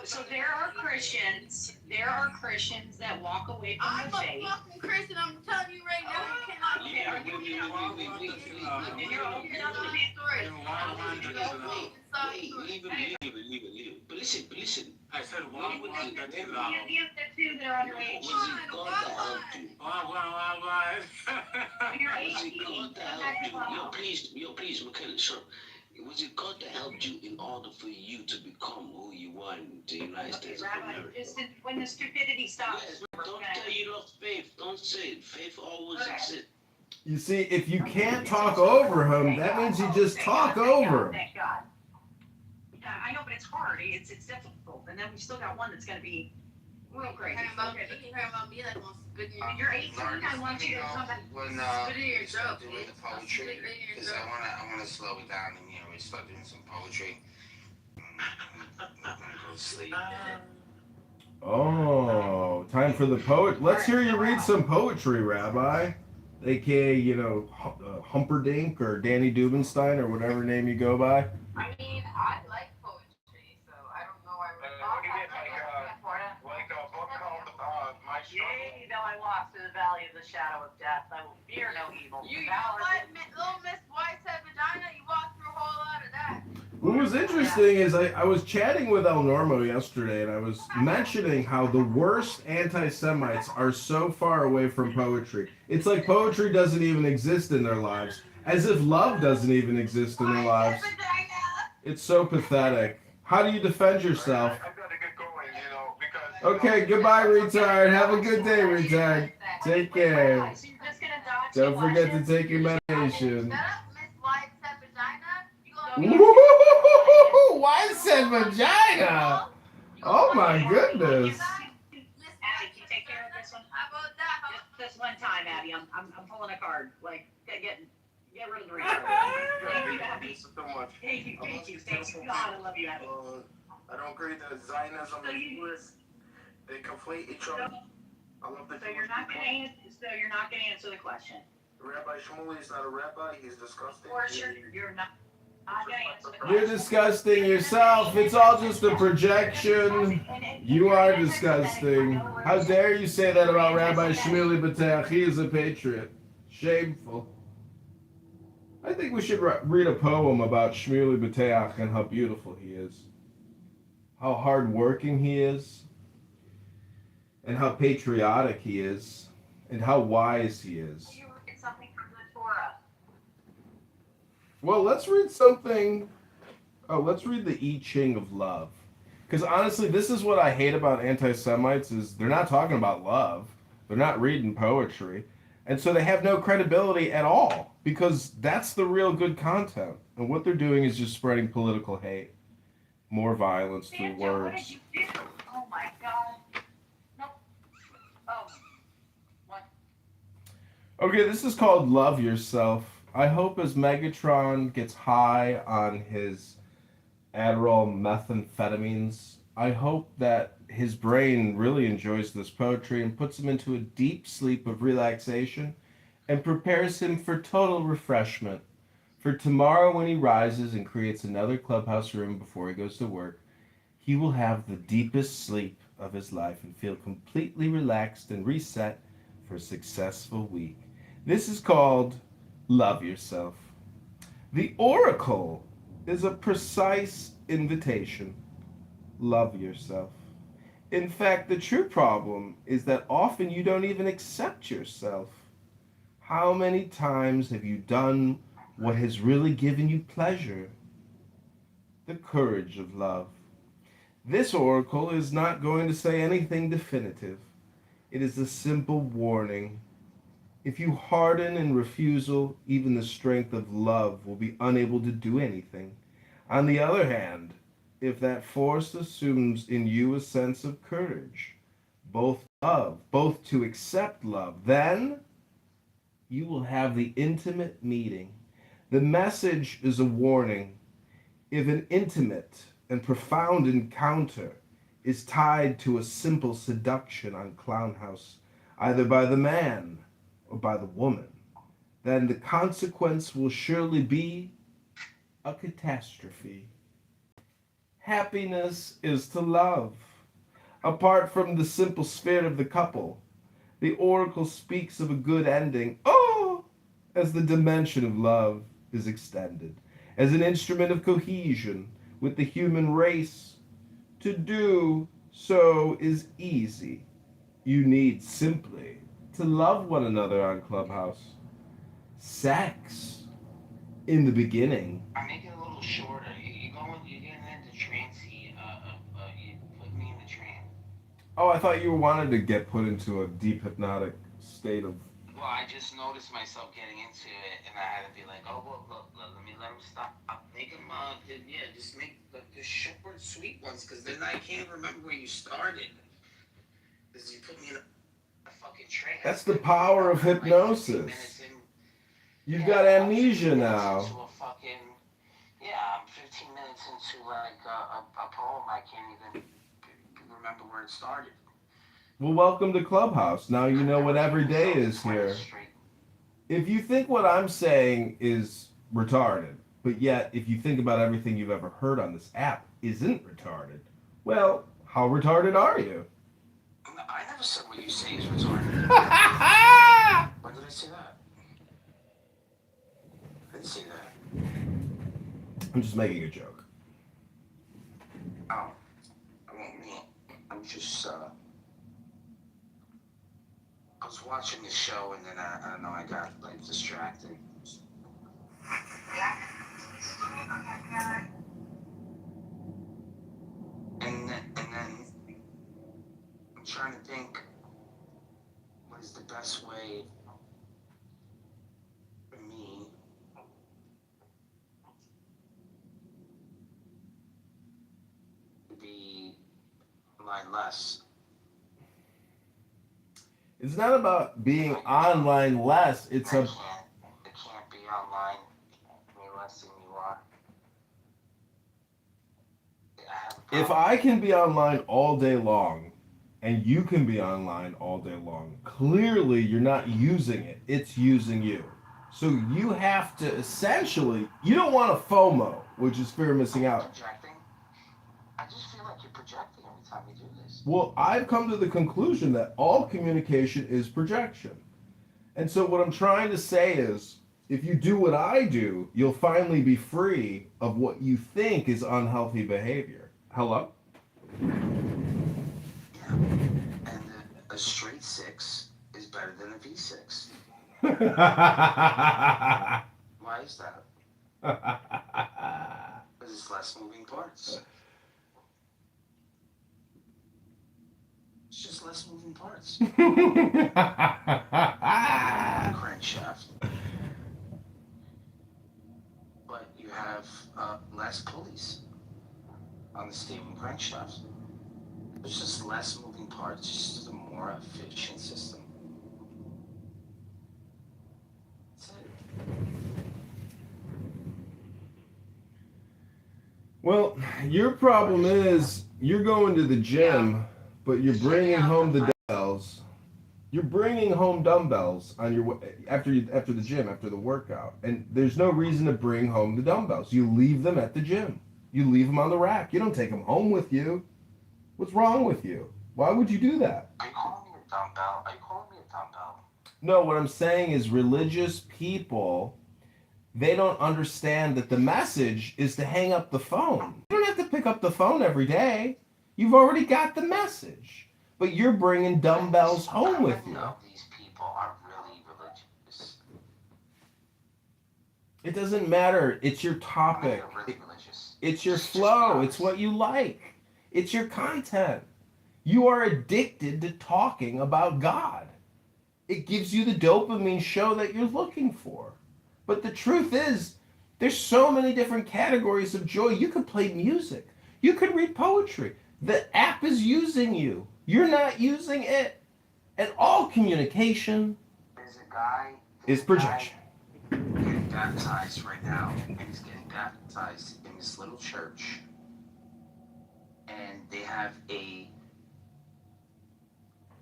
So there are Christians. There are Christians that walk away from I'm the a faith. fucking Christian. I'm telling you right now, you cannot Okay, are you Wait, and you're old enough to be story. leave it. But listen. I said one with the you the two that are underage. Was it God that helped you? You're Was it 18. God that helped you? Yo, please, McKenna, sure. Was it God that helped you in order for you to become who you are in the United States of Rabbi, America? just when the stupidity stops. Yes, don't tell you love faith. Don't say it. Faith always exists. You see, if you can't talk over him, that means you just talk over him. Thank God. Yeah, I know, but it's hard. It's difficult. And then we still got one that's going to be real crazy. You're 18. I want you to come back. When start doing the poetry, because I wanna slow it down and we start doing some poetry. I'm gonna go to sleep. Oh, time for the poet. Let's hear you read some poetry, Rabbi. AKA, Humperdinck or Danny Dubenstein or whatever name you go by. I mean, I like poetry, so I don't know why we're talking Like a book called My Yea, though I walk through the valley of the shadow of death, I will fear no evil. You know what, little Miss White said vagina, you walked through a whole lot of that. What was interesting is I was chatting with El Normo yesterday, and I was mentioning how the worst anti-Semites are so far away from poetry. It's like poetry doesn't even exist in their lives, as if love doesn't even exist in their lives. It's so pathetic. How do you defend yourself? I've got to get going, because... Okay, goodbye, retard. Have a good day, retard. Take care. So you're just going to dodge Don't the forget to questions? take your medication. Shut up, Miss White said vagina. Woo! Why said vagina? Oh my goodness. Abby, can you take care of this one? How about that? This one time, Abby. I'm pulling a card. Like, get rid of the retard. Thank you, Abby. So much. Thank you. God, I love you, Abby. I don't agree that Zionism and Jewish, they conflate each other. I love the So you're not going to answer the question. Rabbi Shmuley is not a rabbi. He's disgusting. Or sure, you're not going to answer the question. You're disgusting yourself. It's all just a projection. You are disgusting. How dare you say that about Rabbi Shmuley B'Teach? He is a patriot. Shameful. I think we should read a poem about Shmuley B'Teach and how beautiful he is. How hardworking he is. And how patriotic he is. And how wise he is. You read something from the Torah. Well, let's read something. Oh, let's read the I Ching of love. Because honestly, this is what I hate about anti-Semites is they're not talking about love. They're not reading poetry. And so they have no credibility at all. Because that's the real good content. And what they're doing is just spreading political hate. More violence through Santa, words. what did you do? Oh my God. Nope. Oh. What? Okay, this is called Love Yourself. I hope as Megatron gets high on his Adderall methamphetamines, I hope that his brain really enjoys this poetry and puts him into a deep sleep of relaxation and prepares him for total refreshment. For tomorrow when he rises and creates another clubhouse room before he goes to work, he will have the deepest sleep of his life and feel completely relaxed and reset for a successful week. This is called Love Yourself. The oracle is a precise invitation. Love yourself. In fact, the true problem is that often you don't even accept yourself. How many times have you done what has really given you pleasure? The courage of love. This oracle is not going to say anything definitive. It is a simple warning. If you harden in refusal, even the strength of love will be unable to do anything. On the other hand, if that force assumes in you a sense of courage, both to accept love, then you will have the intimate meeting. The message is a warning. If an intimate and profound encounter is tied to a simple seduction on Clown House, either by the man or by the woman, then the consequence will surely be a catastrophe. Happiness is to love. Apart from the simple sphere of the couple, the oracle speaks of a good ending, oh, as the dimension of love is extended, as an instrument of cohesion with the human race. To do so is easy. You need simply to love one another on Clubhouse. Sex in the beginning. I make it a little shorter. You're getting into trancy. You put me in the trance. Oh, I thought you wanted to get put into a deep hypnotic state of. Well, I just noticed myself getting into it, and I had to be like, oh, well, let me let him stop. Make him, yeah, just make the short, sweet ones, because then I can't remember where you started. Because you put me in a fucking trance. That's the power of hypnosis. You've got amnesia now. I'm 15 minutes into like a poem. I can't even remember where it started. Well, welcome to Clubhouse. Now you know what every day is here. If you think what I'm saying is retarded, but yet if you think about everything you've ever heard on this app isn't retarded, well, how retarded are you? I never said what you say is retarded. When did I say that? I didn't say that. I'm just making a joke. Oh, I won't mean. I'm just, I was watching the show and then I don't know, I got like distracted. And then I'm trying to think what is the best way for me to be online less. It's not about being online less. It can't be online any less than you are. If I can be online all day long and you can be online all day long, clearly you're not using it. It's using you. So you have to essentially, you don't want a FOMO, which is fear of missing out. Projecting? I just feel like you're projecting every time you do this. Well, I've come to the conclusion that all communication is projection. And so what I'm trying to say is, if you do what I do, you'll finally be free of what you think is unhealthy behavior. Hello? Yeah. And a straight 6 is better than a V6. Why is that? Because it's less moving parts. It's just less moving parts. Crankshaft. But you have less pulleys on the steering crankshaft. There's just less moving parts, just a more efficient system. That's it. Well, your problem is you're going to the gym, but you're bringing home the dumbbells. You're bringing home dumbbells on your after the gym, after the workout, and there's no reason to bring home the dumbbells. You leave them at the gym. You leave them on the rack. You don't take them home with you. What's wrong with you? Why would you do that? Are you calling me a dumbbell? Are you calling me a dumbbell? No, what I'm saying is religious people, they don't understand that the message is to hang up the phone. You don't have to pick up the phone every day. You've already got the message. But you're bringing dumbbells home with you. These people are really religious. It doesn't matter. It's your topic. It's your flow. It's what you like. It's your content. You are addicted to talking about God. It gives you the dopamine show that you're looking for. But the truth is, there's so many different categories of joy. You could play music. You could read poetry. The app is using you. You're not using it. And all communication is projection. Getting baptized right now, and he's getting baptized in this little church. And they have a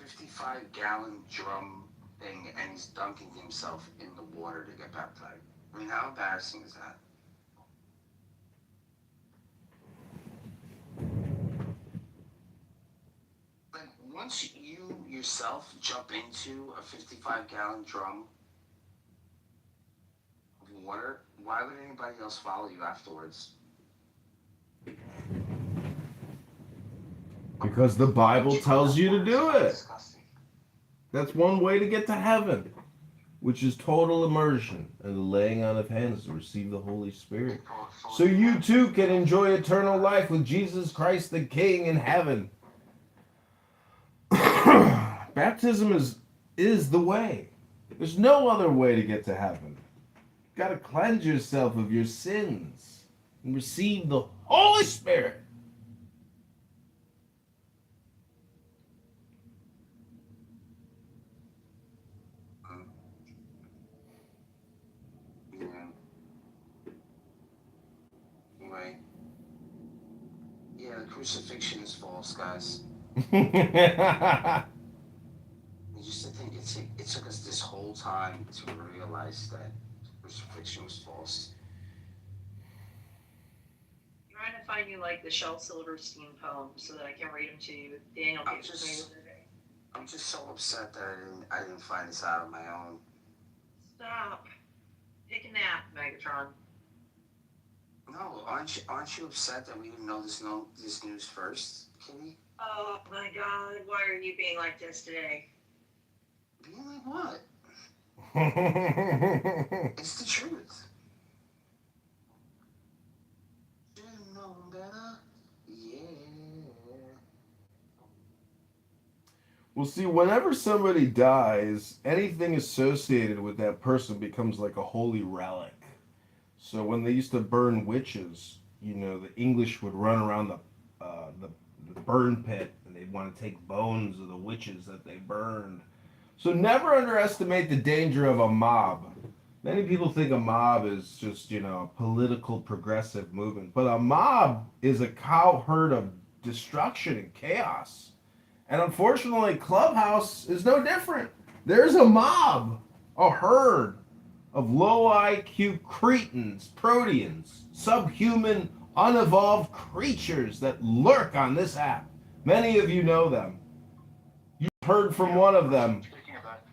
55-gallon drum thing, and he's dunking himself in the water to get baptized. I mean, how embarrassing is that? once you yourself jump into a 55-gallon drum of water, why would anybody else follow you afterwards? Because the Bible tells you to do it. Disgusting. That's one way to get to heaven, which is total immersion and the laying on of hands to receive the Holy Spirit. So you too can enjoy eternal life with Jesus Christ the King in heaven. Baptism is the way. There's no other way to get to heaven. You've got to cleanse yourself of your sins and receive the Holy Spirit. Yeah. Right. Yeah, the crucifixion is false, guys. You just think it took us this whole time to realize that crucifixion was false. I'm trying to find you like the Shel Silverstein poems so that I can read them to you. Daniel I'm gave it to me the other day. I'm just so upset that I didn't find this out on my own. Stop. Take a nap, Megatron. No, aren't you upset that we didn't know this news first, Kitty? Oh my God, why are you being like this today? Being like what? It's the truth. Should've known better. Yeah. Well, see, whenever somebody dies, anything associated with that person becomes like a holy relic. So when they used to burn witches, the English would run around the burn pit and they'd want to take bones of the witches that they burned. So never underestimate the danger of a mob. Many people think a mob is just, a political progressive movement, but a mob is a cow herd of destruction and chaos. And unfortunately, Clubhouse is no different. There's a mob, a herd of low IQ cretins, proteans, subhuman, unevolved creatures that lurk on this app. Many of you know them. You've heard from one of them. Speaking of that,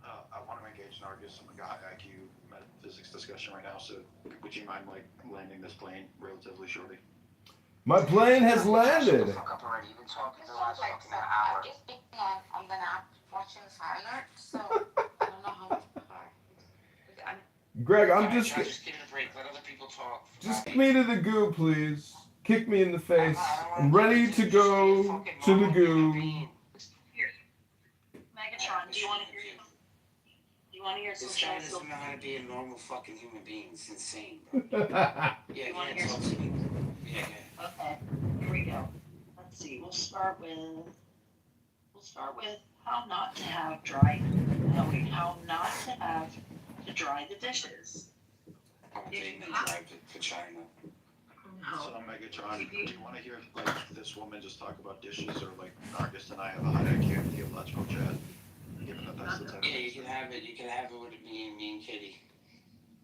I want to engage in arguing some high IQ metaphysics discussion right now. So, would you mind landing this plane relatively shortly? My plane has landed. Fuck up already. You've been talking This the last sounds like fucking hour. I'm just thinking I'm gonna have watching Silent, so I don't know how much hard. Greg, I'm Alright, just. guys, just give it a break. Let other people talk. Just kick me to the goo, please. Kick me in the face. I'm ready to go to the goo. Here. Megatron, do you want to hear some This Shel guy doesn't Silverstein? know how to be a normal fucking human being. It's insane, bro. Yeah, You wanna yeah, hear talk to me. Yeah, yeah. Okay, here we go. Let's see. We'll start with how not to have how not to have to dry the dishes. I'm taking the drive to China. No. So, Megatron, do you want to hear this woman just talk about dishes, or Nargis and I have a high IQ theological chat? Given that that's the type of Yeah, you can have it. You can have it with me and Kitty.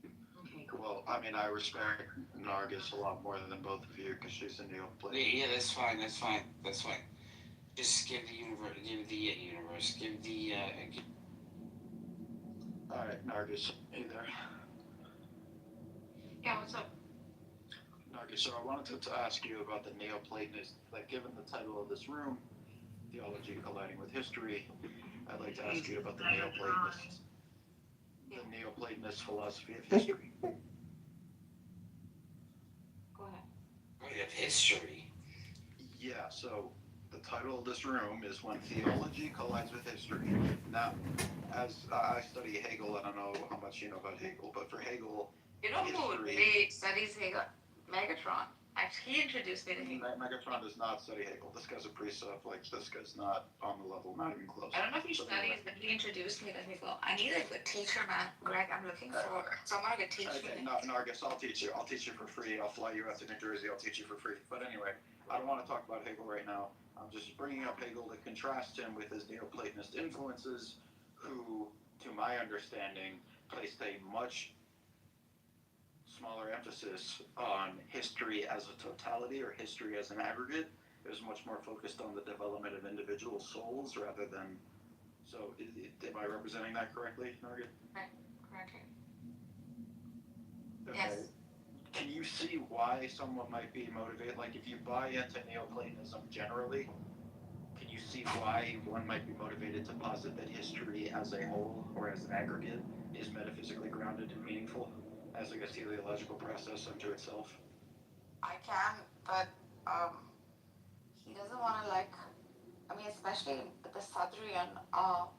Okay, cool. Well, I mean, I respect Nargis a lot more than both of you because she's a Neoplatonist. Yeah, that's fine. Just give the universe, Alright, Nargis, hey there. Yeah, what's up? Nargis, so I wanted to ask you about the Neoplatonist, given the title of this room, Theology Colliding with History, I'd like to ask you about the Neoplatonist philosophy of history. Go ahead. of history. Yeah, so the title of this room is When Theology Collides with History. Now, as I study Hegel, I don't know how much you know about Hegel, but for Hegel, You know who really studies Hegel? Megatron. Actually, he introduced me to Hegel. Megatron does not study Hegel. This guy's a precept, this guy's not on the level, not even close. I don't know if he studies, but he introduced me to Hegel. I need a good teacher, man. Greg, I'm looking for someone who can teach Okay, me. Nargis, I'll teach you. I'll teach you for free. I'll fly you out to New Jersey. I'll teach you for free. But anyway, I don't want to talk about Hegel right now. I'm just bringing up Hegel to contrast him with his Neoplatonist influences, who, to my understanding, placed a much smaller emphasis on history as a totality or history as an aggregate, It was much more focused on the development of individual souls rather than. So, am I representing that correctly, Margaret? Correctly. Okay. Yes. Can you see why someone might be motivated? Like, if you buy into Neoplatonism generally, can you see why one might be motivated to posit that history as a whole or as an aggregate is metaphysically grounded and meaningful as like a teleological process unto itself? I can, but he doesn't want to I mean, especially the Sadhurian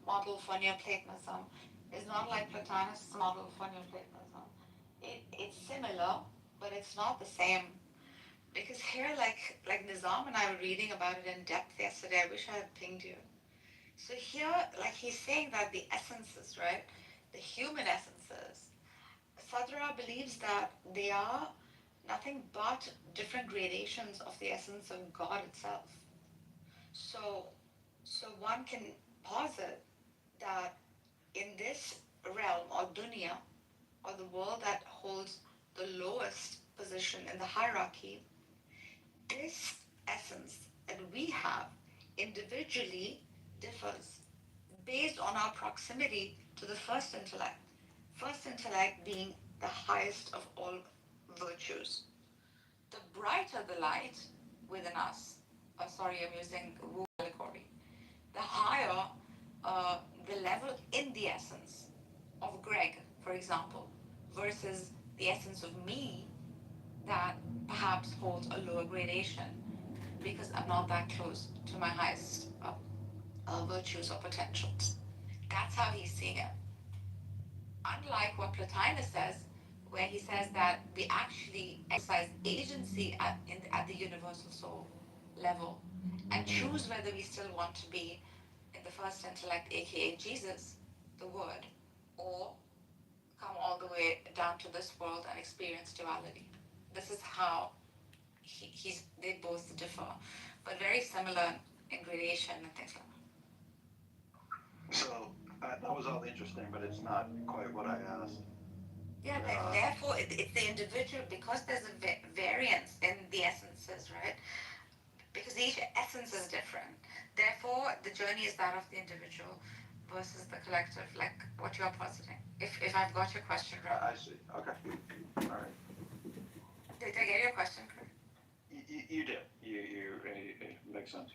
model for Neoplatonism is not like Plotinus' model for Neoplatonism. It's similar, but it's not the same. Because here, like Nizam and I were reading about it in depth yesterday. I wish I had pinged you. So here, like he's saying that the essences, right, the human essences, Sadhura believes that they are nothing but different gradations of the essence of God itself. So, so one can posit that in this realm or dunya, or the world that holds the lowest position in the hierarchy, this essence that we have individually differs based on our proximity to the first intellect. First intellect being the highest of all virtues. The brighter the light within us, sorry, I'm using Wu allegory, the higher the level in the essence of Greg, for example, versus the essence of me that perhaps holds a lower gradation because I'm not that close to my highest virtues or potentials. That's how he's seeing it. Unlike what Plotinus says, where he says that we actually exercise agency at the universal soul level and choose whether we still want to be in the first intellect, aka Jesus, the Word, or come all the way down to this world and experience duality. This is how they both differ, but very similar in gradation and things like that. So, that was all interesting, but it's not quite what I asked. Yeah, therefore it's the individual, because there's a variance in the essences, right? Because each essence is different. Therefore, the journey is that of the individual versus the collective, like what you're positing. If I've got your question right. I see. Okay. All right. Did I get your question correct? You did. It makes sense.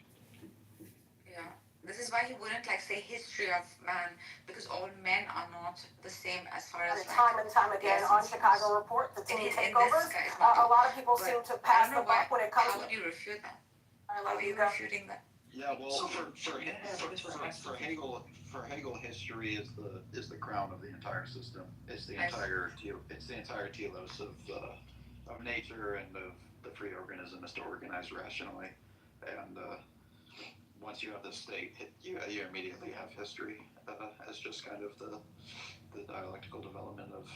Yeah. This is why he wouldn't say history of man, because all men are not the same as far as time and time again on Chicago Report, the team takeovers. A lot of people seem to pass the buck when it comes to. How would you refute that? How are you refuting that? Yeah, well, for Hegel, history is the crown of the entire system. It's the entire telos of nature and of the free organism is to organize rationally, and once you have the state, you immediately have history as just kind of the dialectical development of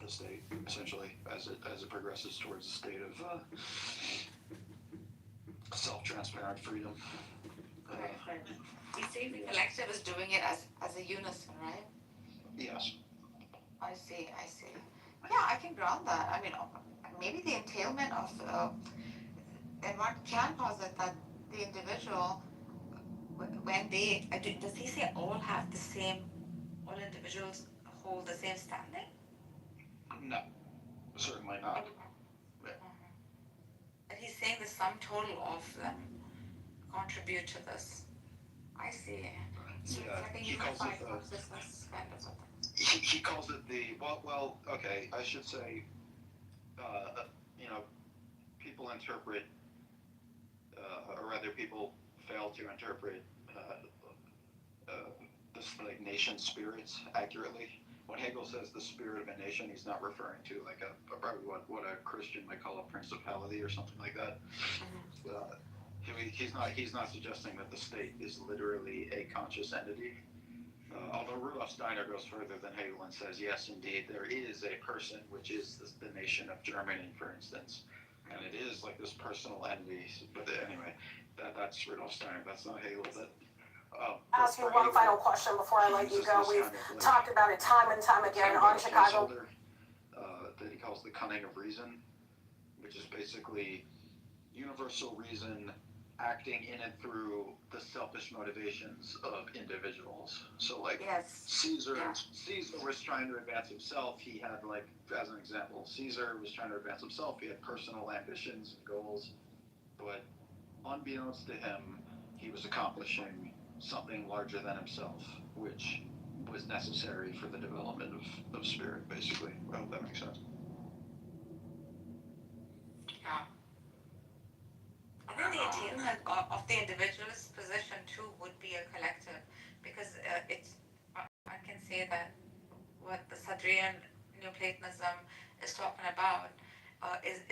the state, essentially, as it progresses towards a state of self-transparent freedom. Right. You see, the collective is doing it as a unison, right? Yes. I see. Yeah, I can ground that. I mean, maybe the entailment of, and one can posit that the individual, when they, does he say all have the same, all individuals hold the same standing? No, certainly not. But he's saying the sum total of them contribute to this. I see. So Yeah, it's like a he calls unified it consciousness kind of a thing. he calls it well, okay, I should say, people interpret, or rather people fail to interpret this nation spirits accurately. When Hegel says the spirit of a nation, he's not referring to probably what a Christian might call a principality or something like that. He's not suggesting that the state is literally a conscious entity. Although Rudolf Steiner goes further than Hegel and says, yes, indeed, there is a person, which is the nation of Germany, for instance, and it is like this personal entity. But anyway, that's Rudolf Steiner. That's not Hegel. ask you one final question before I let you go. We've talked about it time and time again on Chicago. That he calls the cunning of reason, which is basically universal reason acting in and through the selfish motivations of individuals. So like Yes. Caesar Yeah. Caesar was trying to advance himself. He had, like, as an example, Caesar was trying to advance himself. He had personal ambitions and goals, but unbeknownst to him, he was accomplishing something larger than himself, which was necessary for the development of spirit, basically. I hope that makes sense. Yeah. I think the attainment of the individual's position too would be a collective, because I can say that what the Sadrian Neoplatonism is talking about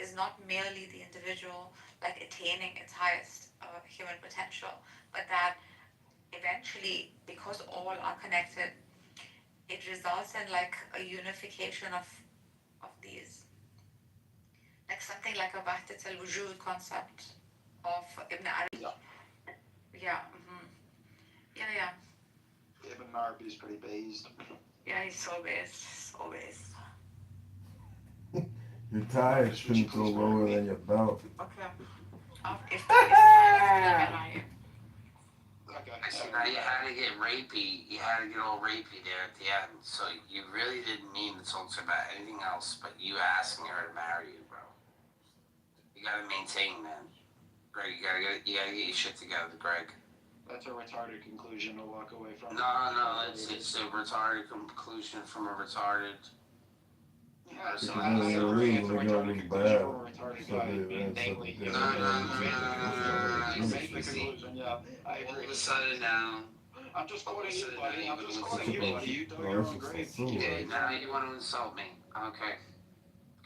is not merely the individual like attaining its highest human potential, but that eventually, because all are connected, it results in like a unification of these, like something like a Wahdat al-Wujud concept of Ibn Arabi. Yeah. Yeah. Mm-hmm. Yeah. Ibn Arabi's pretty based. Yeah, he's so based. So based. Your tie shouldn't go lower than your belt. Okay. If I Okay. I see. Now you had to get rapey. You had to get all rapey there at the end. So you really didn't mean to talk to her about anything else but you asking her to marry you, bro. You gotta maintain, man. Greg, you gotta get your shit together, Greg. That's a retarded conclusion to walk away from. No, it's a retarded conclusion from a retarded. Yeah, So so I don't it's a agree. retarded conclusion from a retarded guy. Namely, you No. make the conclusion. Yeah, I All agree. of a sudden now, I'm just quoting you, buddy. I'm just quoting you, buddy. You dug your own grave. yeah, now you want to insult me. Okay,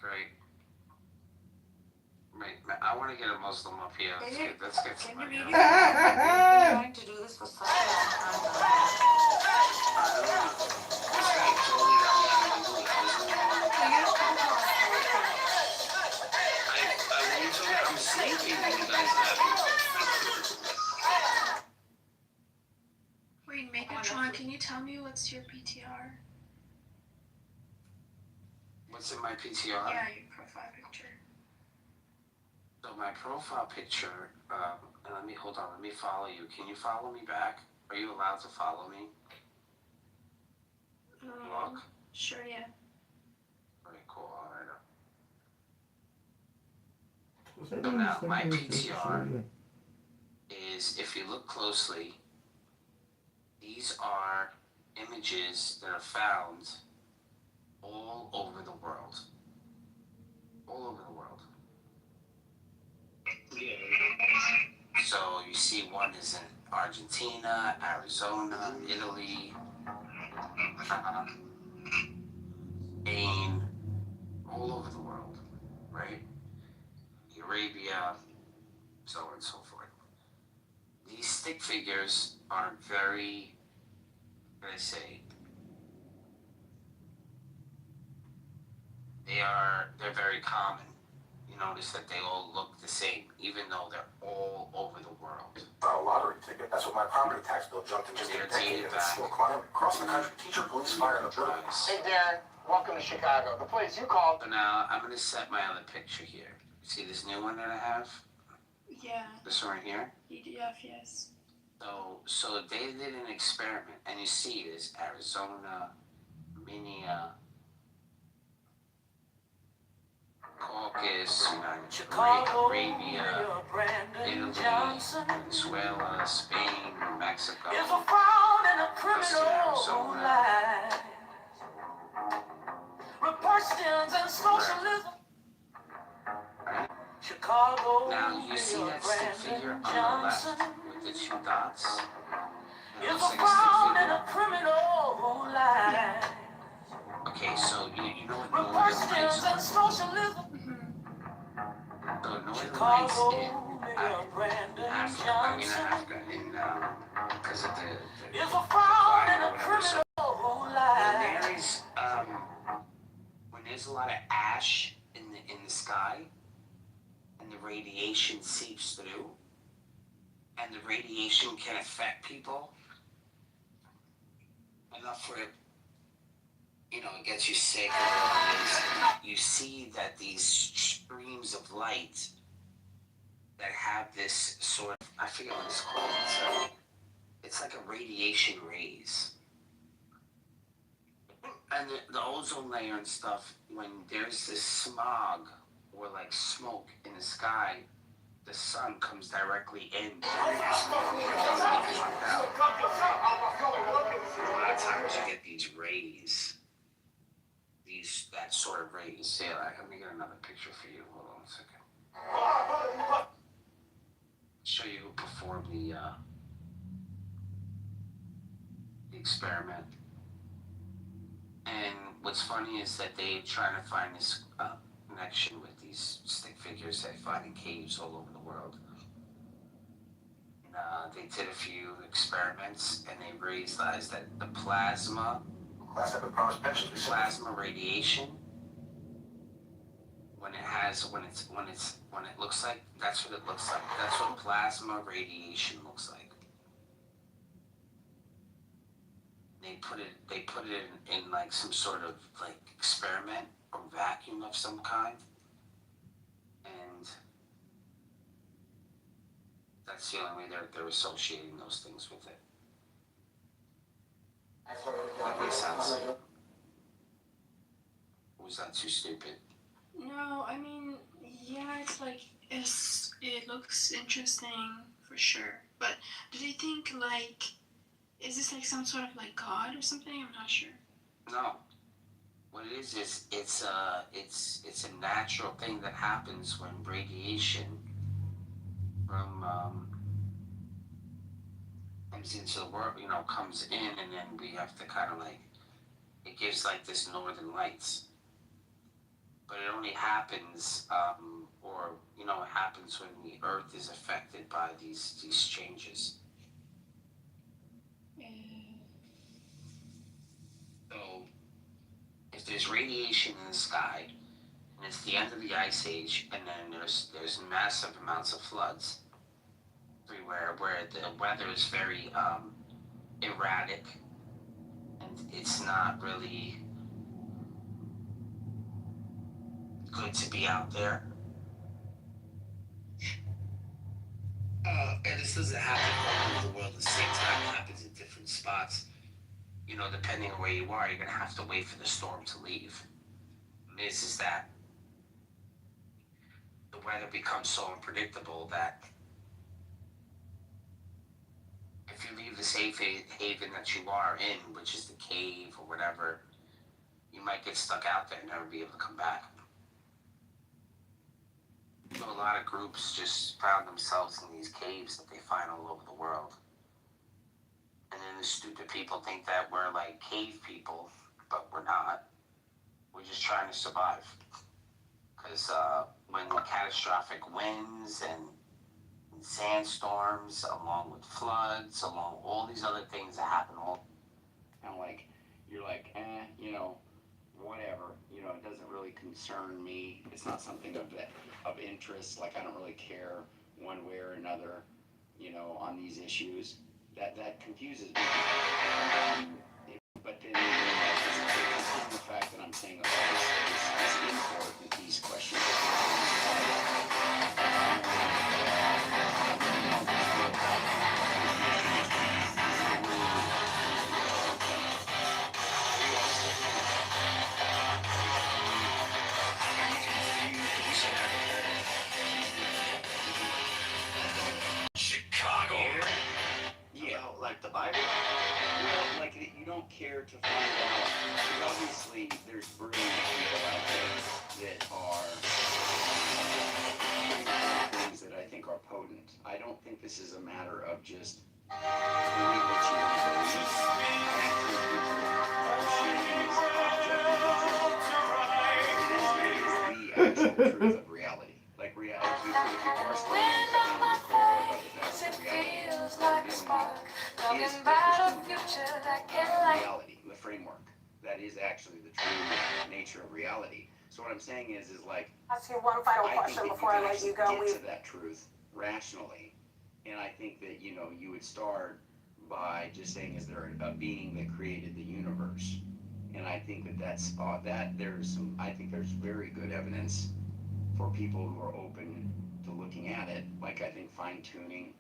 great. Wait, I want to get a Muslim up here. Let's get somebody else. We've been trying to do this for such a long time now. I don't know. This guy told me that we had to do it. When you told me I'm sleeping when you guys have Wait, Megatron, can you tell me what's your PTR? What's in my PTR? Yeah, your profile picture. So my profile picture, and let me follow you. Can you follow me back? Are you allowed to follow me? Look. Sure, yeah. Very cool, alright. Now, my PTR is, if you look closely, these are images that are found all over the world. All over the world. So you see one is in Argentina, Arizona, Italy, Spain, all over the world, right? Arabia, so on and so forth. These stick figures are very, what can I say? They're very common. You notice that they all look the same, even though they're all over the world. A lottery ticket. That's what my property tax bill jumped in just a decade. And it's still climbing across the country. Teacher, police, fire, and the drugs. Hey, Darren. Welcome to Chicago. The place you called. So now I'm going to set my other picture here. See this new one that I have? Yeah. This one right here? PDF, yes. So they did an experiment, and you see there's Arizona, Armenia, Caucasus, Arabia, Italy, Venezuela, Spain, Mexico, Arizona. Right? Now you see that stick figure on the left with the two dots? It looks like a stick figure. Okay, so you know what northern lights are? So northern lights in Africa, because of the climate or whatever. So when there's a lot of ash in the sky, and the radiation seeps through, and the radiation can affect people enough for it, it gets you sick, or whatever it is. You see that these streams of light that have this sort of, I forget what it's called. It's like a radiation rays. And the ozone layer and stuff, when there's this smog or like smoke in the sky, the sun comes directly in. A lot of times you get these rays. That sort of rays. Yeah, let me get another picture for you. Hold on a second. Show you who performed the experiment. And what's funny is that they're trying to find this connection with these stick figures they find in caves all over the world. And, they did a few experiments, and they realized that the plasma radiation, when it looks like, that's what it looks like. That's what plasma radiation looks like. They put it in like some sort of like experiment or vacuum of some kind, and that's the only way they're associating those things with it. That makes sense. Was that too stupid? No, I mean, yeah, it's like it looks interesting for sure. But do they think like, is this like some sort of like God or something? I'm not sure. No. What it is it's a natural thing that happens when radiation from comes into the world, comes in, and then we have to kind of like, it gives like this northern lights. But it only happens, it happens when the Earth is affected by these changes. So, if there's radiation in the sky, and it's the end of the ice age, and then there's massive amounts of floods everywhere, where the weather is very erratic, and it's not really good to be out there. And this doesn't happen all over the world at the same time. It happens in different spots. Depending on where you are, you're going to have to wait for the storm to leave. This is that the weather becomes so unpredictable that if you leave the safe haven that you are in, which is the cave or whatever, you might get stuck out there and never be able to come back. So a lot of groups just found themselves in these caves that they find all over the world. And then the stupid people think that we're like cave people, but we're not. We're just trying to survive. Because when catastrophic winds and sandstorms, along with floods, along all these other things that happen, kind of like, you're like, whatever, it doesn't really concern me. It's not something of interest. Like, I don't really care one way or another, on these issues. That confuses me. But then, the fact that I'm saying all this import with these questions. Like the Bible? Well, like you don't care to find out. Because obviously, there's brilliant people out there that are things that I think are potent. I don't think this is a matter of just believe what you want to believe. It is the actual truth of reality. Like reality, if you are studying about the reality, the framework. That is actually the true nature of reality. So what I'm saying is like, Ask you one final question before I let you go. Get to that truth rationally, and I think that you would start by just saying, is there a being that created the universe? And I think I think there's very good evidence for people who are open to looking at it. Like like I think fine tuning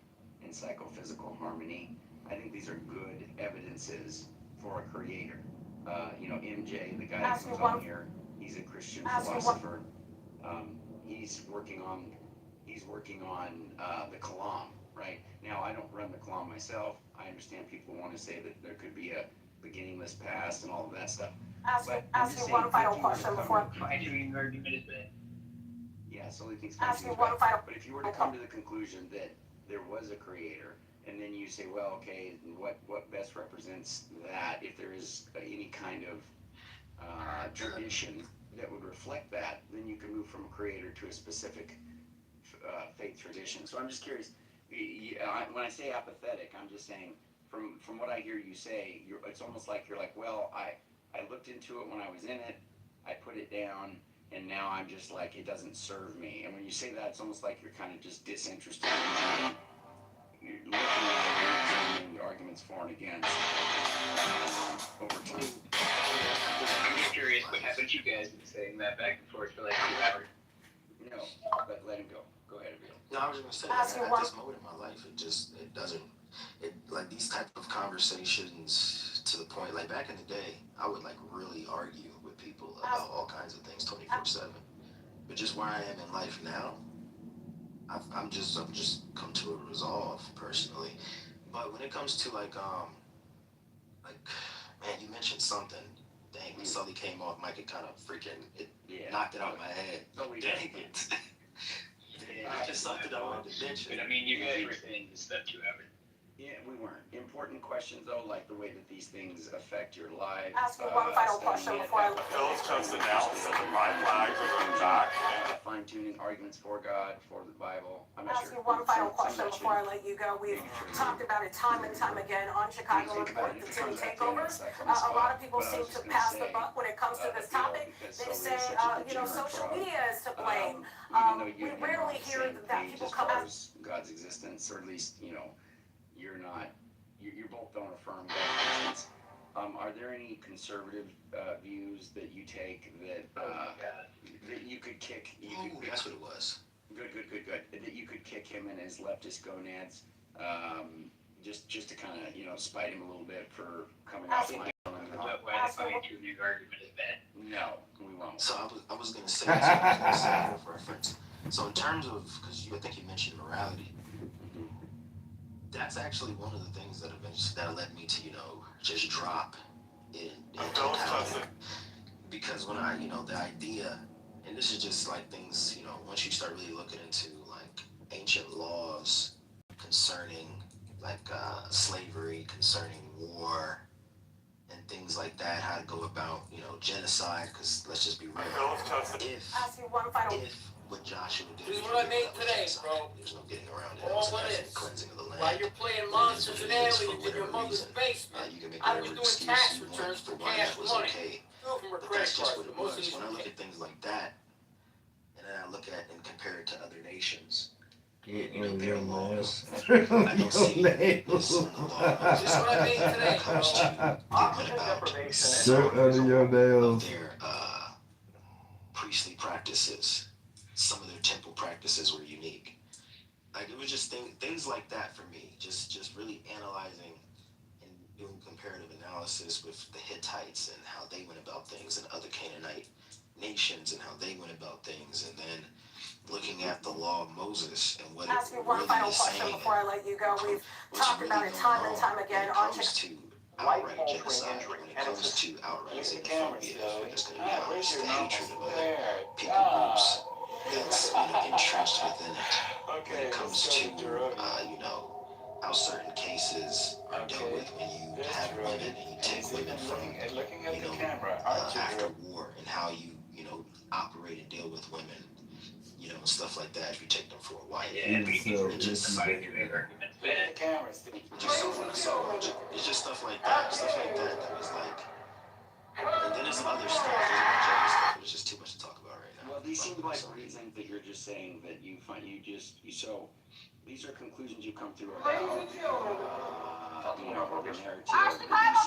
and psychophysical harmony, I think these are good evidences for a creator. MJ, the guy that comes on here, he's a Christian philosopher. He's working on the Kalam, right? Now, I don't run the Kalam myself. I understand people want to say that there could be a beginningless past and all of that stuff. Ask you one final question before. Fine-tuning argument is bad. Yeah, so things Ask you one final. But if you were to come to the conclusion that there was a creator, and then you say, well, okay, what best represents that? If there is any kind of tradition that would reflect that, then you can move from a creator to a specific faith tradition. So I'm just curious. When I say apathetic, I'm just saying from what I hear you say, it's almost like you're like, well, I looked into it when I was in it, I put it down, and now I'm just like, it doesn't serve me. And when you say that, it's almost like you're kind of just disinterested in you're looking at the arguments for and against over time. I'm just curious, but haven't you guys been saying that back and forth for like 2 hours? No, but let him go. Go ahead, Bill. No, I was gonna say, like, at this moment in my life, like these type of conversations to the point, like back in the day, I would like really argue with people about all kinds of things 24/7. But just where I am in life now, I've just come to a resolve personally. But when it comes to like man, you mentioned something. Dang, when Sully came off mic, it kind of knocked it out of my head. Dang it. Just something I wanted to mention. But I mean, you guys were saying this stuff 2 hours. Yeah, we weren't. Important questions, though, like the way that these things affect your life. Ask you one final question before I. Bills just announced that the Pride flags are going back. Fine-tuning arguments for God, for the Bible. I'm not Ask sure. you one final question before I let you go. We've talked about it time and time again on Chicago Report, the city takeovers. A lot of people seem to pass the buck when it comes to this topic. They say, social media is to blame. We rarely hear that people come out. God's existence, or at least, you both don't affirm God's existence. Are there any conservative views that you take that you could kick? That's what it was. Good. That you could kick him in his leftist gonads, just to kind of spite him a little bit for coming out. But why the fine-tuning argument is bad? No, we won't. So I was gonna say this for reference. So in terms of, because I think you mentioned morality, that's actually one of the things that led me to just drop in totality. Because when the idea, and this is just like things, once you start really looking into like ancient laws concerning like slavery, concerning war, and things like that, how to go about genocide. Because let's just be real, if what Joshua did, This is what I made today, bro. There's no getting around it. All It was of an this. cleansing of the land. While you're playing monsters and aliens in your mother's basement, You can make I was whatever doing excuse tax you want returns for for why cash that was money. okay. Do it from a But credit that's just card. what it Most of was. these When I look at things like that, and then I look at and compare it to other nations, their laws, I don't see this in the law of Moses This is what I made when today, it comes to Oxygen going about deprivation is Dirt under your nails. their priestly practices. Some of their temple practices were unique. Like, it was just things like that for me. Just really analyzing and doing comparative analysis with the Hittites and how they went about things, and other Canaanite nations and how they went about things, and then looking at the law of Moses and what Ask it you one really final is question saying. before I let you go. We've What's talked really about it going time and on time again when it on comes Chicago. to outright genocide, when it comes to outright xenophobia, if there's going to be honest hatred of other people groups that's entrenched within it. When it comes to how certain cases are dealt with when you have women and you take women from after war, and how you operate and deal with women, and stuff like that. If you take them for a wife, it's just stuff like that. That was like, and then there's other stuff. There's a bunch of other stuff. It's just too much to talk about right now. Well, these seem like reasons that you're just saying that so these are conclusions you come through about, the narrative Chicago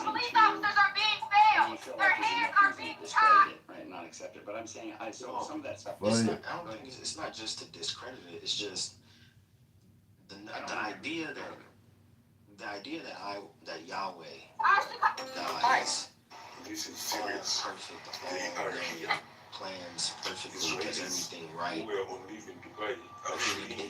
police officers are being failed. Their hands are being tied. Right, not accepted. But I'm saying, some of that stuff. I don't think it's not just to discredit it. It's just the idea that Yahweh, God is all perfect, all knowing, plans perfectly, does everything right.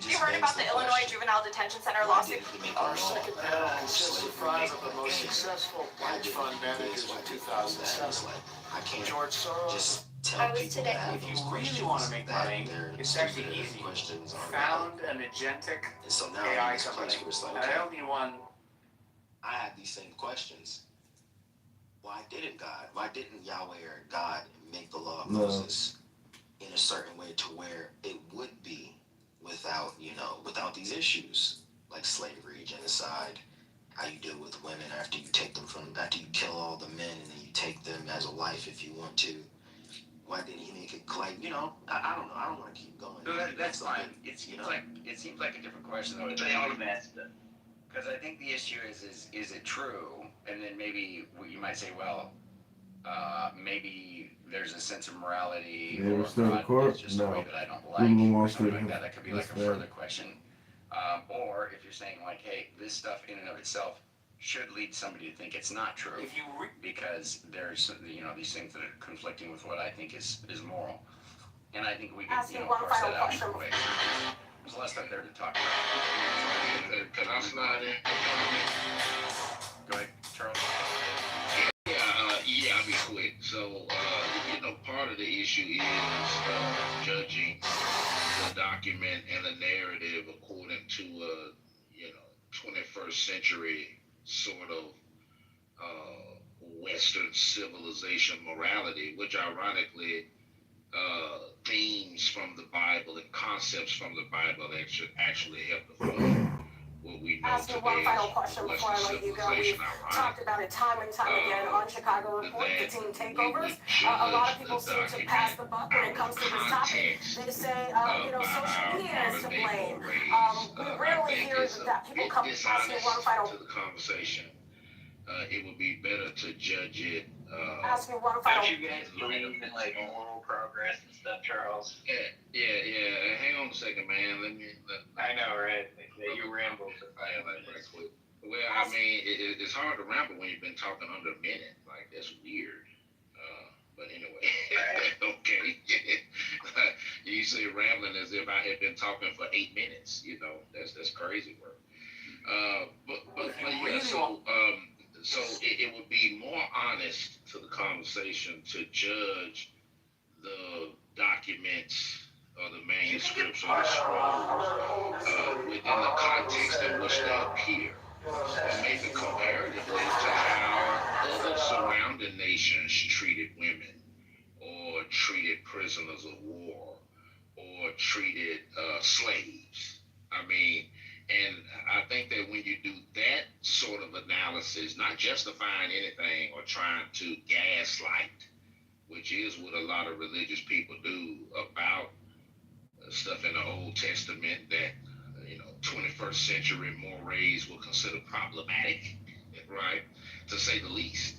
You heard about the Illinois Juvenile Detention Center lawsuit? Our second panel consists of 5 of the most successful hedge fund managers in 2007. I can't George Soros. just tell people that have If you those really questions want to make that money, they're it's actually stupid easy. questions are Found an agentic And so now AI in this company. place where it's like, And I okay, don't mean one. I had these same questions. Why didn't Yahweh or God make the law of Moses in a certain way to where it would be without these issues like slavery, genocide, how you deal with women after you kill all the men and then you take them as a wife if you want to. Why didn't he make it like, I don't know. I don't want to keep going. No, that's fine. It seems like a different question though. Because I think the issue is it true? And then maybe you might say, well, maybe there's a sense of morality They or were still in God court? is just a No. way that I don't Google like, Wall or something Street like that. That could be like a this further man. question. Or if you're saying like, hey, this stuff in and of itself should lead somebody to think it's not true, because there's these things that are conflicting with what I think is moral, and I think we can parse that out either way. There's less stuff there to talk about. Can I slide in? Go ahead, Charles. Yeah, I'll be quick. So, part of the issue is judging the document and the narrative according to 21st century sort of Western civilization morality, which ironically themes from the Bible and concepts from the Bible that should actually help define what we know Ask you today one final as question before I Western let you go. civilization. We've talked about it time and time again on Chicago Report, the team takeovers. A lot of people seem to pass the buck when it comes to this topic. They say, social media is to blame. We rarely hear that people come. Ask you one final. To the conversation, it would be better to judge it. Ask you one final. Don't you guys believe in like moral progress and stuff, Charles? Yeah. Hang on a second, man. I know, right? You rambled. Right quick. Well, I mean, it's hard to ramble when you've been talking under a minute. Like, that's weird. But anyway, okay. You say rambling as if I had been talking for 8 minutes. That's crazy work. But yeah, so it would be more honest to the conversation to judge the documents or the manuscripts or the scrolls within the context in which they appear, and maybe comparatively to how other surrounding nations treated women, or treated prisoners of war, or treated slaves. I mean, and I think that when you do that sort of analysis, not justifying anything or trying to gaslight, which is what a lot of religious people do about stuff in the Old Testament that 21st century mores will consider problematic, right, to say the least.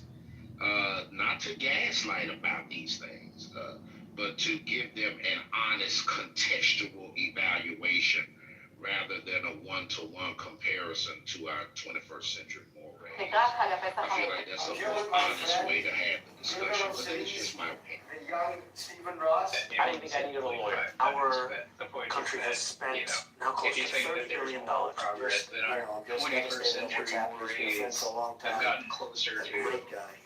Not to gaslight about these things, but to give them an honest contextual evaluation rather than a one-to-one comparison to our 21st century mores. I feel like that's a more honest way to have the discussion, but that's just my opinion. Young Stephen Ross. I didn't think I needed a lawyer. Our country has spent now close to $30 billion. Progress that our 21st century mores have gotten closer to,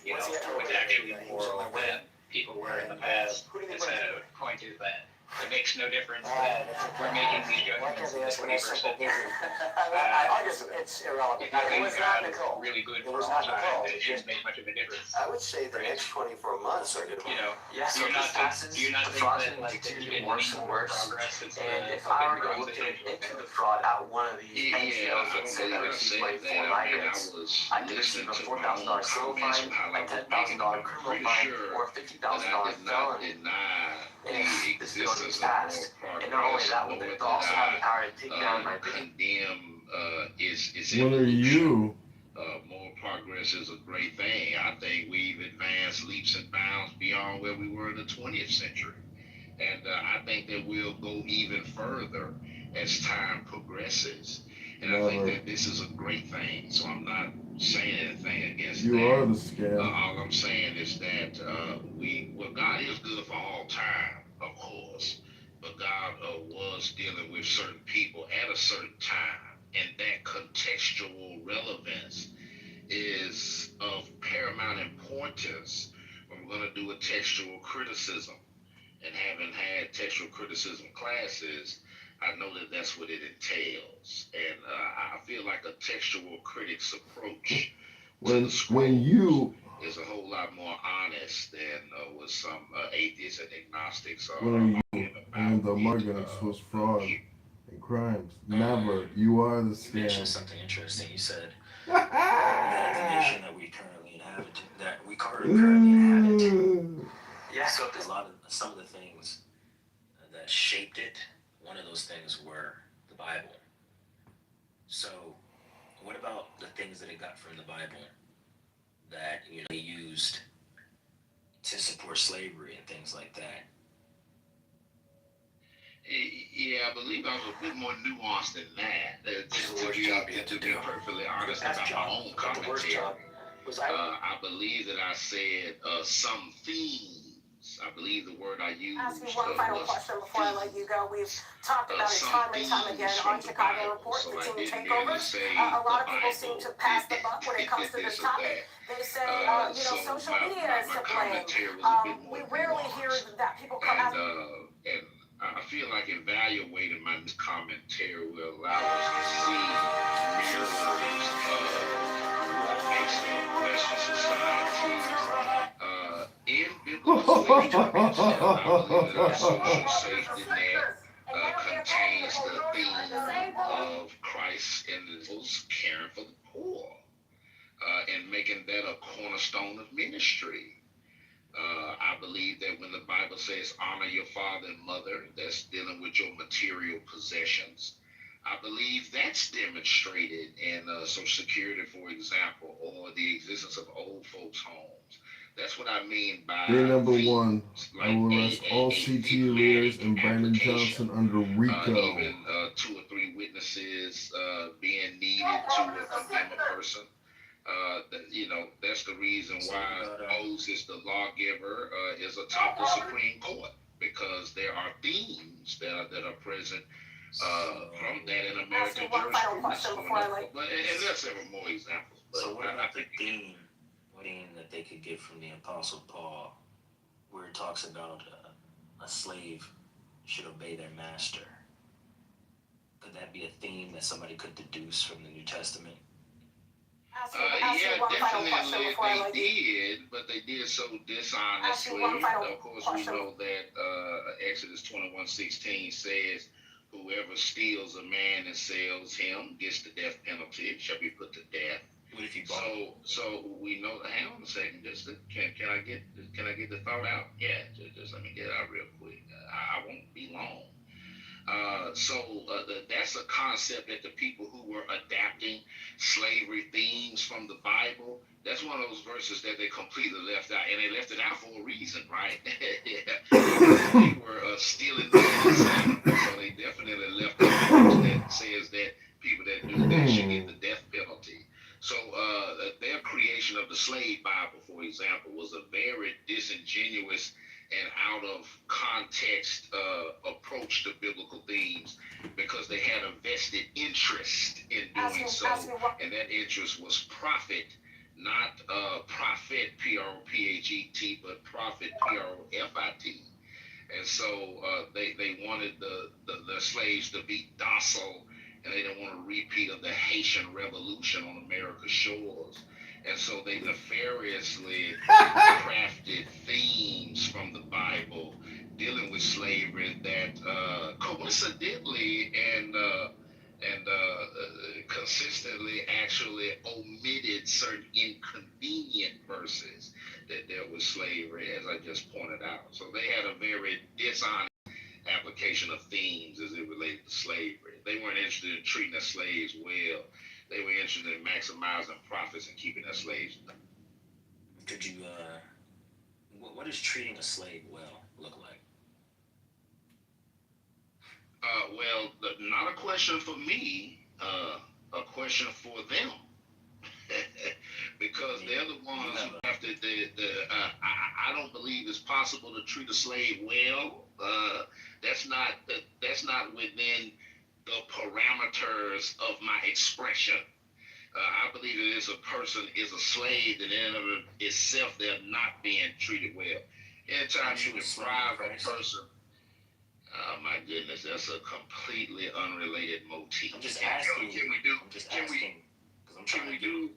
what's actually moral than people were in the past. It's a point is that it makes no difference that we're making these judgments in the 21st century. I guess it's irrelevant. It was not Nicole. Really good for all time, that it shouldn't make much of a difference. I would say the next 24 months are going to be. Yes, you're not thinking that like there's been worse and worse. And if I were to look into the fraud at one of these NGOs that say that receives money for migrants, I could receive a $4,000 civil fine, a $10,000 criminal fine, or a $50,000 felony. If this bill gets passed, and not only that, but they'll also have the power to take down my Condemn is What are you? Moral progress is a great thing. I think we've advanced leaps and bounds beyond where we were in the 20th century. And I think that we'll go even further as time progresses. And I think that this is a great thing. So I'm not saying anything against You that. are the scam. All I'm saying is that God is good for all time, of course, but God was dealing with certain people at a certain time, and that contextual relevance is of paramount importance when we're going to do a textual criticism. And having had textual criticism classes, I know that that's what it entails. And I feel like a textual critic's approach to the scrolls is a whole lot more honest than what some atheists and agnostics are When talking and the about. Morgan expose fraud and crimes. Never. You are the You mentioned scam. something interesting. You said that the nation that we currently inhabit, currently inhabit. Yeah. So there's some of the things that shaped it. One of those things were the Bible. So, what about the things that it got from the Bible that they used to support slavery and things like that? Yeah, I believe I was a bit more nuanced than that. To be perfectly honest about my own commentary, I believe that I said some themes. I believe the word I used Ask you one final question before I let you go. We've talked about it time and time again on Chicago Report, the team takeovers. A lot of people seem to pass the buck when it comes to this topic. They say, social media is to blame. We rarely hear that people come out. And I feel like evaluating my commentary will allow us to see mirrors of what makes up Western society. In biblical literature, I believe that our social safety net contains the theme of Christ and those caring for the poor, and making that a cornerstone of ministry. I believe that when the Bible says honor your father and mother, that's dealing with your material possessions. I believe that's demonstrated in Social Security, for example, or the existence of old folks' homes. That's what I mean by Day number themes, one, like I will arrest all CT leaders and Brandon Johnson under RICO. Even 2 or 3 witnesses being needed to condemn a person. That's the reason why Moses, the lawgiver, is atop the Supreme Court, because there are themes that are present from that in American jurisprudence. And there's several more examples. So what about the theme that they could get from the Apostle Paul, where it talks about a slave should obey their master? Could that be a theme that somebody could deduce from the New Testament? Yeah, definitely they did, but they did so dishonestly. Of course, we know that Exodus 21:16 says, whoever steals a man and sells him gets the death penalty, shall be put to death. What if you So we know. Hang on a second. Can I get the thought out? Yeah, just let me get it out real quick. I won't be long. That's a concept that the people who were adapting slavery themes from the Bible, that's one of those verses that they completely left out, and they left it out for a reason, right? They were stealing slavery, so they definitely left out a verse that says that people that do that should get the death penalty. So their creation of the slave Bible, for example, was a very disingenuous and out of context approach to biblical themes, because they had a vested interest in doing so, and that interest was profit, not prophet, P-R-O-P-H-E-T, but profit, P-R-O-F-I-T. And so they wanted the slaves to be docile, and they didn't want a repeat of the Haitian Revolution on America's shores. And so they nefariously crafted themes from the Bible dealing with slavery that coincidentally and consistently actually omitted certain inconvenient verses that dealt with slavery, as I just pointed out. So they had a very dishonest application of themes as it related to slavery. They weren't interested in treating their slaves well. They were interested in maximizing profits and keeping their slaves. Could you, what does treating a slave well look like? Well, not a question for me. a question for them. Because they're the ones who have to. I don't believe it's possible to treat a slave well. That's not within the parameters of my expression. I believe that if a person is a slave, then in and of itself they're not being treated well. Anytime you deprive a person, oh my goodness, that's a completely unrelated motif. I'm just asking. Can we do? I'm just Can we? asking because I'm Can trying we to do. do?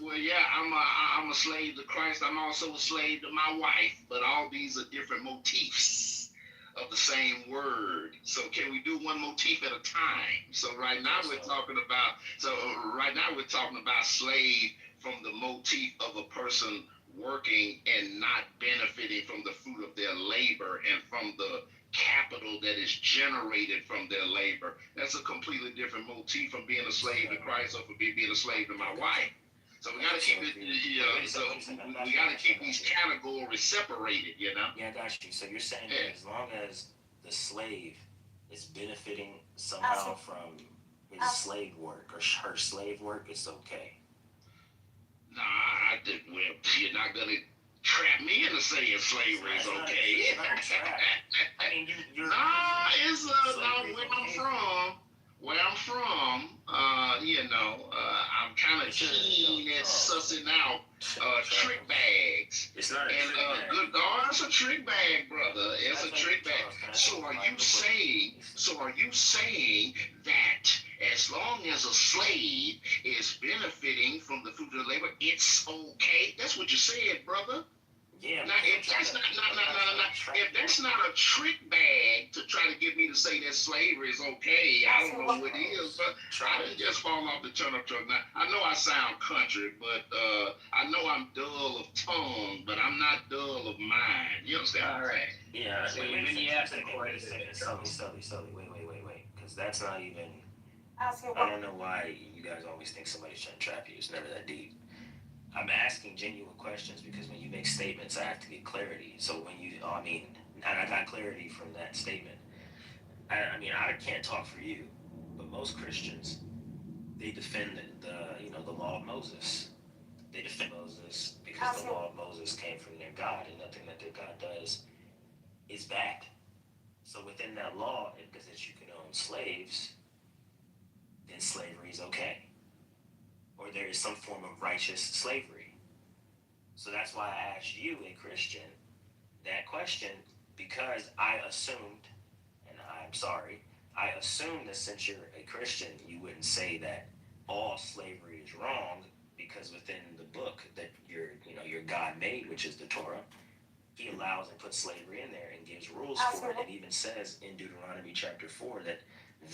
Well, yeah, I'm a slave to Christ. I'm also a slave to my wife. But all these are different motifs of the same word. So can we do one motif at a time? So right now we're talking about. So right now we're talking about slave from the motif of a person working and not benefiting from the fruit of their labor and from the capital that is generated from their labor. That's a completely different motif from being a slave to Christ or from being a slave to my wife. So we got to keep it. We got to keep these categories separated. Yeah, I got you. So you're saying that as long as the slave is benefiting somehow from his slave work or her slave work, it's okay. Nah, I did. Well, you're not gonna trap me into saying slavery is okay. It's not a trap. I mean, you're. Nah, it's where I'm from. I'm kind of keen at sussing out trick bags. It's not a And trick bag. good God, it's a trick bag, brother. It's a trick bag. So are you saying that as long as a slave is benefiting from the fruit of labor, it's okay? That's what you said, brother. Yeah. Now, if that's not a trick bag to try to get me to say that slavery is okay, I don't know what it is, but I didn't just fall off the turnip truck. Now, I know I sound country, but I know I'm dull of tongue, but I'm not dull of mind. You understand what I'm saying? Yeah. When you ask the question, Sully, wait. Because that's not even. I don't know why you guys always think somebody's trying to trap you. It's never that deep. I'm asking genuine questions because when you make statements, I have to get clarity. So and I got clarity from that statement. I can't talk for you, but most Christians, they defend the law of Moses. They defend Moses because the law of Moses came from their God, and nothing that their God does is bad. So within that law, because you can own slaves, then slavery is okay. Or there is some form of righteous slavery. So that's why I asked you, a Christian, that question, because I assumed, and I'm sorry, I assumed that since you're a Christian, you wouldn't say that all slavery is wrong, because within the book that your God made, which is the Torah, he allows and puts slavery in there and gives rules for it, and even says in Deuteronomy chapter 4 that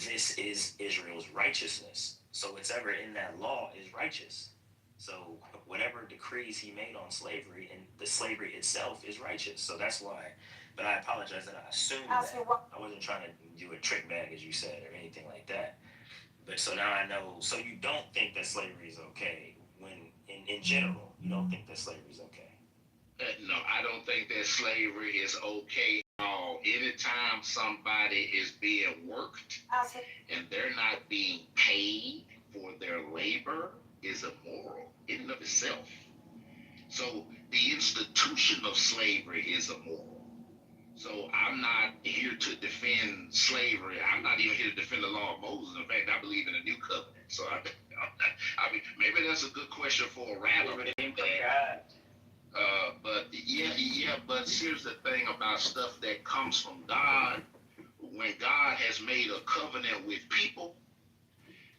this is Israel's righteousness. So whatever in that law is righteous. So whatever decrees he made on slavery, and the slavery itself is righteous. So that's why. But I apologize that I assumed that. I wasn't trying to do a trick bag, as you said, or anything like that. But so now I know. So you don't think that slavery is okay when, in general, you don't think that slavery is okay? No, I don't think that slavery is okay. Anytime somebody is being worked and they're not being paid for their labor is immoral in and of itself. So the institution of slavery is immoral. So I'm not here to defend slavery. I'm not even here to defend the law of Moses. In fact, I believe in the new covenant. So I mean, maybe that's a good question for a rabbi. But here's the thing about stuff that comes from God. When God has made a covenant with people,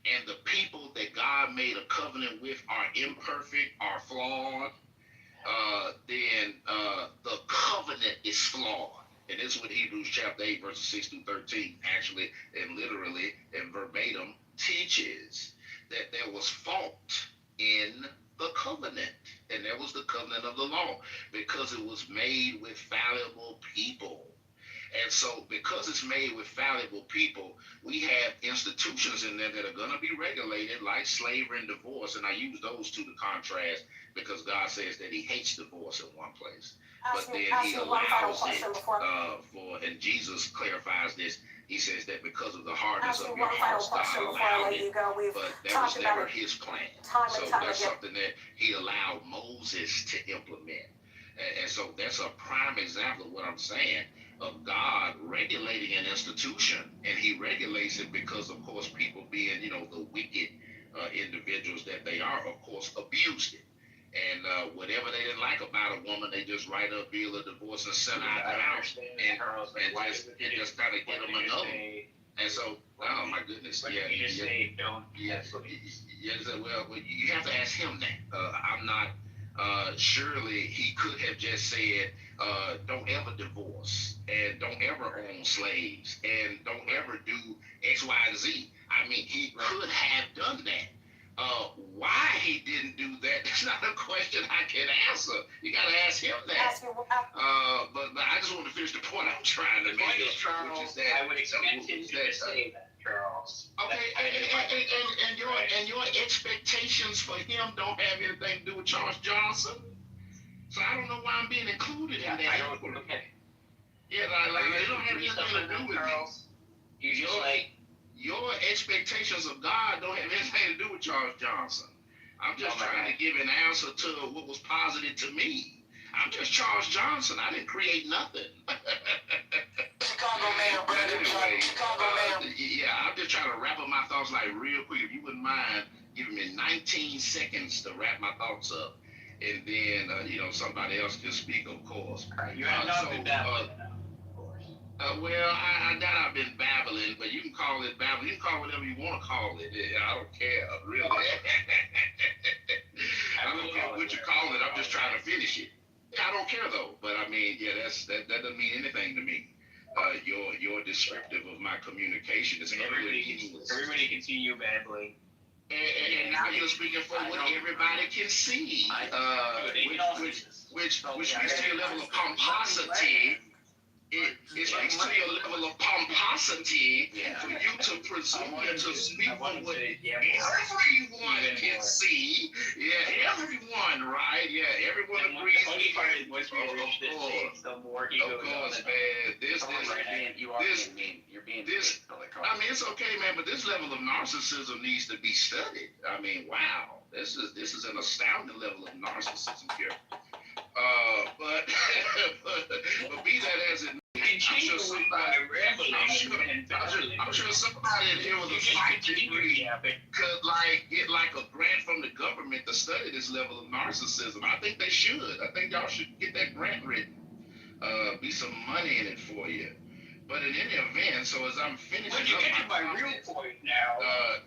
and the people that God made a covenant with are imperfect, are flawed, then the covenant is flawed. And this is what Hebrews chapter 8, verses 6 through 13 actually and literally and verbatim teaches, that there was fault in the covenant. And that was the covenant of the law, because it was made with fallible people. And so because it's made with fallible people, we have institutions in there that are going to be regulated, like slavery and divorce. And I use those two to contrast, because God says that he hates divorce in one place. But then he allows it and Jesus clarifies this He says that because of the hardness Ask you of your one final hearts, question God before I allowed let you it. go. We've But that talked was about never it his plan. time So and time that's again. something that he allowed Moses to implement. And so that's a prime example of what I'm saying, of God regulating an institution. And he regulates it because, of course, people being, the wicked individuals that they are, of course, abused it. And whatever they didn't like about a woman, they just write a bill of divorce and send her out the house and just kind of get them another. And so, oh my goodness, yeah, You just say don't. yeah, well, you have to ask him that. I'm not. Surely he could have just said, "Don't ever divorce, and don't ever own slaves, and don't ever do X, Y, and Z." I mean, he could have done that. Why he didn't do that? That's not a question I can answer. You got to ask him that. But I just want to finish the point I'm trying to make. Which is that I would expect him to say that, Charles. Okay, and your expectations for him don't have anything to do with Charles Johnson. So I don't know why I'm being included in that. I don't. Okay. Yeah, it don't have anything to do with Charles. me. Your expectations of God don't have anything to do with Charles Johnson. I'm just trying to give an answer to what was posited to me. I'm just Charles Johnson. I didn't create nothing. Chicago man, brother. Anyway, Chicago man. yeah, I'm just trying to wrap up my thoughts like real quick. If you wouldn't mind giving me 19 seconds to wrap my thoughts up, and then somebody else can speak, of course. You have not been babbling. Well, I doubt I've been babbling, but you can call it babbling. You can call it whatever you want to call it. I don't care, really. I don't care what you call it. I'm just trying to finish it. I don't care though. But I mean, yeah, that doesn't mean anything to me. Your descriptive of my communication is meaningless. Everybody can see you babbling. And now you're speaking for what everybody can see, which speaks to your level of pomposity. It speaks to your level of pomposity for you to presume to speak for what everyone can see. Yeah, everyone, right? Yeah, everyone agrees. The funny part is once we reach this stage, the more he goes on. Of course, man. You're being I mean, it's okay, man, but this level of narcissism needs to be studied. I mean, wow, this is an astounding level of narcissism here. But be that as it may, I'm sure somebody in here with a psych degree could get a grant from the government to study this level of narcissism. I think they should. I think y'all should get that grant written. Be some money in it for you. But in any event, so as I'm finishing up, you get to my real point now.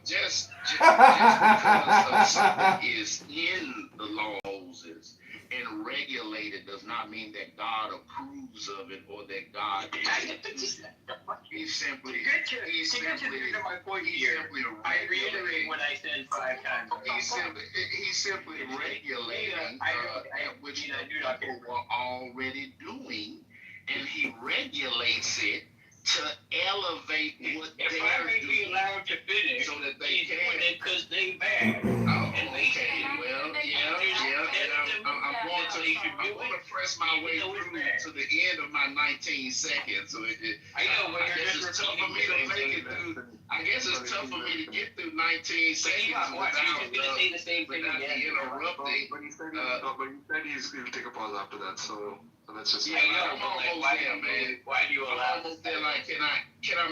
Just because something is in the law of Moses and regulated does not mean that God approves of it or that God he's simply I reiterate what I said 5 times. He's simply regulating which people were already doing, and he regulates it to elevate what they're doing. Be allowed to finish, so that they can. Because they bad. Oh, okay. Well, yeah. And I'm going to press my way through to the end of my 19 seconds. So I know, but I guess it's tough for me to make it through. I guess it's tough for me to get through 19 seconds without interrupting. But you said he'll take a pause after that, so let's just. Yeah, I'm almost there, man. Why do you allow? I'm almost there. Like, can I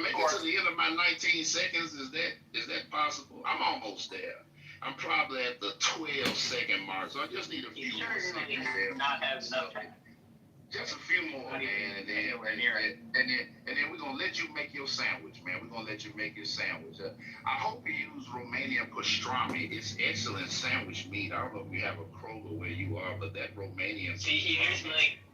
make it to the end of my 19 seconds? Is that possible? I'm almost there. I'm probably at the 12-second mark, so I just need a few more seconds there. Not have enough time. Just a few more, man, and then we're gonna let you make your sandwich, man. We're gonna let you make your sandwich. I hope you use Romanian pastrami. It's excellent sandwich meat. I don't know if you have a Kroger where you are, but that Romanian. See, here's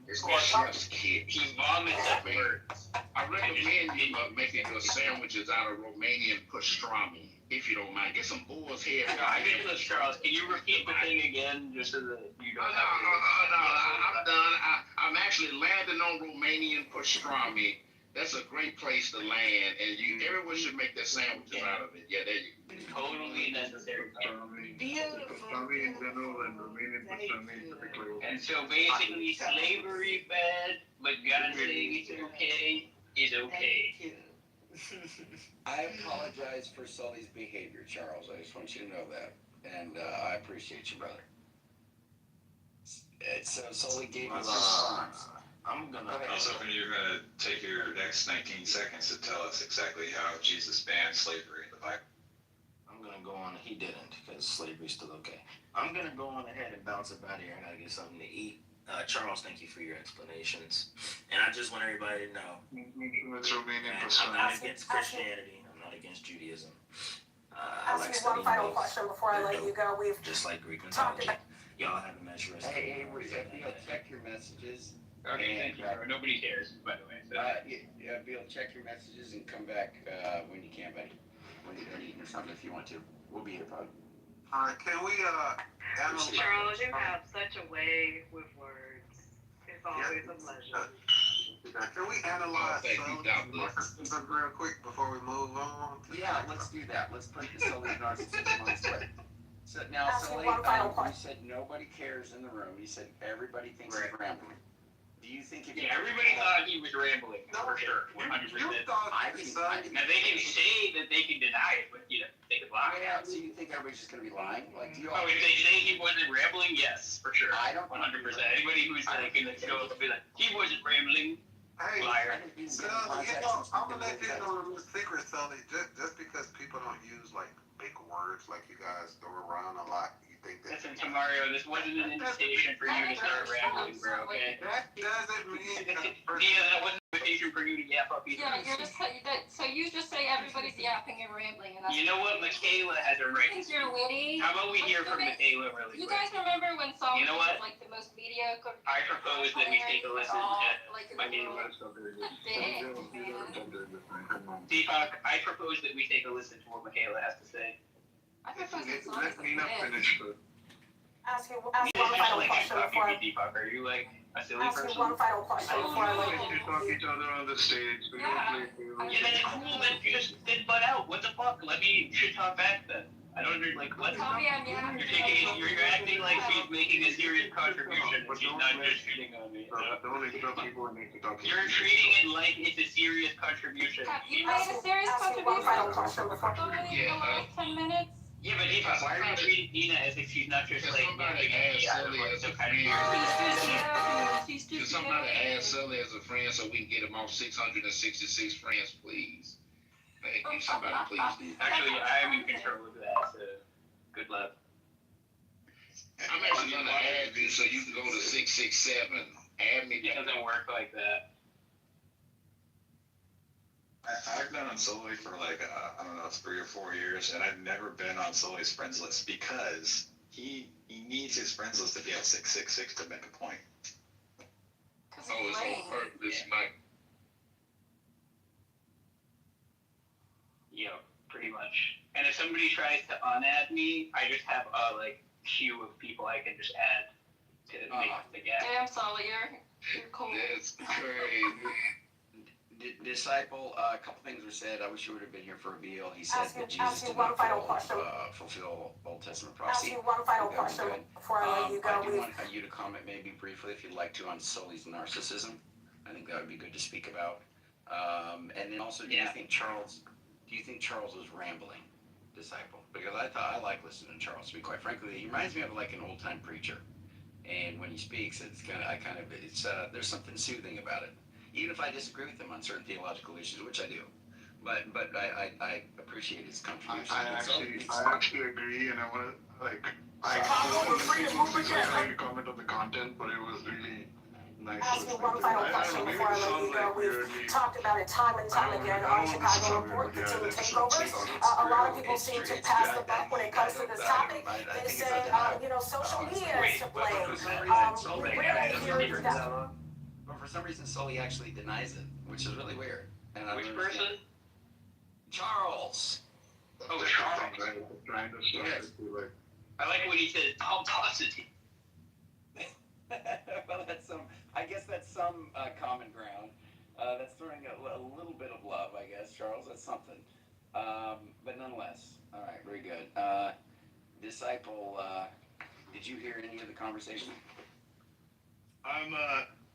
it's the chef's kit. He vomits at words. I recommend you making your sandwiches out of Romanian pastrami, if you don't mind. Get some boar's head. No, I get this, Charles. Can you repeat the thing again, just so that you don't have to? No, I'm done. I'm actually landing on Romanian pastrami. That's a great place to land, and everyone should make their sandwiches out of it. Yeah, there you go. Totally necessary. And so basically, slavery bad, but God saying it's okay is okay. I apologize for Sully's behavior, Charles. I just want you to know that. And I appreciate you, brother. So Sully gave us response. I'm gonna. I was hoping you were going to take your next 19 seconds to tell us exactly how Jesus banned slavery in the Bible. I'm gonna go on. He didn't, because slavery's still okay. I'm gonna go on ahead and bounce up out of here. I gotta get something to eat. Charles, thank you for your explanations. And I just want everybody to know. I'm not against Christianity. I'm not against Judaism. I like Ask you one studying final both. question before I let you go. We've Just like Greek talked mythology. about. Y'all have a nice rest of Hey, the Bill, check your messages. Okay, thank you. Nobody cares, by the way. So. Bill, check your messages and come back when you can, buddy. When you're done eating something, if you want to. We'll be here, probably. Can we, Charles, you have such a way with words. It's always a pleasure. Can we analyze some real quick before we move on? Yeah, let's do that. Let's put the Sully narcissism on display. So now, Ask you Sully, one final you question. said nobody cares in the room. You said everybody thinks he's rambling. Do you think if Yeah, everybody thought he was rambling, for sure, 100%. Now, they can say that they can deny it, but, they could lie. Yeah, so you think everybody's just going to be lying? Like, do you Oh, if they say he wasn't rambling, yes, for sure. I don't 100%. Anybody who's like, going to go up and be like, he wasn't rambling, liar. I'm gonna let you know the secret, Sully. Just because people don't use like big words like you guys throw around a lot, you think that. Listen to Mario, this wasn't an invitation for you to start rambling, bro, okay? That doesn't mean. Yeah, that wasn't an invitation for you to yap up either. Yeah, you're just so you just say everybody's yapping and rambling, and that's. You know what? Michaela has a right. You think you're witty? How about we hear from Michaela really You quick? guys remember when Saul You know what? was like the most mediocre? I propose that we take a listen to Michaela. Deepak, I propose that we take a listen to what Michaela has to say. I propose that Saul Let me not finish first. Ask you You one don't final like question Deepak, before I. Deepak. Are you like a silly Ask you person? one final question before I let you. We talk each other on the stage. We don't play Yeah, that's cool. Then just butt out. What the fuck? Let me shit talk back then. I don't under like what. Tell me I'm yapping. You're acting like she's making a serious contribution and she's not just shitting on me. Don't interrupt people when they talk. You're treating it like it's a serious contribution. Have you made a serious Ask you one final contribution? question before. Only in the last 10 minutes. Yeah, but Deepak, why are you treating Dina as if she's not just like Somebody yapping asked out of Sully like as some a kind friend. She's Can somebody ask Sully as a friend so we can get him off 666 friends, please? Thank you. Somebody please do. Actually, I'm in control of that, so good luck. I'm actually gonna add you so you can go to 667. Add me. It doesn't work like that. I've been on Sully for like, I don't know, 3 or 4 years, and I've never been on Sully's friends list because he needs his friends list to be at 666 to make a point. Oh, it's on purpose, Mike. Yeah, pretty much. And if somebody tries to unadd me, I just have a like queue of people I can just add to make the gap. Damn, Saul, you're cool. That's crazy. Disciple, a couple things were said. I wish you would have been here for a meal. He said Ask that you Jesus did one not final question. fulfill Old Testament Ask prophecy. you one final That was question good. before I let you go. I do We've want you to comment maybe briefly, if you'd like to, on Sully's narcissism. I think that would be good to speak about. And then also, do you think Charles was rambling, Disciple? Because I like listening to Charles. To be quite frankly, he reminds me of like an old time preacher. And when he speaks, there's something soothing about it. Even if I disagree with him on certain theological issues, which I do, but I appreciate his contribution. I actually agree, and I want to I comment on the content, but it was really nice. ask you one final question before I let you go. We've talked about it time and time again on Chicago Report, the team takeovers. A lot of people seem to pass the buck when it comes to this topic. They say, social media is to blame. Rarely hear that. But for some reason, Sully actually denies it, which is really weird. And I Which don't person? understand. Charles. Oh, Charles. Trying to Yes. I like what he said. I'll toss it to you. Well, I guess that's some common ground. That's throwing a little bit of love, I guess, Charles. That's something. But nonetheless, all right, very good. Disciple, did you hear any of the conversation? I'm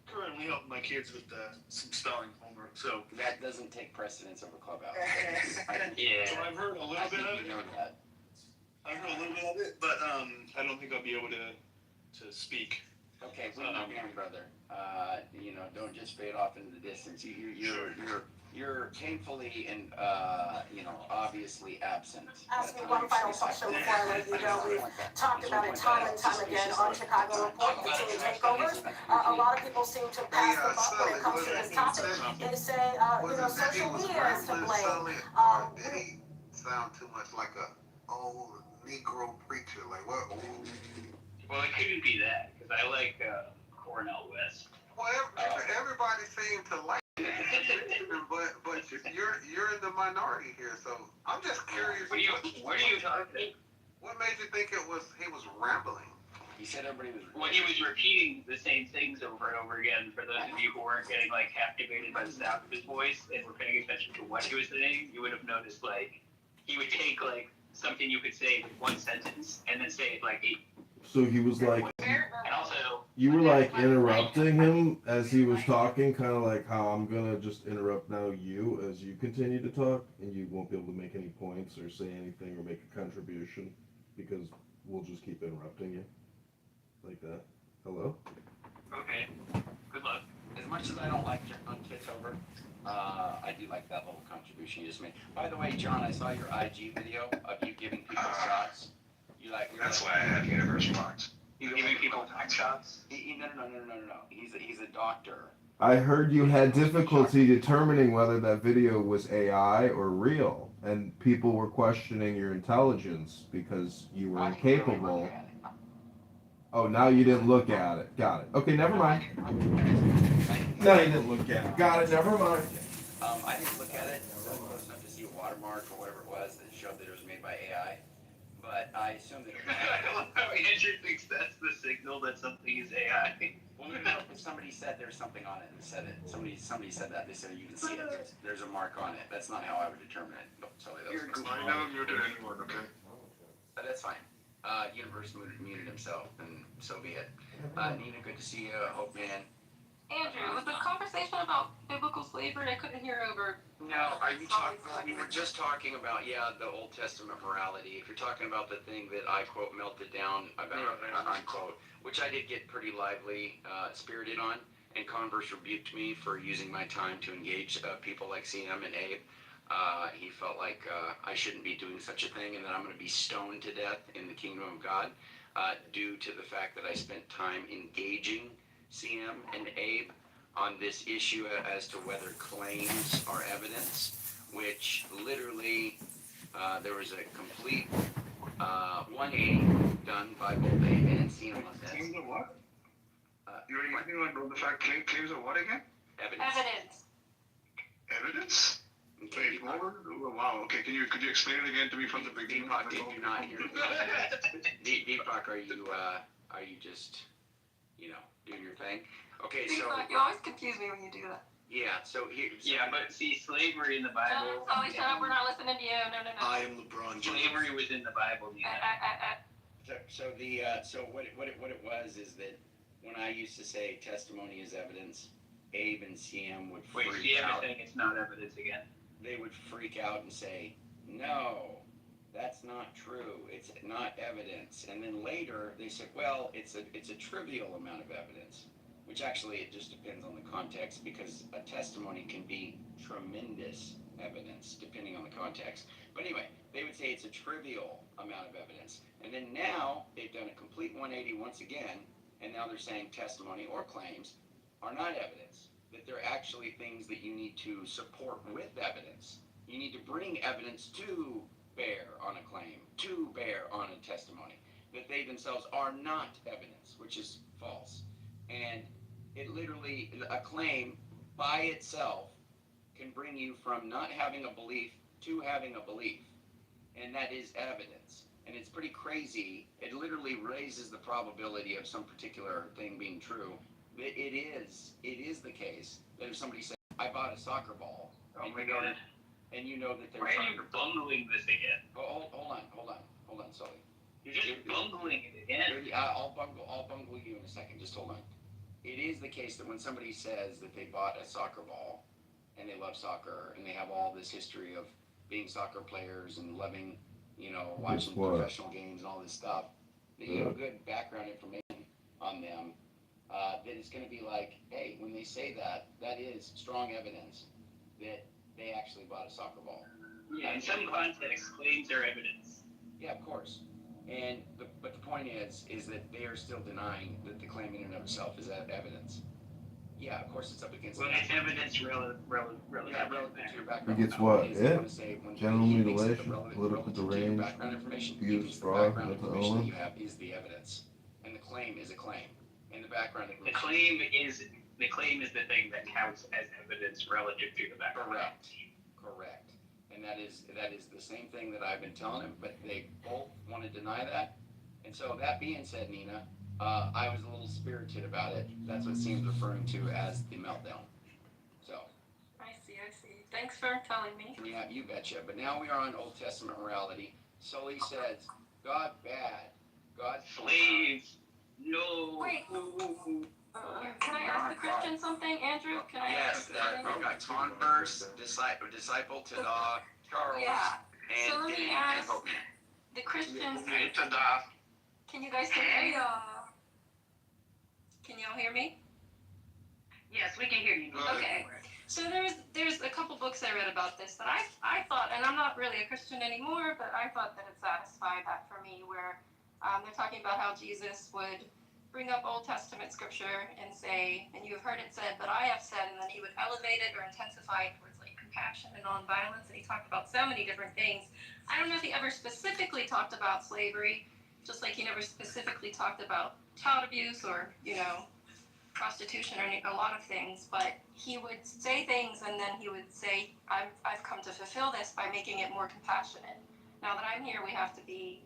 currently helping my kids with some spelling homework. So that doesn't take precedence over Clubhouse. Yeah. So I've heard a little bit of it. You know that. I've heard a little bit of it, but I don't think I'll be able to speak. Okay, we understand, brother. Don't just fade off into the distance. You're painfully and obviously absent. Ask me one final question before I let you go. We've talked about it time and time again on Chicago Report, the team takeovers. A lot of people seem to pass the buck when it comes to this topic. They say, social media is to blame. Did he sound too much like a old Negro preacher? Like what? Well, it couldn't be that, because I like Cornel West. Well, everybody seemed to like it, but you're in the minority here, so I'm just curious. What are you talking? What made you think he was rambling? He said everybody was. Well, he was repeating the same things over and over again. For those of you who weren't getting captivated by the sound of his voice and were paying attention to what he was saying, you would have noticed he would take something you could say with one sentence and then say it eight. So he was like, And also, you were interrupting him as he was talking, kind of like how I'm gonna just interrupt now you as you continue to talk, and you won't be able to make any points or say anything or make a contribution because we'll just keep interrupting you like that. Hello? Okay. Good luck. As much as I don't like on Kitover, I do like that little contribution you just made. By the way, John, I saw your IG video of you giving people shots. That's why I have universe box. You giving people time shots? No. He's a doctor. I heard you had difficulty determining whether that video was AI or real, and people were questioning your intelligence because you were incapable. Oh, now you didn't look at it. Got it. Okay, never mind. No, you didn't look at it. Got it, never mind. I didn't look at it. I wasn't close enough to see a watermark or whatever it was that showed that it was made by AI. But I assume that it was I love how Andrew thinks that's the signal that something is AI. Well, if somebody said there's something on it and said it, somebody said that, they said you can see it, there's a mark on it. That's not how I would determine it. I never muted anyone, okay? That's fine. Universe muted himself, and so be it. Nina, good to see you. Hope, man. Andrew, was the conversation about biblical slavery? I couldn't hear over. No, we were just talking about, the Old Testament morality. If you're talking about the thing that I, quote, melted down about, unquote, which I did get pretty lively, spirited on, and Converse rebuked me for using my time to engage people like CM and Abe. He felt like I shouldn't be doing such a thing and that I'm going to be stoned to death in the kingdom of God due to the fact that I spent time engaging CM and Abe on this issue as to whether claims are evidence, which literally there was a complete 180 done by both Abe and CM on this. Claims of what? You're using the fact claims of what again? Evidence. Evidence? Okay, Oh, wow. Okay, could you explain it again to me from the beginning? Deepak, did you not hear? Deepak, are you just doing your thing? Okay, so You always confuse me when you do that. yeah, so here. Yeah, but see, slavery in the Bible. Sully, shut up. We're not listening to you. No. I am LeBron James. Slavery was in the Bible. So what it was is that when I used to say testimony is evidence, Abe and CM would freak CM out. is saying it's not evidence again. They would freak out and say, no, that's not true. It's not evidence. And then later they said, well, it's a trivial amount of evidence, which actually it just depends on the context because a testimony can be tremendous evidence depending on the context. But anyway, they would say it's a trivial amount of evidence. And then now they've done a complete 180 once again, and now they're saying testimony or claims are not evidence, that they're actually things that you need to support with evidence. You need to bring evidence to bear on a claim, to bear on a testimony, that they themselves are not evidence, which is false. And it literally, a claim by itself can bring you from not having a belief to having a belief. And that is evidence. And it's pretty crazy. It literally raises the probability of some particular thing being true. It is the case that if somebody says, I bought a soccer ball, and you know that they're Why are you bungling this again? Oh, hold on, Sully. You're just bungling it again. I'll bungle you in a second. Just hold on. It is the case that when somebody says that they bought a soccer ball, and they love soccer, and they have all this history of being soccer players and loving, watching professional games and all this stuff, that you have good background information on them, then it's going to be like, hey, when they say that, that is strong evidence that they actually bought a soccer ball. Yeah, in some contexts, claims are evidence. Yeah, of course. But the point is that they are still denying that the claim in and of itself is evidence. Yeah, of course it's up against. Well, it's evidence relative to your background. He gets what? General He mutilation, political deranged, abuse, fraud, mental illness. You have is the evidence, and the claim is a claim. And the background. The claim is the thing that counts as evidence relative to the background. Correct. And that is the same thing that I've been telling him, but they both want to deny that. And so that being said, Nina, I was a little spirited about it. That's what Seam's referring to as the meltdown. So. I see. Thanks for telling me. Yeah, you betcha. But now we are on Old Testament morality. Sully says, God bad. God slaves. No. Wait. Can I ask the Christian something, Andrew? Can I ask we got converse, disciple to Charles. Yeah. So let me ask the Christians. Can you guys hear me? Can y'all hear me? Yes, we can hear you. Okay. So there's a couple books I read about this that I thought, and I'm not really a Christian anymore, but I thought that it satisfied that for me, where they're talking about how Jesus would bring up Old Testament scripture and say, and you have heard it said, but I have said, and then he would elevate it or intensify it towards like compassion and nonviolence, and he talked about so many different things. I don't know if he ever specifically talked about slavery, just like he never specifically talked about child abuse or, prostitution or a lot of things, but he would say things and then he would say, I've come to fulfill this by making it more compassionate. Now that I'm here, we have to be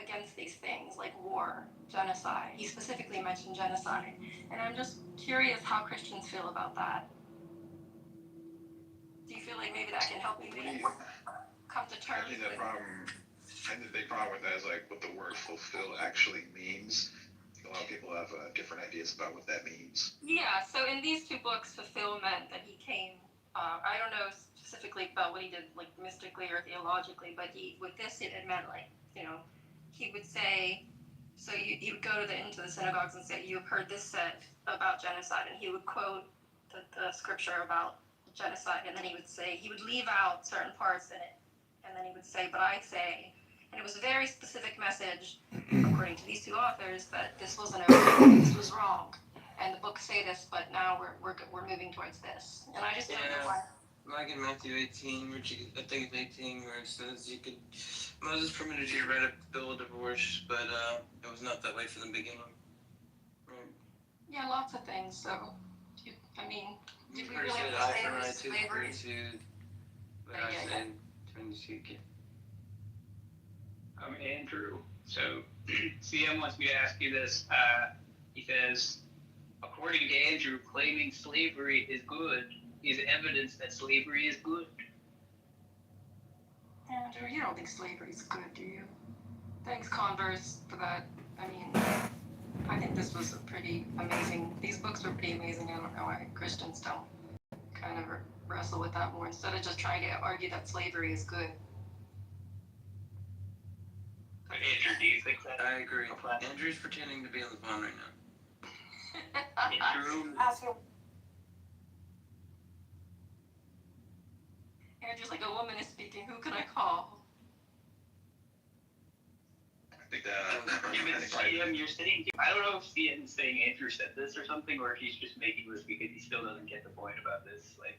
against these things like war, genocide. He specifically mentioned genocide. And I'm just curious how Christians feel about that. Do you feel like maybe that can help you come to terms with it? I think the big problem with that is like what the word fulfill actually means. A lot of people have different ideas about what that means. Yeah, so in these two books, fulfill meant that he came, I don't know specifically about what he did like mystically or theologically, but with this it meant like, he would say, so he would go into the synagogues and say, you've heard this said about genocide, and he would quote the scripture about genocide, and then he would leave out certain parts in it, and then he would say, but I say, and it was a very specific message, according to these two authors, that this wasn't okay, this was wrong, and the books say this, but now we're moving towards this, and I just don't know why. Like in Matthew 18, I think it's 18, where it says Moses permitted you to write a bill of divorce, but it was not that way from the beginning. Right. Yeah, lots of things. So, did we really said have to eye for eye, say tooth slavery? for tooth, but I said turn the cheek. I'm Andrew. So, CM wants me to ask you this. He says, according to Andrew, claiming slavery is good is evidence that slavery is good. Andrew, you don't think slavery is good, do you? Thanks, Converse, for that. I think this was a pretty amazing. These books were pretty amazing. I don't know why Christians don't kind of wrestle with that more instead of just trying to argue that slavery is good. Andrew, do you think that? I agree. Andrew's pretending to be on the phone right now. Andrew. Andrew's like, a woman is speaking. Who can I call? I think that. CM, you're saying. I don't know if CM's saying Andrew said this or something, or if he's just making this because he still doesn't get the point about this. Like,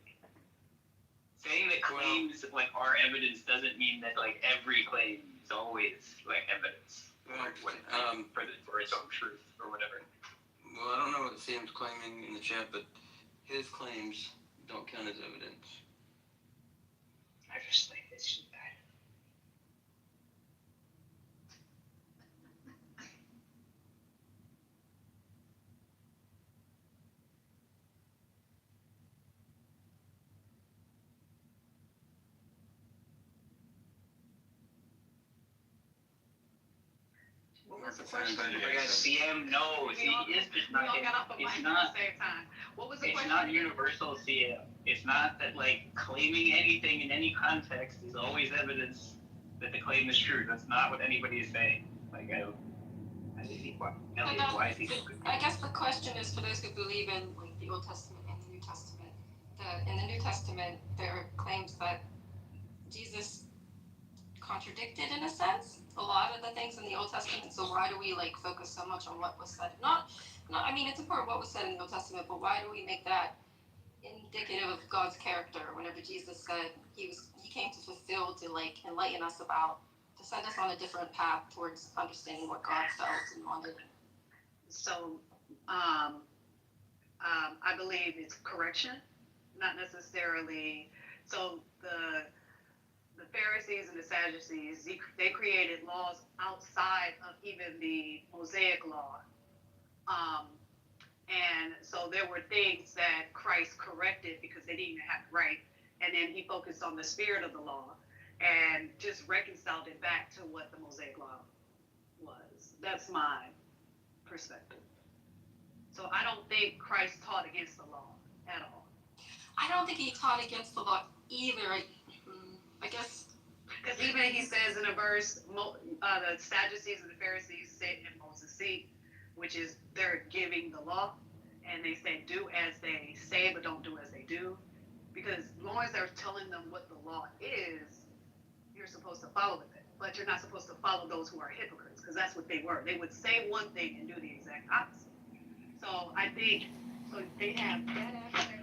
saying that claims are evidence doesn't mean that every claim is always evidence. For its own truth or whatever. Well, I don't know what CM's claiming in the chat, but his claims don't count as evidence. I just think it's just bad. What was the question? Because CM knows he is just not. We all got off of mic at the same time. What was the question? It's not universal CM. It's not that like claiming anything in any context is always evidence that the claim is true. That's not what anybody is saying. Like I think why is he so good? I guess the question is for those who believe in like the Old Testament and the New Testament. In the New Testament, there are claims that Jesus contradicted, in a sense, a lot of the things in the Old Testament. So why do we like focus so much on what was said? Not, I mean, it's important what was said in the Old Testament, but why do we make that indicative of God's character? Whenever Jesus said he came to fulfill, to like enlighten us about, to send us on a different path towards understanding what God felt and wanted. So, I believe it's correction, not necessarily. So the Pharisees and the Sadducees, they created laws outside of even the Mosaic law. And so there were things that Christ corrected because they didn't even have it right. And then he focused on the spirit of the law and just reconciled it back to what the Mosaic law was. That's my perspective. So I don't think Christ taught against the law at all. I don't think he taught against the law either. I guess. Because even he says in a verse, the Sadducees and the Pharisees sit in Moses' seat, which is they're giving the law, and they say do as they say, but don't do as they do. Because as long as they're telling them what the law is, you're supposed to follow it. But you're not supposed to follow those who are hypocrites, because that's what they were. They would say one thing and do the exact opposite. So I think so they have that aspect.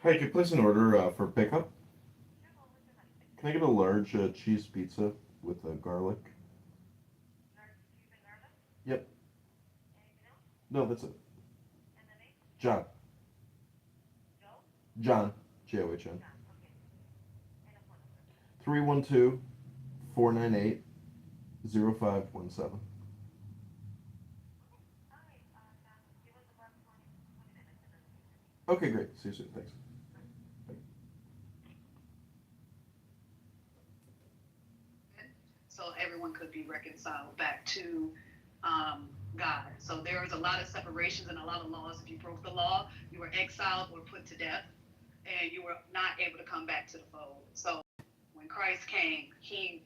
Hi, can you place an order for pickup? Can I get a large cheese pizza with garlic? Yep. No, that's it. John. John. John. 312-498-0517. Okay, great. See you soon. Thanks. So everyone could be reconciled back to God. So there was a lot of separations and a lot of laws. If you broke the law, you were exiled or put to death, and you were not able to come back to the fold. So when Christ came, he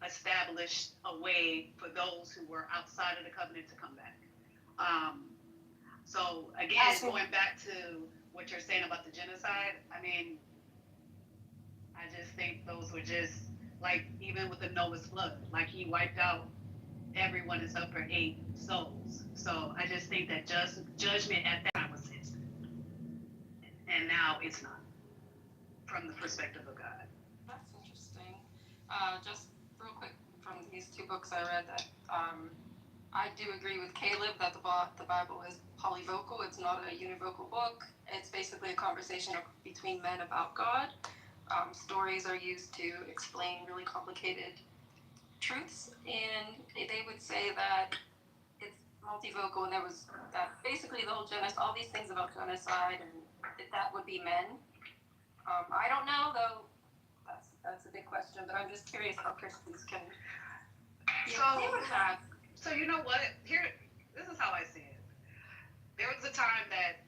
established a way for those who were outside of the covenant to come back. So again, going back to what you're saying about the genocide, I mean, I just think those were just like, even with the Noah's flood, like he wiped out everyone except for 8 souls. So I just think that judgment at that time was instant, and now it's not, from the perspective of God. That's interesting. Just real quick, from these 2 books I read, that I do agree with Caleb that the Bible is polyvocal. It's not a univocal book. It's basically a conversation between men about God. Stories are used to explain really complicated truths, and they would say that it's multivocal, and there was that basically the whole genocide, all these things about genocide, and that would be men. I don't know though. That's a big question, but I'm just curious how Christians can deal with that. So you know what? This is how I see it. There was a time that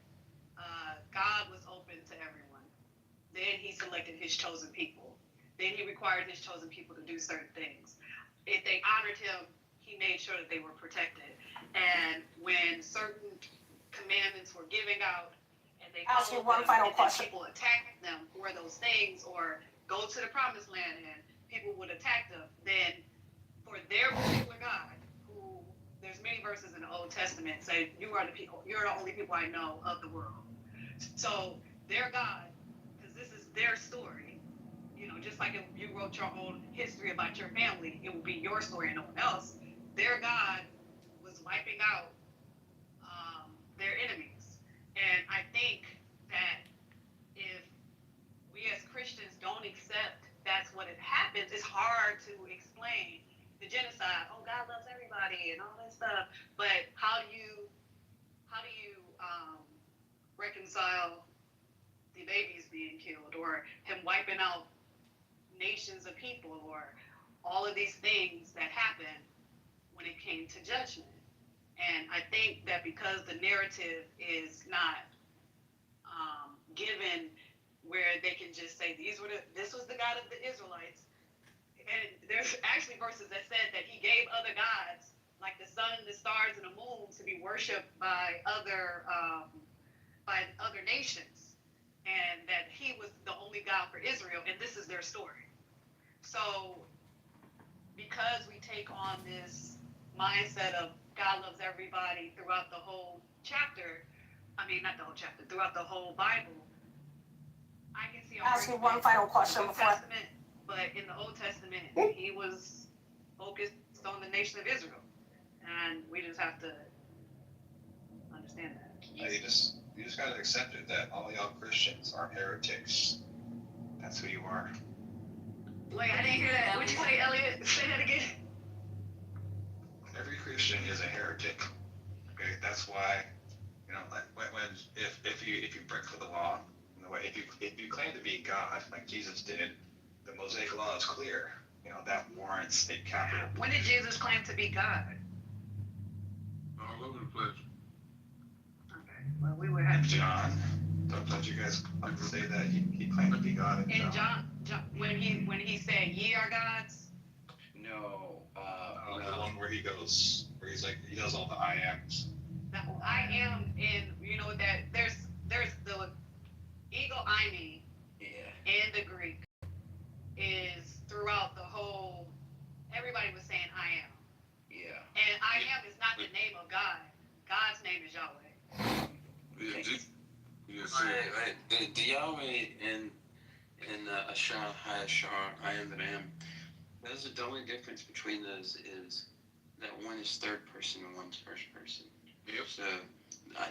God was open to everyone. Then he selected his chosen people. Then he required his chosen people to do certain things. If they honored him, he made sure that they were protected. And when certain commandments were given out, and they Ask you followed one them, final and then question. people attacked them for those things, or go to the promised land and people would attack them, then for their particular God, who there's many verses in the Old Testament say, you're the only people I know of the world. So their God, because this is their story, just like if you wrote your own history about your family, it would be your story and no one else. Their God was wiping out their enemies. And I think that if we as Christians don't accept that's what it happens, it's hard to explain the genocide. Oh, God loves everybody and all that stuff. But how do you reconcile the babies being killed, or him wiping out nations of people or all of these things that happened when it came to judgment. And I think that because the narrative is not given where they can just say this was the God of the Israelites, and there's actually verses that said that he gave other gods like the sun, the stars, and the moon to be worshipped by other nations, and that he was the only God for Israel, and this is their story. So because we take on this mindset of God loves everybody throughout the whole chapter, not the whole chapter, throughout the whole Bible, I can see Ask you one final question before. Testament, but in the Old Testament, he was focused on the nation of Israel, and we just have to understand that. You just gotta accept it that all y'all Christians are heretics. That's who you are. Wait, I didn't hear that. What'd you say, Elliot? Say that again. Every Christian is a heretic. Okay, that's why, like if you break the law, if you claim to be God like Jesus did, the Mosaic law is clear. That warrants a capital. When did Jesus claim to be God? All over the place. Okay, well, we would have John. Don't you guys like to say that he claimed to be God in John, when he said ye are gods? No. The one where he's like, he does all the I ams. Now, I am in, that there's the ego eimi in the Greek is throughout the whole, everybody was saying I am. Yeah. And I am is not the name of God. God's name is Yahweh. Right. The Yahweh and Ashar, I am that I am. The only difference between those is that one is third person and one's first person. Yep. So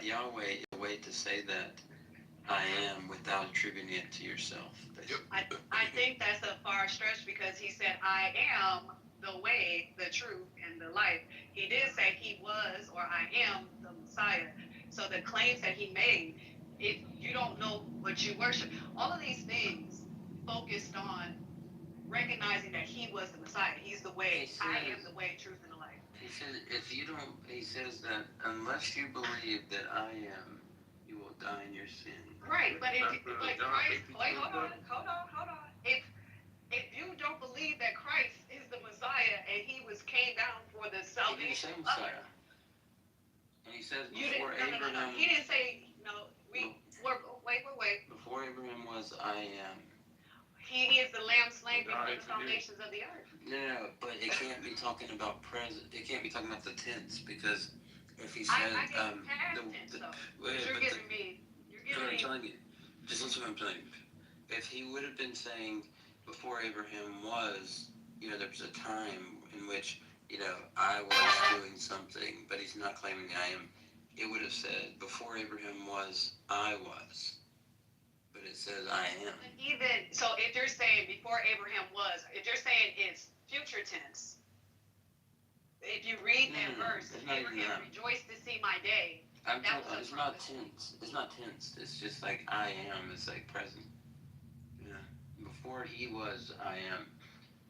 Yahweh is a way to say that I am without attributing it to yourself. Yep. I think that's a far stretch because he said I am the way, the truth, and the life. He did say he was or I am the Messiah. So the claims that he made, if you don't know what you worship, all of these things focused on recognizing that he was the Messiah. He's the way. I am the way, truth, and the life. He says he says that unless you believe that I am, you will die in your sin. Right, but Christ, wait, hold on. If you don't believe that Christ is the Messiah and he came down for the salvation of others. And he says before Abraham. No. He didn't say no. Wait. Before Abraham was I am. He is the lamb slain before the foundations of the earth. No, but it can't be talking about present. It can't be talking about the tense because if he said I get past tense though. You're giving me. I'm telling you. Just listen to what I'm telling you. If he would have been saying before Abraham was, there was a time in which, I was doing something, but he's not claiming I am. It would have said before Abraham was, I was. But it says I am. Even so, if you're saying before Abraham was, if you're saying it's future tense, if you read that verse, Abraham rejoiced to see my day. It's not tense. It's not tense. It's just like I am. It's like present. Yeah. Before he was, I am.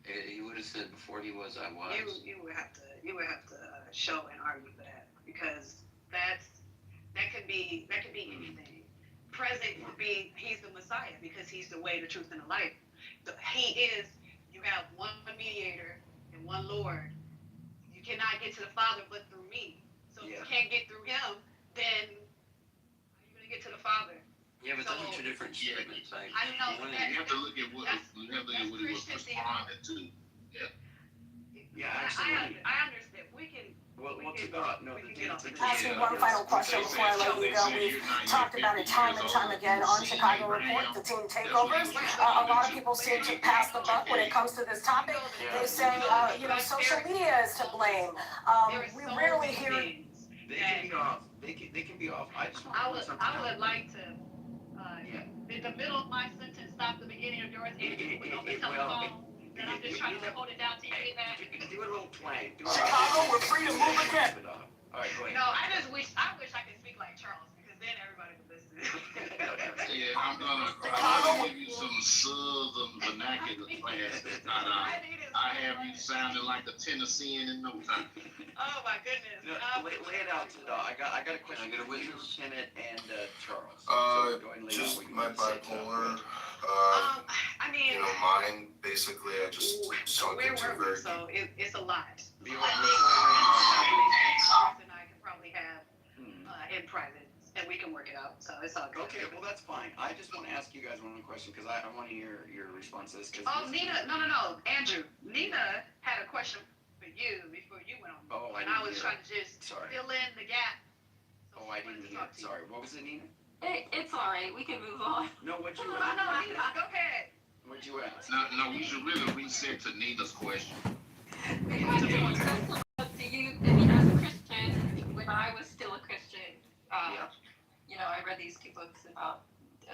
He would have said before he was, I was. You would have to show and argue for that because that could be anything. Present would be he's the Messiah because he's the way, the truth, and the life. You have one mediator and one Lord. You cannot get to the Father but through me. So if you can't get through him, then how are you going to get to the Father? Yeah, but those are two different statements. Like, I know. You have to look at what it was responded to. Yeah. Yeah, absolutely. I understand. We can. What's about? No, Ask you one final question before I let you go. We've talked about it time and time again on Chicago Report, the team takeovers. A lot of people seem to pass the buck when it comes to this topic. They say, social media is to blame. We rarely hear it. They can be off. They can be off. I would like to. Did the middle of my sentence stop the beginning of yours? And I'm just trying to hold it down till you get that. Do a little twang. Chicago, we're free to move again. All right, go ahead. No, I wish I could speak like Charles because then everybody would listen. Yeah, I'm gonna give you some southern vernacular class. I have you sounding like a Tennessean in no time. Oh my goodness. No, lay it out to the dog. I got a question. I got a wisdom Lieutenant and Charles. Just my bipolar. I mean, mine basically. I just sunk where into were we? very So it's a lot. Be I right think Congress and I can probably have in private, and we can work it out. So it's all good. Okay, well that's fine. I just want to ask you guys one question because I want to hear your responses. Oh, Nina, no, Andrew. Nina had a question for you before you went on. Oh, I was trying to just fill in the gap. So I didn't hear. Sorry, what was it, Nina? It's all right. We can move on. No, what'd you No, ask? Nina, go ahead. What'd you ask? No, we should really reset to Nina's question. The question was do you, I mean, as a Christian, when I was still a Christian, you know, I read these two books about,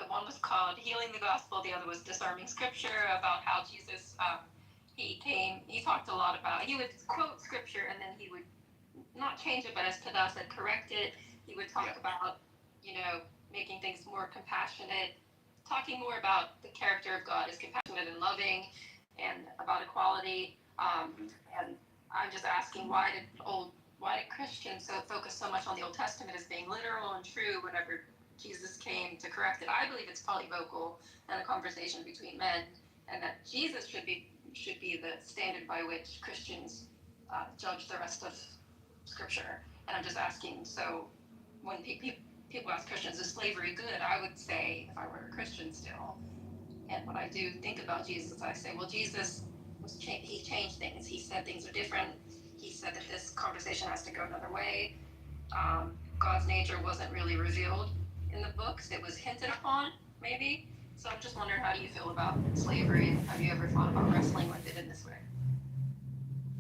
one was called Healing the Gospel, the other was Disarming Scripture, about how Jesus, he talked a lot about, he would quote Scripture and then he would not change it, but as Tada said, correct it. He would talk about, you know, making things more compassionate, talking more about the character of God as compassionate and loving, and about equality. And I'm just asking, why did Christians focus so much on the Old Testament as being literal and true whenever Jesus came to correct it? I believe it's polyvocal and a conversation between men, and that Jesus should be the standard by which Christians judge the rest of Scripture. And I'm just asking, so when people ask Christians, is slavery good? I would say, if I were a Christian still, and when I do think about Jesus, I say, well, Jesus he changed things. He said things are different. He said that this conversation has to go another way. God's nature wasn't really revealed in the books. It was hinted upon, maybe. So I'm just wondering, how do you feel about slavery? Have you ever thought about wrestling with it in this way?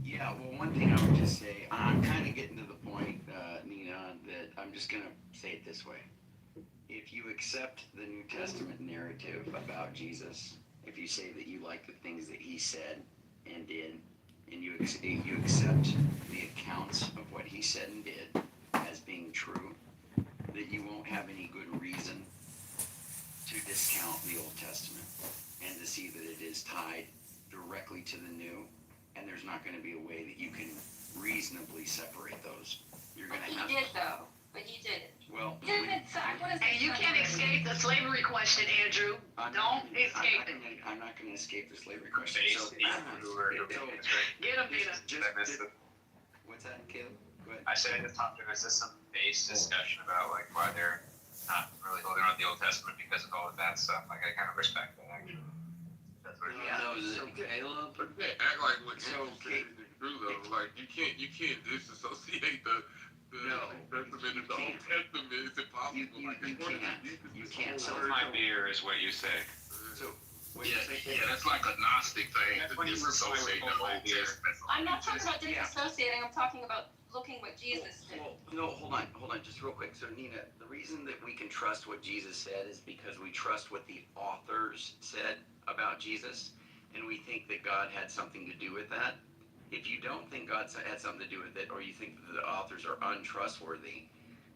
Yeah, well, one thing I would just say, I'm kind of getting to the point, Nina, that I'm just going to say it this way. If you accept the New Testament narrative about Jesus, if you say that you like the things that he said and did, and you accept the accounts of what he said and did as being true, that you won't have any good reason to discount the Old Testament and to see that it is tied directly to the New, and there's not going to be a way that you can reasonably separate those. You're going to have. He did, though. But he did. Well, and you can't escape the slavery question, Andrew. Don't escape it. I'm not going to escape the slavery question. So, Get him, Peter. What's that, Caleb? Go ahead. I said at the top there was just some base discussion about like why they're not really holding on to the Old Testament because of all of that stuff. Like I kind of respect that actually. That's what it is. So Caleb. But they act like what you said is true though. Like you can't disassociate the Testament and the Old Testament. It's impossible. You can't. So my beer is what you say. So that's like a Gnostic thing. That's when you disassociate the Old Testament. I'm not talking about disassociating. I'm talking about looking what Jesus did. Well, no, hold on, just real quick. So, Nina, the reason that we can trust what Jesus said is because we trust what the authors said about Jesus, and we think that God had something to do with that. If you don't think God had something to do with it, or you think that the authors are untrustworthy,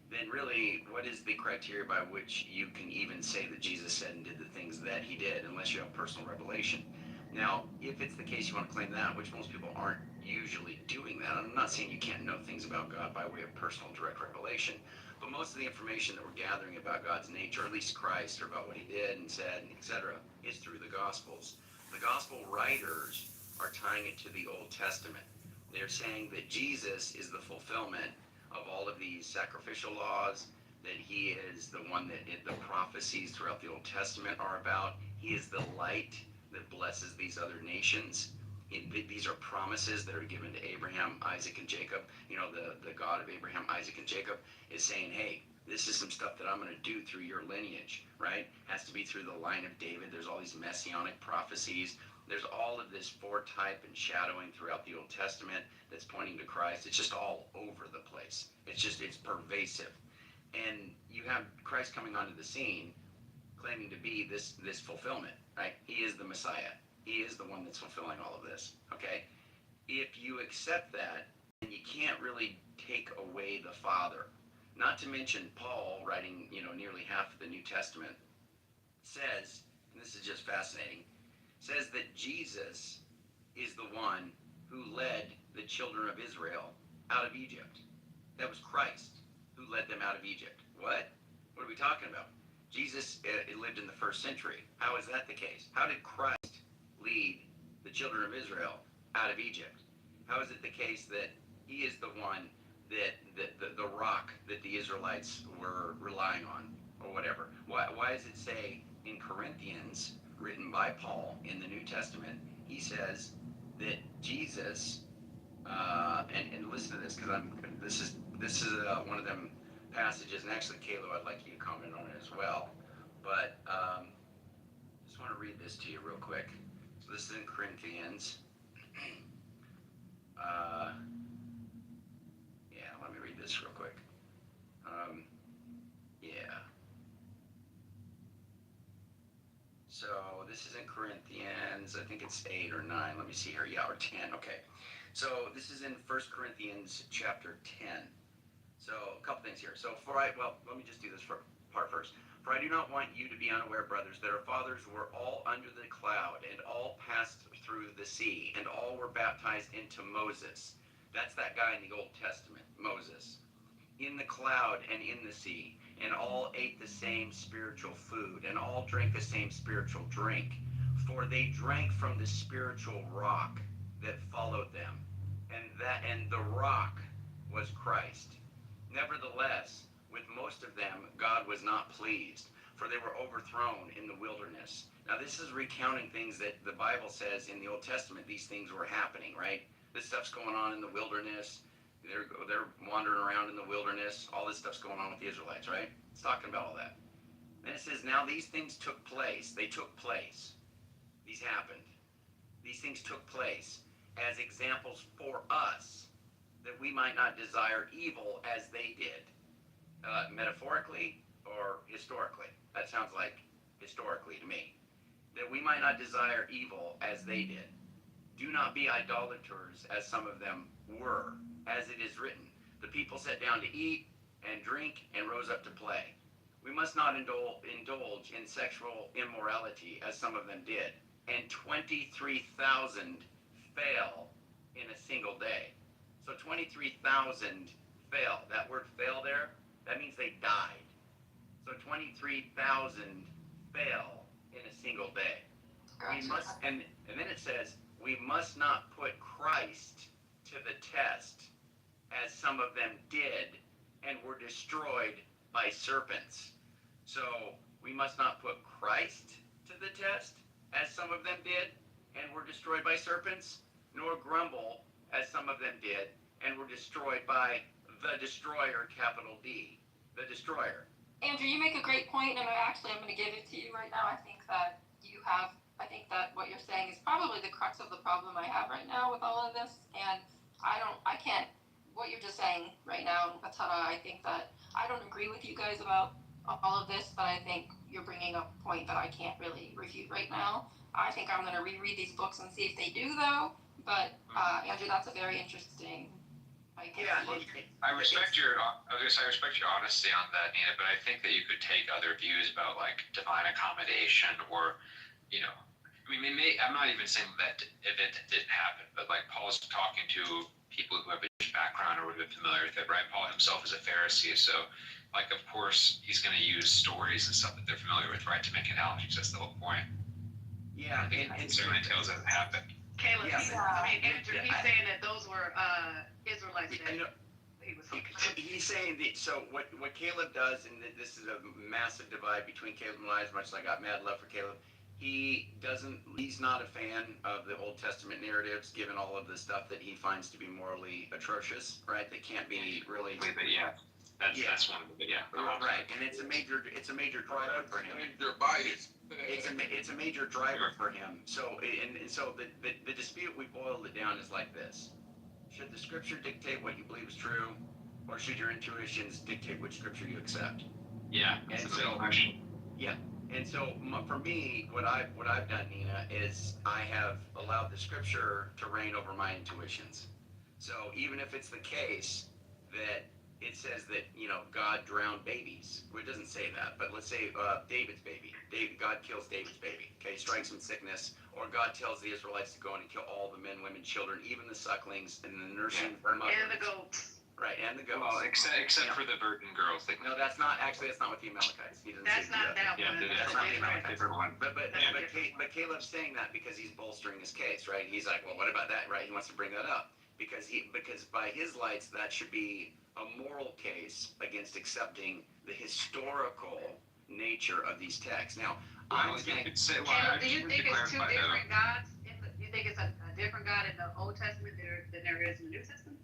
then really, what is the criteria by which you can even say that Jesus said and did the things that he did, unless you have personal revelation? Now, if it's the case you want to claim that, which most people aren't usually doing that, I'm not saying you can't know things about God by way of personal direct revelation, but most of the information that we're gathering about God's nature, or at least Christ, or about what he did and said, etc., is through the Gospels. The Gospel writers are tying it to the Old Testament. They're saying that Jesus is the fulfillment of all of these sacrificial laws, that he is the one that the prophecies throughout the Old Testament are about. He is the light that blesses these other nations. These are promises that are given to Abraham, Isaac, and Jacob. You know, the God of Abraham, Isaac, and Jacob is saying, hey, this is some stuff that I'm going to do through your lineage, right? Has to be through the line of David. There's all these messianic prophecies. There's all of this foretype and shadowing throughout the Old Testament that's pointing to Christ. It's just all over the place. It's pervasive. And you have Christ coming onto the scene claiming to be this fulfillment, right? He is the Messiah. He is the one that's fulfilling all of this, okay? If you accept that, then you can't really take away the Father. Not to mention Paul writing, nearly half of the New Testament, says, and this is just fascinating, says that Jesus is the one who led the children of Israel out of Egypt. That was Christ who led them out of Egypt. What? What are we talking about? Jesus lived in the first century. How is that the case? How did Christ lead the children of Israel out of Egypt? How is it the case that he is the one that the rock that the Israelites were relying on, or whatever? Why does it say in Corinthians, written by Paul in the New Testament, he says that Jesus, and listen to this, because this is one of them passages, and actually, Kayla, I'd like you to comment on it as well. But just want to read this to you real quick. So this is in Corinthians. Yeah, let me read this real quick. Yeah. So this is in Corinthians. I think it's 8 or 9. Let me see here. Yeah, or 10. Okay. So this is in 1 Corinthians chapter 10. So a couple things here. So let me just do this part first. For I do not want you to be unaware, brothers, that our fathers were all under the cloud, and all passed through the sea, and all were baptized into Moses. That's that guy in the Old Testament, Moses. In the cloud and in the sea, and all ate the same spiritual food, and all drank the same spiritual drink. For they drank from the spiritual rock that followed them, and the rock was Christ. Nevertheless, with most of them, God was not pleased, for they were overthrown in the wilderness. Now, this is recounting things that the Bible says in the Old Testament, these things were happening, right? This stuff's going on in the wilderness. They're wandering around in the wilderness. All this stuff's going on with the Israelites, right? It's talking about all that. Then it says, now these things took place. They took place. These happened. These things took place as examples for us, that we might not desire evil as they did. Metaphorically or historically? That sounds like historically to me. That we might not desire evil as they did. Do not be idolaters as some of them were, as it is written. The people sat down to eat and drink and rose up to play. We must not indulge in sexual immorality as some of them did. And 23,000 fell in a single day. So 23,000 fell. That word fell there, that means they died. So 23,000 fell in a single day. We must, and then it says, we must not put Christ to the test, as some of them did, and were destroyed by serpents. So we must not put Christ to the test, as some of them did, and were destroyed by serpents, nor grumble, as some of them did, and were destroyed by the destroyer, capital D, the destroyer. Andrew, you make a great point, and I'm going to give it to you right now. I think that what you're saying is probably the crux of the problem I have right now with all of this, and what you're just saying right now, Atara, I think that I don't agree with you guys about all of this, but I think you're bringing up a point that I can't really refute right now. I think I'm going to reread these books and see if they do, though, but Andrew, that's a very interesting idea. I respect your honesty on that, Nina, but I think that you could take other views about like divine accommodation, or, I'm not even saying that event didn't happen, but like Paul's talking to people who have a Jewish background or would have been familiar with it, right? Paul himself is a Pharisee, so like of course he's going to use stories and stuff that they're familiar with, right, to make analogies. That's the whole point. Yeah, and certainly tells that it happened. Caleb, Andrew, he's saying that those were Israelites. He's saying that. So what Caleb does, and this is a massive divide between Caleb and I, as much as I got mad love for Caleb. He's not a fan of the Old Testament narratives, given all of the stuff that he finds to be morally atrocious, right? They can't be really. But yeah, that's one of them. Yeah, right, and it's a major driver for him. They're biased. It's a major driver for him. So so the dispute, we boiled it down, is like this: should the Scripture dictate what you believe is true, or should your intuitions dictate which Scripture you accept? Yeah, that's a good question. Yeah. And so for me, what I've done, Nina, is I have allowed the Scripture to reign over my intuitions. So even if it's the case that it says that, God drowned babies. Well, it doesn't say that, but let's say David's baby. God kills David's baby. Okay, strikes him with sickness, or God tells the Israelites to go in and kill all the men, women, children, even the sucklings and the nursing mothers. And the goats. Right, and the goats. Well, except for the virgin girls. No, that's not actually. That's not what the Amalekites. He doesn't That's say not that Yeah, one. that's not the Amalekites. different one. But Caleb's saying that because he's bolstering his case, right? He's like, well, what about that, right? He wants to bring that up because by his lights that should be a moral case against accepting the historical nature of these texts. Now, I'm saying, Caleb, do you think it's two different gods? You think it's a different God in the Old Testament than there is in the New Testament?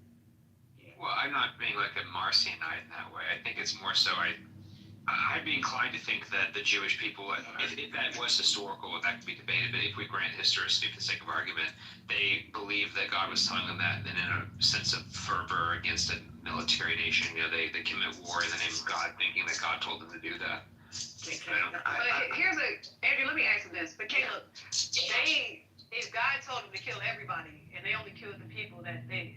Well, I'm not being like a Marcionite in that way. I think it's more so I'd be inclined to think that the Jewish people, if that was historical, that could be debated, but if we grant historicity for the sake of argument, they believe that God was telling them that, and in a sense of fervor against a military nation, they commit war in the name of God, thinking that God told them to do that. Andrew, let me ask you this. But Caleb, if God told them to kill everybody, and they only killed the people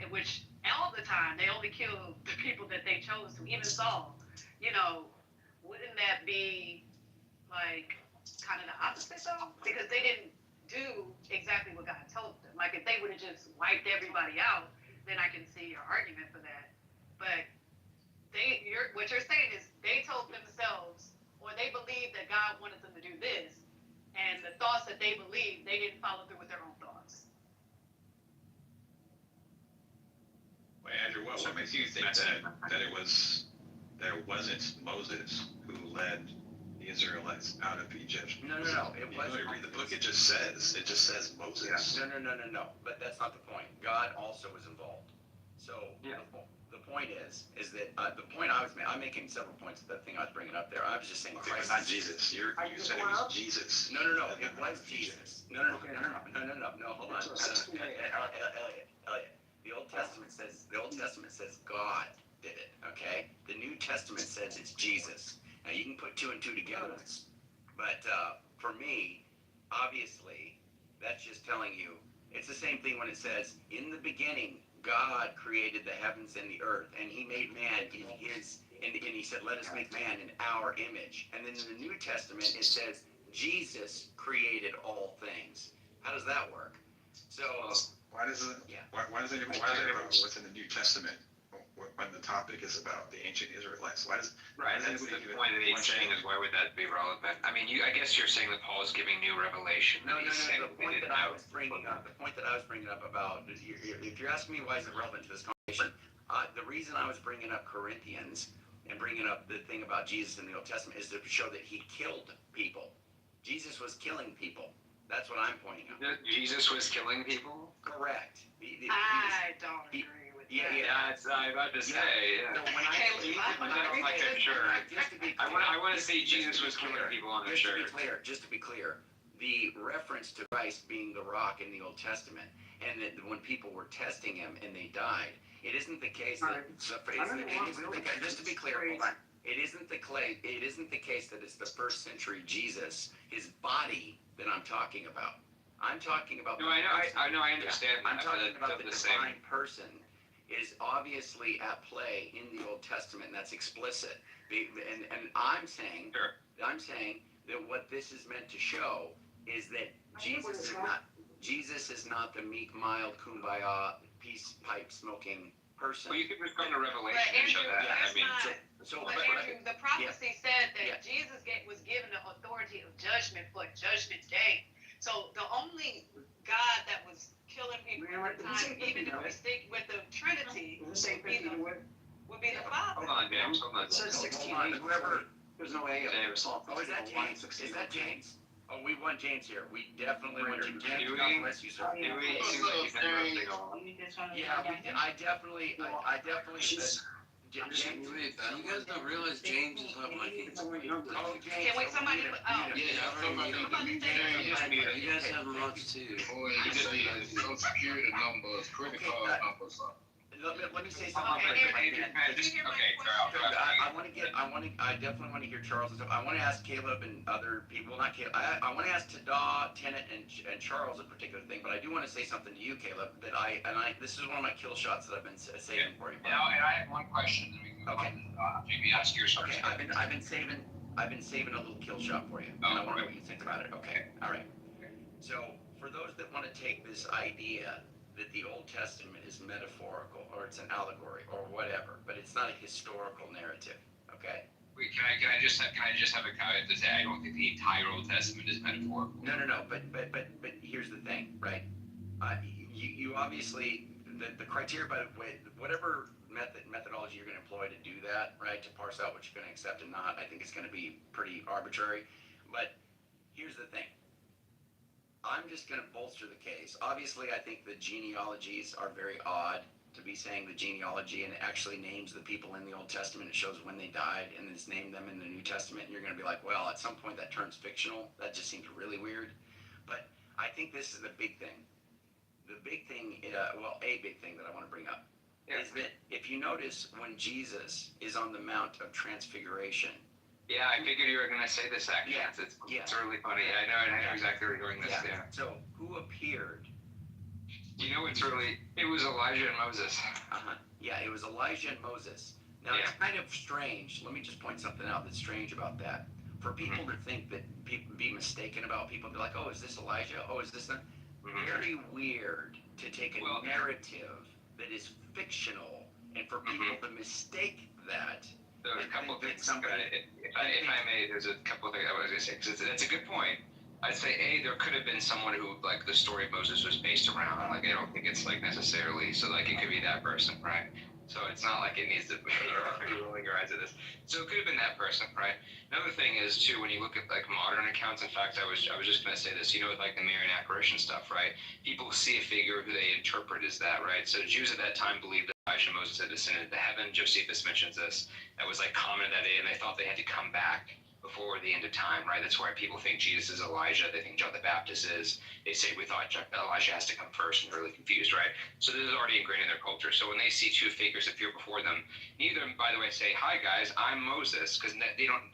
which all the time, they only killed the people that they chose to, even Saul, wouldn't that be like kind of the opposite though? Because they didn't do exactly what God told them. Like if they would have just wiped everybody out, then I can see your argument for that. But what you're saying is they told themselves, or they believed that God wanted them to do this, and the thoughts that they believed, they didn't follow through with their own thoughts. Well, Andrew, what makes you think that it wasn't Moses who led the Israelites out of Egypt? No. It wasn't. You read the book. It just says Moses. No. But that's not the point. God also was involved. So the point is that the point I'm making several points of the thing I was bringing up there. I was just saying Christ. But not Jesus. You said it was Jesus. No. It was Jesus. No. Hold on. Elliot. The Old Testament says God did it. Okay. The New Testament says it's Jesus. Now you can put two and two together, but for me, obviously, that's just telling you it's the same thing when it says in the beginning God created the heavens and the earth, and He made man in His, and He said, "Let us make man in our image." And then in the New Testament it says Jesus created all things. How does that work? So why does it about what's in the New Testament when the topic is about the ancient Israelites? That's the point that he's saying is why would that be relevant? I mean, I guess you're saying that Paul is giving new revelation. No. The point that I was bringing up about, if you're asking me why is it relevant to this conversation, the reason I was bringing up Corinthians and bringing up the thing about Jesus in the Old Testament is to show that He killed people. Jesus was killing people. That's what I'm pointing out. Jesus was killing people? Correct. I don't agree with that. I'm about to say. No, when I say on like a shirt. I want to see Jesus was killing people on a shirt. Just to be clear, the reference to Christ being the rock in the Old Testament, and that when people were testing Him and they died, it isn't the case that just to be clear, hold on. It isn't the case that it's the first century Jesus, His body, that I'm talking about. I'm talking about. No, I understand. I'm talking about the divine person is obviously at play in the Old Testament, and that's explicit. And I'm saying that what this is meant to show is that Jesus is not the meek, mild, kumbaya, peace pipe smoking person. Well, you could just go to Revelation and show that. Andrew, the prophecy said that Jesus was given the authority of judgment for Judgment Day. So the only God that was killing people at the time, even if we stick with the Trinity, would be the Father. Hold on, James. Hold on. It says 16. Whoever, there's no A. Is that James? Is that James? Oh, we want James here. We definitely want James. God bless you, sir. I definitely said. James, you guys don't realize James is not my king. Can we somebody? You guys have lots too. Boy, you just need Social Security numbers, credit card numbers. Let me say something. I definitely want to hear Charles and stuff. I want to ask Caleb and other people, not Caleb. I want to ask Tada, Tennant, and Charles a particular thing, but I do want to say something to you, Caleb. This is one of my kill shots that I've been saving for you. And I have one question, and we can Okay. Maybe ask yours first. Okay, I've been saving a little kill shot for you. I want to know what you think about it. Okay. All right. So for those that want to take this idea that the Old Testament is metaphorical or it's an allegory or whatever, but it's not a historical narrative. Okay. Wait, can I just have a caveat to say I don't think the entire Old Testament is metaphorical. No. But here's the thing, right? You obviously the criteria by the way, whatever methodology you're going to employ to do that, right? To parse out what you're going to accept and not, I think it's going to be pretty arbitrary. But here's the thing. I'm just going to bolster the case. Obviously, I think the genealogies are very odd to be saying the genealogy and it actually names the people in the Old Testament. It shows when they died and it's named them in the New Testament. And you're going to be like, well, at some point that turns fictional. That just seems really weird. But I think this is the big thing. The big thing, a big thing that I want to bring up is that if you notice when Jesus is on the Mount of Transfiguration. Yeah, I figured you were going to say this actually. Yeah. It's really funny. I know exactly where you're going this. Yeah. So who appeared? You know, it was Elijah and Moses. Yeah, it was Elijah and Moses. Now it's kind of strange. Let me just point something out that's strange about that. For people to think that people be mistaken about people, be like, oh, is this Elijah? Oh, is this them? Very weird to take a narrative that is fictional and for people to mistake that. There's a couple of things. If I may, there's a couple of things I was going to say because that's a good point. I'd say there could have been someone who like the story of Moses was based around. Like I don't think it's like necessarily so like it could be that person, right? So it's not like it needs to be rolling your eyes at this. So it could have been that person, right? Another thing is too when you look at like modern accounts. In fact, I was just going to say this. You know, with like the Marian apparition stuff, right? People see a figure who they interpret as that, right? So Jews at that time believed that Elijah and Moses had descended to heaven. Josephus mentions this. That was like common that day, and they thought they had to come back before the end of time, right? That's why people think Jesus is Elijah. They think John the Baptist is. They say we thought Elijah has to come first, and they're really confused, right? So this is already ingrained in their culture. So when they see two figures appear before them, neither, by the way, say, "Hi guys, I'm Moses," because they don't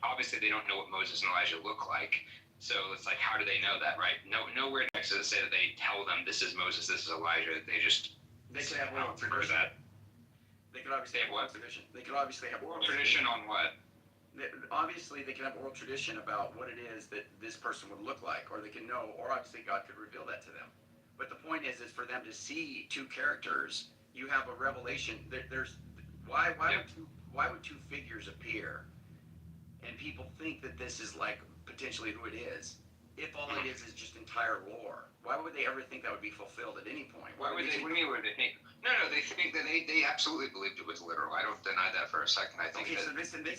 know what Moses and Elijah look like. So it's like, how do they know that, right? Nowhere next does it say that they tell them this is Moses, this is Elijah. They could have oral tradition. They could obviously have oral tradition. They could obviously have oral tradition on what? Obviously, they can have oral tradition about what it is that this person would look like, or they can know, or obviously God could reveal that to them. But the point is for them to see two characters, you have a revelation. Why would two figures appear, and people think that this is like potentially who it is, if all it is just entire lore? Why would they ever think that would be fulfilled at any point? Why would they? What do you mean? Would they think? No, they think that they absolutely believed it was literal. I don't deny that for a second. I think so this is the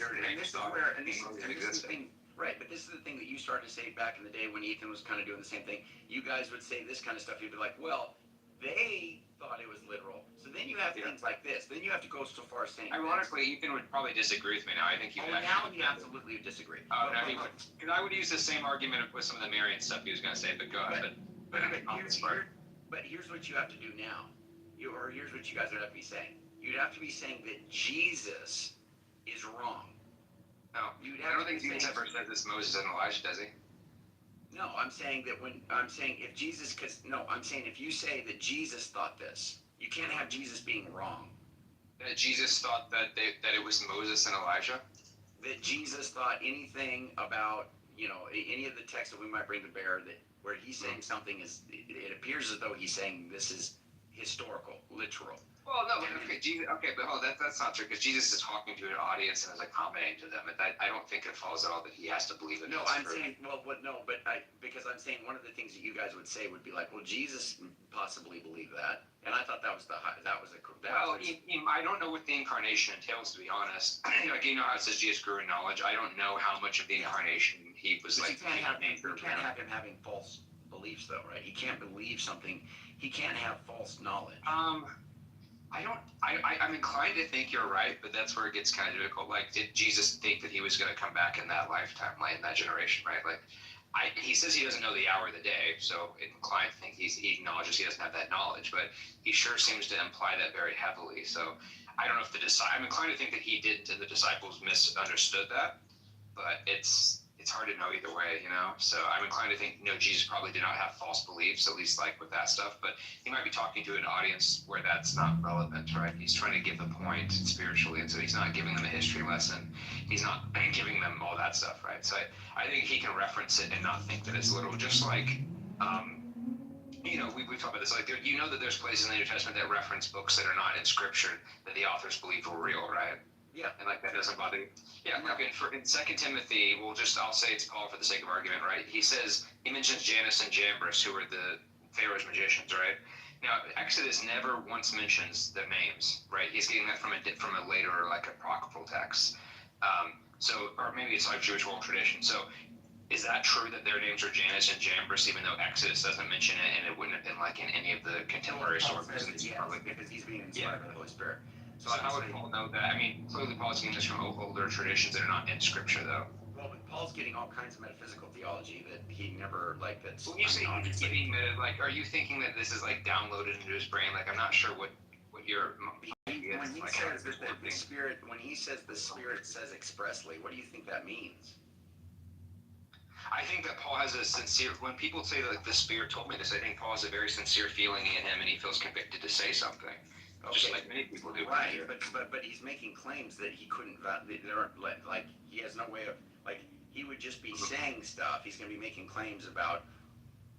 thing, right? But this is the thing that you started to say back in the day when Ethan was kind of doing the same thing. You guys would say this kind of stuff. You'd be like, well, they thought it was literal. So then you have things like this. Then you have to go so far as saying. Ironically, Ethan would probably disagree with me now. I think he would. Now he absolutely would disagree. Oh no, he would. Because I would use the same argument with some of the Marian stuff he was going to say. But go ahead. But here's what you have to do now. Here's what you guys would have to be saying. You'd have to be saying that Jesus is wrong. No, I don't think Jesus ever says this Moses and Elijah, does he? No, I'm saying if you say that Jesus thought this, you can't have Jesus being wrong. That Jesus thought that it was Moses and Elijah? That Jesus thought anything about, any of the texts that we might bring to bear where he's saying something it appears as though he's saying this is historical, literal. Well, no, but that's not true because Jesus is talking to an audience and is like commenting to them. I don't think it follows at all that he has to believe it. No, I'm saying, because I'm saying one of the things that you guys would say would be like, well, Jesus possibly believed that, and I thought that was I don't know what the incarnation entails, to be honest. Like how it says Jesus grew in knowledge. I don't know how much of the incarnation he was like. You can't have him having false beliefs, though, right? He can't believe something. He can't have false knowledge. I'm inclined to think you're right, but that's where it gets kind of difficult. Like, did Jesus think that he was going to come back in that lifetime, like in that generation, right? Like, he says he doesn't know the hour of the day, so I'm inclined to think he acknowledges he doesn't have that knowledge, but he sure seems to imply that very heavily. So I don't know if I'm inclined to think that he did, and the disciples misunderstood that, but it's it's hard to know either way, you know? So I'm inclined to think, Jesus probably did not have false beliefs, at least like with that stuff, but he might be talking to an audience where that's not relevant, right? He's trying to give the point spiritually, and so he's not giving them a history lesson. He's not giving them all that stuff, right? So I think he can reference it and not think that it's literal, just like, we've talked about this, like, that there's places in the New Testament that reference books that are not in Scripture that the authors believed were real, right? Yeah. And like that doesn't bother you. Yeah, like in 2 Timothy, I'll say it's Paul for the sake of argument, right? He mentions Jannes and Jambres, who were the Pharaoh's magicians, right? Now, Exodus never once mentions their names, right? He's getting that from a later, like, apocryphal text. Or maybe it's like Jewish oral tradition. So is that true that their names are Jannes and Jambres, even though Exodus doesn't mention it, and it wouldn't have been like in any of the contemporary sources? Yes, because he's being inspired by the Holy Spirit. So how would Paul know that? I mean, clearly Paul's getting this from older traditions that are not in Scripture, though. Well, but Paul's getting all kinds of metaphysical theology that he never, like, that's... When you say he's getting like, are you thinking that this is, like, downloaded into his brain? Like, I'm not sure what your... When he says that the Spirit, when he says the Spirit says expressly, what do you think that means? I think that Paul has a sincere, when people say that, like, the Spirit told me this, I think Paul has a very sincere feeling in him, and he feels convicted to say something. Okay. Just like many people do. Right, but he's making claims that he couldn't, there aren't, like, he has no way of, like, he would just be saying stuff. He's going to be making claims about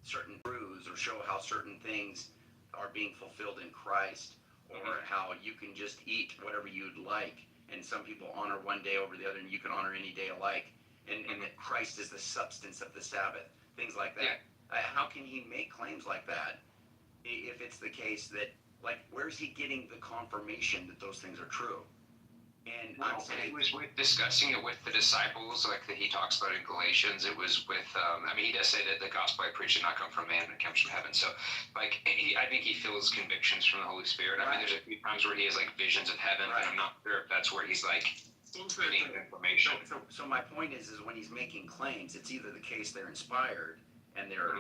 certain truths or show how certain things are being fulfilled in Christ, or how you can just eat whatever you'd like, and some people honor one day over the other, and you can honor any day alike, and that Christ is the substance of the Sabbath, things like that. Yeah. How can he make claims like that if it's the case that, like, where's he getting the confirmation that those things are true? And I'm saying, it was with discussing it with the disciples, like that he talks about in Galatians. It was with, he does say that the gospel I preach did not come from man, it comes from heaven. So, like, I think he feels convictions from the Holy Spirit. I mean, there's a few times where he has, like, visions of heaven, but I'm not sure if that's where he's, like, getting information. So my point is when he's making claims, it's either the case they're inspired and they're,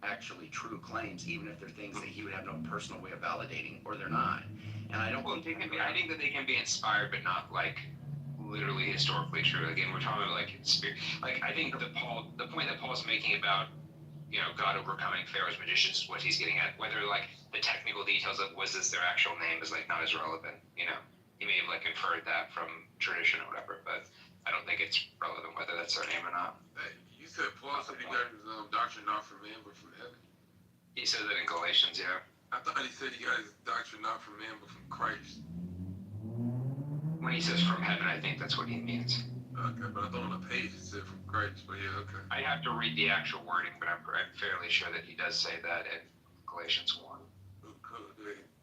actually true claims, even if they're things that he would have no personal way of validating, or they're not. And I don't think I think that they can be inspired, but not, like, literally historically true. Again, we're talking about, like, spirit. Like, I think the point that Paul's making about, God overcoming Pharaoh's magicians is what he's getting at. Whether, like, the technical details of was this their actual name is, like, not as relevant. He may have, like, inferred that from tradition or whatever, but I don't think it's relevant whether that's their name or not. You said Paul said he got his doctrine not from man but from heaven. He said that in Galatians, yeah. I thought he said he got his doctrine not from man but from Christ. When he says from heaven, I think that's what he means. Okay, but I thought on the page it said from Christ, but yeah, okay. I have to read the actual wording, but I'm fairly sure that he does say that in Galatians 1.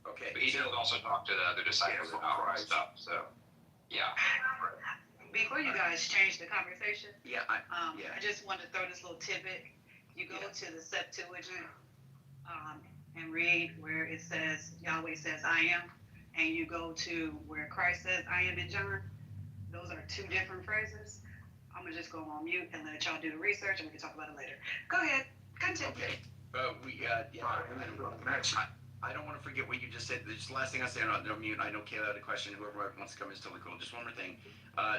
Okay. But he does also talk to the other disciples about all stuff, so, yeah. Before you guys change the conversation, I just want to throw this little tidbit. You go to the Septuagint and read where it says, Yahweh says, I am, and you go to where Christ says, I am in John. Those are two different phrases. I'm going to just go on mute and let y'all do the research, and we can talk about it later. Go ahead. Continue. Okay. I don't want to forget what you just said. Just the last thing I say, no mute. I know Caleb had a question. Whoever wants to come is totally cool. Just one more thing.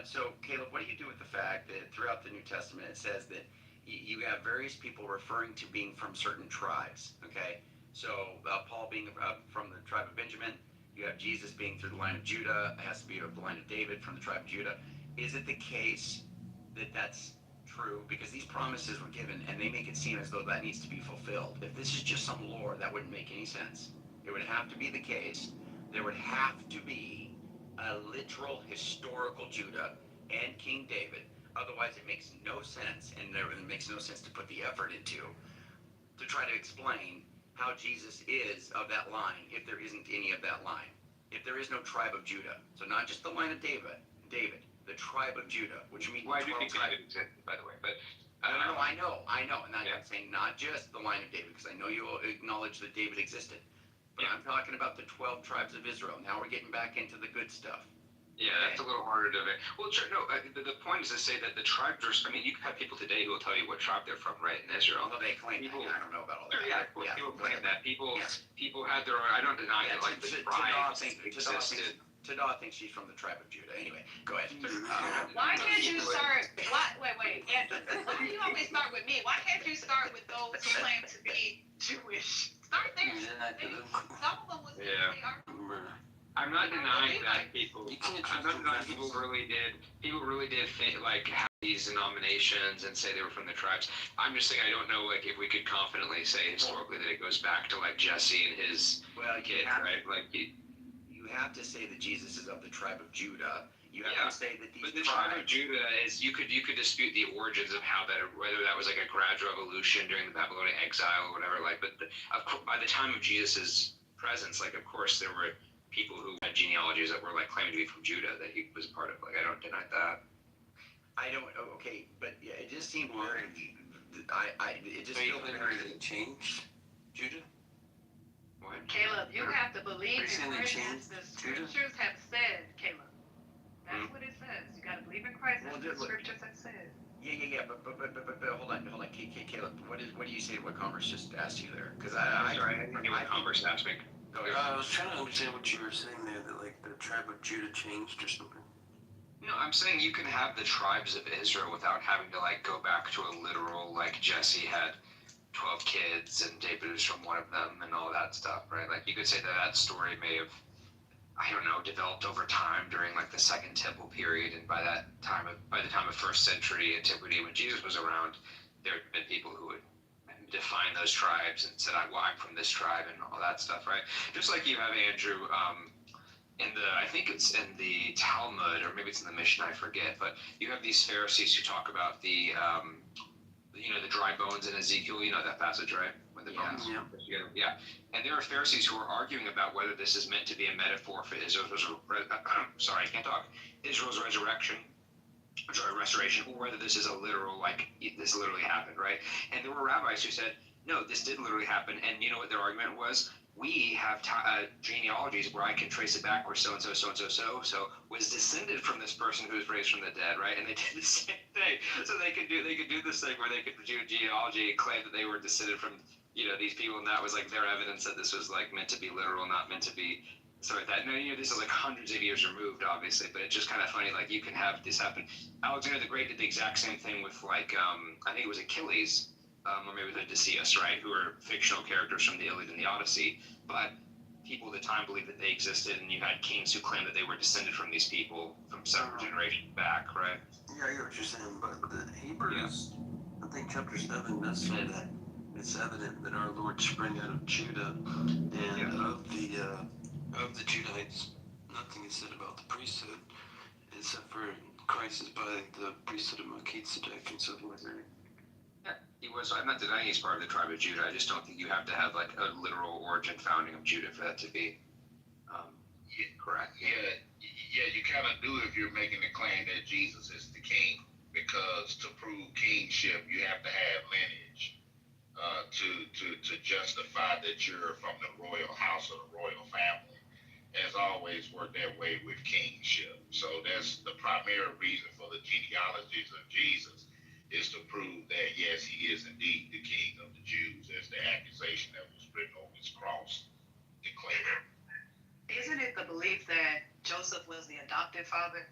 So, Caleb, what do you do with the fact that throughout the New Testament it says that you have various people referring to being from certain tribes? Okay. So Paul being from the tribe of Benjamin, you have Jesus being through the line of Judah. It has to be the line of David from the tribe of Judah. Is it the case that that's true? Because these promises were given, and they make it seem as though that needs to be fulfilled. If this is just some lore, that wouldn't make any sense. It would have to be the case. There would have to be a literal historical Judah and King David. Otherwise, it makes no sense, and it makes no sense to put the effort into to try to explain how Jesus is of that line if there isn't any of that line. If there is no tribe of Judah. So not just the line of David, the tribe of Judah, which means I do think David existed, by the way, but no, I know, and I'm saying not just the line of David, because I know you will acknowledge that David existed, but I'm talking about the 12 tribes of Israel. Now we're getting back into the good stuff. Yeah, that's a little harder to... Well, no, the point is to say that the tribes are... I mean, you have people today who will tell you what tribe they're from, right, in Israel. Well, they claim people, I don't know about all that. Yeah, people claim that. People had their own... I don't deny that, like, the tribes existed. Tada thinks she's from the tribe of Judah. Anyway, go ahead. Why can't you start? Wait, Andrew. Why do you always start with me? Why can't you start with those who claim to be Jewish? Start there. Some of them was they are. I'm not denying that people. I'm not denying people really did think, like have these denominations and say they were from the tribes. I'm just saying I don't know like if we could confidently say historically that it goes back to like Jesse and his kid, right? Like you have to say that Jesus is of the tribe of Judah. You have to say that these. But the tribe of Judah is you could dispute the origins of how that whether that was like a gradual evolution during the Babylonian exile or whatever. Like, but by the time of Jesus's presence, like of course there were people who had genealogies that were like claiming to be from Judah that he was a part of. Like I don't deny that. I don't. Okay, but yeah, it just seemed weird. It just feels very. They changed Judah. What? Caleb, you have to believe Are you saying in they Christ. changed The Judah? scriptures have said, Caleb. That's what it says. You got to believe in Christ. That's what the scriptures have said. Yeah. But hold on, Caleb. What do you say? What Converse just asked you there? Because I knew what Converse asked me. I was trying to understand what you were saying there, that like the tribe of Judah changed or something. No, I'm saying you can have the tribes of Israel without having to like go back to a literal like Jesse had 12 kids and David was from one of them and all that stuff, right? Like you could say that story may have, I don't know, developed over time during like the Second Temple period, and by the time of first century antiquity when Jesus was around, there had been people who would define those tribes and said, well, I'm from this tribe and all that stuff, right? Just like you have Andrew, I think it's in the Talmud, or maybe it's in the Mishnah, I forget, but you have these Pharisees who talk about the dry bones in Ezekiel, you know that passage, right? When the bones together. Yeah. And there are Pharisees who are arguing about whether this is meant to be a metaphor for Israel's Israel's resurrection, restoration, or whether this is a literal, like, this literally happened, right? And there were rabbis who said, no, this did literally happen. And you know what their argument was? We have genealogies where I can trace it back where so-and-so was descended from this person who was raised from the dead, right? And they did the same thing. So they could do this thing where they could do genealogy and claim that they were descended from, these people, and that was like their evidence that this was like meant to be literal, not meant to be sort of that. No, this is like hundreds of years removed, obviously, but it's just kind of funny, like you can have this happen. Alexander the Great did the exact same thing with like, I think it was Achilles, or maybe the Odysseus, right, who are fictional characters from the Iliad and the Odyssey, but people at the time believed that they existed, and you had kings who claimed that they were descended from these people from several generations back, right? Yeah, I get what you're saying, but the Hebrews, I think chapter 7 does say that it's evident that our Lord sprang out of Judah, and of the Judahites, nothing is said about the priesthood, except for Christ is by the priesthood of Melchizedek and so forth. He was. I'm not denying he's part of the tribe of Judah. I just don't think you have to have like a literal origin founding of Judah for that to be correct. Yeah, you kind of do if you're making the claim that Jesus is the king, because to prove kingship, you have to have lineage to justify that you're from the royal house or the royal family. Has always worked that way with kingship. So that's the primary reason for the genealogies of Jesus, is to prove that, yes, he is indeed the king of the Jews, as the accusation that was written over his cross declared. Isn't it the belief that Joseph was the adopted father?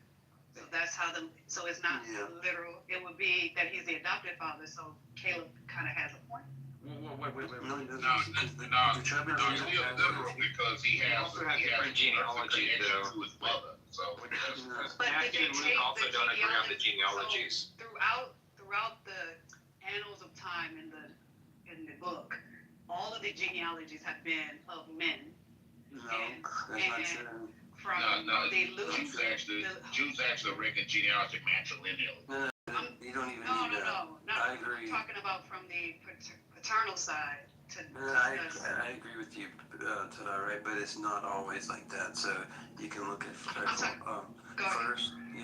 So that's how so it's not literal. It would be that he's the adopted father, so Caleb kind of has a point. Wait. No, still literal, because he also has different genealogy, though. To his mother. So, Matthew and Luke also don't agree on the genealogies. So throughout the annals of time in the book, all of the genealogies have been of men. No, that's not true. Jews actually reckon genealogy matrilineal. You don't even No. I agree. I'm talking about from the paternal side. I agree with you, Tada, right? But it's not always like that. So you can look at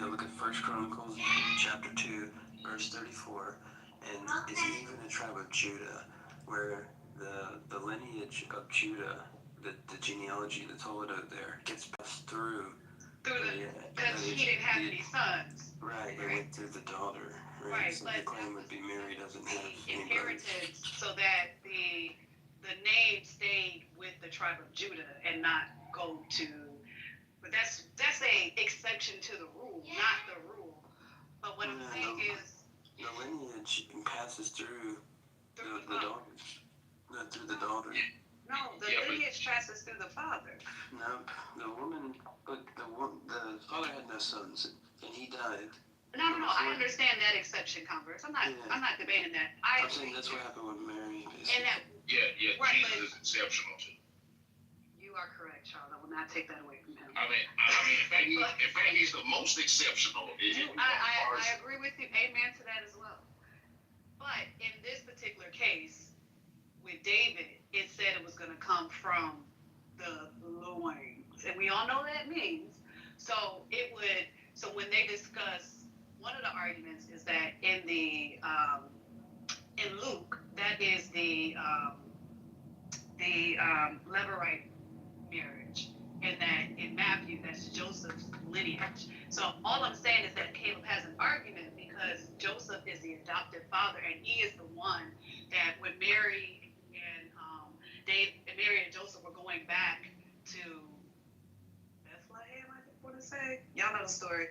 look at First Chronicles chapter 2, verse 34, and it's even a tribe of Judah, where the lineage of Judah, the genealogy that's told out there, gets passed through. Because he didn't have any sons. Right, it went through the daughter. Right, so the claim would be Mary doesn't have any inherited, so that the name stayed with the tribe of Judah and not go to But that's a exception to the rule, not the rule. But what I'm saying is the lineage passes through the daughters, not through the daughter. No, the lineage passes through the father. No, the woman, but the father had no sons, and he died. No. I understand that exception, Converse. I'm not debating that. I'm saying that's what happened with Mary. And that. Right, Jesus is exceptional too. You are correct, Charles. I will not take that away from him. I mean, in fact, he's the most exceptional. I agree with you. Amen to that as well. But in this particular case, with David, it said it was going to come from the loins, and we all know what that means. So it would. So when they discuss, one of the arguments is that in the in Luke, that is the Levirate marriage, and that in Matthew, that's Joseph's lineage. So all I'm saying is that Caleb has an argument because Joseph is the adopted father, and he is the one that when Mary and Joseph were going back to Bethlehem, I want to say. Y'all know the story.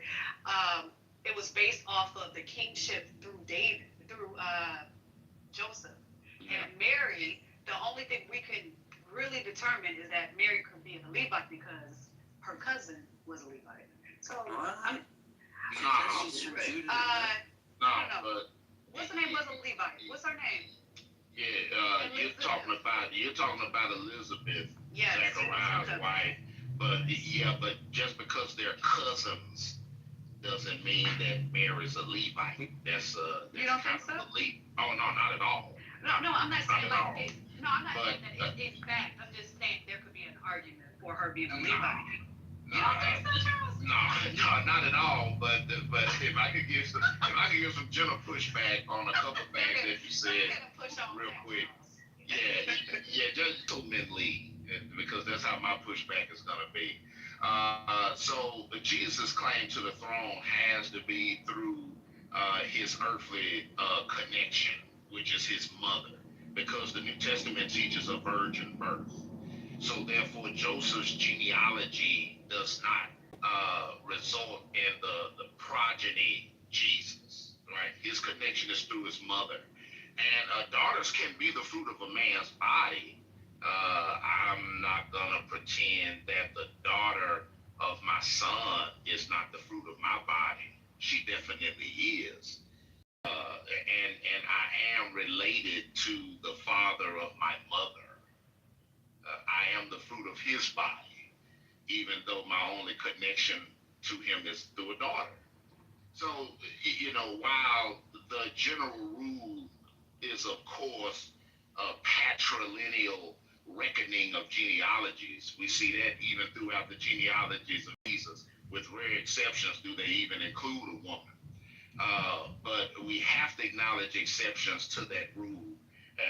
It was based off of the kingship through Joseph. Yeah. And Mary, the only thing we can really determine is that Mary could be a Levite because her cousin was a Levite. So, What? But what's the name was a Levite? What's her name? Yeah, you're talking about Elizabeth, yes, Zachariah's wife. But just because they're cousins doesn't mean that Mary's a Levite. That's you don't think so? Oh no, not at all. No, I'm not saying like it, no, I'm not saying that it's fact. I'm just saying there could be an argument for her being a Levite. You don't think so, Charles? No, not at all. But if I could give some general pushback on a couple things that you said real quick. Yeah, just two men lead, because that's how my pushback is gonna be. So Jesus' claim to the throne has to be through his earthly connection, which is his mother, because the New Testament teaches a virgin birth. So therefore, Joseph's genealogy does not result in the progeny Jesus, right? His connection is through his mother. And daughters can be the fruit of a man's body. I'm not going to pretend that the daughter of my son is not the fruit of my body. She definitely is. And I am related to the father of my mother. I am the fruit of his body, even though my only connection to him is through a daughter. So, while the general rule is, of course, a patrilineal reckoning of genealogies, we see that even throughout the genealogies of Jesus. With rare exceptions, do they even include a woman? But we have to acknowledge exceptions to that rule,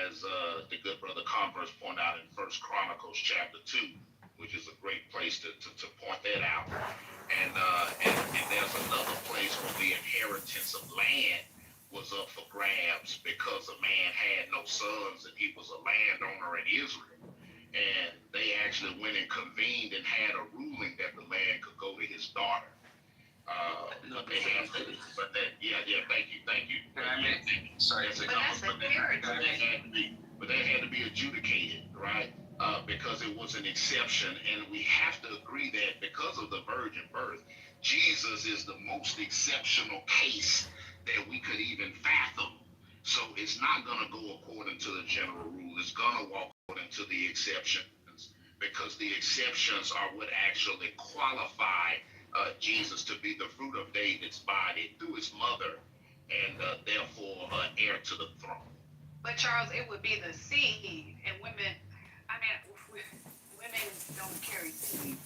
as the good brother Converse pointed out in 1 Chronicles chapter 2, which is a great place to point that out. And there's another place where the inheritance of land was up for grabs because a man had no sons and he was a landowner in Israel. And they actually went and convened and had a ruling that the land could go to his daughter. Thank you. Sorry, but that had to be adjudicated, right? Because it was an exception, and we have to agree that because of the virgin birth, Jesus is the most exceptional case that we could even fathom. So it's not going to go according to the general rule. It's going to walk according to the exceptions, because the exceptions are what actually qualify Jesus to be the fruit of David's body through his mother, and therefore heir to the throne. But Charles, it would be the seed, and women. I mean, women don't carry seed.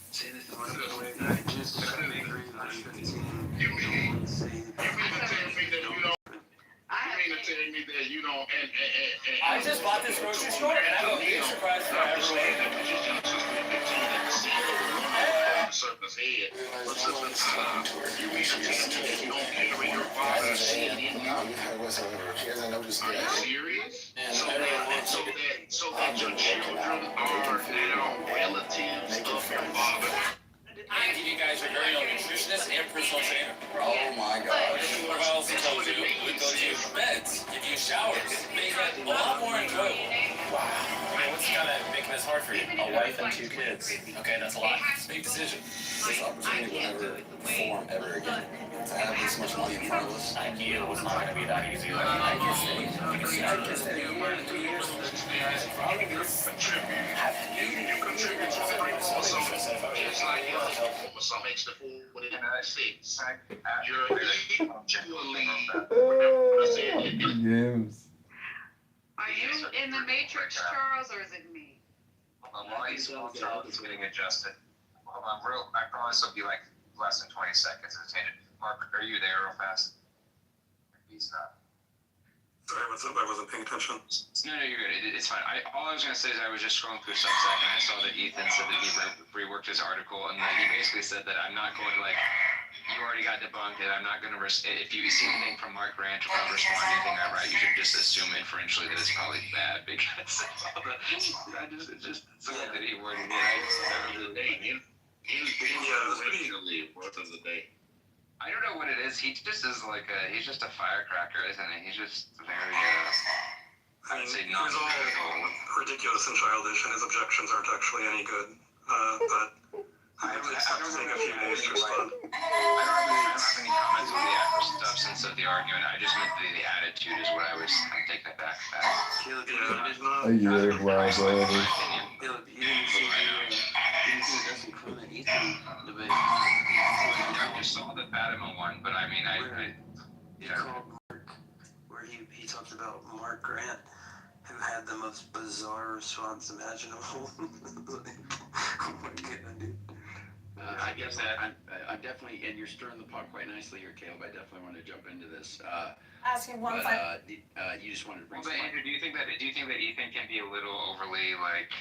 I just bought this grocery store, and I will be surprised if I ever Serpent's head, but you mean to tell me that you don't carry your father's seed in you? Are you serious? So that your children are now relatives of your father? and give you guys your very own nutritionist and personal trainer. Oh my gosh. What I also told you, we build you beds, give you showers, make it a lot more enjoyable. Wow. I mean, what's kind of making this hard for you? A wife and 2 kids. Okay, that's a lot. It's a big decision. This opportunity will never form ever again. To have this much money in front of us. I knew it was not going to be that easy. I guess that a year to 2 years, probably this have to some extra food within the United States. You're Games. Are you in the Matrix, Charles, or is it me? While he's Charles is getting adjusted, I promise it'll be like less than 20 seconds. Mark, are you there real fast? He's not. Sorry, what's up? I wasn't paying attention. No, you're good. It's fine. All I was going to say is I was just scrolling through Substack and I saw that Ethan said that he reworked his article and that he basically said that I'm not going to, like, you already got debunked and I'm not going to, if you see anything from Mark Grant or respond to anything I write, you should just assume inferentially that it's probably bad because it's just something that he worded it. I don't know what it is. He just is like he's just a firecracker, isn't he? He's just very, I mean, he was all ridiculous and childish, and his objections aren't actually any good. But I would expect to take a few days to respond. I don't have any comments on the actual substance of the argument. I just meant the attitude is what I was kind of taking it back. Caleb, there's not. A year, wow, Caleb, you didn't see the Dustin Quinn and Ethan debate. I just saw the Fatima one, but I mean, He called Mark, where he talked about Mark Grant, who had the most bizarre response imaginable. What can I do? I guess that I'm definitely, and you're stirring the pot quite nicely here, Caleb. I definitely want to jump into this. Asking one but, you just wanted to bring. But Andrew, do you think that Ethan can be a little overly like?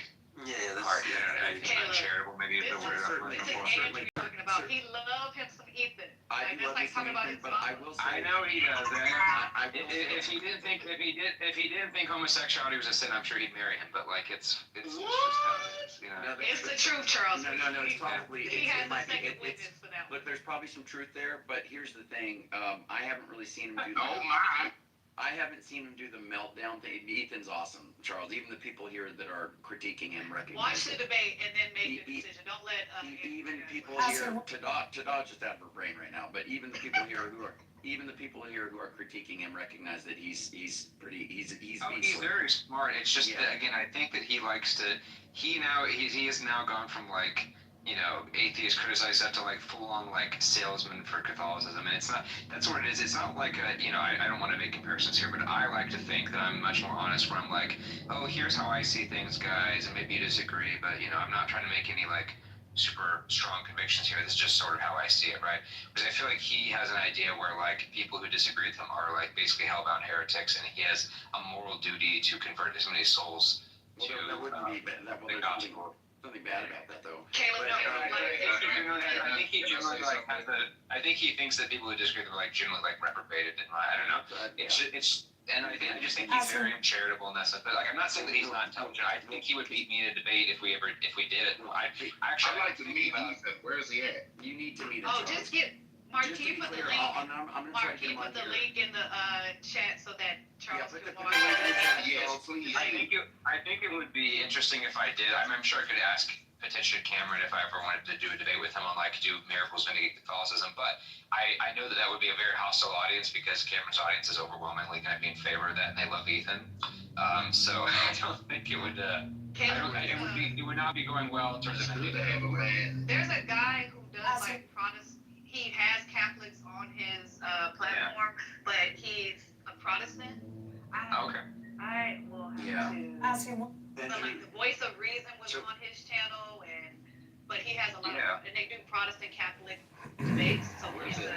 Yeah, that's hard. I think uncharitable. Maybe This the word I'm looking is for. Andrew talking about. He loved him some Ethan. I Like, that's love like this talking about Ethan, his but mom. I will say. I know he does. If he didn't think homosexuality was a sin, I'm sure he'd marry him. But like it's What? just you know. It's the truth, Charles. No, it's probably. He has it a might be. second witness for that one. Look, there's probably some truth there, but here's the thing. I haven't really seen him do Oh that. my! I haven't seen him do the meltdown thing. Ethan's awesome, Charles. Even the people here that are critiquing him recognize Watch the it. debate and then make the decision. Don't let Even people here, Tadad just out of her brain right now. But even the people here who are critiquing him recognize that he's pretty. He's very smart. It's just that again, I think that he likes to. He has now gone from like. You know, atheists criticize that to like full-on like salesman for Catholicism, and it's not. That's what it is. It's not like a. You know, I don't want to make comparisons here, but I like to think that I'm much more honest. Where I'm like, oh, here's how I see things, guys, and maybe you disagree, but you know, I'm not trying to make any like super strong convictions here. This is just sort of how I see it, right? Because I feel like he has an idea where like people who disagree with him are like basically hellbound heretics, and he has a moral duty to convert as many souls to that wouldn't be bad. the gospel. Nothing bad about that though. Caleb, no, I think he generally like has the. I think he thinks that people who disagree are like generally like reprobated. And I don't know. And I just think he's very uncharitable in that sense. But like, I'm not saying that he's not intelligent. I think he would beat me in a debate if we did it. I'd like to meet him. Where is he at? You need to meet him. Oh, just get Mark. Can you put the link? Mark, can you put the link in the chat so that Charles can watch it? Yes, please. I think it would be interesting if I did. I'm sure I could ask potentially Cameron if I ever wanted to do a debate with him on like do miracles vindicate Catholicism, but I know that would be a very hostile audience because Cameron's audience is overwhelmingly going to be in favor of that and they love Ethan. So I don't think it would. It would not be going well in terms of. There's a guy who does like Protestant. He has Catholics on his platform, but he's a Protestant. Okay. I will have to ask him. So like the Voice of Reason was on his channel, but he has a lot of, and they do Protestant Catholic debates. So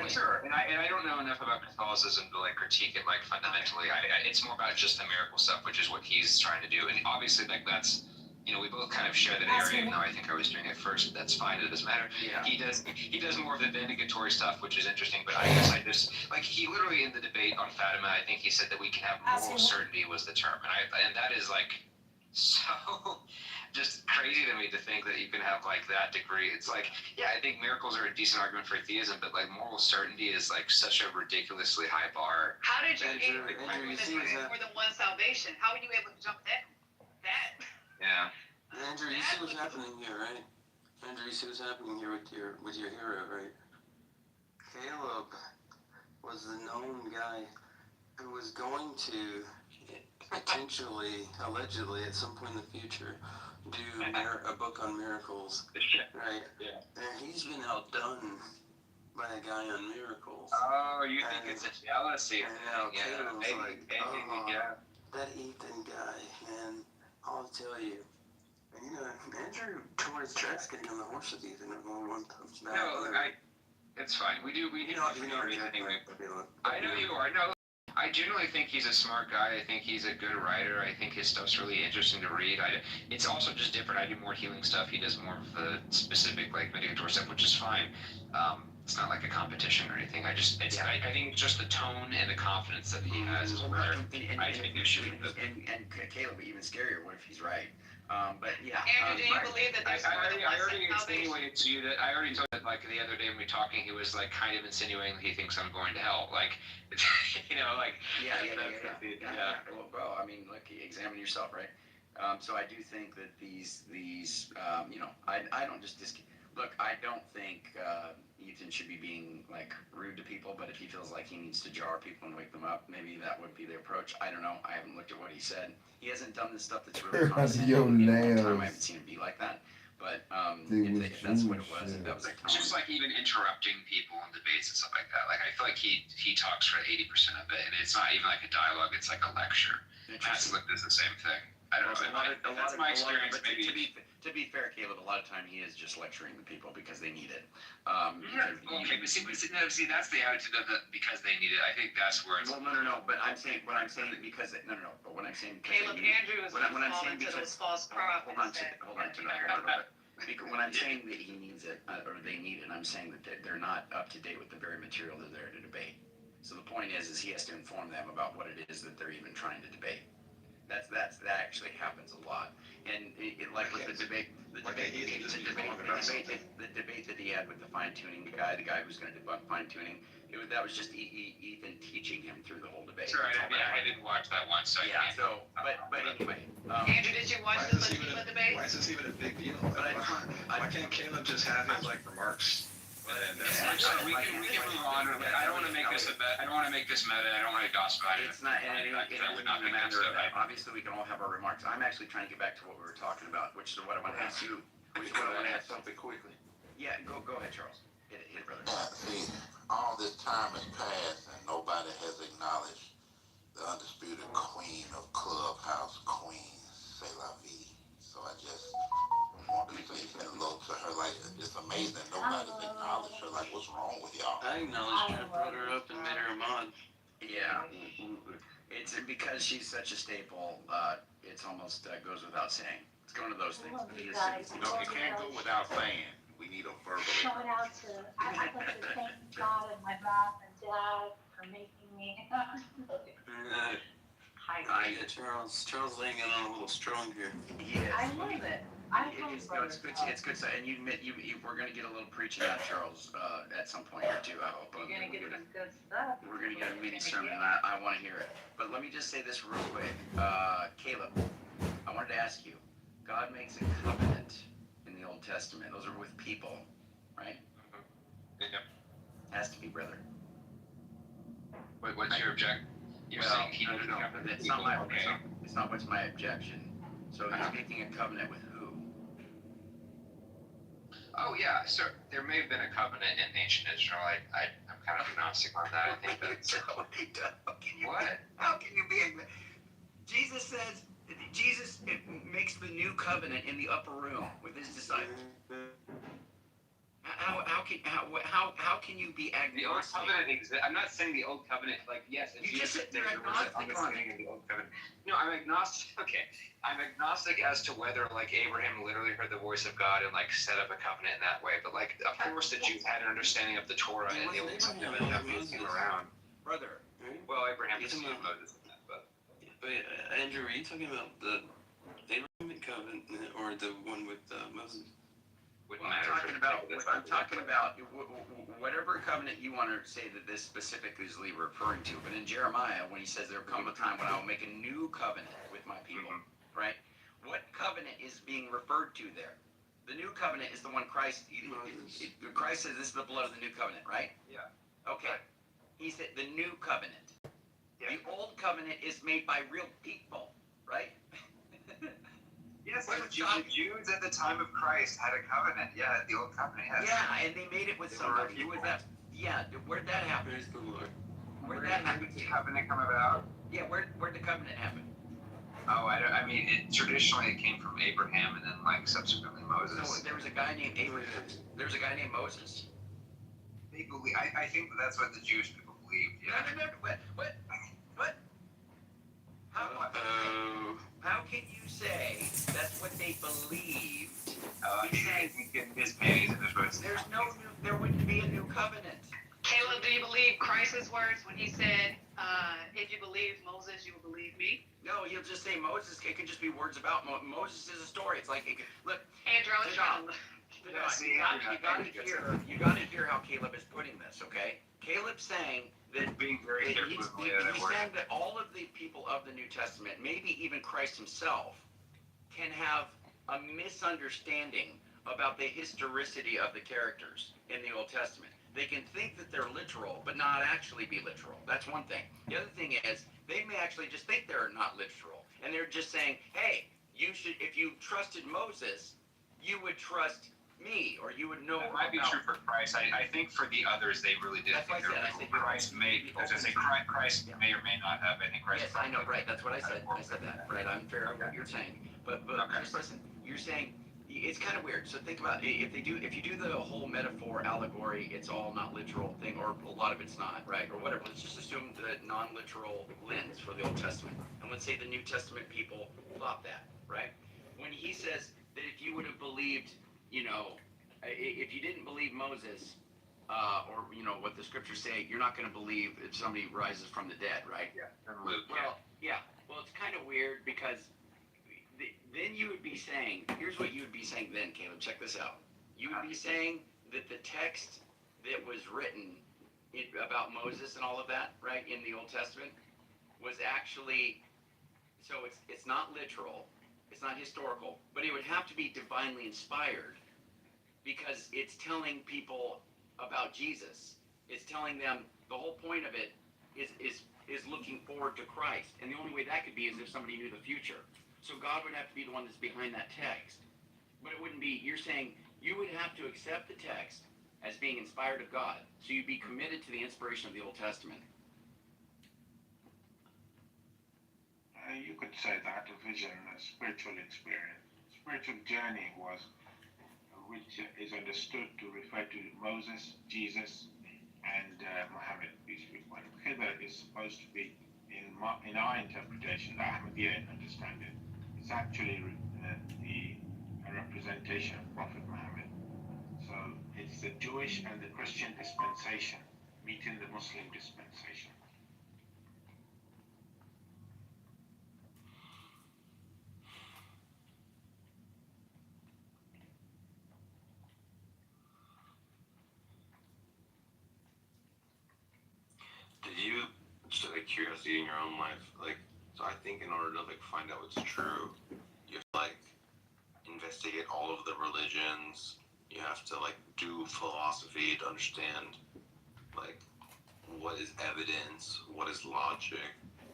Sure, and I don't know enough about Catholicism to like critique it like fundamentally. It's more about just the miracle stuff, which is what he's trying to do, and obviously like that's. You know, we both kind of share that area, even though I think I was doing it first. That's fine. It doesn't matter. Yeah. He does more of the vindicatory stuff, which is interesting. But I guess like he literally in the debate on Fatima, I think he said that we can have moral certainty was the term, and that is like so just crazy to me to think that you can have like that degree. It's like, yeah, I think miracles are a decent argument for theism, but like moral certainty is like such a ridiculously high bar. How did you Andrew, get Andrew, you see what's more than one salvation? How were you able to jump that? Yeah. Andrew, you see what's happening here, right? Andrew, you see what's happening here with your hero, right? Caleb was the known guy who was going to potentially, allegedly, at some point in the future, do a book on miracles, right? Yeah. And he's been outdone by a guy on miracles. Oh, you think it's a jealousy thing? Yeah, Caleb's Maybe, like, yeah. that Ethan guy, man, I'll tell you. And you know, Andrew tore his tracks getting on the horse with Ethan at one time. No, it's fine. We do anyway. I know you are. No, I generally think he's a smart guy. I think he's a good writer. I think his stuff's really interesting to read. It's also just different. I do more healing stuff. He does more of the specific, like, meditative stuff, which is fine. It's not like a competition or anything. I think just the tone and the confidence that he has is where I take issue with it. And Caleb, even scarier. What if he's right? But yeah. Andrew, do you believe that there's more than one already salvation? insinuated to you that I already told it, like the other day when we were talking, he was like kind of insinuating that he thinks I'm going to hell. Like, you know, like. Yeah. Well, bro, I mean, look, examine yourself, right? So I do think that these you know, I don't just look, I don't think Ethan should be being like rude to people, but if he feels like he needs to jar people and wake them up, maybe that would be the approach. I don't know. I haven't looked at what he said. He hasn't done this stuff that's really constant. Yo, In a long time, nails. I haven't seen him be like that. But Dude, if that's what it was, that was like It's just like even interrupting people in debates and stuff like that. Like I feel like he talks for 80% of it, and it's not even like a dialogue; it's like a lecture. That's like the same thing. I don't know. That's my experience. Maybe to be fair, Caleb, a lot of time he is just lecturing the people because they need it. Okay, but see, that's the attitude of the because they need it. I think that's where it's. Well, no. But I'm saying what I'm saying because no. But what I'm saying. Caleb, Andrew is when I'm falling saying into because those false prophets. hold on to that a little bit. Because when I'm saying that he needs it or they need it, I'm saying that they're not up to date with the very material they're there to debate. So the point is he has to inform them about what it is that they're even trying to debate. That actually happens a lot. And like with the debate that he had with the fine-tuning guy, the guy who's going to debunk fine-tuning, that was just Ethan teaching him through the whole debate. Sure, I didn't watch that one, so yeah. So, but anyway. Andrew, did you watch the Latina debate? Why is this even a big deal? Why can't Caleb just have his like remarks? And we can move on. I don't want to make this a bet. I don't want to make this meta. I don't want to gossip about it. It's not. And it would not be a matter of that. Obviously, we can all have our remarks. I'm actually trying to get back to what we were talking about, which is what I want to ask you. Which is what I want to ask something quickly. Yeah, go ahead, Charles. Hit it, brother. See, all this time has passed and nobody has acknowledged the undisputed queen of Clubhouse, Queen C'est La Vie. So I just want to say hello to her. Like, it's amazing that nobody's acknowledged her. Like, what's wrong with y'all? I acknowledged her, brought her up, and made her a mod. Yeah. It's because she's such a staple. It's almost goes without saying. It's one of those things. You can't go without saying. We need a verbal. Shout out to, I'd like to thank God and my mom and dad for making me. Hi, Charles laying it on a little strong here. Yes. I love it. It's good. And you admit we're going to get a little preaching out of Charles at some point here too. I hope. You're gonna get some good stuff. We're going to get a mini sermon, and I want to hear it. But let me just say this real quick, Caleb. I wanted to ask you. God makes a covenant in the Old Testament. Those are with people, right? Yeah. Has to be, brother. Wait, what's your objection? You're saying he doesn't have to. It's not my It's not what's my objection. So he's making a covenant with who? Oh yeah, so there may have been a covenant in ancient Israel. I'm kind of agnostic on that. I think that's what? How can you be? Jesus says Jesus makes the new covenant in the upper room with his disciples. How can you be agnostic? The old covenant exists. I'm not saying the old covenant, like, yes, it's you just said they're agnostic on it. The old covenant. No, I'm agnostic. Okay, I'm agnostic as to whether like Abraham literally heard the voice of God and like set up a covenant in that way. But like, of course, the Jews had an understanding of the Torah and the Old Testament and that moved him around. Brother. Well, Abraham is Moses in that, but. But Andrew, are you talking about the covenant or the one with Moses? Well, I'm talking about whatever covenant you want to say that this specifically is referring to. But in Jeremiah, when he says there will come a time when I will make a new covenant with my people, right? What covenant is being referred to there? The new covenant is the one Christ. Christ says this is the blood of the new covenant, right? Yeah. Okay. He said the new covenant. Yeah. The old covenant is made by real people, right? Yes, the Jews at the time of Christ had a covenant. Yeah, the old covenant. Yes. Yeah, and they made it with somebody. Who was that? Yeah, where'd that happen? Praise the Lord. Where'd that happen? Did the covenant come about? Yeah, where'd the covenant happen? Oh, I mean, traditionally it came from Abraham and then like subsequently Moses. No, there was a guy named Abraham. There was a guy named Moses. They believe. I think that's what the Jewish people believed. Yeah. No. What? How can you say that's what they believed? I think in his panties and his roots. There wouldn't be a new covenant. Caleb, do you believe Christ's words when he said, if you believe Moses, you will believe me? No, he'll just say Moses. It could just be words about Moses is a story. It's like, look, Andrew, I was trying to you got to hear how Caleb is putting this, okay? Caleb's saying that being very careful he's saying that all of the people of the New Testament, maybe even Christ himself, can have a misunderstanding about the historicity of the characters in the Old Testament. They can think that they're literal, but not actually be literal. That's one thing. The other thing is, they may actually just think they're not literal. And they're just saying, hey, you should, if you trusted Moses, you would trust me, or you would know. That might be true for Christ. I think for the others, they really did think they're literal. Christ may, as I say, Christ may or may not have. I think Christ. Yes, I know, right. That's what I said. I said that, right. I'm fair on what you're saying. But just listen, you're saying, it's kind of weird. So think about if you do the whole metaphor allegory, it's all not literal thing, or a lot of it's not, right, or whatever. Let's just assume the non-literal lens for the Old Testament, and let's say the New Testament people thought that, right? When he says that if you would have believed, if you didn't believe Moses, or what the scriptures say, you're not going to believe if somebody rises from the dead, right? Yeah. Well, it's kind of weird because. Then you would be saying, here's what you would be saying then, Caleb, check this out. You would be saying that the text that was written about Moses and all of that, right, in the Old Testament, was actually, so it's not literal, it's not historical, but it would have to be divinely inspired because it's telling people about Jesus. It's telling them, the whole point of it is looking forward to Christ. And the only way that could be is if somebody knew the future. So God would have to be the one that's behind that text. But it wouldn't be, you're saying you would have to accept the text as being inspired of God. So you'd be committed to the inspiration of the Old Testament. You could say that a vision, a spiritual experience. Spiritual journey which is understood to refer to Moses, Jesus, and Muhammad, peace be upon him. Hither is supposed to be, in our interpretation, the Ahmadiyya understanding, it's actually a representation of Prophet Muhammad. So it's the Jewish and the Christian dispensation meeting the Muslim dispensation. Did you, just out of curiosity in your own life, so I think in order to find out what's true, you have to investigate all of the religions. You have to do philosophy to understand what is evidence, what is logic,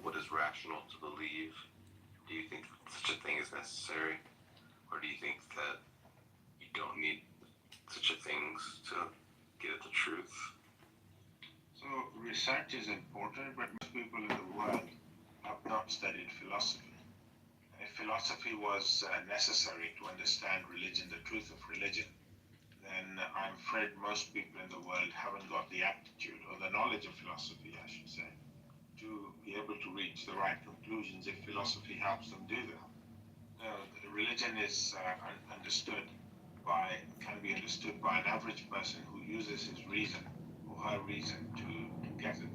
what is rational to believe. Do you think such a thing is necessary, or do you think that you don't need such a things to get at the truth? So research is important, but most people in the world have not studied philosophy. If philosophy was necessary to understand religion, the truth of religion, then I'm afraid most people in the world haven't got the aptitude or the knowledge of philosophy, I should say, to be able to reach the right conclusions if philosophy helps them do that. Religion is can be understood by an average person who uses his reason or her reason to get at it.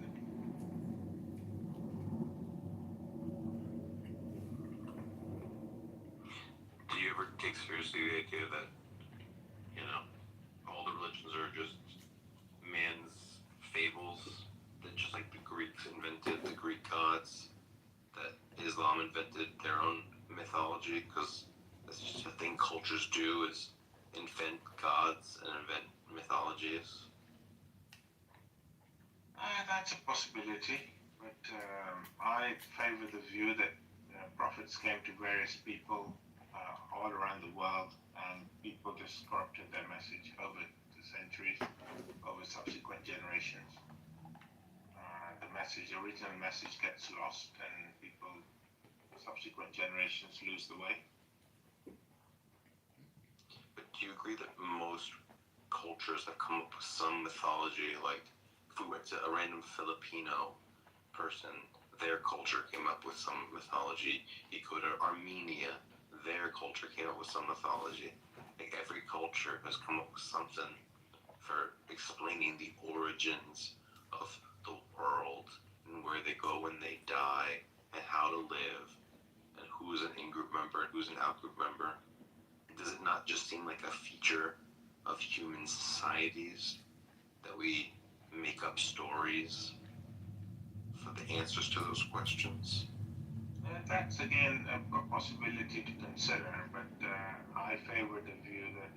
take seriously the idea that, you know, all the religions are just man's fables, that just like the Greeks invented the Greek gods, that Islam invented their own mythology, because that's just a thing cultures do, is invent gods and invent mythologies. That's a possibility, but I favor the view that prophets came to various people all around the world, and people just corrupted their message over the centuries, over subsequent generations. The original message gets lost, and people, subsequent generations lose the way. But do you agree that most cultures have come up with some mythology? Like, if we went to a random Filipino person, their culture came up with some mythology. You go to Armenia, their culture came up with some mythology. Like, every culture has come up with something for explaining the origins of the world and where they go when they die and how to live and who's an in-group member and who's an out-group member. Does it not just seem like a feature of human societies that we make up stories for the answers to those questions? That's again a possibility to consider, but I favor the view that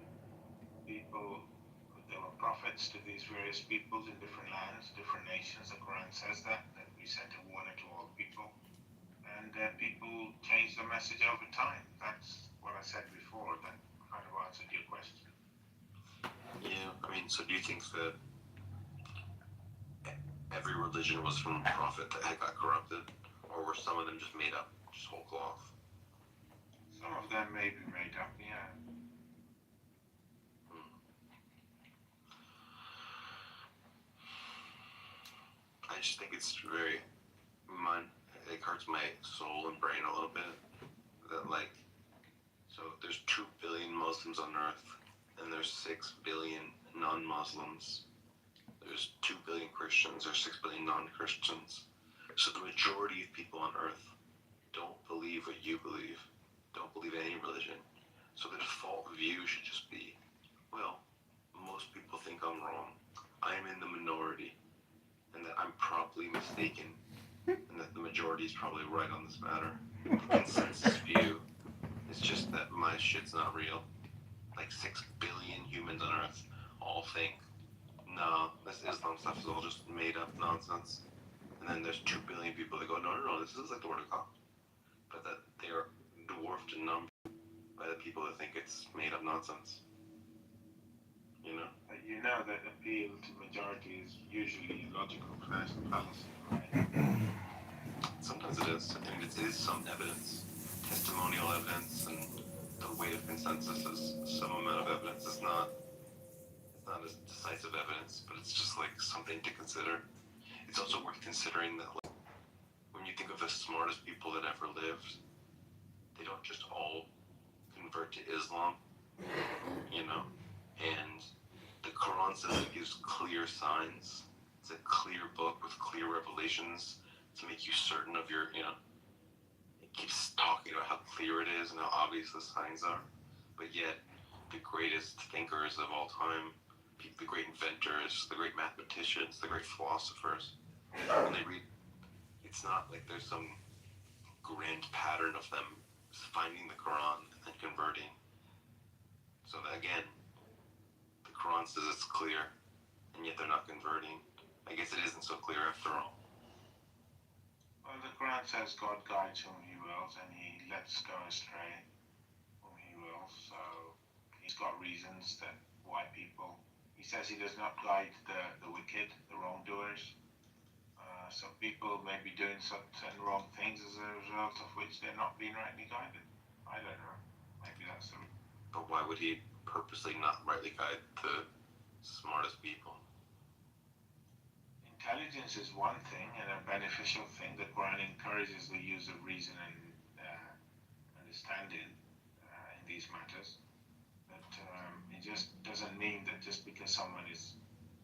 there were prophets to these various peoples in different lands, different nations. The Quran says that we sent a warning to all people, and people change the message over time. That's what I said before. That kind of answered your question. Yeah, I mean, so do you think that every religion was from a prophet that had got corrupted, or were some of them just made up, just whole cloth? Some of them may be made up, yeah. I just think it's very, it hurts my soul and brain a little bit that, like, so there's 2 billion Muslims on earth, and there's 6 billion non-Muslims. There's 2 billion Christians, or 6 billion non-Christians. So the majority of people on earth don't believe what you believe, don't believe any religion. So the default view should just be, well, most people think I'm wrong. I'm in the minority, and that I'm probably mistaken, and that the majority is probably right on this matter. The consensus view is just that my shit's not real. Like 6 billion humans on earth all think, no, this Islam stuff is all just made up nonsense. And then there's 2 billion people that go, no, this is like the word of God. But that they are dwarfed in number by the people that think it's made up nonsense. You know? You know that appeal to majority is usually logical fallacy, right? Sometimes it is. I mean, it is some evidence, testimonial evidence, and the weight of consensus is some amount of evidence. It's not as decisive evidence, but it's just like something to consider. It's also worth considering that, like, when you think of the smartest people that ever lived, they don't just all convert to Islam, you know? And the Quran says it gives clear signs. It's a clear book with clear revelations to make you certain of your, you know, it keeps talking about how clear it is and how obvious the signs are. But yet, the greatest thinkers of all time, the great inventors, the great mathematicians, the great philosophers, when they read, it's not like there's some grand pattern of them finding the Quran and converting. So that, again, the Quran says it's clear, and yet they're not converting. I guess it isn't so clear after all. Well, the Quran says God guides whom He wills, and He lets go astray whom He wills. So He's got reasons that why people. He says He does not guide the wicked, the wrongdoers. So people may be doing certain wrong things as a result of which they're not being rightly guided. I don't know. Maybe that's the. But why would He purposely not rightly guide the smartest people? Intelligence is one thing and a beneficial thing. The Quran encourages the use of reason and understanding in these matters. But it just doesn't mean that just because someone is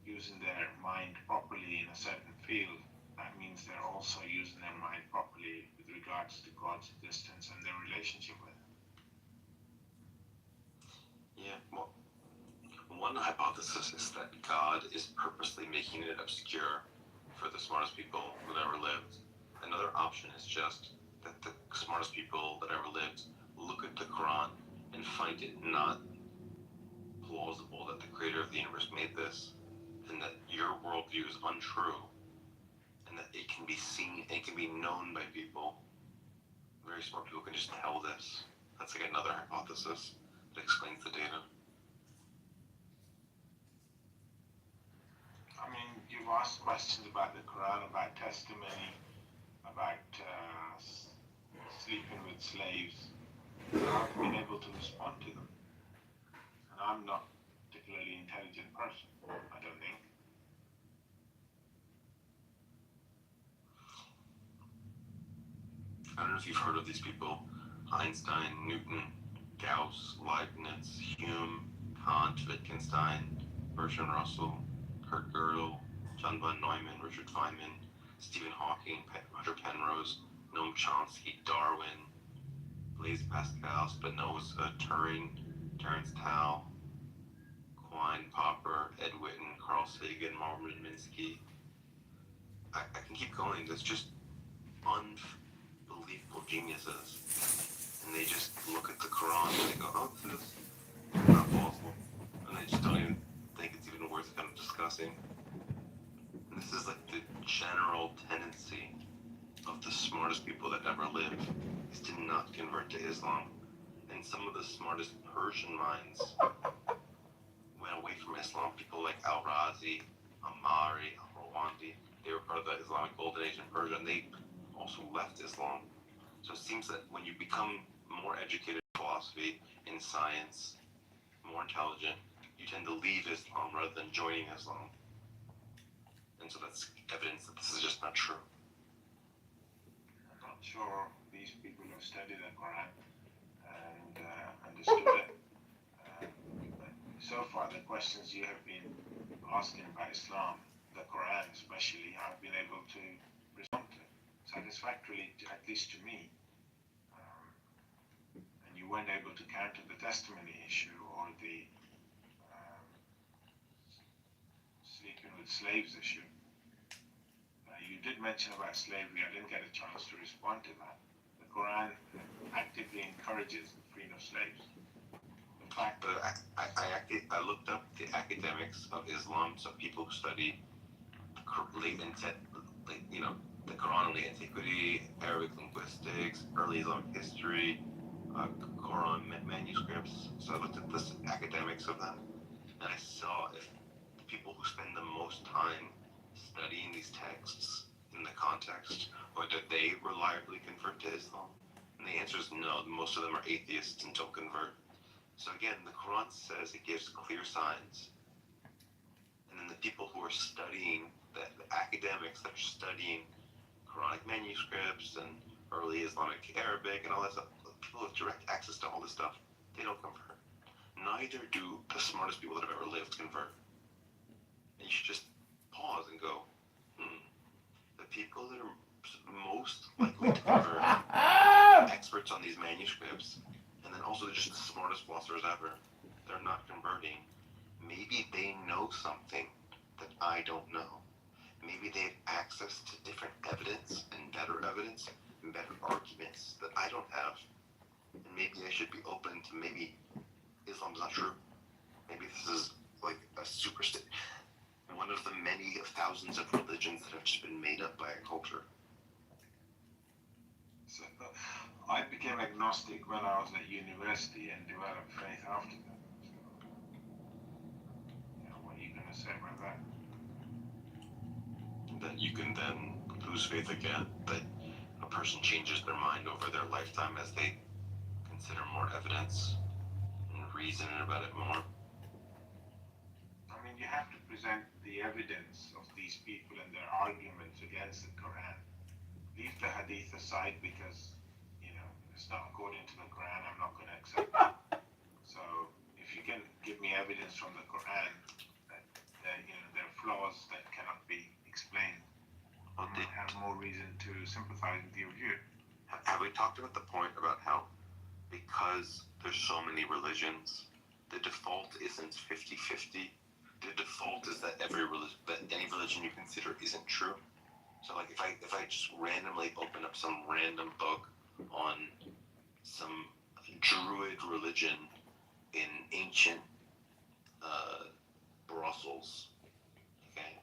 using their mind properly in a certain field, that means they're also using their mind properly with regards to God's existence and their relationship with Him. one hypothesis is that God is purposely making it obscure for the smartest people that ever lived. Another option is just that the smartest people that ever lived look at the Quran and find it not plausible that the creator of the universe made this, and that your worldview is untrue, and that it can be seen, it can be known by people. Very smart people can just tell this. That's like another hypothesis that explains the data. I mean, you've asked questions about the Quran, about testimony, about sleeping with slaves. I've been able to respond to them. And I'm not a particularly intelligent person, I don't think. I don't know if you've heard of these people: Einstein, Newton, Gauss, Leibniz, Hume, Kant, Wittgenstein, Bertrand Russell, Kurt Gödel, John von Neumann, Richard Feynman, Stephen Hawking, Roger Penrose, Noam Chomsky, Darwin, Blaise Pascal, Spinoza, Turing, Terence Tao, Quine, Popper, Ed Witten, Carl Sagan, Marvin Minsky. I can keep going. There's just unbelievable geniuses. And they just look at the Quran and they go, oh, this is not plausible. And they just don't even think it's even worth kind of discussing. And this is like the general tendency of the smartest people that ever lived, is to not convert to Islam. And some of the smartest Persian minds went away from Islam. People like Al-Razi, Amari, Al-Rawandi, they were part of the Islamic Golden Age in Persia, and they also left Islam. So it seems that when you become more educated in philosophy, in science, more intelligent, you tend to leave Islam rather than joining Islam. And so that's evidence that this is just not true. I'm not sure these people have studied the Quran and understood it. But so far, the questions you have been asking about Islam, the Quran especially, I've been able to respond to satisfactorily, at least to me. And you weren't able to counter the testimony issue or the sleeping with slaves issue. You did mention about slavery. I didn't get a chance to respond to that. The Quran actively encourages the freeing of slaves. In fact, I looked up the academics of Islam, so people who study the Quran in the antiquity, Arabic linguistics, early Islamic history, Quran manuscripts. So I looked at the academics of them, and I saw if the people who spend the most time studying these texts in the context, whether they reliably convert to Islam. And the answer is no. Most of them are atheists and don't convert. So again, the Quran says it gives clear signs. And then the people who are studying, the academics that are studying Quranic manuscripts and early Islamic Arabic and all that stuff, people with direct access to all this stuff, they don't convert. Neither do the smartest people that have ever lived convert. And you should just pause and go, the people that are most likely to convert, experts on these manuscripts, and then also just the smartest philosophers ever, they're not converting. Maybe they know something that I don't know. Maybe they have access to different evidence and better arguments that I don't have. And maybe I should be open to maybe Islam's not true. Maybe this is like a superstition. One of the many thousands of religions that have just been made up by a culture. So, I became agnostic when I was at university and developed faith after that. So, what are you going to say about that? That you can then lose faith again, that a person changes their mind over their lifetime as they consider more evidence and reason about it more. I mean, you have to present the evidence of these people and their arguments against the Quran. Leave the hadith aside because, it's not according to the Quran. I'm not going to accept it. So, if you can give me evidence from the Quran that there are flaws that cannot be explained, I might have more reason to sympathize with your view. Have we talked about the point about how because there's so many religions the default isn't 50-50. The default is that any religion you consider isn't true. So like if I just randomly open up some random book on some druid religion in ancient Brussels, okay,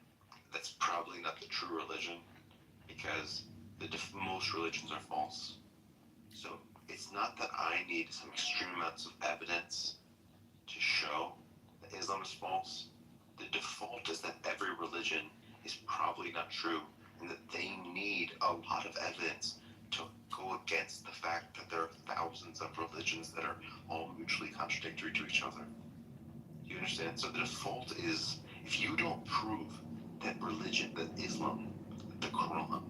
that's probably not the true religion because most religions are false. So it's not that I need some extreme amounts of evidence to show that Islam is false. The default is that every religion is probably not true and that they need a lot of evidence to go against the fact that there are thousands of religions that are all mutually contradictory to each other. You understand? So the default is, if you don't prove that Islam, the Quran,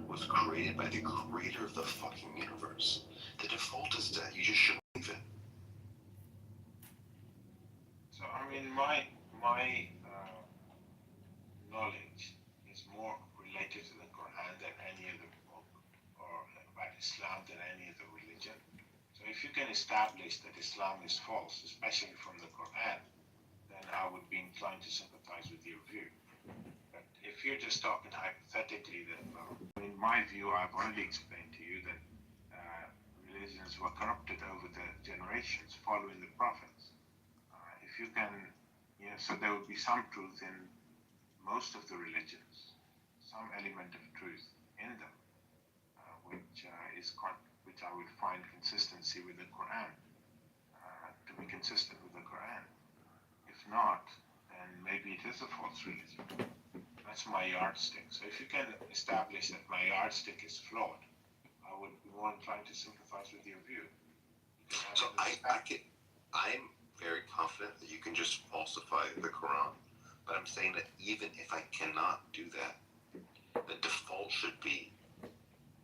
was created by the creator of the fucking universe, the default is that you just shouldn't believe it. So I mean, my knowledge is more related to the Quran than any other book, or about Islam than any other religion. So if you can establish that Islam is false, especially from the Quran, then I would be inclined to sympathize with your view. But if you're just talking hypothetically, then in my view, I've already explained to you that religions were corrupted over the generations following the prophets. If you can, so there would be some truth in most of the religions, some element of truth in them, which I would find consistency with the Quran, to be consistent with the Quran. If not, then maybe it is a false religion. That's my yardstick. So if you can establish that my yardstick is flawed, I would be more inclined to sympathize with your view. So I'm very confident that you can just falsify the Quran, but I'm saying that even if I cannot do that, the default should be,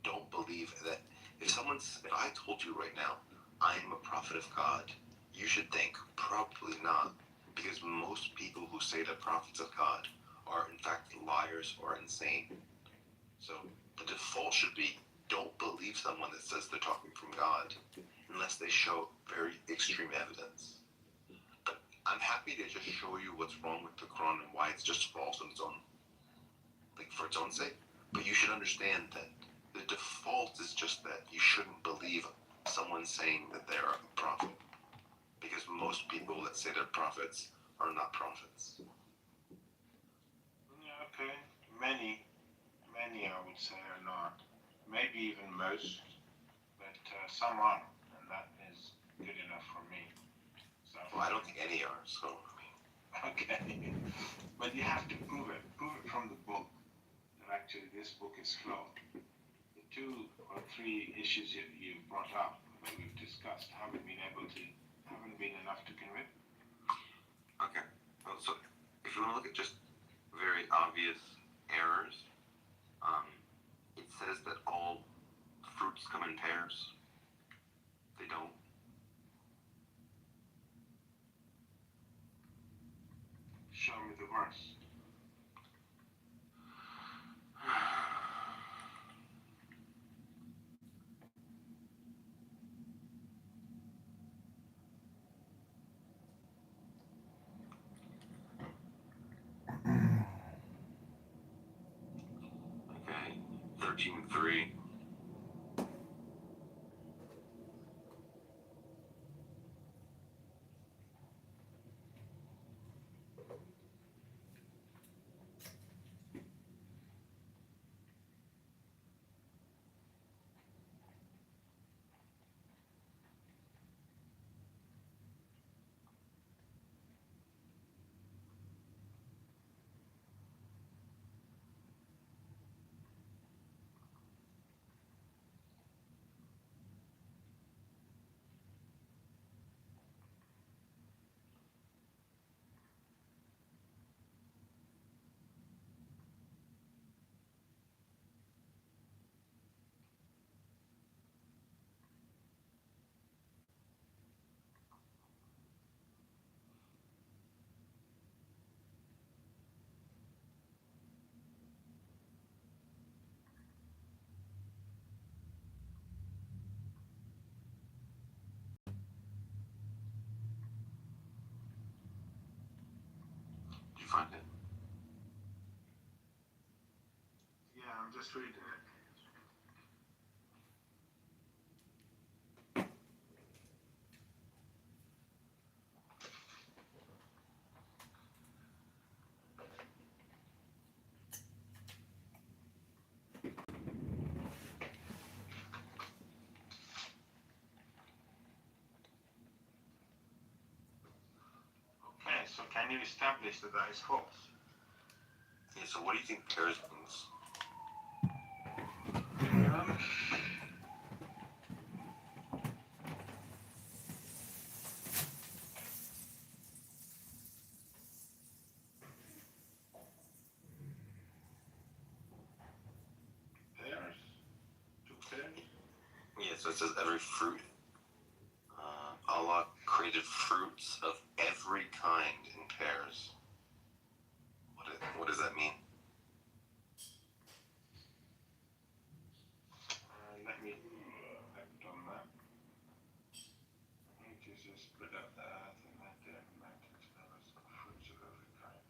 don't believe that. If I told you right now, I am a prophet of God, you should think, probably not, because most people who say they're prophets of God are in fact liars or insane. So the default should be, don't believe someone that says they're talking from God unless they show very extreme evidence. But I'm happy to just show you what's wrong with the Quran and why it's just false on its own, like for its own sake. But you should understand that the default is just that you shouldn't believe someone saying that they're a prophet, because most people that say they're prophets are not prophets. Okay, many I would say are not, maybe even most, but some are, and that is good enough for me. So, well, I don't think any are, so. Okay, but you have to prove it from the book, that actually this book is flawed. The 2 or 3 issues you brought up that we've discussed haven't been enough to convict. Okay, so if you want to look at just very obvious errors, it says that all fruits come in pairs. They don't. Show me the verse. Okay, 13:3. find it. Yeah, I'm just reading it. Okay, so can you establish that that is false? Yeah, so what do you think pairs means? Pairs? Two pairs? Yeah, so it says every fruit. Allah created fruits of every kind in pairs. What does that mean? Let me act on that. Jesus spread out the earth and let the mountains develop fruits of every kind.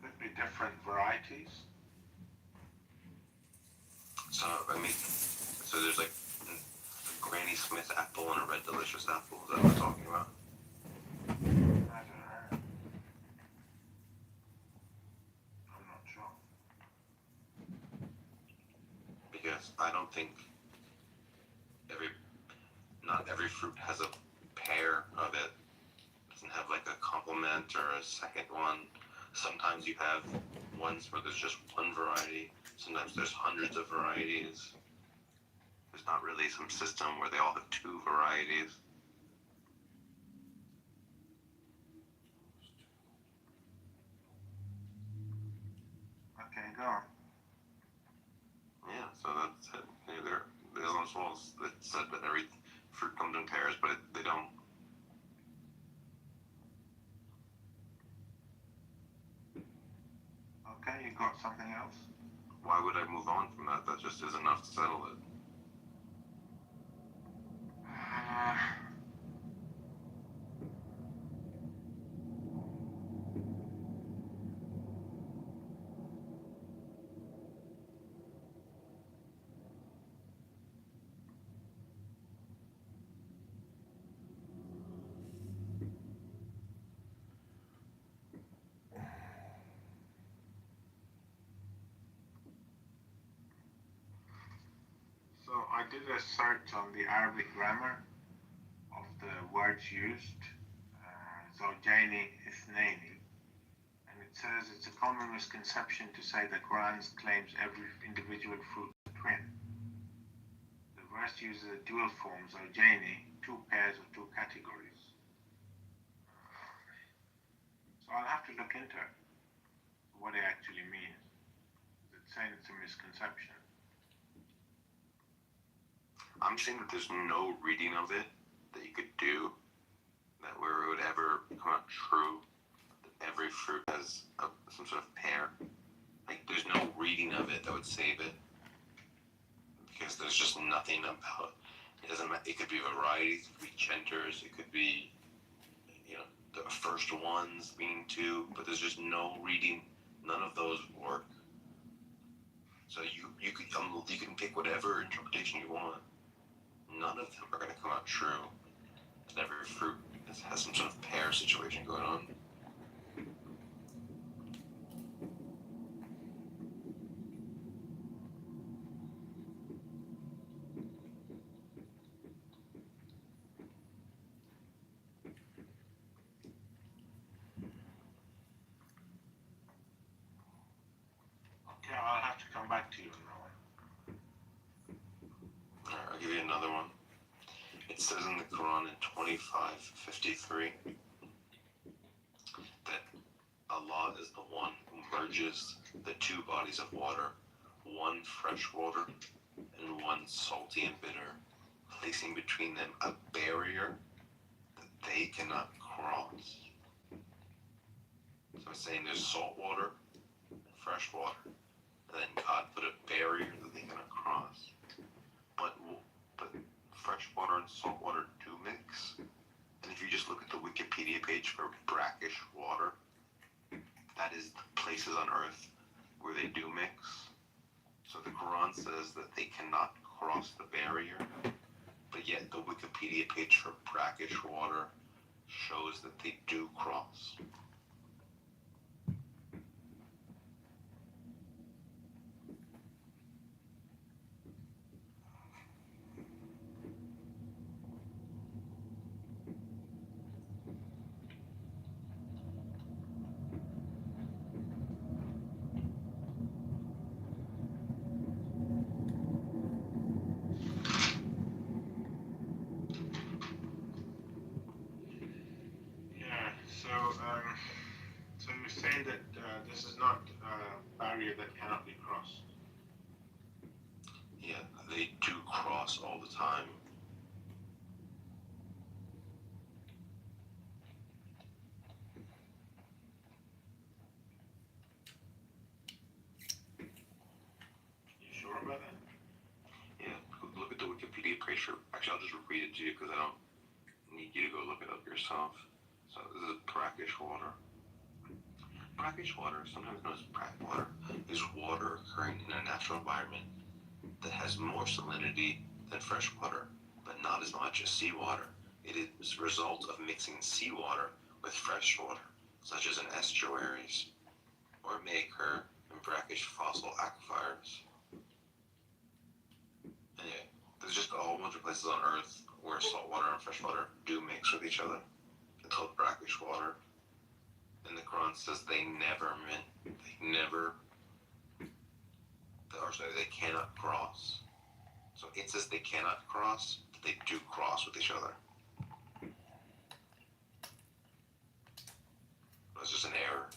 Could be different varieties. So, so there's like a Granny Smith apple and a Red Delicious apple. Is that what we're talking about? I don't know. I'm not sure. Because I don't think not every fruit has a pair of it. It doesn't have like a complement or a second one. Sometimes you have ones where there's just one variety. Sometimes there's hundreds of varieties. There's not really some system where they all have two varieties. Okay, go on. Yeah, so that's it. Yeah, the Islam's rules that said that every fruit comes in pairs, but they don't. Okay, you got something else? Why would I move on from that? That just is enough to settle it. So I did a search on the Arabic grammar of the words used, Zawjaini Ithnaini, and it says it's a common misconception to say the Quran claims every individual fruit is a twin. The verse uses a dual form, Zawjaini, two pairs or two categories. So I'll have to look into it, what it actually means. It's saying it's a misconception. I'm saying that there's no reading of it that you could do that where it would ever come out true that every fruit has some sort of pair. Like there's no reading of it that would save it because there's just nothing about it. Doesn't matter. It could be varieties, it could be genders, it could be the first ones being two, but there's just no reading. None of those work. So you can pick whatever interpretation you want. None of them are going to come out true. And every fruit has some sort of pair situation going on. another one. It says in the Quran in 25:53 that Allah is the one who merges the two bodies of water, one fresh water and one salty and bitter, placing between them a barrier that they cannot cross. So it's saying there's salt water and fresh water, and then God put a barrier that they cannot cross. But fresh water and salt water do mix. And if you just look at the Wikipedia page for brackish water, that is the places on earth where they do mix. So the Quran says that they cannot cross the barrier, but yet the Wikipedia page for brackish water shows that they do cross. Yeah. So you're saying that this is not a barrier that cannot be crossed. Yeah, they do cross all the time. You sure about that? Yeah, look at the Wikipedia page for. Actually, I'll just read it to you because I don't need you to go look it up yourself. So this is brackish water. Brackish water, sometimes known as brack water, is water occurring in a natural environment that has more salinity than fresh water, but not as much as seawater. It is a result of mixing seawater with fresh water, such as in estuaries, or it may occur in brackish fossil aquifers. Anyway, there's just a whole bunch of places on Earth where salt water and fresh water do mix with each other. It's called brackish water. And the Quran says they cannot cross. So it says they cannot cross, but they do cross with each other. It's just an error.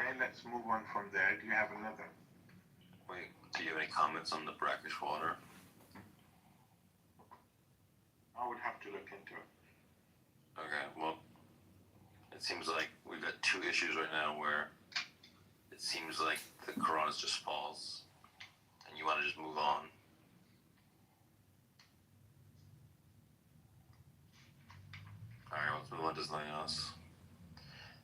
Okay, let's move on from there. Do you have another? Wait, do you have any comments on the brackish water? I would have to look into it. Okay, well, it seems like we've got two issues right now where it seems like the Quran is just false, and you want to just move on. Alright, let's move on to something else.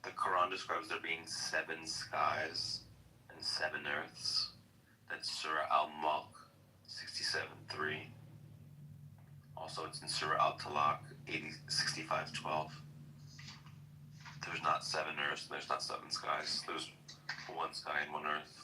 The Quran describes there being 7 skies and 7 earths. That's Surah Al-Mulk 67:3. Also, it's in Surah Al-Talaq 65:12. There's not 7 earths, there's not 7 skies. There's 1 sky and 1 earth.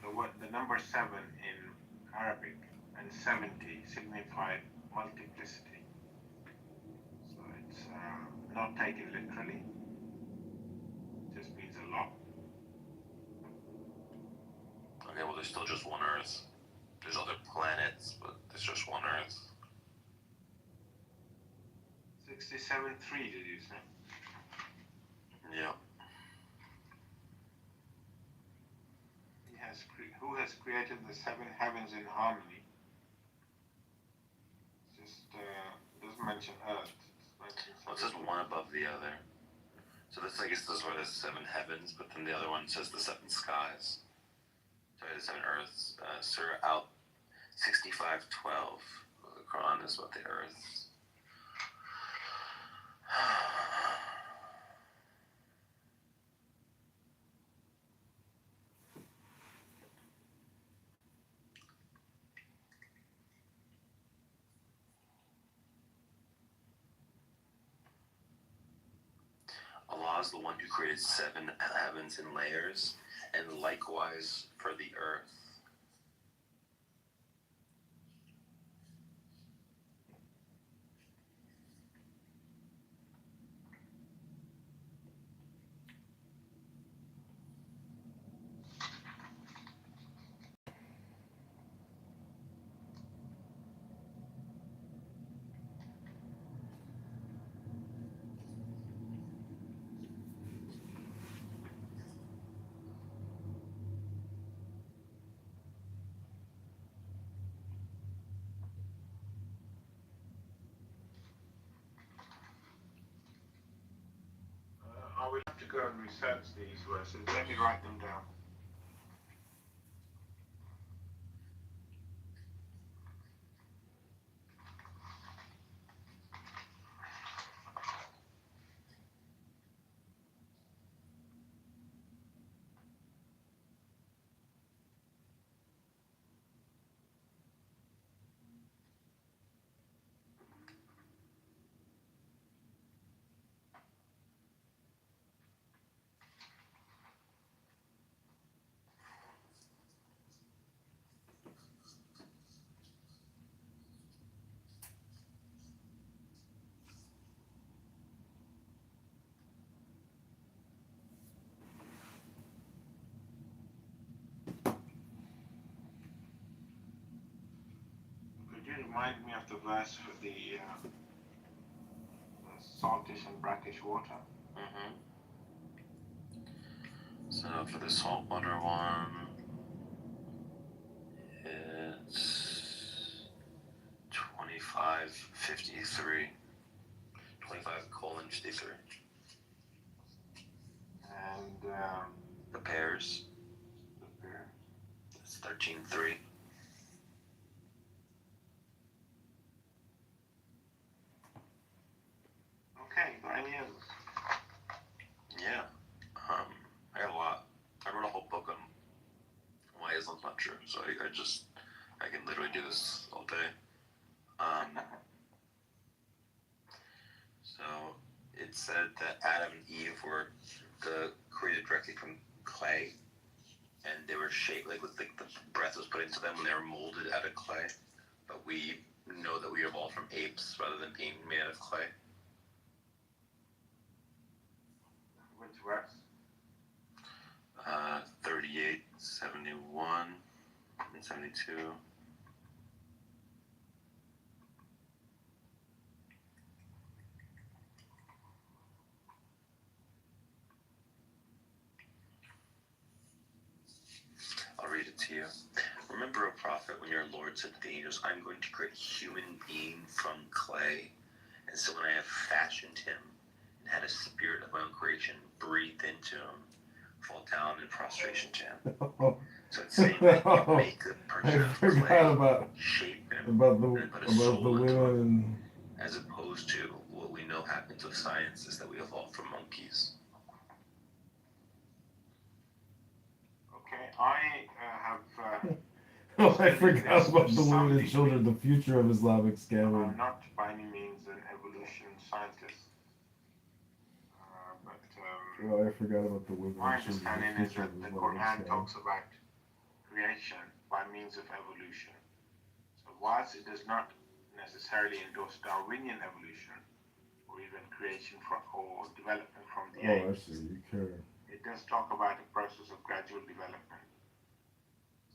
Because the number 7 in Arabic and 70 signify multiplicity. So it's not taken literally. It just means a lot. Okay, well, there's still just 1 earth. There's other planets, but there's just 1 earth. 67.3, did you say? Yeah. Who has created the 7 heavens in harmony? Just doesn't mention Earth. Well, it says one above the other. So this, I guess, this is where there's 7 heavens, but then the other one says the 7 skies. Sorry, the 7 earths. Surah Al 65:12. The Quran is about the earths. Allah is the one who created 7 heavens in layers, and likewise for the earth. I will have to go and research these verses. Let me write them down. Could you remind me of the verse for the saltish and brackish water? Mm-hmm. So for the saltwater one, it's 25:53. 25:53. And the pairs. It's 13:3. Okay, got any others? Yeah. I got a lot. I wrote a whole book on why Islam's not true. So I can literally do this all day. So it said that Adam and Eve were created directly from clay, and they were shaped like with the breath was put into them when they were molded out of clay. But we know that we evolved from apes rather than being made out of clay. Which verse? 38, 71, and 72. I'll read it to you. Remember, O prophet, when your Lord said to the angels, I'm going to create a human being from clay. And so when I have fashioned him and had a spirit of my own creation breathed into him, fall down in prostration to him. So it's saying that you make the person of clay, shape him, and put a soul into him. As opposed to what we know happens with science is that we evolved from monkeys. I have. Oh, I forgot about the women and children, the future of Islamic I'm scamming. not by any means an evolution scientist, but Oh, I forgot about the women my and children, understanding the is future that of the Islamic Quran scamming. talks about creation by means of evolution. So whilst it does not necessarily endorse Darwinian evolution or even creation from or development from the Oh, I apes, see. You care. it does talk about a process of gradual development.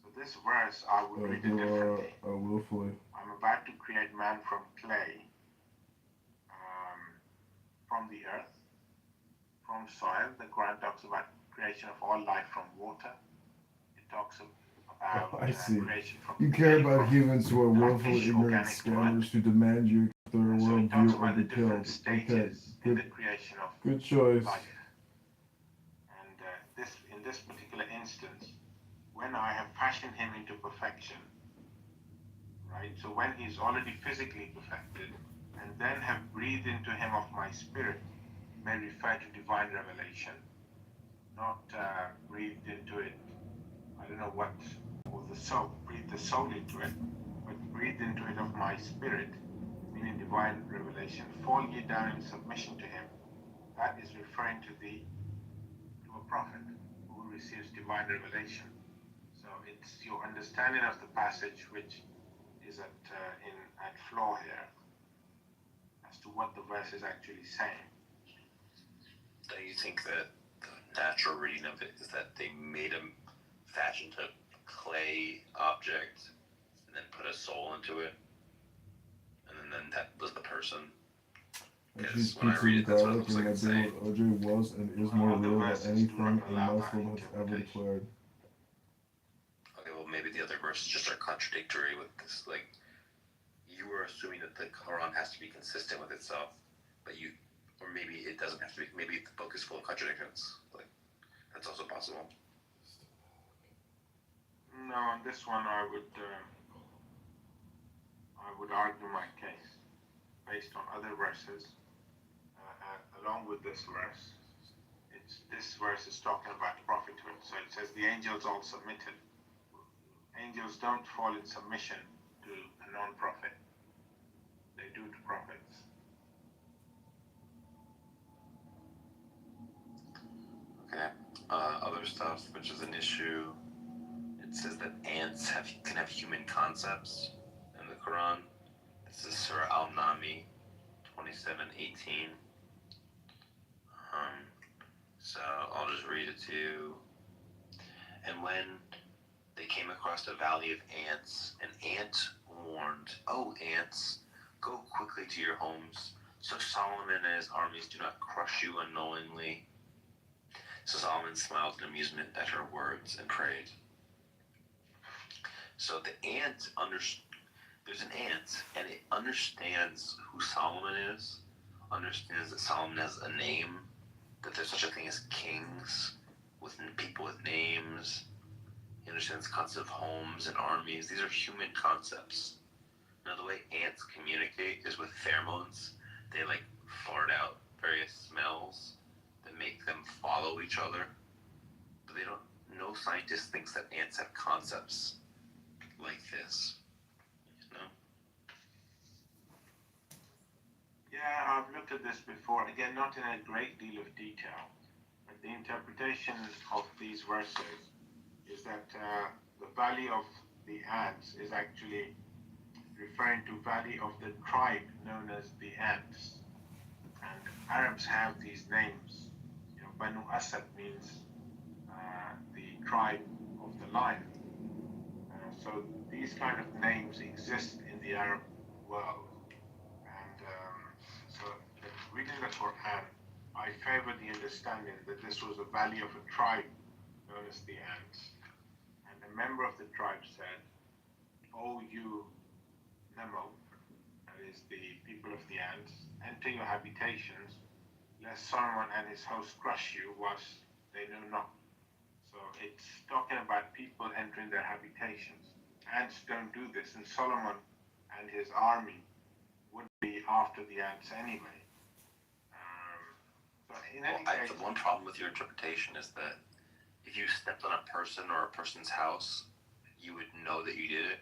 So this verse, I would read it differently. Willfully. I'm about to create man from clay, from the earth, from soil. The Quran talks about creation of all life from water. It talks about I see. creation from You care clay, about from humans who are willfully fish, ignorant organic scammers blood. who demand you accept their So it talks worldview or about the be different killed. Okay, stages in the good, creation of good choice. life. And in this particular instance, when I have fashioned him into perfection, right? So when he's already physically perfected, and then have breathed into him of my spirit, may refer to divine revelation, not breathed into it. I don't know what, or the soul, breathe the soul into it, but breathe into it of my spirit, meaning divine revelation. Fall ye down in submission to him. That is referring to a prophet who receives divine revelation. So it's your understanding of the passage which is at flaw here as to what the verse is actually saying. Do you think that the natural reading of it is that they made him fashioned a clay object and then put a soul into it, and then that was the person? And she's Because when I read pizza it, that's what it garlic, looks and like my it's deal saying. with OJ was and is more real than anything a Muslim has ever declared. Okay, well maybe the other verses just are contradictory with this. Like you were assuming that the Quran has to be consistent with itself, but you, or maybe it doesn't have to be. Maybe the book is full of contradictions. Like that's also possible. No, on this one I would argue my case based on other verses along with this verse. This verse is talking about prophethood. So it says the angels all submitted. Angels don't fall in submission to a non-prophet. They do to prophets. Okay. Other stuff, which is an issue. It says that ants can have human concepts in the Quran. This is Surah Al-Nami 27:18. So I'll just read it to you. And when they came across a valley of ants, an ant warned, "Oh, ants, go quickly to your homes, so Solomon and his armies do not crush you unknowingly." So Solomon smiled in amusement at her words and prayed. So the ant there's an ant, and it understands who Solomon is, understands that Solomon has a name, that there's such a thing as kings, with people with names. He understands the concept of homes and armies. These are human concepts. Now, the way ants communicate is with pheromones. They like fart out various smells that make them follow each other. But they don't. No scientist thinks that ants have concepts like this. You know? Yeah, I've looked at this before. Again, not in a great deal of detail. But the interpretation of these verses is that the valley of the ants is actually referring to valley of the tribe known as the ants. And Arabs have these names. You know, Banu Asad means the tribe of the lion. So these kind of names exist in the Arab world. And so reading the Quran, I favor the understanding that this was a valley of a tribe known as the ants. And a member of the tribe said, "O you Nemo," that is the people of the ants, "enter your habitations, lest Solomon and his host crush you whilst they know not." So it's talking about people entering their habitations. Ants don't do this, and Solomon and his army would be after the ants anyway. So in any case, the one problem with your interpretation is that if you stepped on a person or a person's house, you would know that you did it.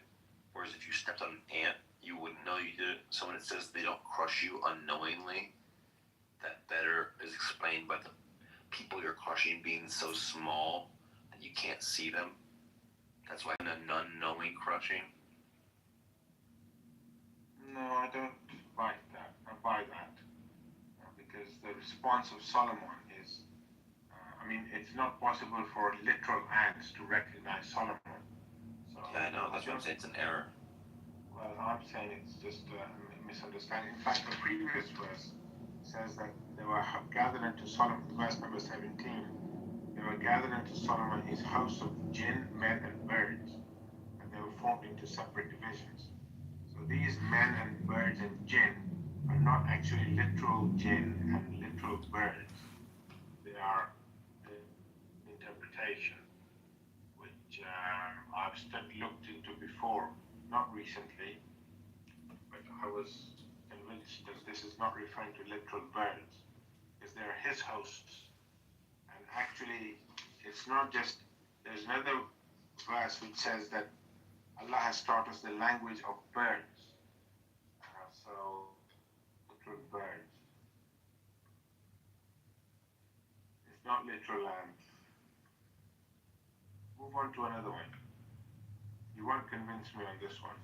Whereas if you stepped on an ant, you wouldn't know you did it. So when it says they don't crush you unknowingly, that better is explained by the people you're crushing being so small that you can't see them. That's why an unknowing crushing. No, I don't buy that. Because the response of Solomon is, it's not possible for literal ants to recognize Solomon. So Yeah, I know. That's why I'm saying it's an error. Well, I'm saying it's just a misunderstanding. In fact, the previous verse says that they were gathered into Solomon, verse number 17. They were gathered into Solomon his house of jinn, men, and birds, and they were formed into separate divisions. So these men and birds and jinn are not actually literal jinn and literal birds. They are an interpretation, which I've looked into before, not recently, but I was convinced that this is not referring to literal birds, because they're his hosts. And actually, it's not just, there's another verse which says that Allah has taught us the language of birds. So, literal birds. It's not literal ants. Move on to another one. You won't convince me on this one.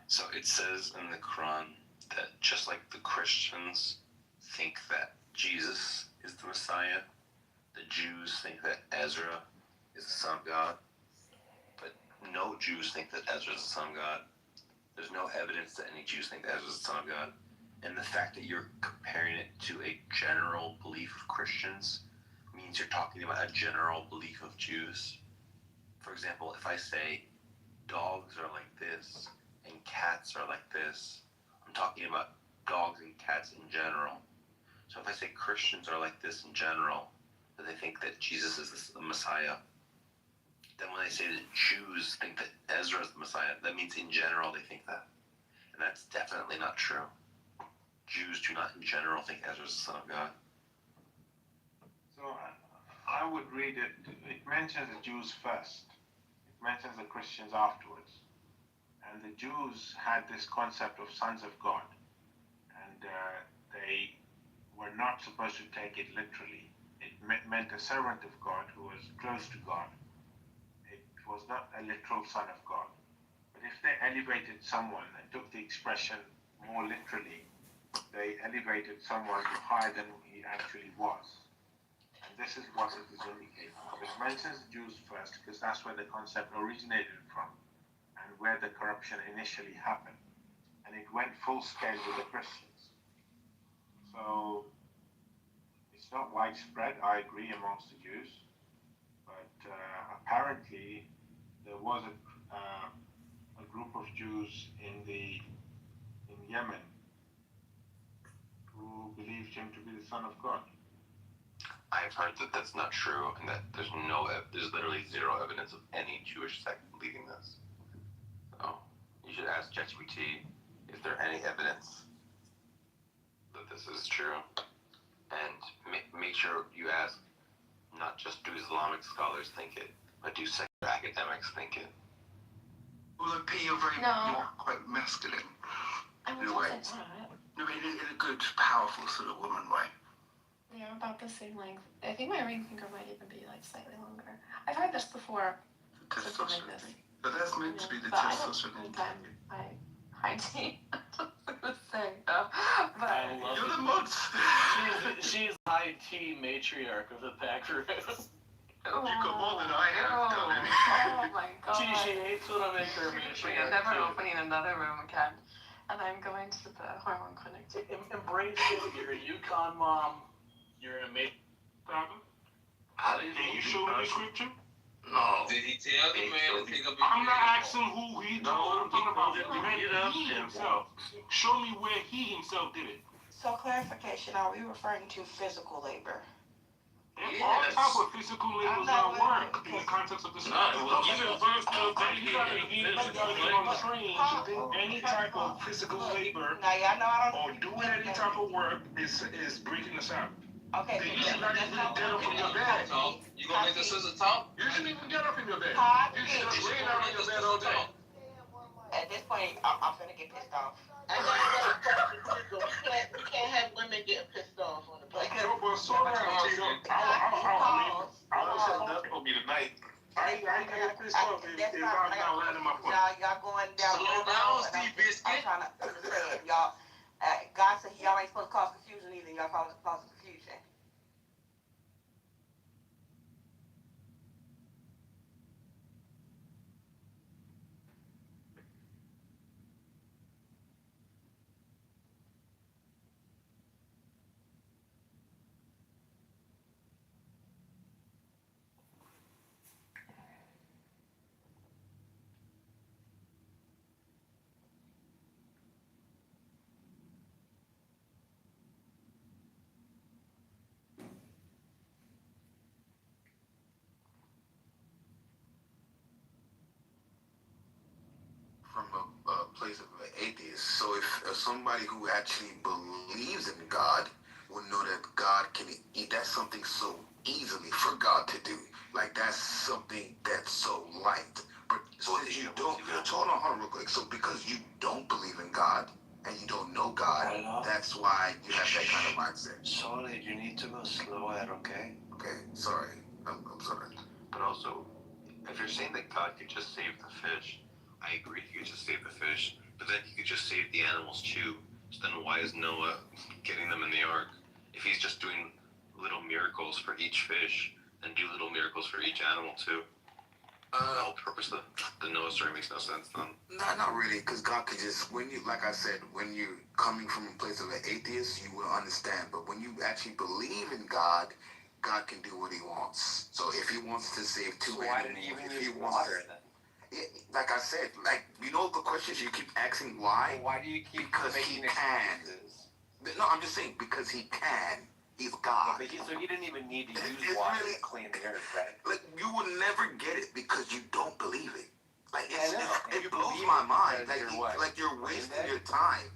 So it says in the Quran that just like the Christians think that Jesus is the Messiah, the Jews think that Ezra is the Son of God, but no Jews think that Ezra is the Son of God. There's no evidence that any Jews think that Ezra is the Son of God. And the fact that you're comparing it to a general belief of Christians means you're talking about a general belief of Jews. For example, if I say dogs are like this and cats are like this, I'm talking about dogs and cats in general. So if I say Christians are like this in general, that they think that Jesus is the Messiah, then when they say that Jews think that Ezra is the Messiah, that means in general they think that. And that's definitely not true. Jews do not in general think Ezra is the Son of God. So I would read it, it mentions the Jews first. It mentions the Christians afterwards. And the Jews had this concept of sons of God. And they were not supposed to take it literally. It meant a servant of God who was close to God. It was not a literal son of God. But if they elevated someone and took the expression more literally, they elevated someone higher than he actually was. And this is what it is indicating. It mentions the Jews first because that's where the concept originated from and where the corruption initially happened. And it went full scale with the Christians. So it's not widespread, I agree, amongst the Jews. But apparently there was a group of Jews in Yemen who believed him to be the Son of God. I've heard that that's not true, and that there's literally zero evidence of any Jewish sect believing this. So you should ask ChatGPT, is there any evidence that this is true? And make sure you ask, not just do Islamic scholars think it, but do secular academics think it? Well, look, P, you're quite masculine. I in a way. No, but in a good, powerful sort of woman way. They're about the same length. I think my ring finger might even be like slightly longer. I've heard this before. Testosterone. Like this. But that's meant to be the but testosterone. I hygiene. But you're the most. She's high tea matriarch of the pack race. You got more than I have done. Oh my god. She hates when I make her matriarch. I'm never opening another room again. And I'm going to the hormone clinic too. Embrace it. You're a Yukon mom. You're an amazing. Can you show me the scripture? No. Did he tell the man to take up his I'm not asking who he told. I'm talking about he himself. Show me where he himself did it. So clarification, are we referring to physical labor? All type of physical labor is not work in the context of the scripture. You gotta get on the train to do any type of physical labor or doing any type of work is breaking the Sabbath. Okay, Then you should not even get up from your bed. You gonna make the sister talk? You shouldn't even get up from your bed. Todd, You should just lay down on your bed all day. at this point, I'm finna get pissed off. I got another question, Tito. We can't have women getting pissed off on the podcast. No, but slow down, Tito. I almost said nothing for me tonight. I ain't gonna get pissed off if I'm not landing my point. Y'all going down. Slow down, Steve Biscuit. I'm just saying, y'all. God said y'all ain't supposed to cause confusion either. Y'all cause confusion. From a place of an atheist. So if somebody who actually believes in God would know that God can eat, that's something so easily for God to do. Like that's something that's so light. But so if you don't, hold on real quick. So because you don't believe in God and you don't know God, that's why you have that kind of mindset. Solid, you need to go slower, okay? Okay, sorry. I'm sorry. But also, if you're saying that God could just save the fish, I agree he could just save the fish, but then he could just save the animals too. So then why is Noah getting them in the ark? If he's just doing little miracles for each fish, then do little miracles for each animal too. The whole purpose of the Noah story makes no sense then. Not really, because God could just, when you, like I said, when you're coming from a place of an atheist, you will understand. But when you actually believe in God, God can do what he wants. So if he wants to save two animals, why did he even use wants, water then? like I said, like, you know the questions you keep asking why? Well, why do you keep because making he can. excuses? No, I'm just saying because he can. He's God. But so he didn't even need to use water to clean the earth, right? Like you will never get it because you don't believe it. Like it blows believe my it mind. because Like you're wasting your time.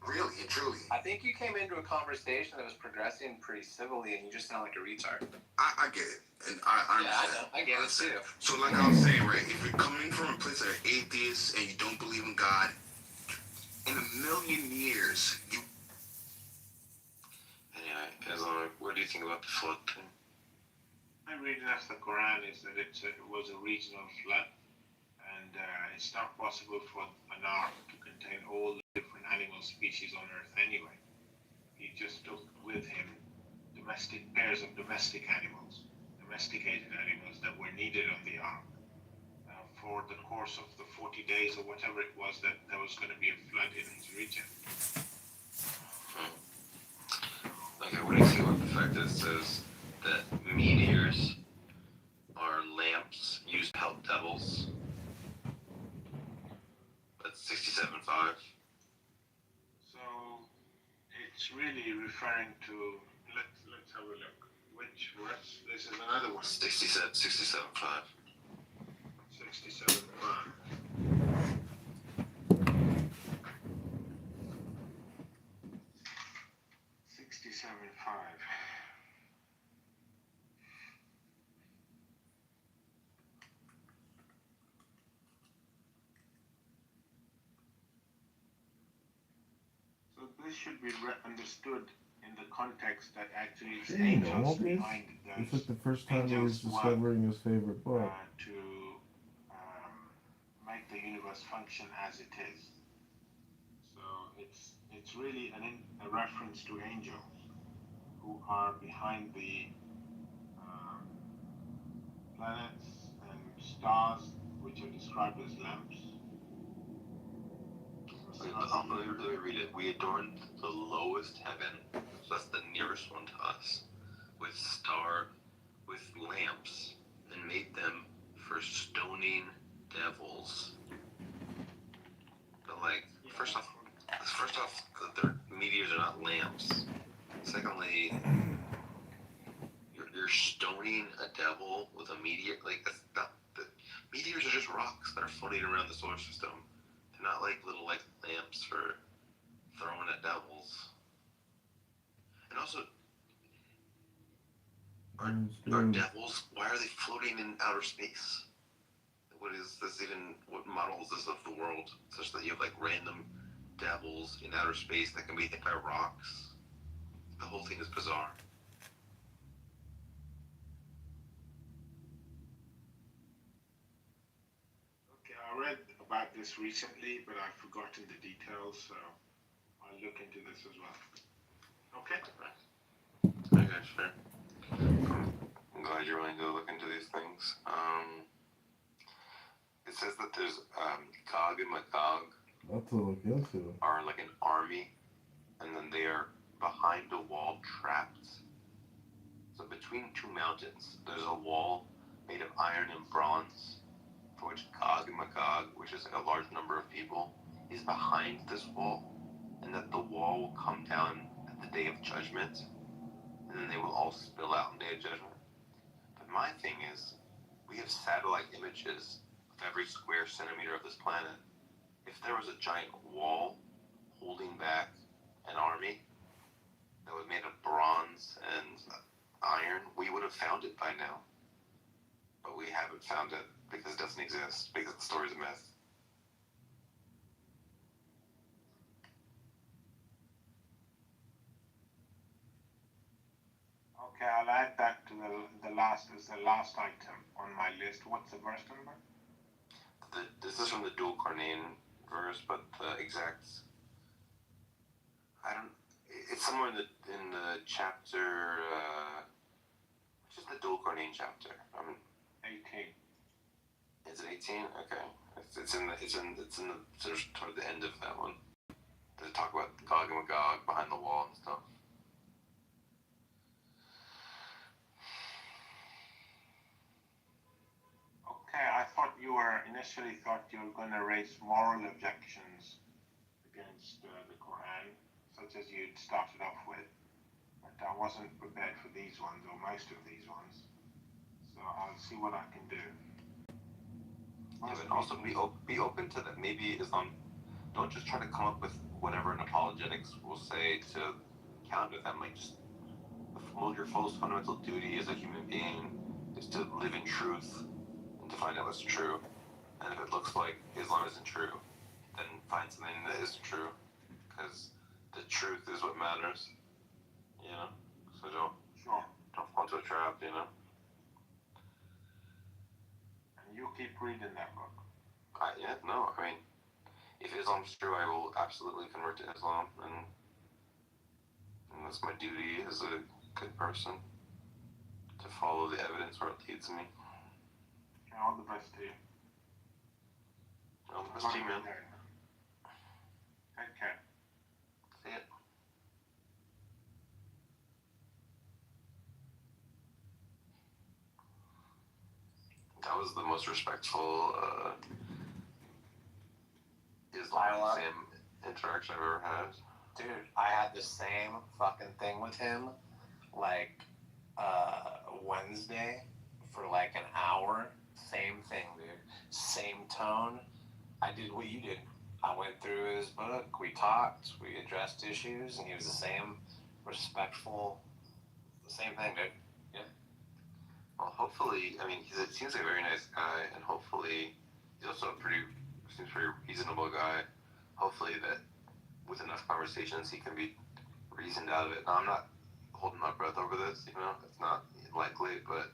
Really and truly. I think you came into a conversation that was progressing pretty civilly, and you just sound like a retard. I get it, and I know. I get it too. So like I was saying, right? If you're coming from a place of atheist and you don't believe in God, in a million years, you. Anyway, what do you think about the flood thing? I'm reading as the Quran is that it was a regional flood, and it's not possible for an ark to contain all the different animal species on Earth anyway. He just took with him pairs of domesticated animals that were needed on the ark for the course of the 40 days or whatever it was that there was going to be a flood in his region. Okay, what do you think about the fact that it says that meteors are lamps used to help devils? That's 67.5. So it's really referring to, let's have a look. Which verse? This is another one. 67.5. 67.5. So this should be understood in the context that actually it's angels behind those. It's like the first time he was discovering his favorite book. To make the universe function as it is. So it's really a reference to angels who are behind the planets and stars, which are described as lamps. Let me read it. We adorned the lowest heaven, so that's the nearest one to us, with lamps, and made them for stoning devils. But like, first off, their meteors are not lamps. Secondly, you're stoning a devil with a meteor, like that's not. Meteors are just rocks that are floating around the solar system. They're not like little like lamps for throwing at devils. And also, are devils? Why are they floating in outer space? What is this even? What model is this of the world? Such that you have like random devils in outer space that can be hit by rocks. The whole thing is bizarre. Okay, I read about this recently, but I've forgotten the details, so I'll look into this as well. Okay. Okay, sure. I'm glad you're willing to look into these things. It says that there's Gog and Magog That's to look into. are like an army, and then they are behind a wall trapped. So between two mountains, there's a wall made of iron and bronze, for which Gog and Magog, which is like a large number of people, is behind this wall, and that the wall will come down at the day of judgment, and then they will all spill out in the day of judgment. But my thing is, we have satellite images of every square centimeter of this planet. If there was a giant wall holding back an army that was made of bronze and iron, we would have found it by now. But we haven't found it because it doesn't exist, because the story's a myth. Okay, I'll add that to the last item on my list. What's the verse number? This is from the dual Cornane verse, but the exact, it's somewhere in the chapter, which is the dual Cornane chapter. 18. Is it 18? Okay. It's in the sort of toward the end of that one. They talk about Gog and Magog behind the wall and stuff. Okay, I thought you initially thought you were going to raise moral objections against the Quran, such as you'd started off with. But I wasn't prepared for these ones, or most of these ones. So I'll see what I can do. Yeah, but also be open to that. Maybe Islam, don't just try to come up with whatever an apologetics will say to counter them. Like, just, your fullest fundamental duty as a human being is to live in truth and to find out what's true. And if it looks like Islam isn't true, then find something that is true, because the truth is what matters. You know, so don't fall into a trap. You know. And you keep reading that book. I mean, if Islam's true, I will absolutely convert to Islam, and that's my duty as a good person, to follow the evidence where it leads me. All the best to you. All the best to you, man. Take care. See ya. That was the most respectful Islam interaction I've ever had. Dude, I had the same fucking thing with him, like, Wednesday for like an hour. Same thing, dude. Same tone. I did what you did. I went through his book, we talked, we addressed issues, and he was the same respectful, the same thing, dude. Yeah. Well, hopefully, I mean, he seems like a very nice guy, and hopefully he's also a pretty reasonable guy. Hopefully that with enough conversations he can be reasoned out of it. Now, I'm not holding my breath over this, you know, it's not likely, but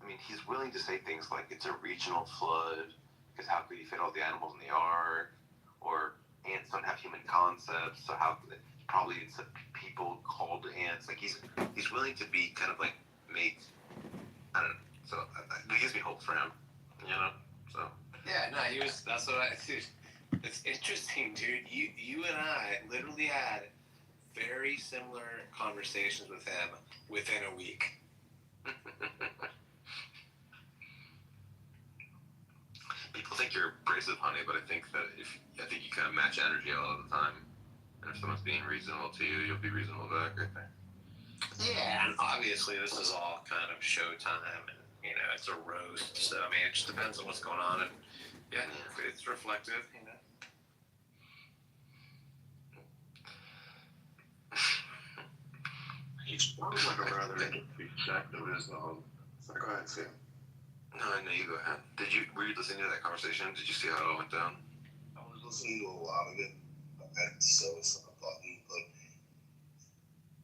I mean, he's willing to say things like it's a regional flood, because how could he fit all the animals in the ark, or ants don't have human concepts, so how probably it's people called ants. Like, he's willing to be kind of like make, I don't know, so it gives me hope for him, you know, so. Yeah, no, that's what dude, it's interesting, dude. You and I literally had very similar conversations with him within a week. People think you're abrasive, honey, but I think you kind of match energy all the time. And if someone's being reasonable to you, you'll be reasonable back, I think. Yeah, and obviously this is all kind of showtime, and it's a roast. So I mean, it just depends on what's going on, and yeah, it's reflective. He sounds like a rather interesting sect of Islam. So go ahead, Sam. No, you go ahead. Were you listening to that conversation? Did you see how it all went down? I was listening to a lot of it. I had to sell some button, but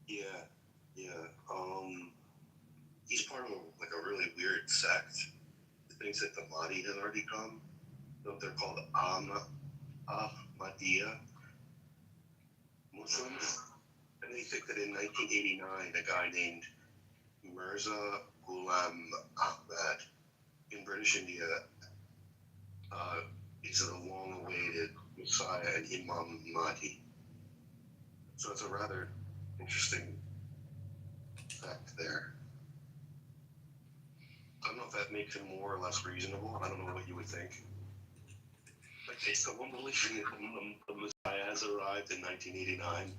yeah. He's part of a really weird sect. He thinks that the Mahdi has already come. They're called Ahmadiyya Muslims. And they think that in 1989, a guy named Mirza Ghulam Ahmad in British India is a long-awaited Messiah and Imam Mahdi. So it's a rather interesting fact there. I don't know if that makes him more or less reasonable. I don't know what you would think. Like, if someone believing that the Messiah has arrived in 1989,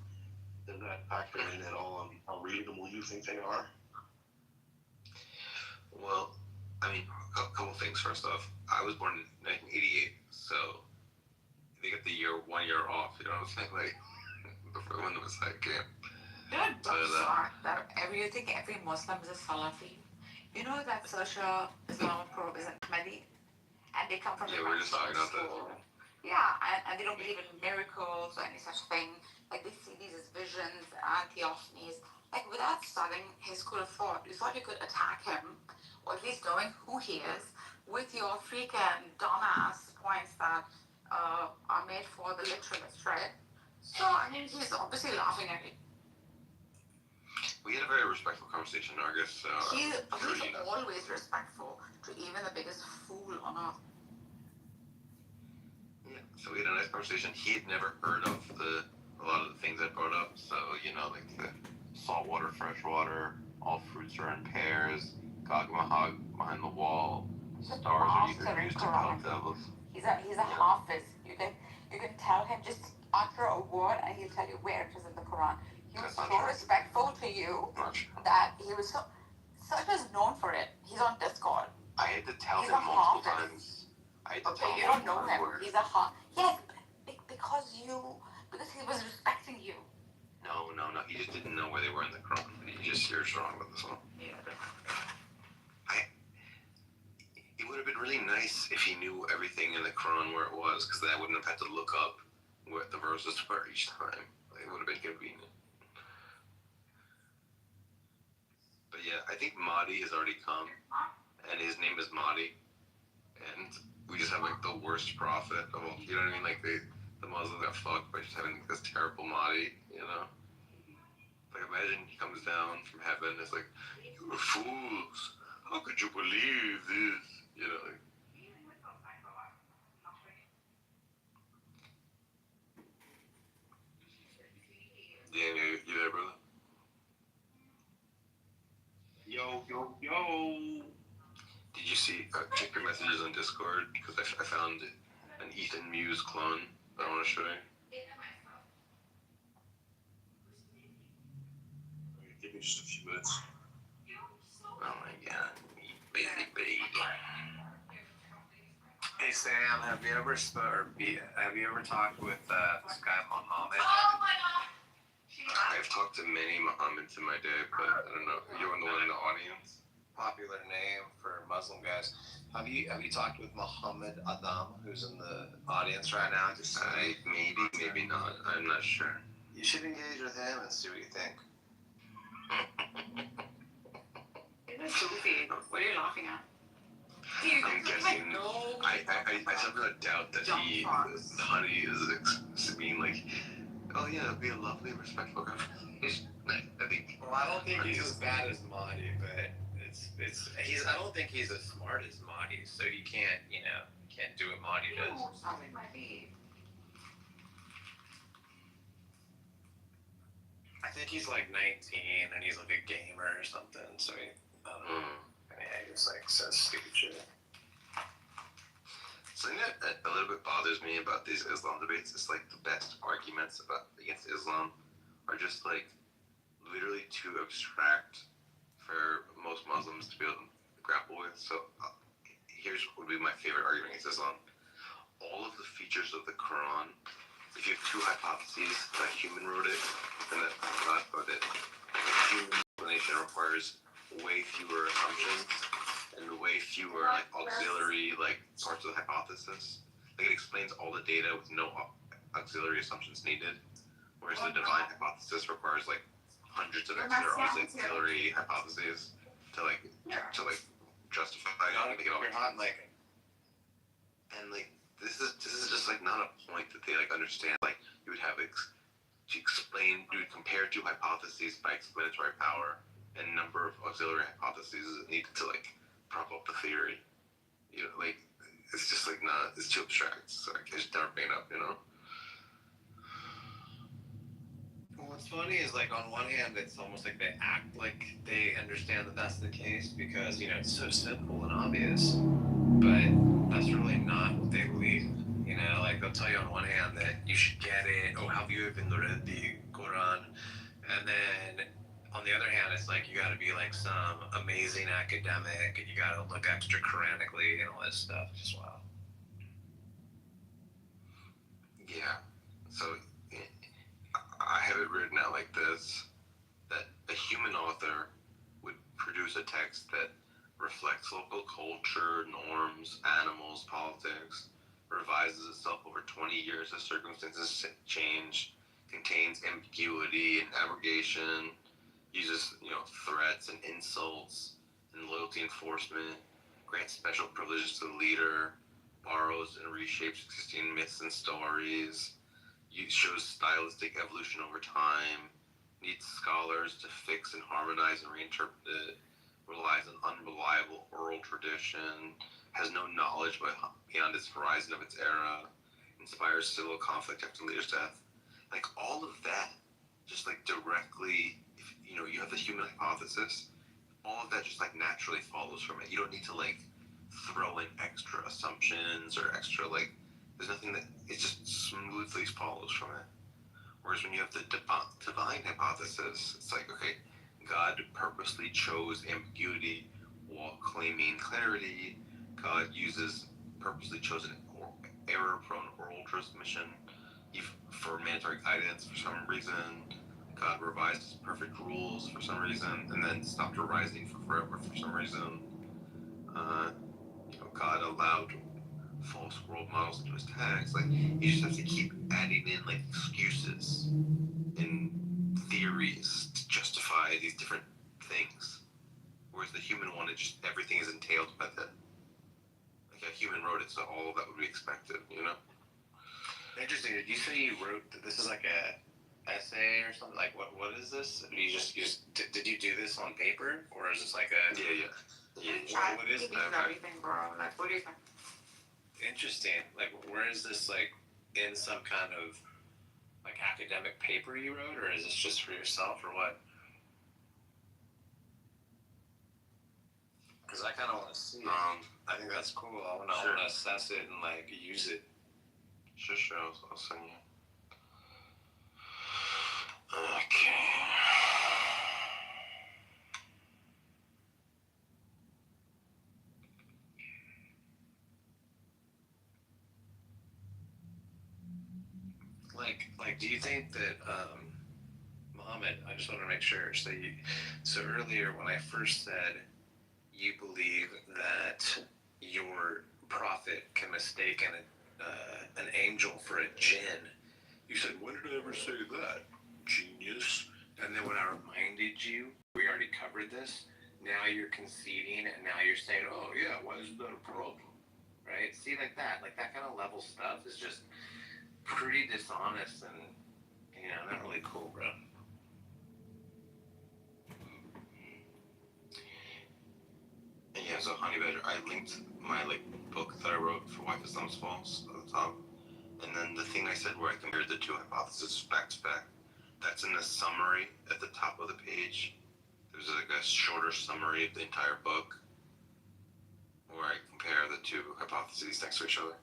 does that factor in at all on how reasonable you think they are? Well, I mean, a couple things. First off, I was born in 1988, so they get the 1 year off. You know what I'm saying? Like, before when the Messiah came. You think every Muslim is a Salafi? You know that social Islamic probe is Ahmadi, and they come from the we're just talking about school. Yeah, and they don't believe in miracles or any such thing. Like, they see these as visions and theophanies. Like, without studying his school of thought, you thought you could attack him, or at least knowing who he is, with your freaking dumbass points that are made for the literalists, right? So, I mean, he's obviously laughing at you. We had a very respectful conversation, Argus. He's always respectful to even the biggest fool on earth. Yeah, so we had a nice conversation. He had never heard of a lot of the things I brought up. So, like the salt water, fresh water, all fruits are in pairs, Gog Mahog behind the wall, stars are either used to tell devils. He's a hafiz. You can tell him, just utter a word and he'll tell you where it is in the Quran. He was so respectful to you that he was such as known for it. He's on Discord. I had to tell him multiple times. Okay, you don't know him. He's a yes, because he was respecting you. No. He just didn't know where they were in the Quran. He just hears wrong with this one. Yeah. It would have been really nice if he knew everything in the Quran where it was, because then I wouldn't have had to look up what the verses were each time. It would have been convenient. But yeah, I think Mahdi has already come, and his name is Mahdi, and we just have the worst prophet of all. You know what I mean? Like the Muslims got fucked by just having this terrible Mahdi. Like, imagine he comes down from heaven. It's like, you're fools. How could you believe this? Yeah, you there, brother? Yo. Did you see, check your messages on Discord, because I found an Ethan Muse clone that I want to show you. Give me just a few minutes. Oh my god, baby. Hey Sam, have you ever talked with this guy Muhammad? Oh my god! I've talked to many Muhammads in my day, but I don't know. You're the one in the audience. Popular name for Muslim guys. Have you talked with Muhammad Adam, who's in the audience right now? Maybe not. I'm not sure. You should engage with him and see what you think. It's goofy. What are you laughing at? I'm guessing. I somehow doubt that the honey is being like, oh yeah, be a lovely, respectful conversation. I think. Well, I don't think he's as bad as Mahdi, but I don't think he's as smart as Mahdi, so you can't do what Mahdi does. I think he's like 19 and he's like a gamer or something, so he just says stupid shit. Something that a little bit bothers me about these Islam debates is the best arguments against Islam are just literally too abstract for most Muslims to be able to grapple with. So here's what would be my favorite argument is this on all of the features of the Quran. If you have two hypotheses, that a human wrote it and that God wrote it, the human explanation requires way fewer assumptions and way fewer like auxiliary like parts of the hypothesis. Like it explains all the data with no auxiliary assumptions needed, whereas the divine hypothesis requires like hundreds of extra auxiliary hypotheses to justify it. And like this is just like not a point that they like understand. Like you would have you would compare two hypotheses by explanatory power and number of auxiliary hypotheses needed to like prop up the theory. You know, like it's just like not. It's too abstract. So like, it's never bring it up. You know. What's funny is like on one hand it's almost like they act like they understand that that's the case because it's so simple and obvious, but that's really not what they believe. Like they'll tell you on one hand that you should get it. Oh, have you even read the Quran? And then on the other hand, it's like you got to be like some amazing academic and you got to look extra Quranically and all this stuff. Just wow. Yeah. So I have it written out like this: that a human author would produce a text that reflects local culture, norms, animals, politics, revises itself over 20 years as circumstances change, contains ambiguity and abrogation, uses threats and insults and loyalty enforcement, grants special privileges to the leader, borrows and reshapes existing myths and stories, shows stylistic evolution over time, needs scholars to fix and harmonize and reinterpret it, relies on unreliable oral tradition, has no knowledge beyond its horizon of its era, inspires civil conflict after the leader's death. Like all of that, just like directly, if you have the human hypothesis, all of that just like naturally follows from it. You don't need to like throw in extra assumptions or extra like. There's nothing that it just smoothly follows from it. Whereas when you have the divine hypothesis, it's like okay, God purposely chose ambiguity while claiming clarity. God uses purposely chosen error-prone oral transmission for mandatory guidance for some reason. God revised perfect rules for some reason, and then stopped revising for forever for some reason. God allowed false world models into his text. Like you just have to keep adding in like excuses and theories to justify these different things. Whereas the human one, everything is entailed by that. Like a human wrote it, so all of that would be expected. Interesting. Did you say you wrote that this is like a essay or something? Like what is this? Did you do this on paper or is this like a what is everything, bro. Like what do you think? Interesting. Like where is this like in some kind of like academic paper you wrote, or is this just for yourself, or what? Because I kind of want to see it. I think that's cool. I want to assess it and like use it. Sure. I'll send you. Okay. Like, do you think that, Muhammad, I just want to make sure. So earlier when I first said you believe that your prophet can mistake an angel for a jinn, you said, when did I ever say that? Genius. And then when I reminded you, we already covered this, now you're conceding and now you're saying, oh yeah, why is that a problem? Right? See, like that kind of level stuff is just pretty dishonest and, not really cool, bro. Yeah, so Honey Badger, I linked my book that I wrote for Why Islam's False at the top. And then the thing I said where I compared the two hypotheses back to back, that's in the summary at the top of the page. There's like a shorter summary of the entire book where I compare the two hypotheses next to each other.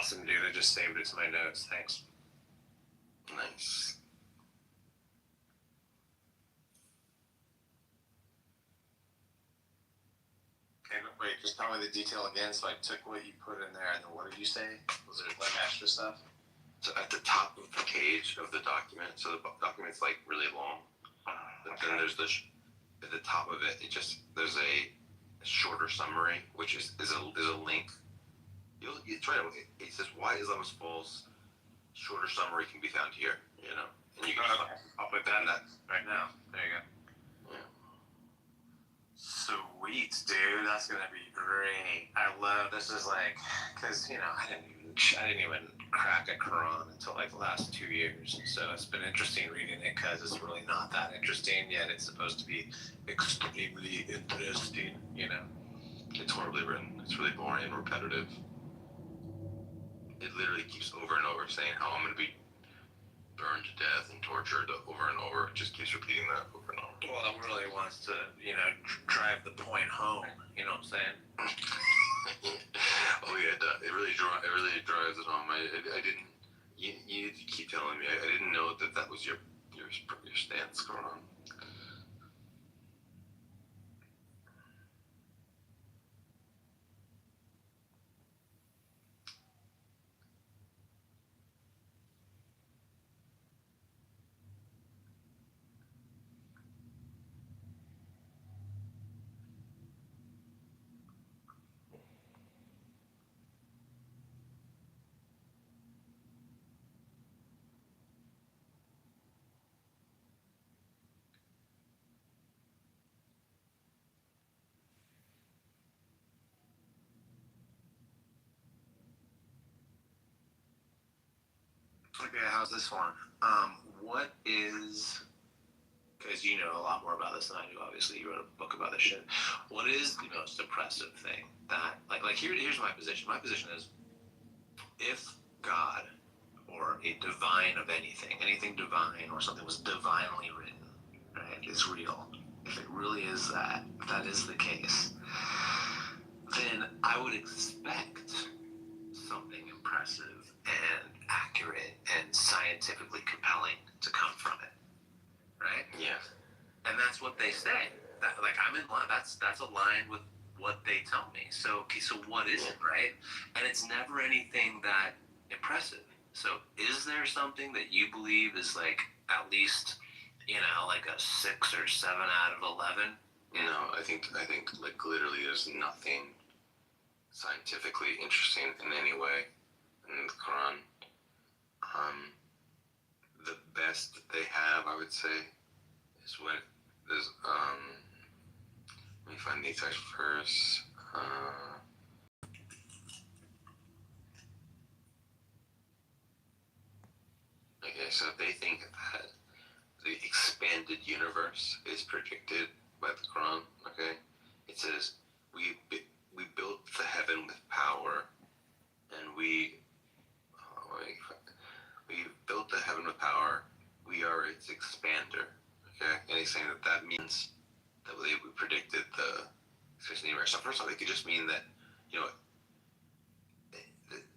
awesome, dude. I just saved it to my notes. Thanks. Nice. Okay, wait, just tell me the detail again. So I took what you put in there, and then what did you say? Was it like extra stuff? So at the top of the page of the document, so the document's like really long, but then there's at the top of it, there's a shorter summary, which is a link. You try to, it says why Islam is false. Shorter summary can be found here, and you can. I'll put that in that right now. There you go. Yeah. Sweet, dude. That's gonna be great. I love this. Is like, cause I didn't even crack a Quran until like the last 2 years. So it's been interesting reading it because it's really not that interesting yet. It's supposed to be extremely interesting. It's horribly written. It's really boring and repetitive. It literally keeps over and over saying how I'm going to be burned to death and tortured over and over. It just keeps repeating that over and over. Well, it really wants to, drive the point home. You know what I'm saying? Oh yeah, it really drives it home. I didn't. You need to keep telling me. I didn't know that was your stance going on. Okay, how's this one? What is, because you know a lot more about this than I do, obviously, you wrote a book about this shit. What is the most oppressive thing that, here's my position. My position is, if God, or a divine of anything divine, or something was divinely written, right, is real, if it really is that, if that is the case, then I would expect something impressive and accurate and scientifically compelling to come from it, right? Yeah. And that's what they say. That, I'm in line. That's aligned with what they tell me. So okay, so what is it, right? And it's never anything that impressive. So is there something that you believe is at least like a 6 or 7 out of 11? No, I think literally there's nothing scientifically interesting in any way in the Quran. The best they have, I would say, is when there's let me find the exact verse. Okay, so they think that the expanded universe is predicted by the Quran. Okay, it says we built the heaven with power, and we built the heaven with power. We are its expander. Okay, and he's saying that means that we predicted the expansion of the universe. So first off, it could just mean that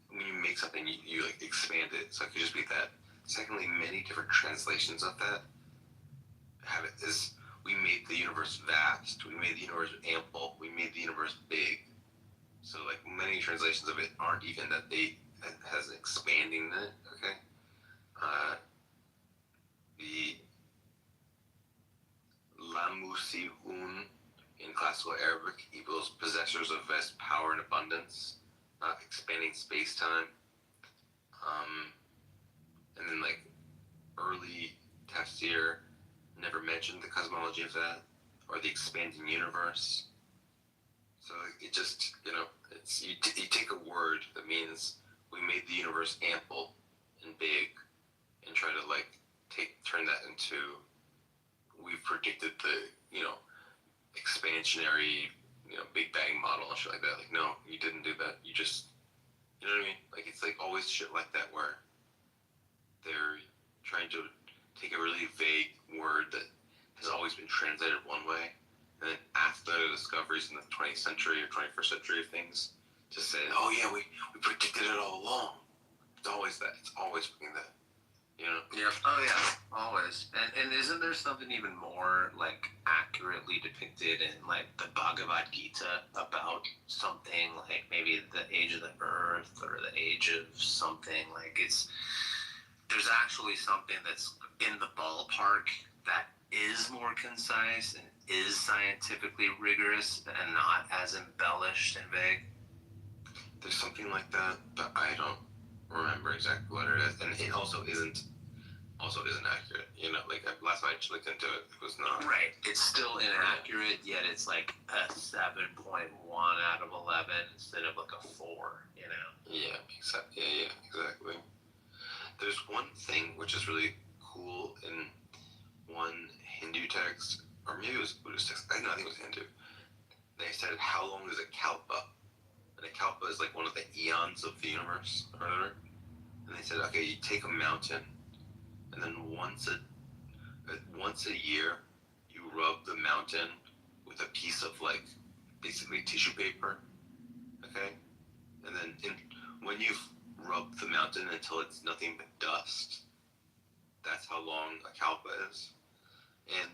when you make something, you expand it. So it could just be that. Secondly, many different translations of that have it is we made the universe vast, we made the universe ample, we made the universe big. So many translations of it aren't even that they has expanding in it. Okay. The Lamusihun in classical Arabic equals possessors of vast power and abundance, expanding space-time. And then early tafsir never mentioned the cosmology of that or the expanding universe. So it just, it's you take a word that means we made the universe ample and big and try to turn that into we've predicted the expansionary Big Bang model and shit like that. No, you didn't do that. You just, you know what I mean? It's always shit like that where they're trying to take a really vague word that has always been translated one way, and then after the discoveries in the 20th century or 21st century of things, just say, oh yeah, we predicted it all along. It's always that. It's always fucking that. You know? Yeah. Oh yeah. Always. And isn't there something even more like accurately depicted in like the Bhagavad Gita about something like maybe the age of the earth or the age of something like there's actually something that's in the ballpark that is more concise and is scientifically rigorous and not as embellished and vague? There's something like that, but I don't remember exactly what it is, and it also isn't accurate. You know, like last night I looked into it, it was not. Right. It's still inaccurate, yet it's like a 7.1 out of 11 instead of like a 4. You know. Yeah. Exactly. Yeah. Exactly. There's one thing which is really cool in one Hindu text, or maybe it was Buddhist text. I think it was Hindu. They said, "How long is a kalpa?" And a kalpa is like one of the eons of the universe, or whatever. And they said, okay, you take a mountain, and then once a year, you rub the mountain with a piece of like basically tissue paper, okay? And then when you've rubbed the mountain until it's nothing but dust, that's how long a kalpa is. And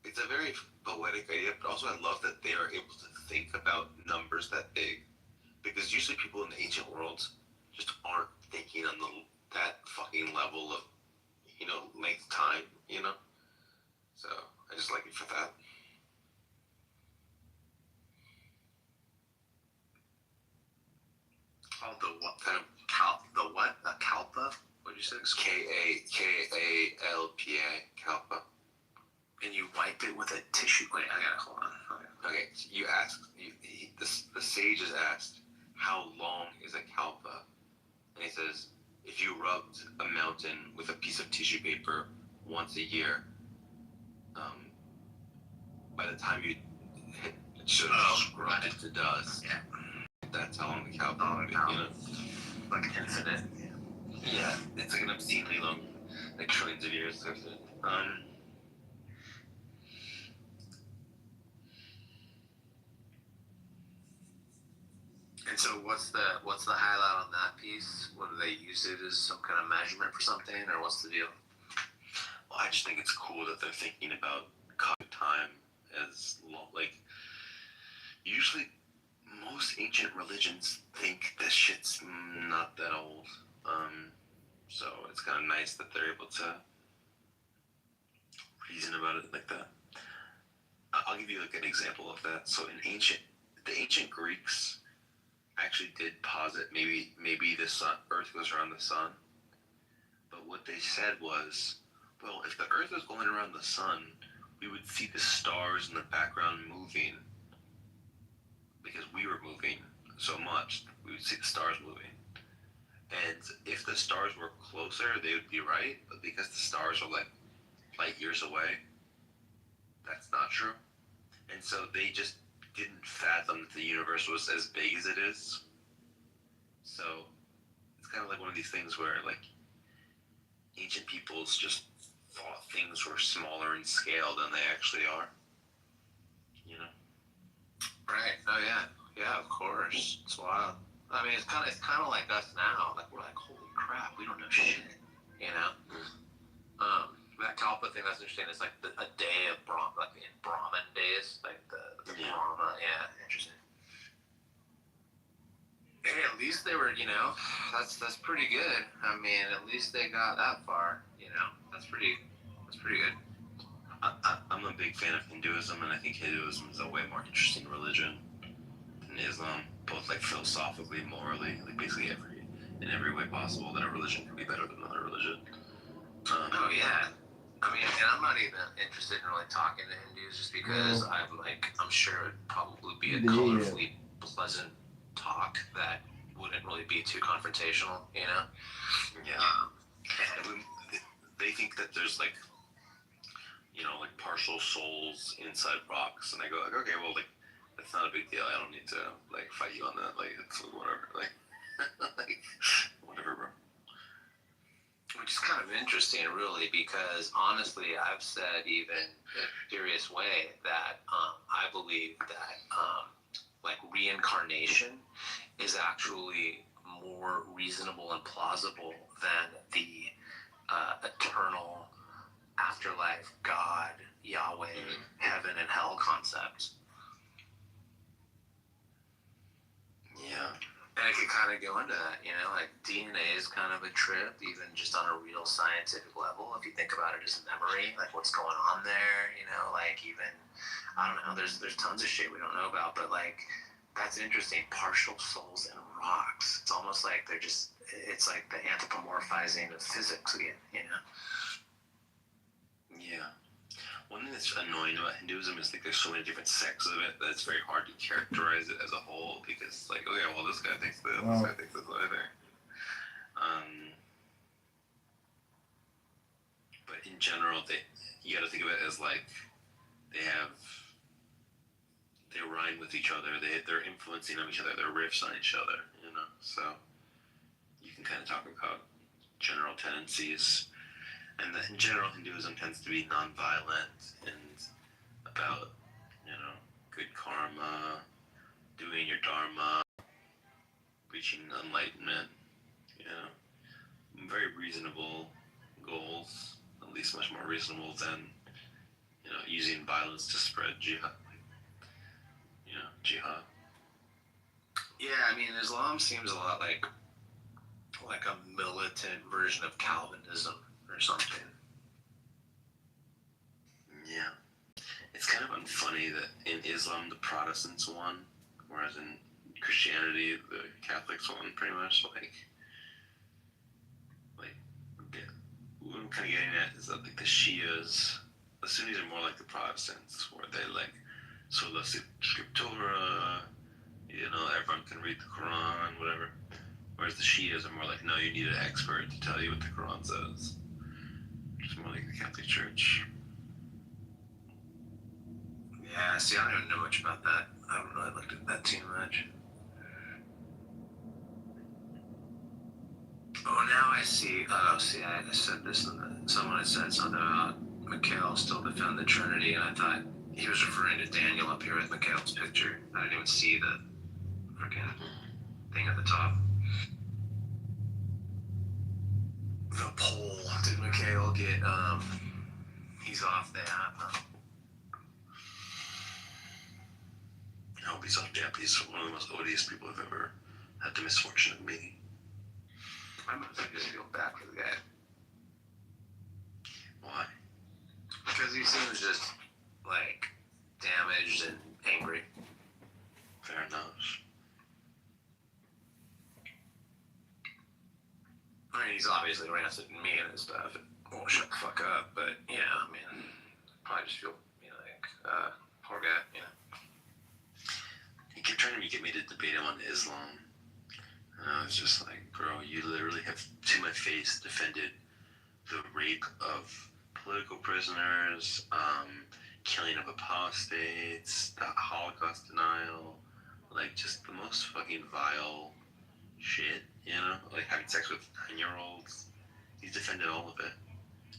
it's a very poetic idea, but also I love that they are able to think about numbers that big, because usually people in the ancient world just aren't thinking on that fucking level of, you know, length time, you know? So I just like it for that. Oh, the what kind of the what? A kalpa? What did you say? Kalpa, kalpa. And you wipe it with a tissue. Wait, I gotta hold on. Okay, so you asked, the sage is asked, how long is a kalpa? And he says, if you rubbed a mountain with a piece of tissue paper once a year, by the time you should scrub it to dust, that's how long the kalpa would be, you know? Like an incident. Yeah, it's like an obscenely long, like trillions of years or something. And so what's the highlight on that piece? What do they use it as some kind of measurement for something, or what's the deal? Well, I just think it's cool that they're thinking about time as long, like usually most ancient religions think this shit's not that old. So it's kind of nice that they're able to reason about it like that. I'll give you like an example of that. So the ancient Greeks actually did posit maybe the sun, Earth goes around the sun. But what they said was, well, if the Earth was going around the sun, we would see the stars in the background moving because we were moving so much. We would see the stars moving. And if the stars were closer, they would be right. But because the stars are like light years away, that's not true. And so they just didn't fathom that the universe was as big as it is. So it's kind of like one of these things where like ancient peoples just thought things were smaller in scale than they actually are. You know? Right. Oh yeah. Yeah, of course. It's wild. I mean, it's kind of like us now. Like we're like, holy crap, we don't know shit. You know. That kalpa thing, that's interesting. It's like a day of like in Brahmin days, like the Brahma. Yeah, interesting. Hey, at least they were, you know, that's pretty good. I mean, at least they got that far. You know, that's pretty good. I'm a big fan of Hinduism, and I think Hinduism is a way more interesting religion than Islam, both like philosophically, morally, like basically in every way possible that a religion can be better than another religion. Oh yeah. I mean, and I'm not even interested in really talking to Hindus just because I'm sure it'd probably be a colorfully pleasant talk that wouldn't really be too confrontational, you know? Yeah. They think that there's like, you know, like partial souls inside rocks, and I go like, okay, well, like that's not a big deal. I don't need to like fight you on that. Like it's whatever. Like, like whatever, bro. Which is kind of interesting, really, because honestly, I've said even in a serious way that I believe that like reincarnation is actually more reasonable and plausible than the eternal afterlife, God, Yahweh, heaven and hell concept. Yeah. And it could kind of go into that, you know, like DNA is kind of a trip, even just on a real scientific level. If you think about it as memory, like what's going on there, you know, like even, I don't know, there's tons of shit we don't know about, but like, that's interesting. Partial souls in rocks. It's almost like they're just, it's like the anthropomorphizing of physics again, you know? Yeah. One thing that's annoying about Hinduism is like there's so many different sects of it that it's very hard to characterize it as a whole because like, okay, well this guy thinks this, this guy thinks this either. But in general, you got to think of it as like they rhyme with each other. They're influencing on each other. They're riffs on each other. You know, so you can kind of talk about general tendencies. And in general, Hinduism tends to be nonviolent and about, you know, good karma, doing your dharma, reaching enlightenment, you know, very reasonable goals, at least much more reasonable than, you know, using violence to spread jihad. You know, jihad. Yeah, I mean, Islam seems a lot like a militant version of Calvinism or something. Yeah. It's kind of unfunny that in Islam the Protestants won, whereas in Christianity the Catholics won pretty much. Like what I'm kind of getting at is that like the Shias, the Sunnis are more like the Protestants, where they like sola scriptura, you know, everyone can read the Quran, whatever. Whereas the Shias are more like, no, you need an expert to tell you what the Quran says. Which is more like the Catholic Church. Yeah, see, I don't even know much about that. I haven't really looked at that too much. Oh, now I see. Oh, see, I said this, and someone had said something about Mikhail still defend the Trinity, and I thought he was referring to Daniel up here with Mikhail's picture. I didn't even see the freaking thing at the top. The poll. Did Mikhail get, he's off the app, huh? I hope he's off the app. He's one of the most odious people I've ever had the misfortune of meeting. I must just feel bad for the guy. Why? Because he seems just, like, damaged and angry. Fair enough. I mean, he's obviously rancid and mean and stuff. It won't shut the fuck up, but, yeah, I mean, probably just feel, you know, like, poor guy, you know. He kept trying to get me to debate him on Islam. And I was just like, bro, you literally have, to my face, defended the rape of political prisoners, killing of apostates, the Holocaust denial, like just the most fucking vile shit, you know? Like having sex with 9-year-olds. He's defended all of it.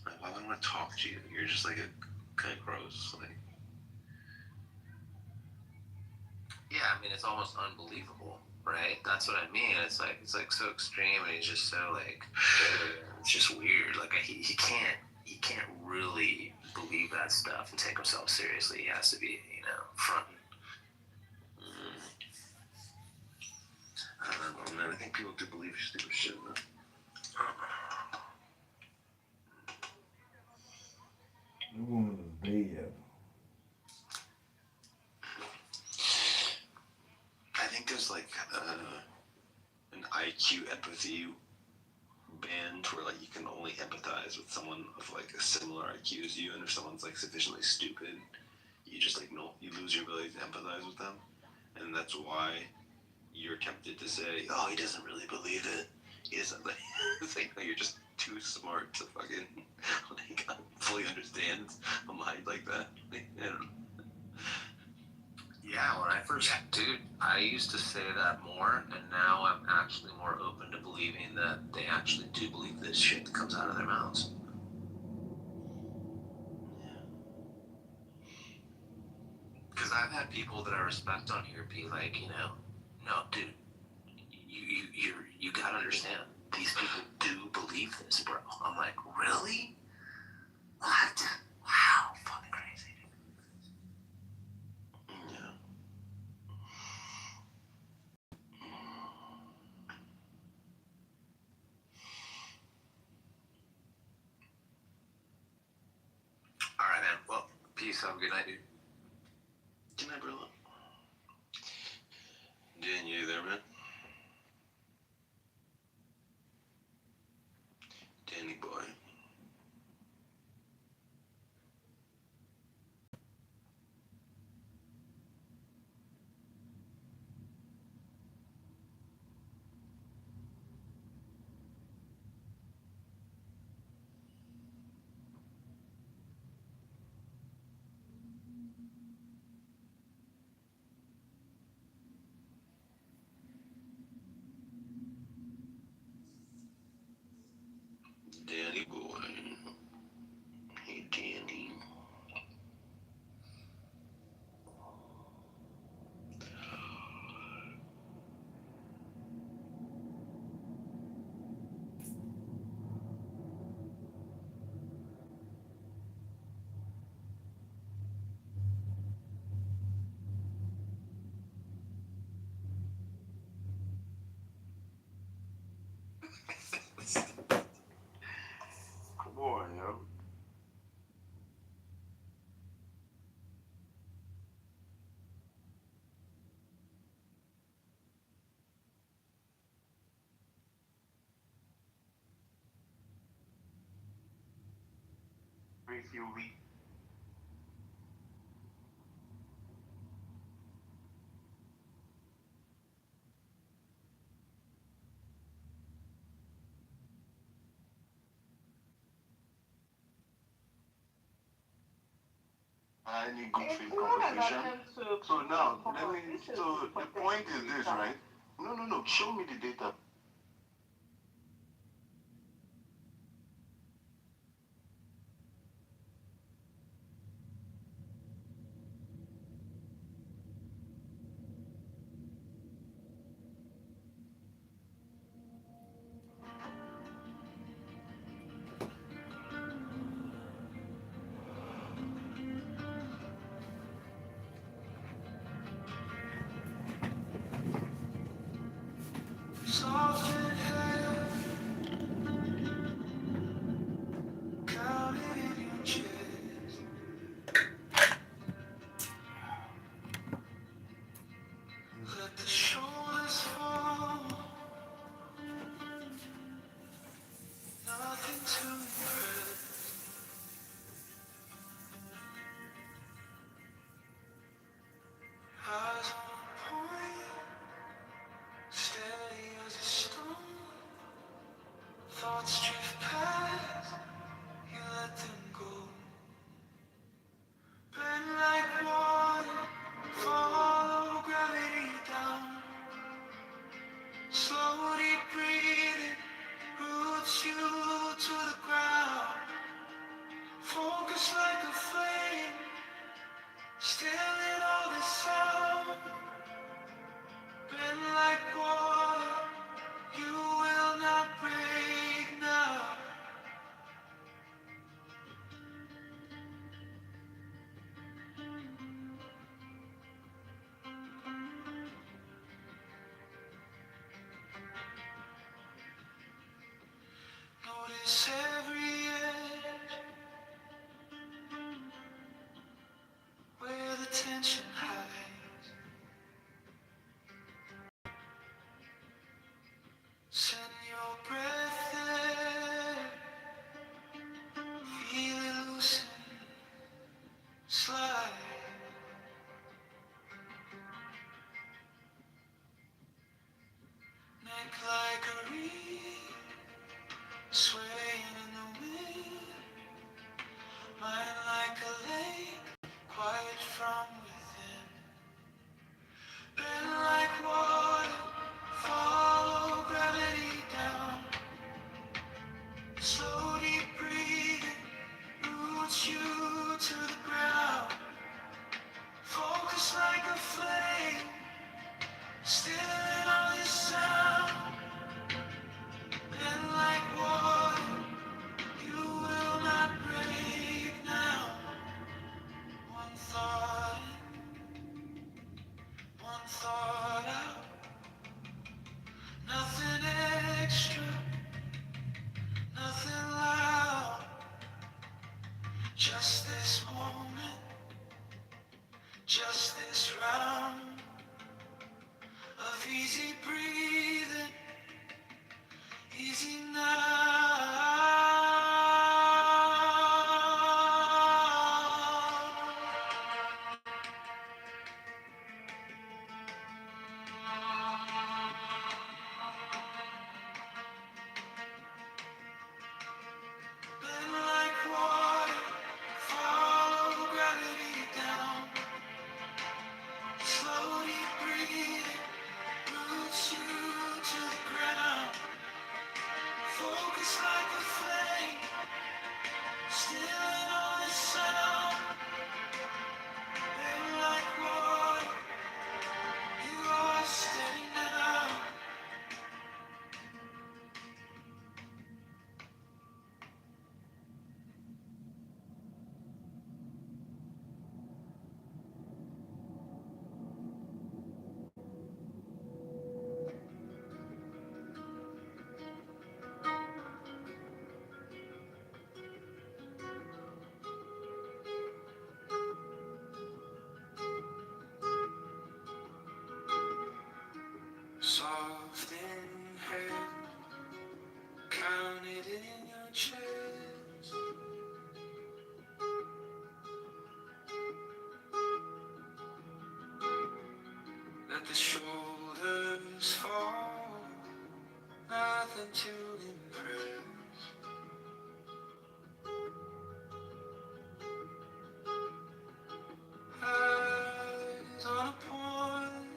Like, why would I want to talk to you? You're just like a kind of gross. Like, yeah, I mean, it's almost unbelievable, right? That's what I mean. It's like so extreme, and he's just so like, it's just weird. Like he can't really believe that stuff and take himself seriously. He has to be, you know, fronting. I don't know, man. I think people do believe stupid shit, man. The woman is bad. I think there's like an IQ empathy band where like you can only empathize with someone of like a similar IQ as you, and if someone's like sufficiently stupid, you just like no, you lose your ability to empathize with them, and that's why you're tempted to say, oh, he doesn't really believe it. He doesn't. Like, it's like no, you're just too smart to fucking like fully understand a mind like that. Like, I don't know. Yeah, when I first, dude, I used to say that more, and now I'm actually more open to believing that they actually do believe this shit that comes out of their mouths. Because I've had had people that I respect on here be like, no, dude, you gotta understand. These people do believe this, bro. I'm like, really? What? Wow, fucking crazy. Yeah. All right, man. Well, peace. Have a good night, dude. Good night, brother. Dan, you there, man? Danny boy. Danny boy. Hey, Danny. Come on, yo. Crazy week. Any good faith conversation. So now, so the point is this, right? No. Show me the data. Let the shoulders fall, nothing to impress. Eyes on point, steady as a stone. Thoughts drift past, you let them go. Bend like water, follow gravity down. Slow deep breathing, roots you to the ground. Focus like a flame, still in all the sound. Bend like water, you will not break now. Notice every edge, where the tension hides. Send your breath there, feel it loosen, slide. Neck like a reed, swaying in Still in all this sound, and like water, you will not break now. One thought in, one thought out, nothing extra, nothing loud. Just this moment, just this round of easy breathing, easy now. Bend like water, follow gravity down. Slowly breathing, roots you to the ground. Focus like a flame, still in all the sound. Bend like water, you are steady now. Soft in hand, counted in your chest. Let the shoulders fall, nothing to impress. Eyes on a point,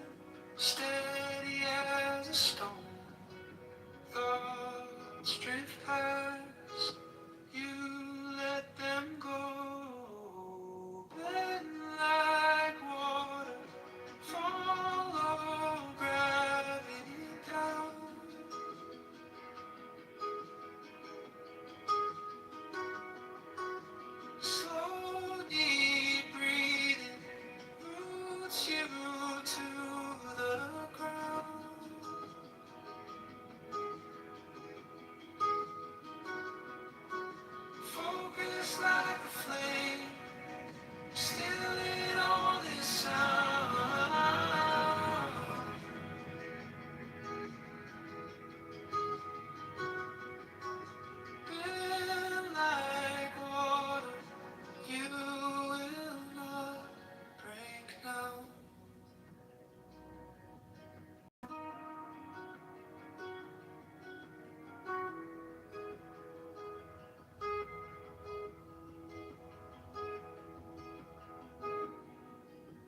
steady as a stone. Thoughts drift past, you let them go. Bend like water, follow gravity down. Slow, deep breathing roots you to the ground. Focus like a flame, still in all this sound. Bend like water, you will not break now.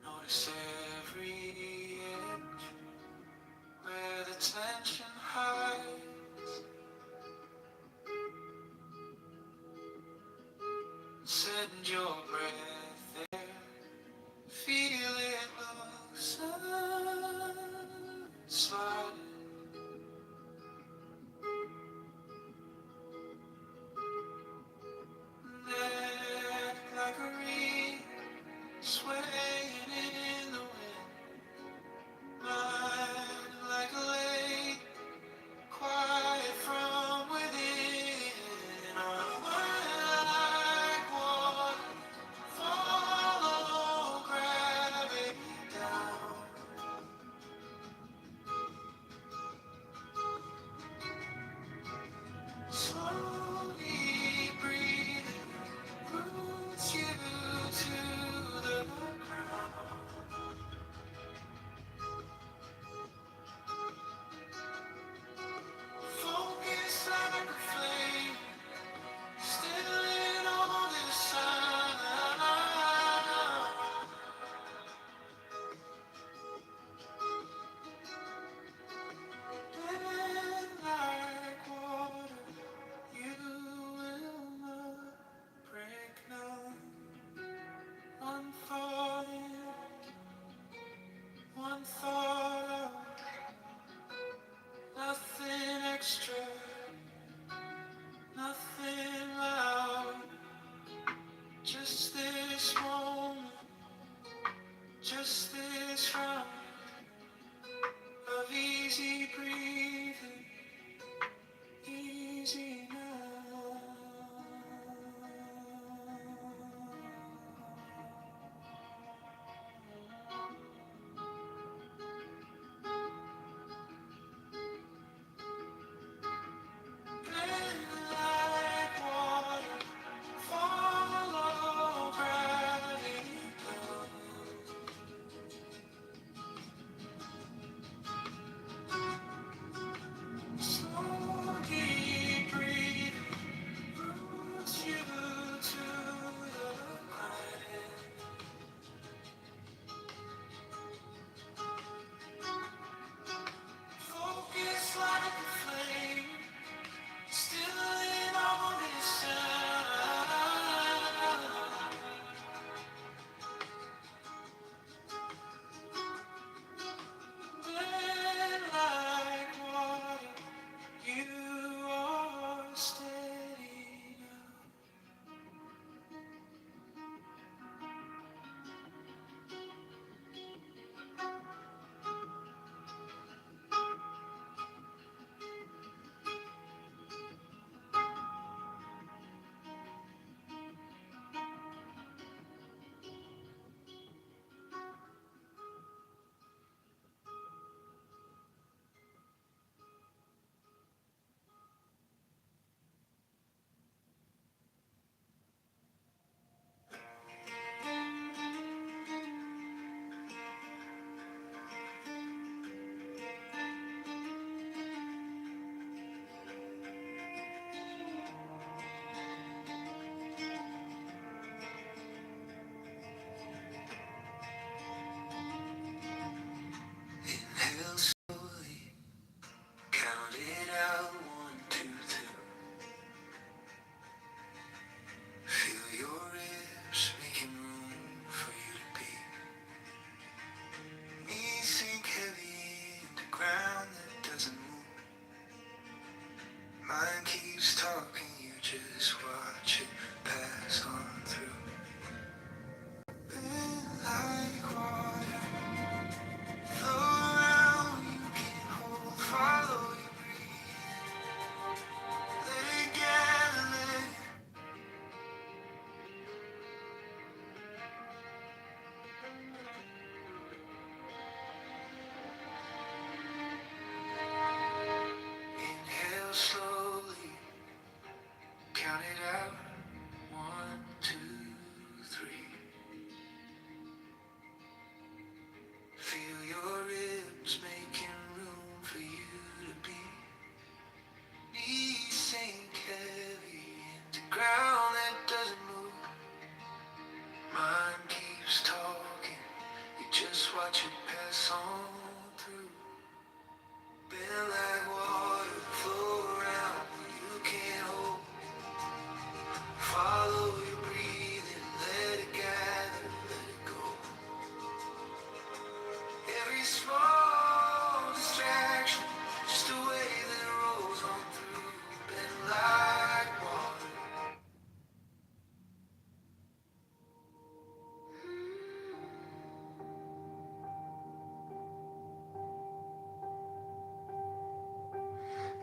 Notice every inch where the tension hides. Send your breath there, feel it loosen, slide. Neck like a reed, swaying in the wind. Mind like a lake, quiet from within. Unwind like water,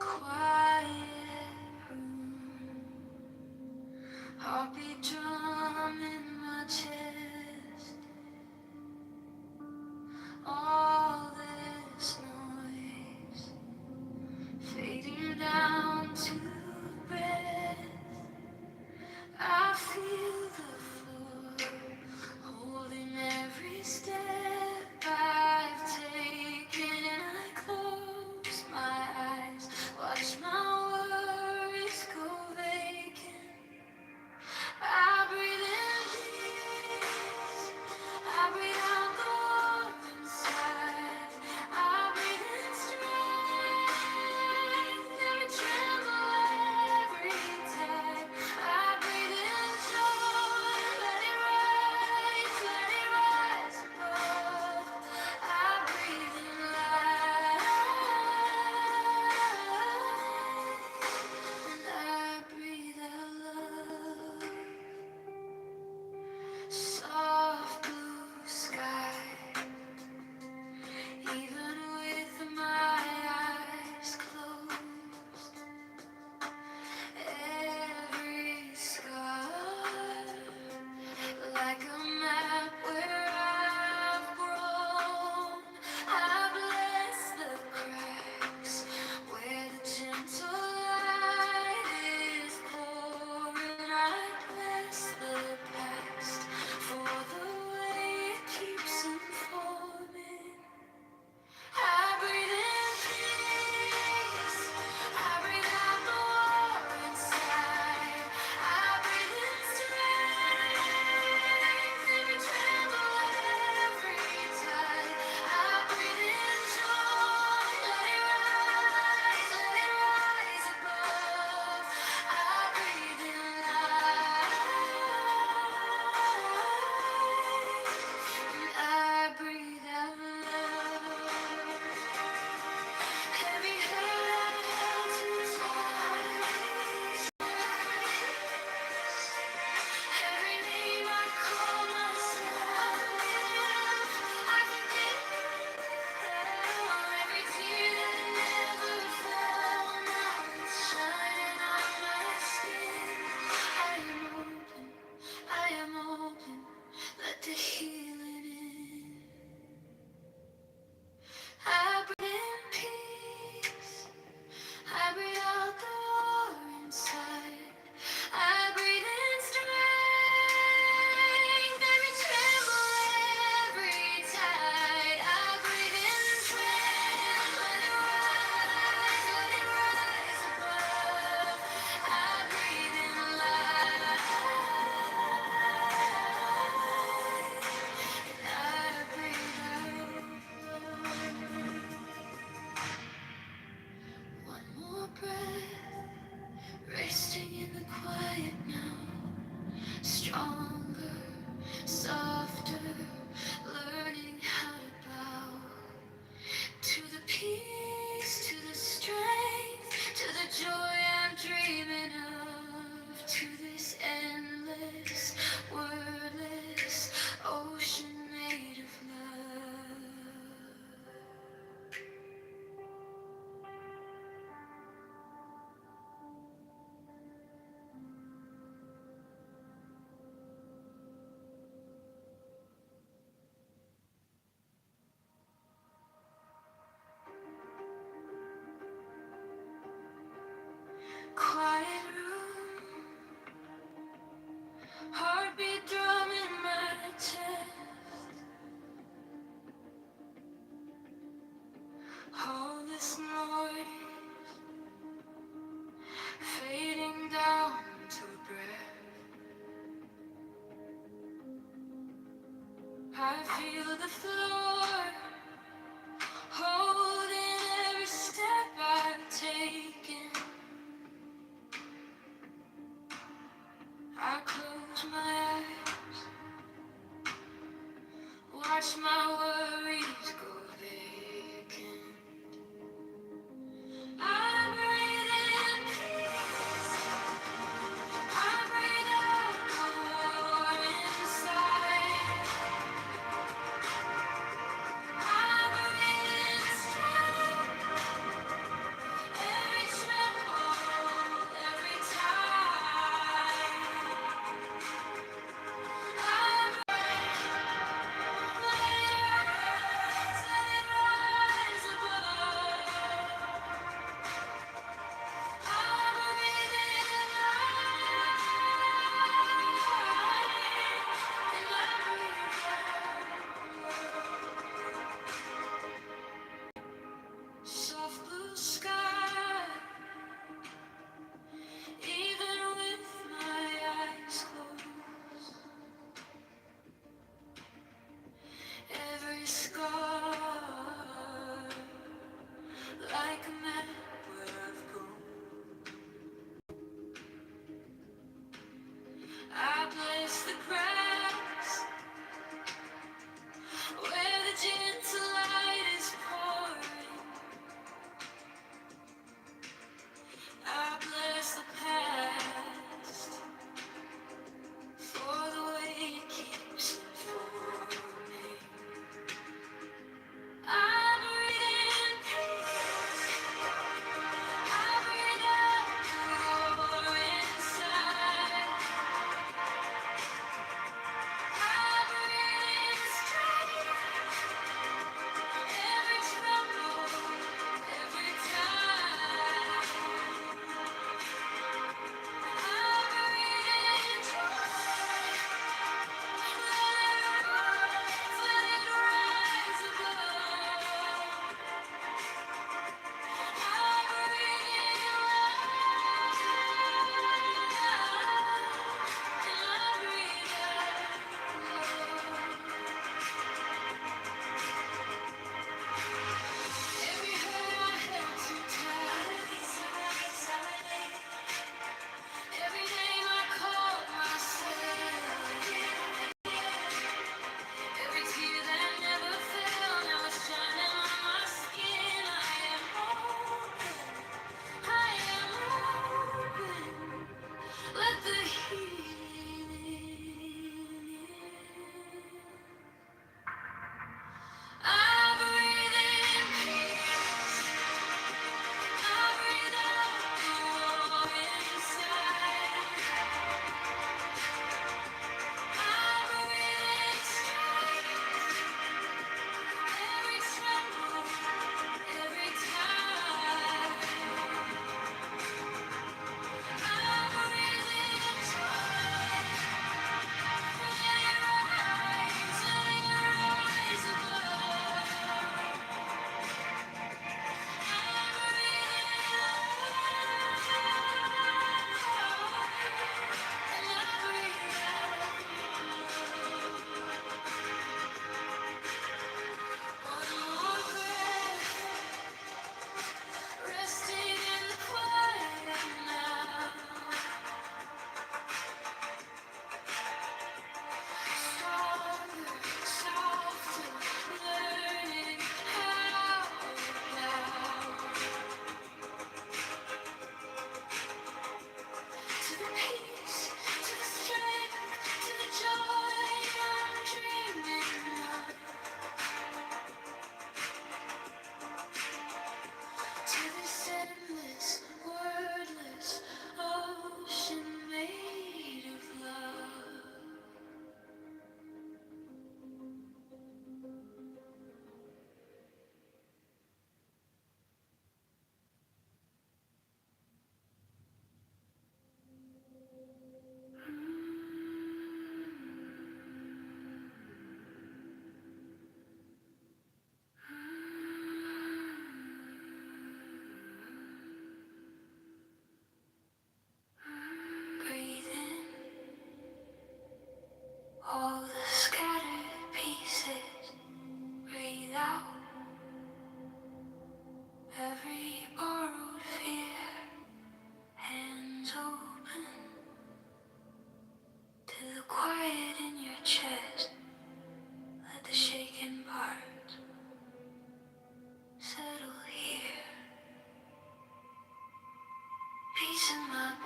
quiet room, heartbeat drum in my chest, all this noise fading down to breath. I feel the floor holding every step I've taken. I close my eyes, watch my worries go vacant. I breathe in peace, I breathe out the war inside. I breathe in strength, every tremble, every tide. I breathe in joy, let it rise above. I breathe in light, and I breathe out love. Soft blue sky, even with my eyes closed. Every scar, like a map where I've grown. I bless the cracks where the gentle light is pouring. I bless the past for the way it keeps informing. I breathe in peace, I breathe out the war inside. I breathe in strength, every tremble, every tide. I breathe in joy, let it rise above. I breathe in light, and I breathe out love. Every hurt I held too tight, every name I call myself, I forgive. Every tear that never fell, now it's shining on my skin. I am open, let the healing in. I breathe in peace, I breathe out the war inside. I breathe in strength, every tremble, every tide. I breathe in strength, let it rise above. I breathe in light, I breathe out. One more breath, resting in the quiet now. Stronger, softer, learning how to bow to the peace, to the strength, to the joy I'm dreaming of, to this endless, wordless ocean made of love. Quiet room, heartbeat drum in my chest. All this noise fading down to a breath. I feel the floor holding every step I've taken. I close my eyes, watch my worries go vacant. I breathe in peace, I breathe out the war inside.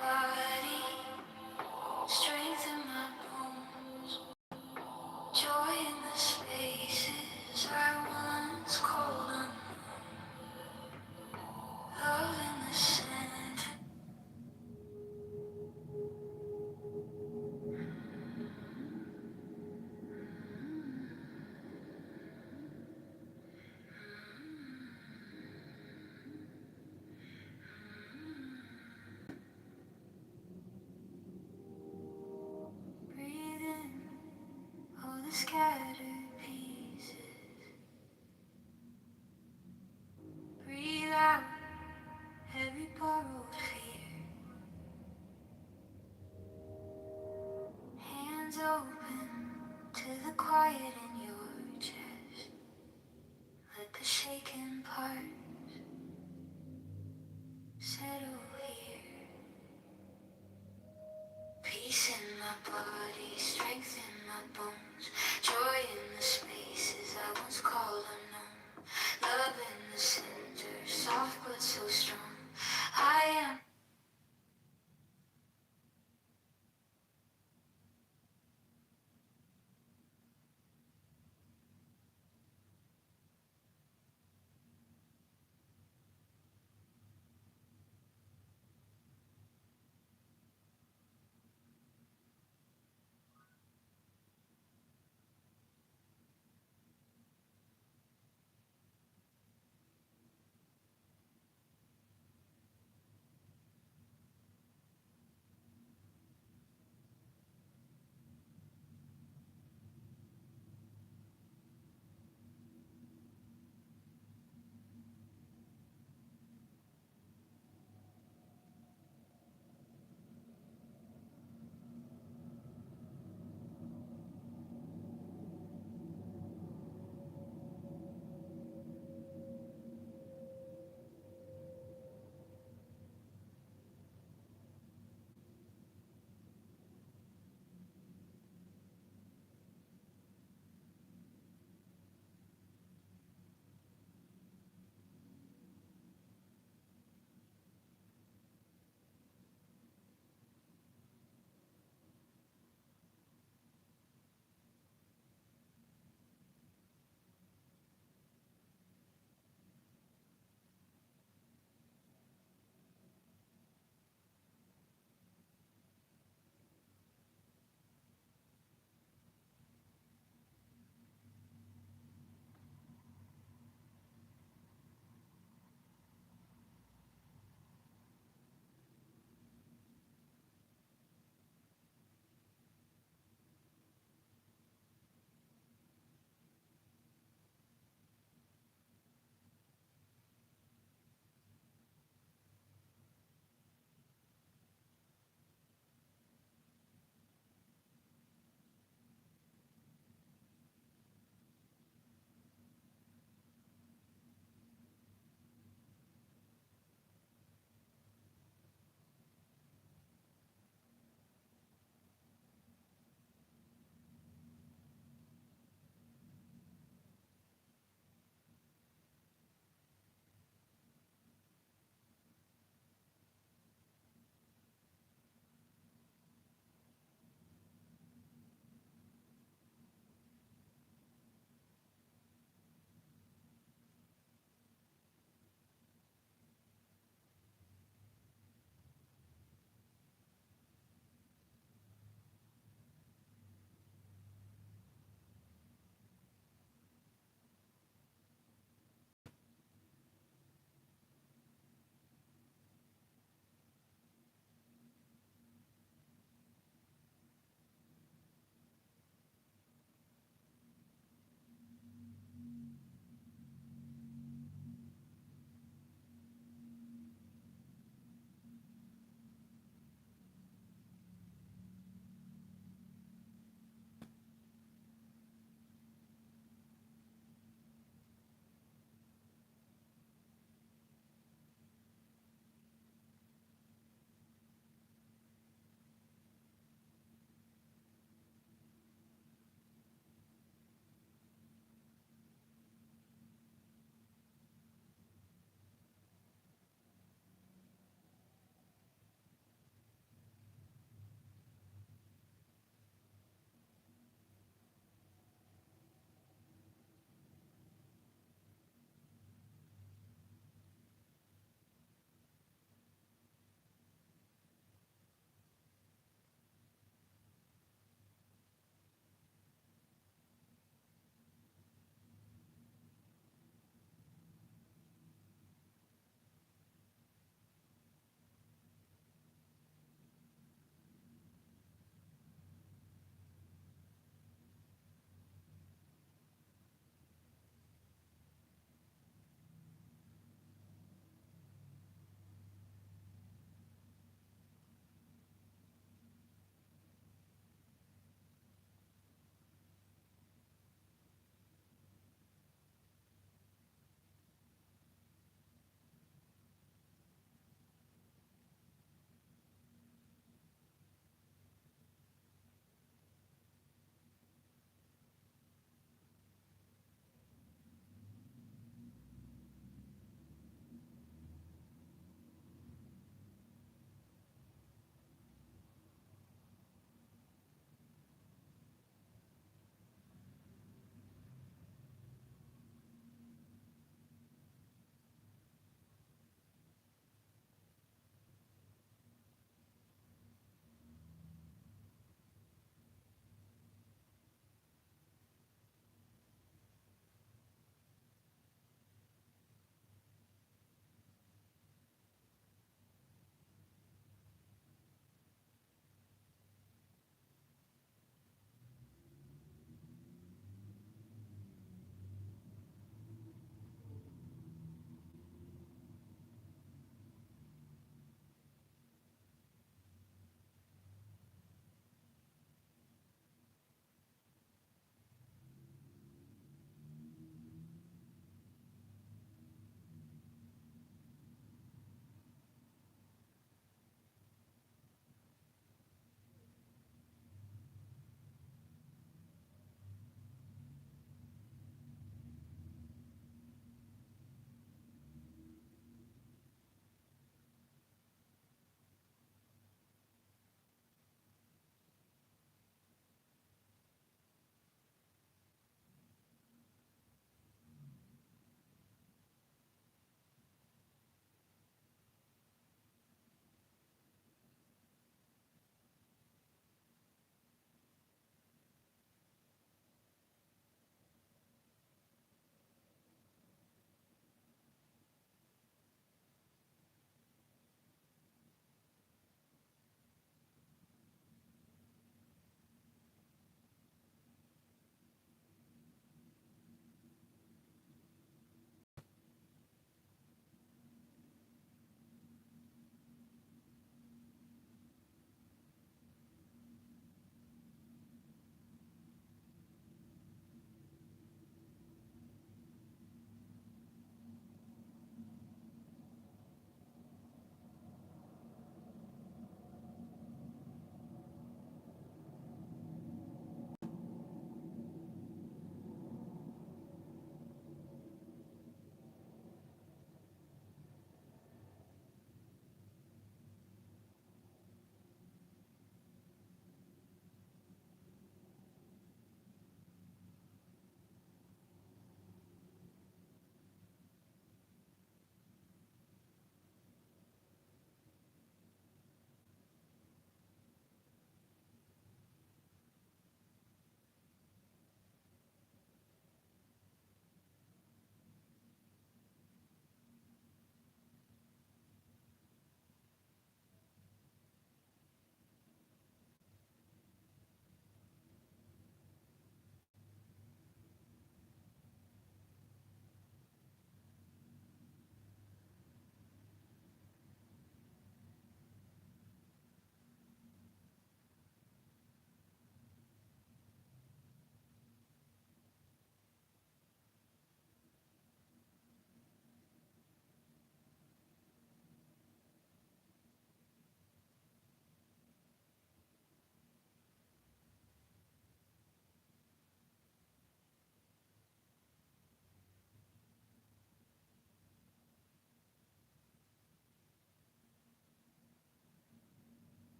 body, strength in my bones, joy in the spaces I once called unknown, love in the center. Breathe in all the scattered pieces. Breathe out every borrowed fear. Hands open to the quiet in your chest. Let the shaken parts settle here. Peace in my body, strength in my bones, joy in the spaces I once called unknown, love in the center, soft but so strong. I am.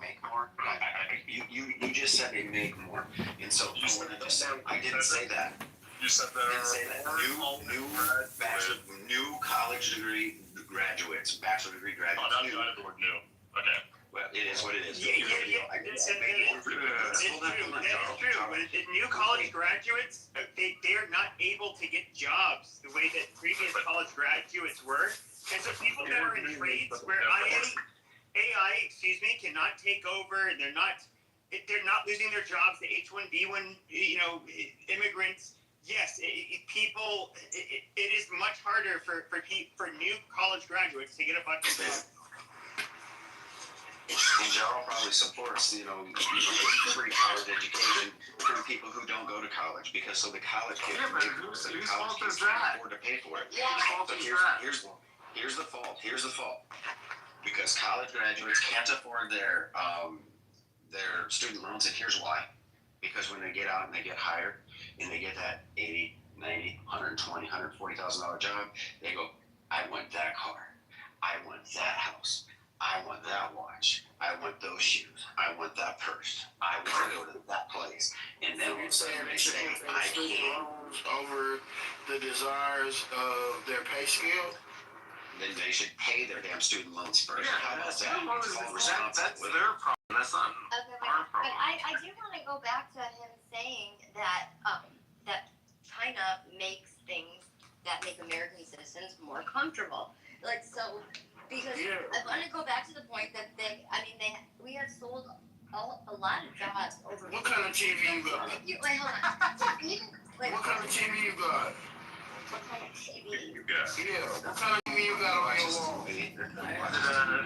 make more? You just said they make more, and so you know what I just said? I didn't say that. You said I didn't say that. New college degree graduates, bachelor degree graduates. Oh, now you the word new. Okay. Well, it is what it is. Yeah. I didn't It's say make more. true. That is true. But the new college graduates, they're not able to get jobs the way that previous college graduates were. And so people that are in trades where AI, cannot take over, and they're not losing their jobs. The H-1B1, immigrants. Yes, people. It is much harder for new college graduates to get a fucking job. And Jarrell probably supports, free college education for people who don't go to college, because so the college kids can't afford to pay for it. Yeah. So here's the fault. Here's the fault. Because college graduates can't afford their student loans, and here's why. Because when they get out and they get hired and they get that $80, $90, $120, $140,000 job, they go, I want that car. I want that house. I want that watch. I want those shoes. I want that purse. I want to go to that place. And then all of a sudden they say, I can't. Over the desires of their pay scale? Then they should pay their damn student loans first. Yeah, How about that? That's their problem. That's not our But problem. I do want to go back to him saying that that China makes things that make American citizens more comfortable. Because I want to go back to the point that we have sold a lot of jobs over. What kind of TV you got? Wait, hold on. What kind of TV you got? What kind of TV? Yeah, what kind of TV you got on your wall?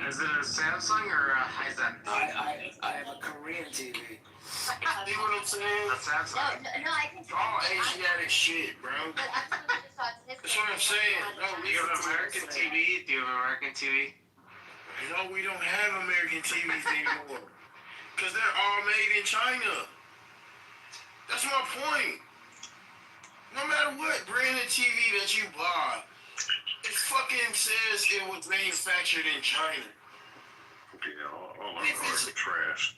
Is it a Samsung or a Hisense? I have a Korean TV. See what I'm saying? A Samsung. No, I can tell. All Asiatic shit, bro. But I just thought That's what I'm saying. No, Do you have American TV? Do you have American TV? No, we don't have American TVs anymore. Because they're all made in China. That's my point. No matter what brand of TV that you buy, it fucking says it was manufactured in China. Yeah, all our cars are trash.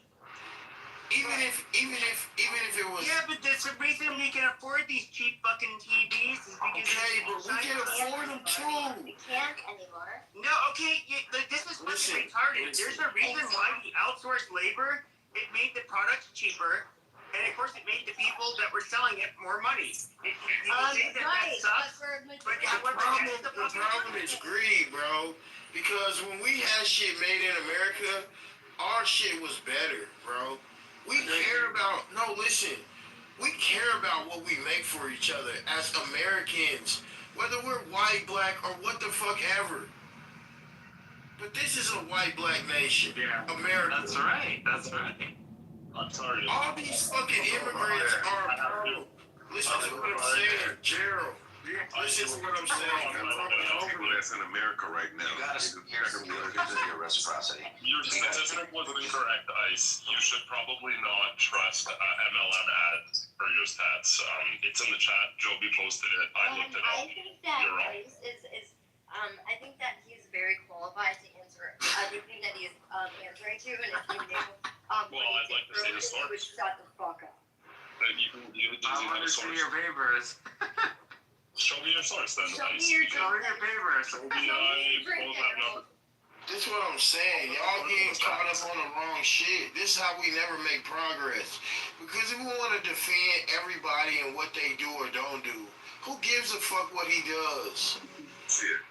Even if it was. Yeah, but there's a reason we can afford these cheap fucking TVs is because but we can afford them too. We can't anymore. No, okay, this is fucking retarded. There's a reason why we outsourced labor. It made the products cheaper, and of course, it made the people that were selling it more money. Right, sucks, but The problem is greed, bro. Because when we had shit made in America, our shit was better, bro. We care about, we care about what we make for each other as Americans, whether we're white, black, or what the fuck ever. But this is a white, black nation. Yeah. America. That's right. I'm sorry. All these fucking immigrants are a problem. Listen to what I'm saying, Gerald. Listen to what I'm saying. People that's in America right now. You gotta here's reciprocity. Your statistic was incorrect, Ice. You should probably not trust MLM ads for your stats. It's in the chat. Joby posted it. I looked it up. I think that You're wrong. I think that he's very qualified to answer everything that he's answering to, and if he knew Well, I'd like to see the he would source. shut the fuck up. You I want to see your papers. Show me your source then, Show me Ice. your papers. Joby, I pulled that number. This is what I'm saying. Y'all getting caught up on the wrong shit. This is how we never make progress. Because if we want to defend everybody and what they do or don't do, who gives a fuck what he does?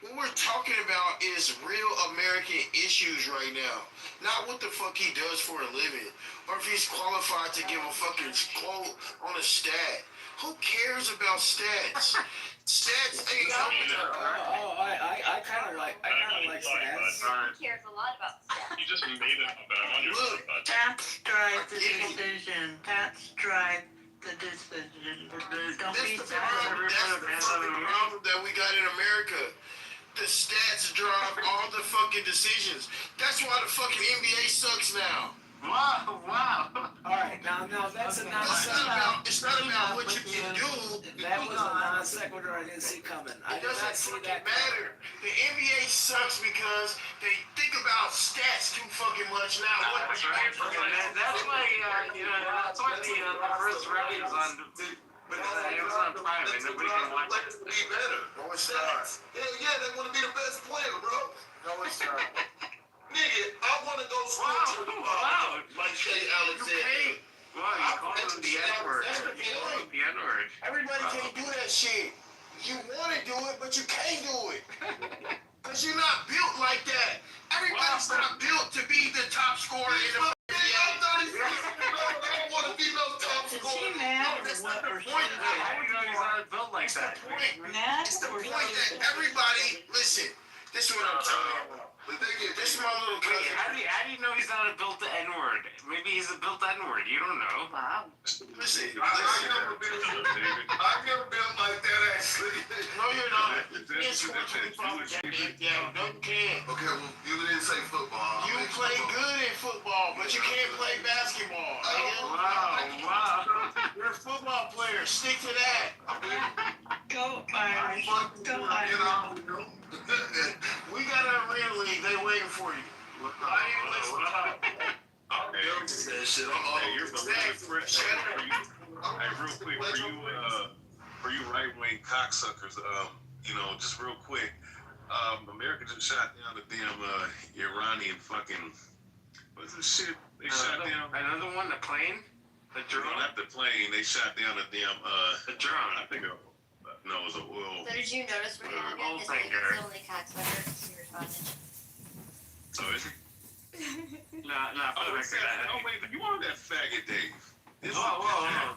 What we're talking about is real American issues right now. Not what the fuck he does for a living. Or if he's qualified to give a fucking quote on a stat. Who cares about stats? Stats ain't something. I kind of like stats. He cares a lot about stats. You just made it up, and I'm on your side. Bud. Tax drive the decision. Tax drive the decision. Don't be That's the fucking problem that we got in America. The stats drive all the fucking decisions. That's why the fucking NBA sucks now. Wow, wow. All right, now that's a non sequitur. It's not about what you can do. That was a non sequitur I didn't see coming. I It did not doesn't see fucking that matter. The NBA sucks because they think about stats too fucking much now. That's right. That's why, that's why the first record is on, but it's Amazon Prime and nobody can watch it. Be better. No, it's not. Hell yeah, they want to be the best player, bro. No, it's not. Nigga, I want to go school to the Wow. like Jay Alexander. Wow, you called him the N-word. You called him the N-word. Everybody can't do that shit. You want to do it, but you can't do it. Because you're not built like that. Everybody's not built to be the top scorer in the I'm 36 years old. I don't want to be no top scorer. Is he mad or That's what? not the Or point. How do you know he's not built like that? mad It's the or point that everybody, listen, this is what I'm telling you about. This is my little Wait, cousin. how do you know he's not a built N-word? Maybe he's a built N-word. You don't know. wow? Listen, I've never been like that, actually. no, you're not. You can't score 25 games. Yeah, no, you can't. Okay, well, you didn't say football. You play good in football, but you can't play basketball. Wow. You're a football player. Stick to that. Go Irish. Go Irish. We got a real league. They waiting for you. I didn't listen to that. That shit, Hey, you're Hey, real quick, for you right-wing cocksuckers, just real quick, America just shot down the damn Iranian fucking, what's this shit? They shot down Another one, the plane? The drone? No, not the plane. They shot down the damn The drone. I think no, it was a oil. So did you notice where Oil Hannah is tanker. the only cocksucker she responded? So is it? No, for the record. Wait, you want that faggot, Dave? Whoa.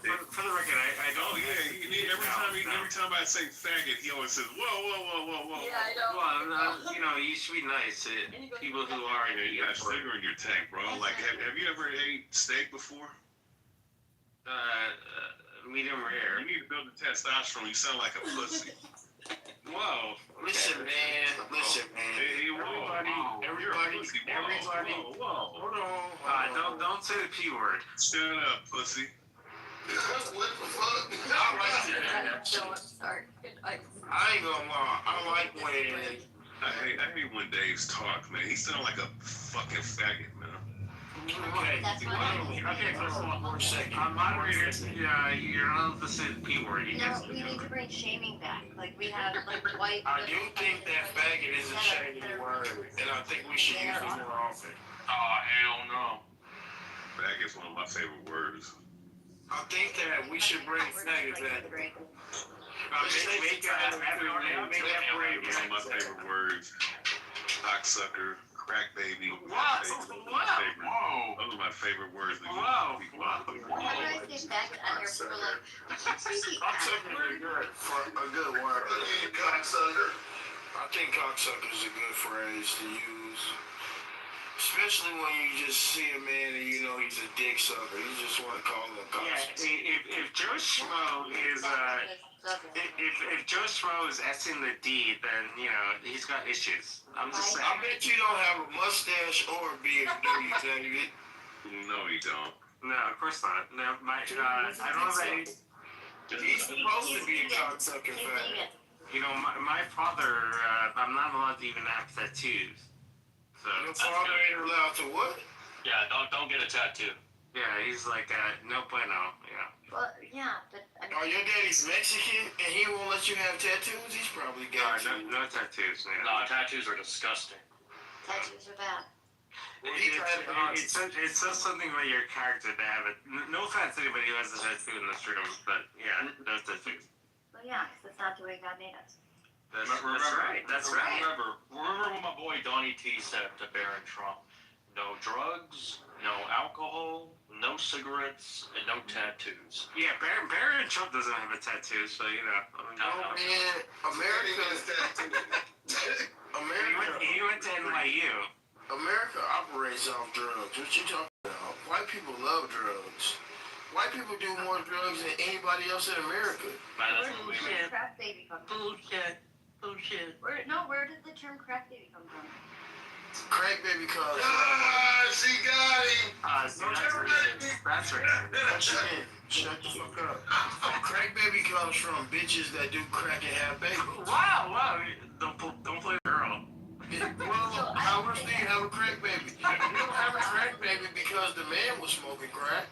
For the record, I don't. Oh yeah, every time I say faggot, he always says whoa. Yeah, I know. Well, you should be nice to people who are in You got sugar in your tank, bro. Like, have you ever ate steak before? Medium rare. You need to build the testosterone. You sound like a pussy. Whoa. Listen, man. Hey, Everybody. Whoa. Hold on. Don't say the P word. Shut up, pussy. what the fuck? Don't start. I ain't gonna lie. I like when. I hate when Dave's talk, man. He sound like a fucking faggot, man. Okay. That's why Okay, first of all, for a second. Moderator, you're not allowed to say the P word. You No, just, we need to bring shaming back. Like we have white. I do think that faggot is a shady word, and I think we should use it more often. oh, hell no. Faggot's one of my favorite words. I think that we should bring faggot back. Make that break. One of my favorite words. Cocksucker, crack baby. Wow. Those are my favorite words. Wow. Whenever I say faggot on here, people are like, creepy. Cocksucker is good for a good word. Cocksucker. I think cocksucker is a good phrase to use. Especially when you just see a man and you know he's a dick sucker. You just want to call him a cocksucker. Yeah, if Joe Schmo is if Joe Schmo is S-ing the D, then he's got issues. I'm just saying. I bet you don't have a mustache or a beard, do you, David? No, you don't. No, of course not. No, I don't have any. He's supposed to be a cocksucker fan. My father, I'm not allowed to even have tattoos. So Your father ain't allowed to what? Yeah, don't get a tattoo. yeah, he's like no bueno. Yeah. Well, yeah, but I Oh, your daddy's Mexican and he won't let you have tattoos? He's probably gay. No tattoos. Man. No, tattoos are disgusting. tattoos are bad. It says something about your character to have it. No offense to anybody who has a tattoo in this room, but yeah, no tattoos. Well, yeah, because that's not the way God made us. That's right. That's right. Remember when my boy Donnie T said to Barron Trump, no drugs, no alcohol, no cigarettes, and no tattoos. Yeah, Barron Trump doesn't have a tattoo, so No, man. He went to NYU. America operates off drugs. What you talking about? White people love drugs. White people do more drugs than anybody else in America. Where did the term crack baby come from? Bullshit. Where did the term crack baby come from? Crack baby comes. She got him. That's right. Shut the fuck up. Crack baby comes from bitches that do crack and have babies. Wow. Don't play the girl. Well, how much do you have a crack baby? You don't have a crack baby because the man was smoking crack.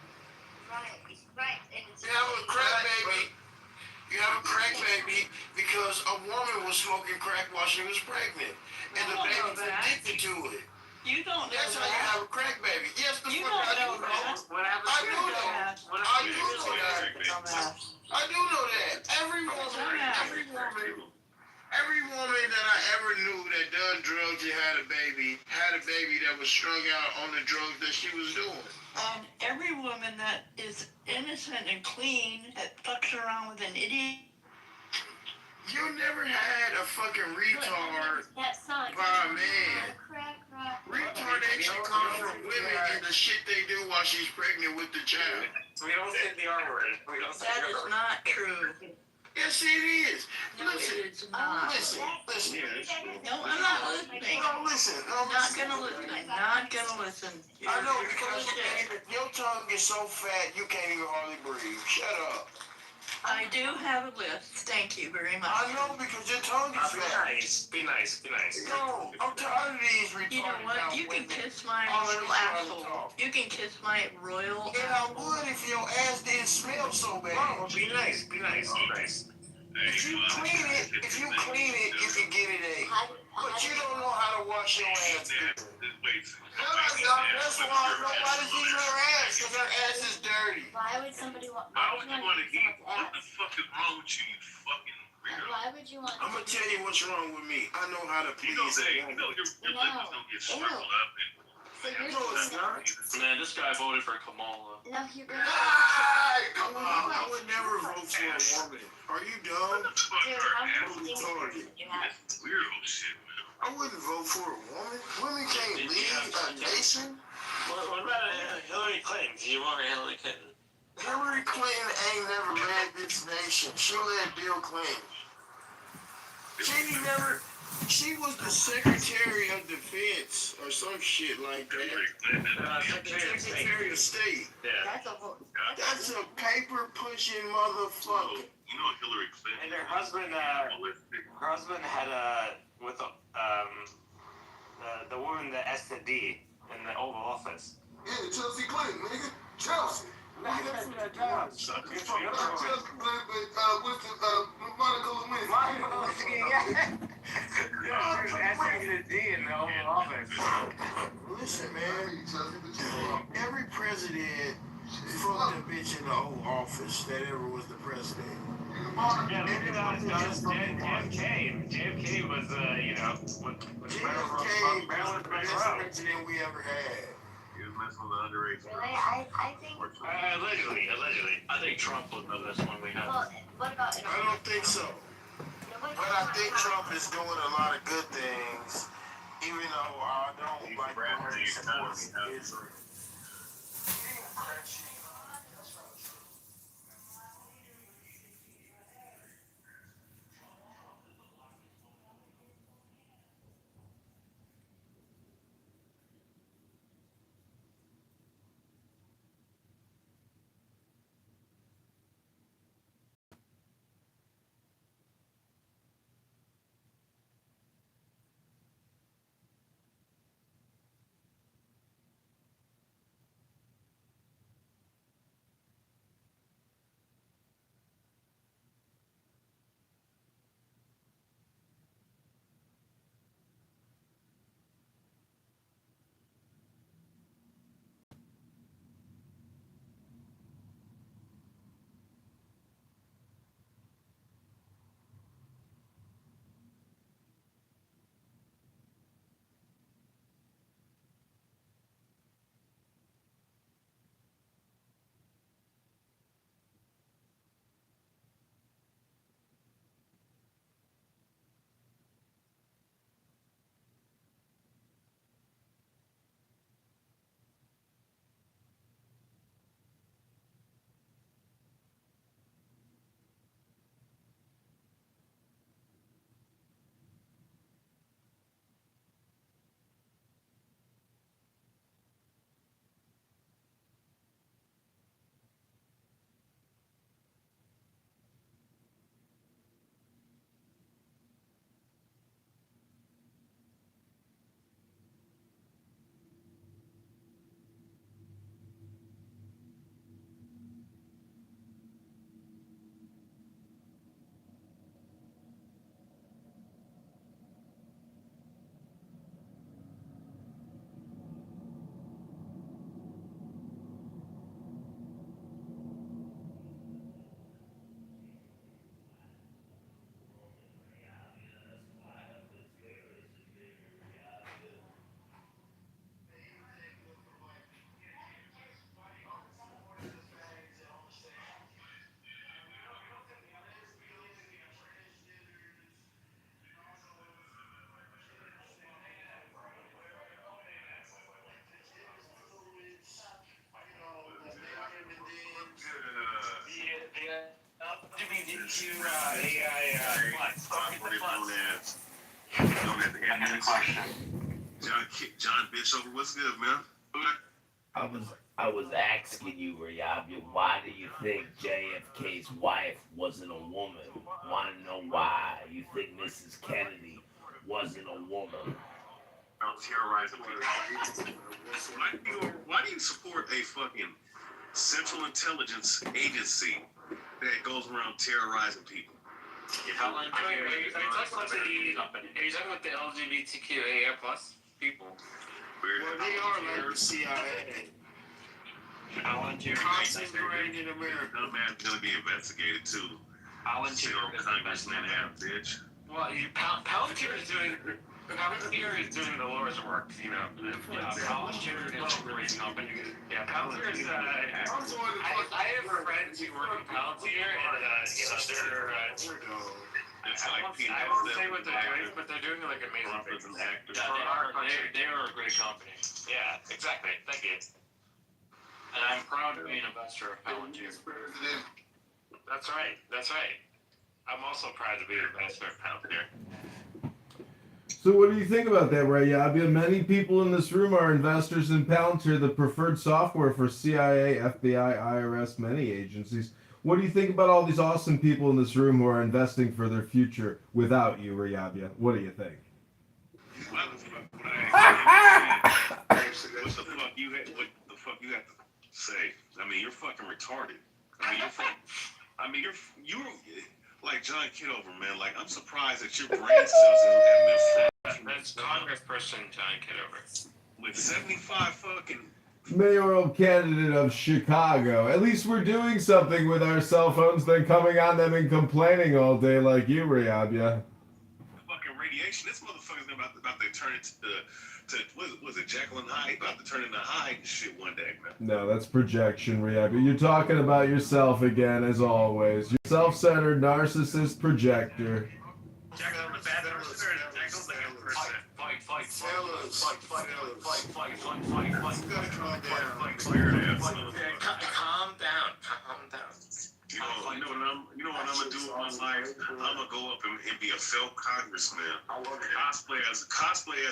Right. And You have a crack baby. You have a crack baby because a woman was smoking crack while she was pregnant, and the baby's addicted to it. You don't know That's how you have a crack baby. Yes, the You fuck don't I know do that. What happens I to do the that. What I happens do to know that. I do know that. Every woman that I ever knew that done drugs and had a baby that was strung out on the drugs that she was doing. And every woman that is innocent and clean that fucks around with an idiot. You never had a fucking retard that son. by a man. Crack. Retardation comes from women and the shit they do while she's pregnant with the child. We don't say the R word. That is not true. Yes, it is. No, it is not. Listen. No, I'm not listening. No, listen. I'm not gonna listen. I'm not gonna listen. I know because your tongue is so fat you can't even hardly breathe. Shut up. I do have a list. Thank you very much. I know because your tongue is fat. Be nice. No, I'm tired of these retarded. You know what? You can kiss my royal asshole. You can kiss my royal And I would if your ass didn't smell so bad. Oh, be nice. If you clean it, you can get it A. But you don't know how to wash your ass. That's why nobody's eating her ass, because her ass is dirty. Why would somebody want? Why would you want to eat? What the fuck is wrong with you, you fucking weirdo? Why would you want? I'm gonna tell you what's wrong with me. I know how to please your lips don't get scrambled up. So you're No, it's not. Man, this guy voted for Kamala. No, you're gonna. Come on, I would never vote for a woman. Are you dumb? Dude, how many things Retarded. did you have? Weirdo shit, man. I wouldn't vote for a woman. Women can't lead a nation. What about Hillary Clinton? Do you want Hillary Clinton? Hillary Clinton ain't never led this nation. She led Bill Clinton. She was the Secretary of Defense or some shit like that. Secretary of State. Yeah. That's a vote. That's a paper pushing motherfucker. You know Hillary Clinton. And her husband had with the woman that S the D in the Oval Office. Yeah, Chelsea Clinton, nigga. Chelsea. Monica Listen, man. Every president fucked a bitch in the Oval Office that ever was the president. Yeah, JFK was, JFK was the best president we ever had. He was messing with the underage. Really, I think. allegedly. I think Trump was the best one we had. Well, what about? I don't think so. But I think Trump is doing a lot of good things, even though I don't like what he supports Israel. to AI Flex. John Bitchover, what's good, man? I was asking you, Riyabia, why do you think JFK's wife wasn't a woman? Want to know why you think Mrs. Kennedy wasn't a woman? Terrorizing people. Why do you support a fucking Central Intelligence Agency that goes around terrorizing people? Are you talking about the LGBTQIA plus people? Well, they are like the CIA. Concentrated in America. That man's gonna be investigated too. Congressman have, bitch. Well, Palantir is doing the Lord's work, you know. Palantir is a great company. Yeah, Palantir is. I have friends who work at Palantir, and It's like I won't say what they're doing, but they're doing like amazing things. They are a great company. Yeah, exactly. Thank you. And I'm proud to be an investor of Palantir. That's right. That's right. I'm also proud to be an investor of Palantir. So what do you think about that, Riyabia? Many people in this room are investors in Palantir, the preferred software for CIA, FBI, IRS, many agencies. What do you think about all these awesome people in this room who are investing for their future without you, Riyabia? What do you think? What the fuck you have to say? I mean, you're fucking retarded. You're like John Kitover, man. Like, I'm surprised that your brain cells haven't been. That's Congressperson John Kitover. With 75 fucking Mayoral candidate of Chicago. At least we're doing something with our cell phones than coming on them and complaining all day like you, Riyabia. Fucking radiation. This motherfucker's about to turn it to was it Jekyll and Hyde? About to turn into Hyde and shit one day, man. No, that's projection, Riyabia. You're talking about yourself again, as always. You're self-centered, narcissist projector. Jekyll the bad person. Jekyll the good person. Fight. Calm down. You know what I'm gonna do with my life? I'm gonna go up and be a felt congressman. Cosplay as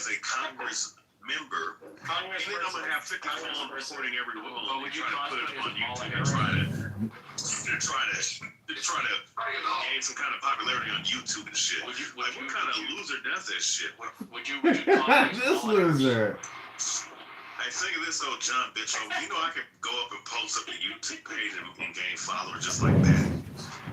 a Congress member. And then I'm gonna have 50 phones recording every woman and try to put it on YouTube and try to gain some kind of popularity on YouTube and shit. Like, what kind of loser does that shit? Would you This loser. Hey, think of this old John Bitchover. You know I could go up and post up a YouTube page and gain followers just like that.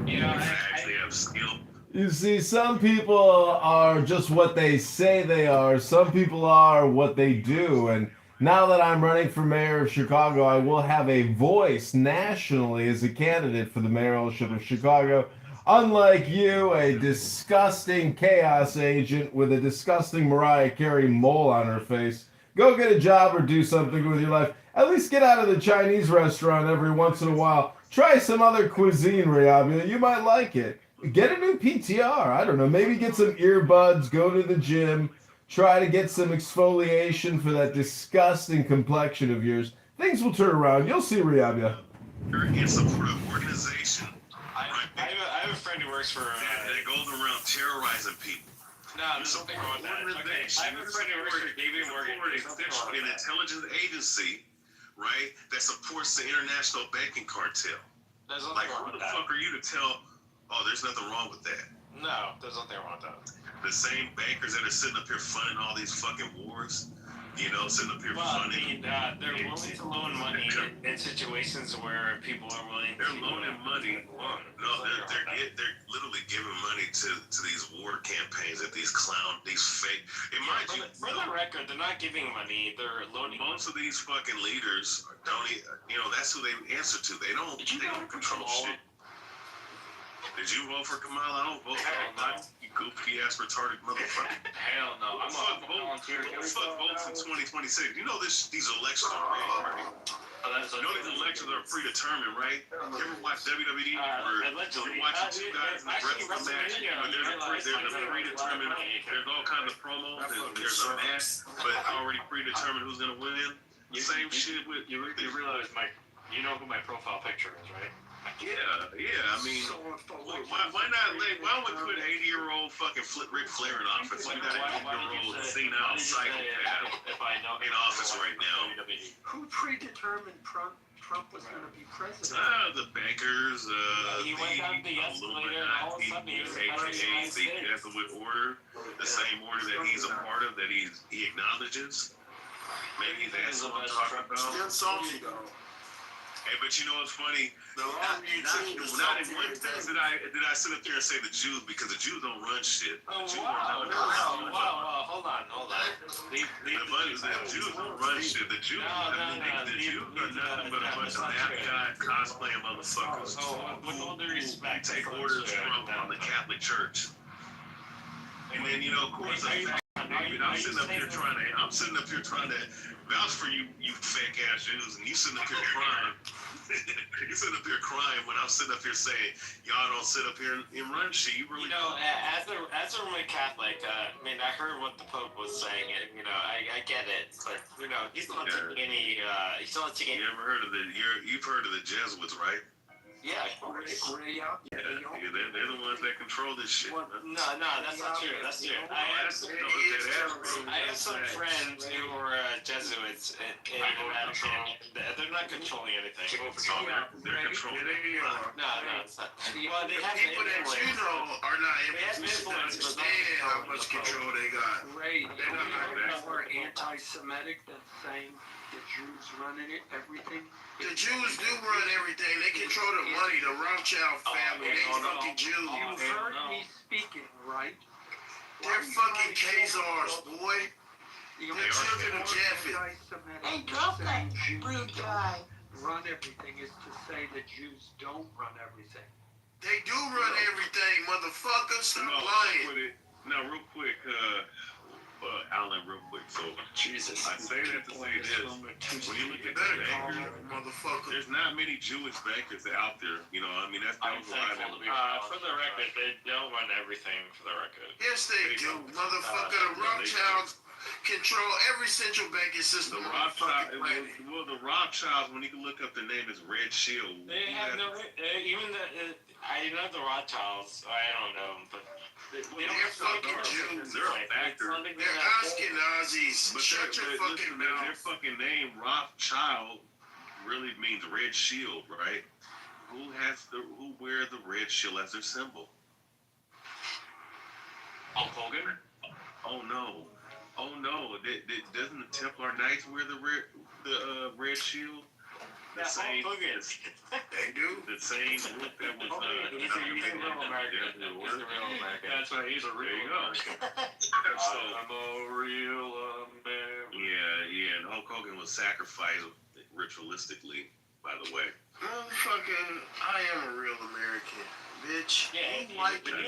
Yeah, I actually have skill. You see, some people are just what they say they are. Some people are what they do. And now that I'm running for mayor of Chicago, I will have a voice nationally as a candidate for the mayoralship of Chicago. Unlike you, a disgusting chaos agent with a disgusting Mariah Carey mole on her face. Go get a job or do something with your life. At least get out of the Chinese restaurant every once in a while. Try some other cuisine, Riyabia. You might like it. Get a new PTR. I don't know. Maybe get some earbuds. Go to the gym. Try to get some exfoliation for that disgusting complexion of yours. Things will turn around. You'll see, Riyabia. You're in support of organization. I have a friend who works for. That goes around terrorizing people. No, there's something wrong with that. Okay, I have a friend who works for JP Morgan. An intelligence agency, right, that supports the international banking cartel. There's Like, nothing wrong who with the that. fuck are you to tell, oh, there's nothing wrong with that? No, there's nothing wrong with that. The same bankers that are sitting up here funding all these fucking wars, you know, sitting up here Well, funding. they're willing to loan money in situations where people are willing to. They're loaning money. No, they're literally giving money to these war campaigns that these fake. And mind you, For the record, they're not giving money. They're loaning. most of these fucking leaders don't, that's who they answer to. They don't control shit. Did you vote for Kamala? I don't vote for Kamala. You goofy ass retarded motherfucker. Hell no. I'm a volunteer. Who the fuck votes in 2026? You know these elections are rigged, right? You know these elections are predetermined, right? You ever watch WWE or allegedly. you're watching two guys in a wrestling match? There's a predetermined. There's all kinds of promos. There's a match, but already predetermined who's gonna win. Same shit with you realize you know who my profile picture is, right? Yeah. I mean, why not? Why don't we put 80-year-old fucking Ric Flair in office? We got an 80-year-old senile psychopath in office right now. Who predetermined Trump was going to be president? The bankers, he went down the escalator and all of a sudden he was the president. the Jesuit order, the same order that he's a part of, that he acknowledges. Maybe that's what I'm talking about. Still salty though. Hey, but you know what's funny? Not in one sense did I sit up there and say the Jews, because the Jews don't run shit. The Jews Wow, hold on. The Jews don't run shit. The Jews, the Jews are nothing but a bunch of mascot cosplaying motherfuckers. With all due respect, take orders from the Catholic Church. And then, of course, I'm sitting up here trying to vouch for you fake ass Jews, and you sitting up here crying. You sitting up here crying when I'm sitting up here saying y'all don't sit up here and run shit. You really don't. As a Roman Catholic, I heard what the Pope was saying, and I get it, but he's not taking any. He's not taking. You've heard of the Jesuits, right? Yeah, they're the ones that control this shit. No, that's not true. That's true. I have some friends who are Jesuits in the Vatican. They're not controlling anything. They're controlling. No, it's not. Well, they have people that you know are not able to understand how much control they got. Ray, they're not more anti-Semitic than saying the Jews running it, everything. The Jews do run everything. They control the money, the Rothschild family. They fucking Jews. You heard me speaking, right? They're fucking Khazars, boy. They're children of Japhet. Hey, drop that rude guy. Run everything is to say the Jews don't run everything. They do run everything, motherfuckers. Stop lying. Now, real quick, Alan, real quick. So, Jesus, I say that to say this. When you look at the bankers, there's not many Jewish bankers out there. That's I'm thankful to be. For the record, they don't run everything. For the record. Yes, they do, motherfucker. The Rothschilds control every central banking system on the fucking planet. Well, the Rothschilds, when you can look up the name, is Red Shield. They have no. Even I know the Rothschilds. I don't know them, but. They're fucking Jews. They're a factor. They're Ashkenazis. But Shut your fucking mouth. Their fucking name, Rothschild, really means red shield, right? Who wear the red shield as their symbol? Hulk Hogan? Oh no. Doesn't the Templar Knights wear the red shield? The same. They do. The same group that was. He's a real American. He's a real American. That's right. He's a real American. I'm a real American. Yeah, and Hulk Hogan was sacrificed ritualistically, by the way. Motherfucker, I am a real American, bitch. Yeah, you white people.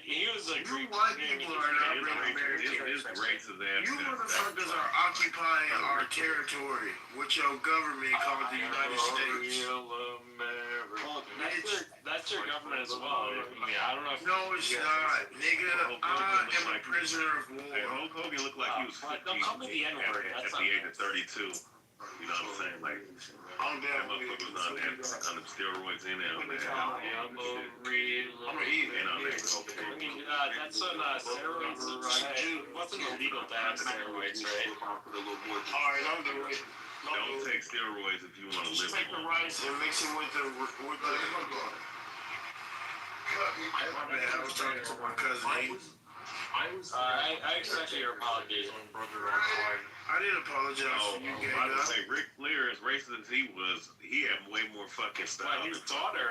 He was a great. You white people are not real Americans. You motherfuckers are occupying our territory, which your government called the United States. Real American. Well, that's your government as well. I don't know if. No, it's not, nigga. I am a prisoner of war. Hey, Hulk Hogan looked like he was 15 don't call me the N-word. at the age of 32. You know what I'm saying? Like, I'm that down with motherfucker was on them steroids in there, man. I'm gonna eat it. That's on steroids. It wasn't illegal to have steroids, right? Alright, don't do it. Don't take steroids if you want to live. Just take the rice and mix it with the. My bad, I was talking to my cousin. I accept your apologies. I didn't apologize for you, gay guy. Say Ric Flair, as racist as he was, he had way more fucking style. His daughter,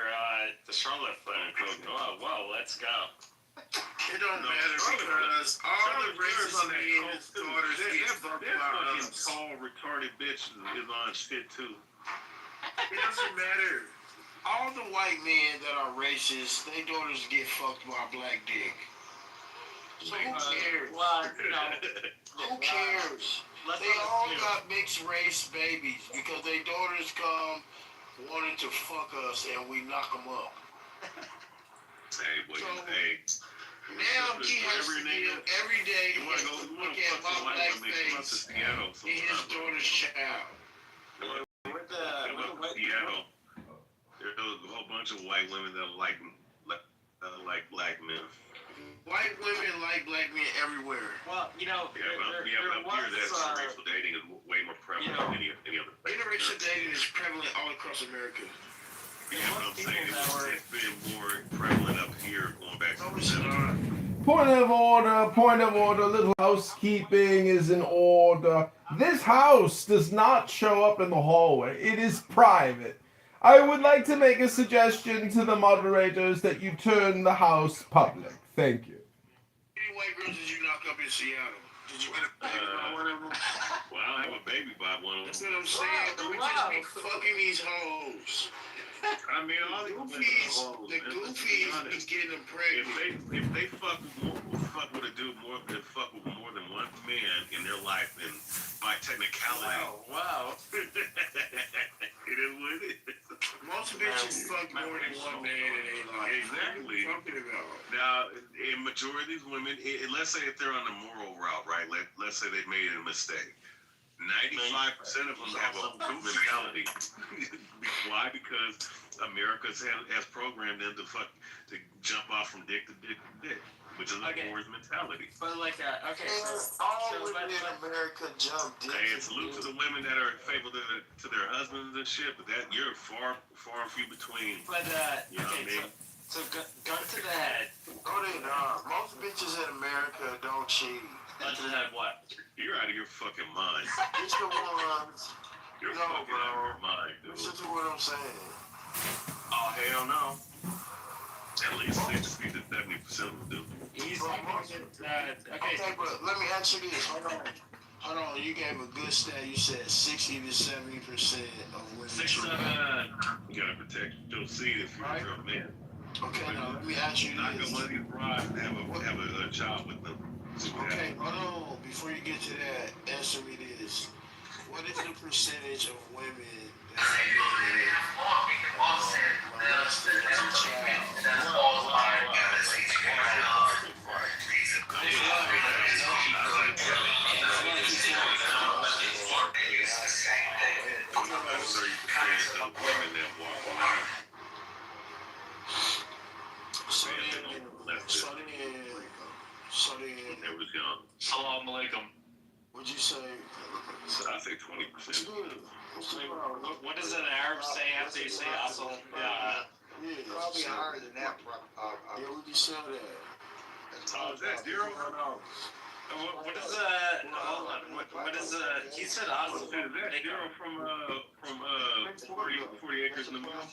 the Charlotte Flair. Oh, well, let's go. It don't matter because all the racist men's daughters get fucked by us. Tall, retarded bitch is on shit too. It doesn't matter. All the white men that are racist, their daughters get fucked by black dick. So who cares? Who cares? They all got mixed race babies because their daughters come wanting to fuck us and we knock them up. Hey, boy, hey. Now he has to deal every day to look at my black face and his daughter's child. Seattle. There's a whole bunch bunch of white women that like black men. White women like black men everywhere. Well, you know, Yeah, but here that interracial dating is way more prevalent than any other place. Interracial dating is prevalent all across America. Yeah, but I'm saying it's been more prevalent up here going back to the 70s. Point of order, little housekeeping is in order. This house does not show up in the hallway. It is private. I would like to make a suggestion to the moderators that you turn the house public. Thank you. How many white girls did you knock up in Seattle? Did you get a baby by one of them? Well, I don't have a baby by one of them. That's what I'm saying. We just be fucking these hoes. I mean, all the goofies be getting them pregnant. If they fuck with a dude more than one man in their life, then by technicality, wow. It is what it is. Most bitches fuck more than one man in their life. Exactly. Talking about. Now, in majority of these women, let's say if they're on the moral route, right? Let's say they made a mistake. 95% of them have a good mentality. Why? Because America has programmed them to jump off from dick to dick to dick, which is a wars mentality. But like, okay, all women in America jump dick. Hey, and salute to the women that are faithful to their husbands and shit, but that you're far and few between. But you know what I mean? So gun to the head. No, they not. Most bitches in America don't cheat. Gun to the head, what? You're out of your fucking mind. It's the ones. You're fucking out of your mind, dude. Listen to what I'm saying. Oh, hell no. At least 60 to 70% of them do. He's okay, but let me ask you this. Hold on. You gave a good stat. You said 60 to 70% of women. 6, 7. You gotta protect your seed if you're a real man. Okay, now let me ask you Not this. gonna let these brides have a child with them. Okay, hold on. Before you get to that, answer me this. What is the percentage of women that have been molested as a child? So then, It was young. Salam alaikum. would you say? So I say 20%. What does an Arab say after you say asal? Yeah, Probably higher than that. Yeah, would you say that? Oh, is that zero? What is hold on. What is he said asal? Is that zero from 40 acres in the middle? I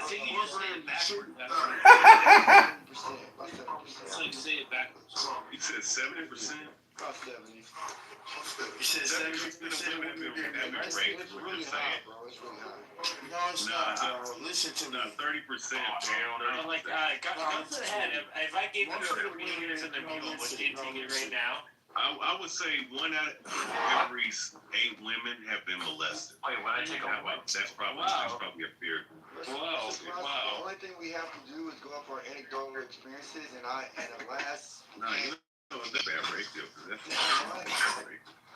think you just say it backwards. So you say it backwards. You said 70%? About 70. You said 70% of women have been raped. It's really high, bro. It's really high. No, it's not, bro. Listen to me. 30%. Like, gun to the head. If I gave you 30 years in the mule, would you take it right now? I would say 1 out of every 8 women have been molested. Wait, when I take a That's probably a fear. Wow. The only thing we have to do is go off our anecdotal experiences, and the last. No, you know it's a bad ratio.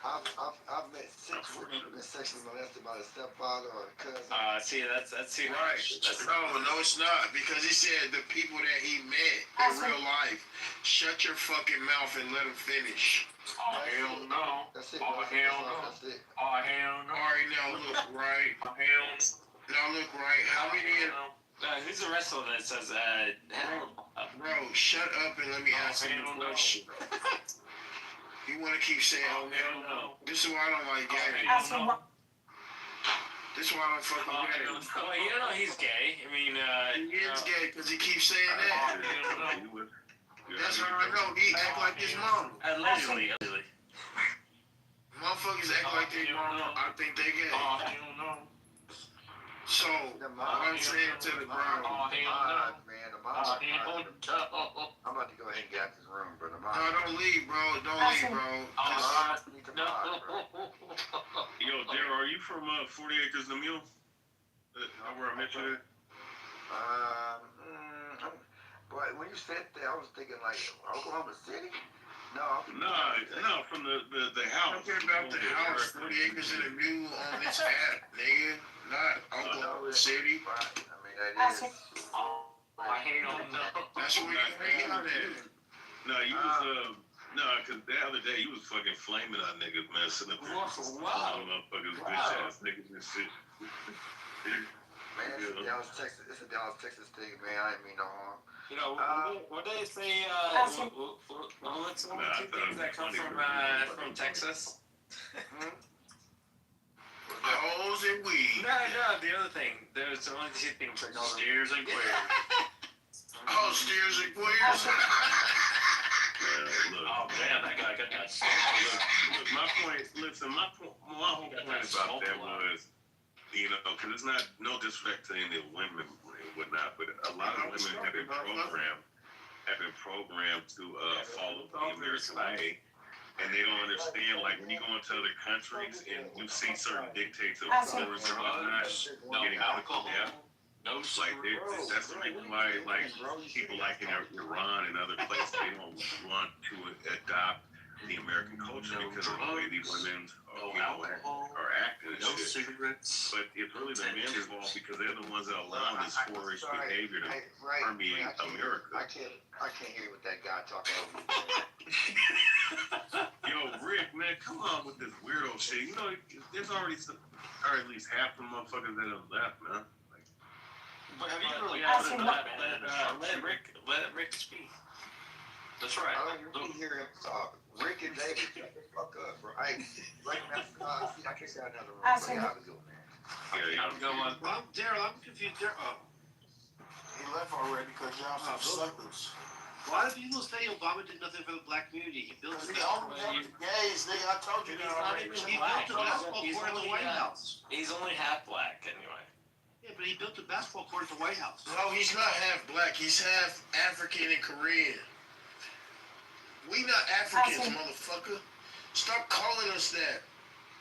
I've met 6 women who've been sexually molested by a stepfather or a cousin. See, that's too Right. No, it's not. Because he said the people that he met in real life. Shut your fucking mouth and let him finish. Oh, hell no. That's it, Oh, bro. hell no. That's it. Oh, hell no. Alright, now look, right? Now look, right? How many... Who's the wrestler that says, Bro, shut up and let me ask him a question. You want to keep saying, oh, hell no. this is why I don't like gay. This is why I don't fuck with gay. Well, you don't know he's gay. I mean, He is gay because he keeps saying that. That's how I know. He act like his mom. Allegedly. Motherfuckers act like their mom. I think they gay. Oh, hell no. So, I'm saying to the ground. Oh, hell no. Man, I'm about to go ahead and get out this room, but No, don't leave, bro. Don't leave, bro. Yo, Daryl, are you from 40 Acres and a Mule? Where I met you at? But when you said that, I was thinking like Oklahoma City. No, from the house. I'm talking about the house, 40 Acres and a Mule on this app, nigga. Not Oklahoma City. I mean, That is. I hate them. That's what we got there. No, you was no, cause the other day you was fucking flaming our niggas, man. Sitting up there, calling motherfuckers bitch ass niggas and shit. Man, it's a Dallas, Texas. It's a Dallas, Texas thing, man. I didn't mean no harm. You know, what they say? What's one of the two things that come from Texas? The hoes and weed. No, the other thing. There's only two things that come from steers and queers. Oh, steers and queers. Oh damn, that guy got that. Look, my point. Listen, my whole point about that was, you know, because it's not no disrespect to any of the women and whatnot, but a lot of women have been programmed to follow the American way, and they don't understand. Like when you go into other countries and you see certain dictates of tourism and whatnot getting out of depth. No, like that's the reason why, like people like in Iran and other places, they don't want to adopt the American culture because of the way these women are acting and shit. Cigarettes. But it's really the men involved because they're the ones that allow this whorish behavior to permeate America. I can't hear what that guy talking over. Yo, Rick, man, come on with this weirdo shit. You know, there's already or at least half the motherfuckers that have left, man. But have you really let Rick speak? That's right. I don't hear him talk. Rick and David, shut the fuck up, bro. I can't say another room. Yeah, I was doing that. I'm going. Daryl, I'm confused. He left already because y'all some suckers. Why do people say Obama did nothing for the black community? He built the gays, nigga. I told you that already. He built a basketball court at the White House. He's only half black, anyway. Yeah, but he built a basketball court at the White House. No, he's not half black. He's half African and Korean. We not Africans, motherfucker. Stop calling us that.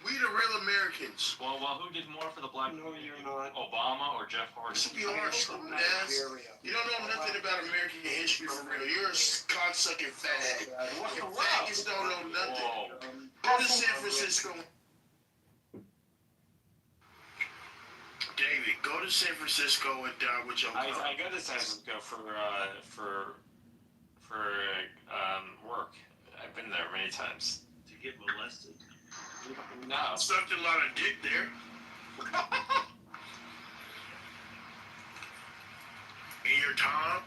We the real Americans. Well, who did more for the black community? You're not. Obama or Jeff Horton? This be our stupid ass. You don't know nothing about American history for real. You're a cocksucking fag. Faggots don't know nothing. Go to San Francisco. David, go to San Francisco and die with your car. I go to San Francisco for work. I've been there many times. To get molested? No. Sucked a lot of dick there. In your time,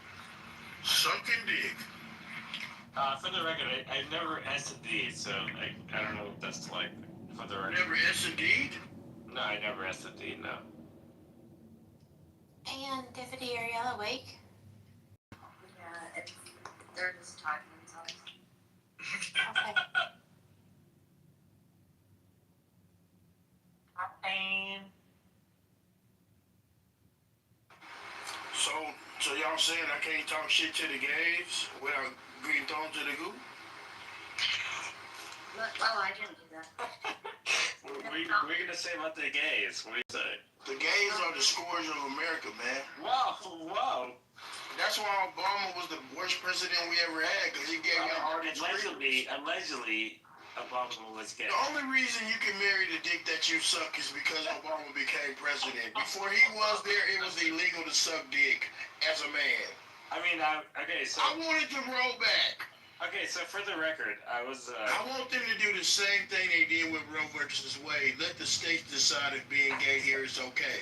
sucking dick. For the record, I never S&D, so I don't know what that's like. For the record. Never S&D'd? No, I never S&D, no. And Tiffany, are y'all awake? Yeah, they're just talking themselves. Okay. So y'all saying I can't talk shit to the gays without being thrown to the goo? Well, I didn't do that. What are you gonna say about the gays? What do you say? The gays are the scourge of America, man. Whoa. That's why Obama was the worst president we ever had, because he gave y'all all these Allegedly, Obama was gay. The only reason you can marry the dick that you suck is because Obama became president. Before he was there, it was illegal to suck dick as a man. I mean, okay, so... I wanted to roll back. Okay, so for the record, I was... I want them to do the same thing they did with Roe versus Wade. Let the states decide if being gay here is okay.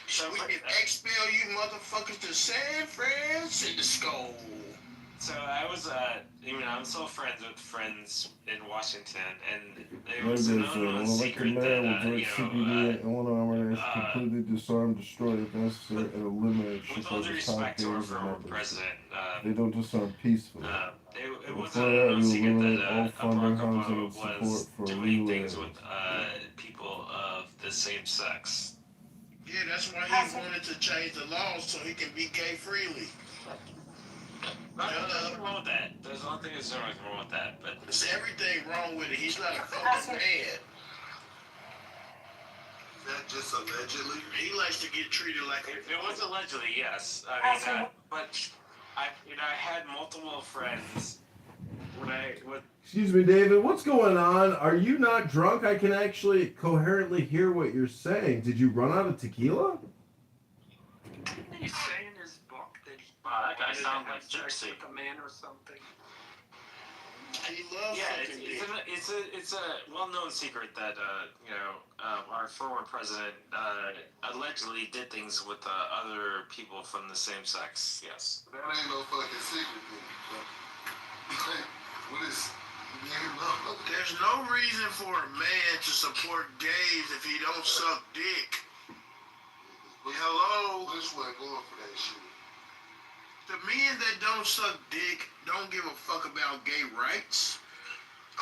So we can expel you motherfuckers to San Francisco. So I was, I'm still friends with friends in Washington, and it was no secret that, one armor is completely disarm, destroy if necessary, and eliminate with all due respect to our former president, they don't disarm peacefully. It wasn't no secret that Barack Obama was doing things with people of the same sex. Yeah, that's why he wanted to change the laws so he can be gay freely. There's nothing wrong with that. There's nothing wrong with that, but... There's everything wrong with it. He's not a fucking man. That just allegedly? He likes to get treated like it was allegedly, yes. I mean, but I had multiple friends Excuse me, David, what's going on? Are you not drunk? I can actually coherently hear what you're saying. Did you run out of tequila? he say in his book that he That guy wanted to sounds have like sex Gypsy. with a man or something? He loves Yeah, fucking dick. it's a well-known secret that our former president allegedly did things with other people from the same sex. Yes. That ain't no fucking secret thing. What is? There's no reason for a man to support gays if he don't suck dick. Hello? This way going for that shit. The men that don't suck dick don't give a fuck about gay rights.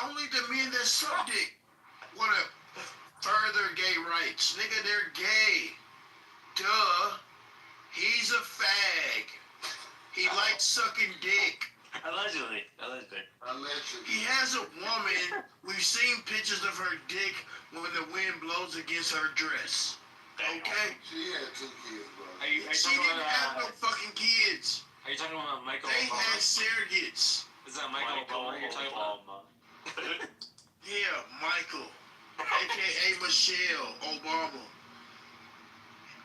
Only the men that suck dick want to further gay rights. Nigga, they're gay. Duh. He's a fag. He likes sucking dick. Allegedly. He has a woman. We've seen pictures of her dick when the wind blows against her dress. Okay? She had 2 kids, bro. She didn't have no fucking kids. Are you talking about Michael They Obama? had surrogates. Is that Michael Obama you're talking about? Yeah, Michael. AKA Michelle Obama.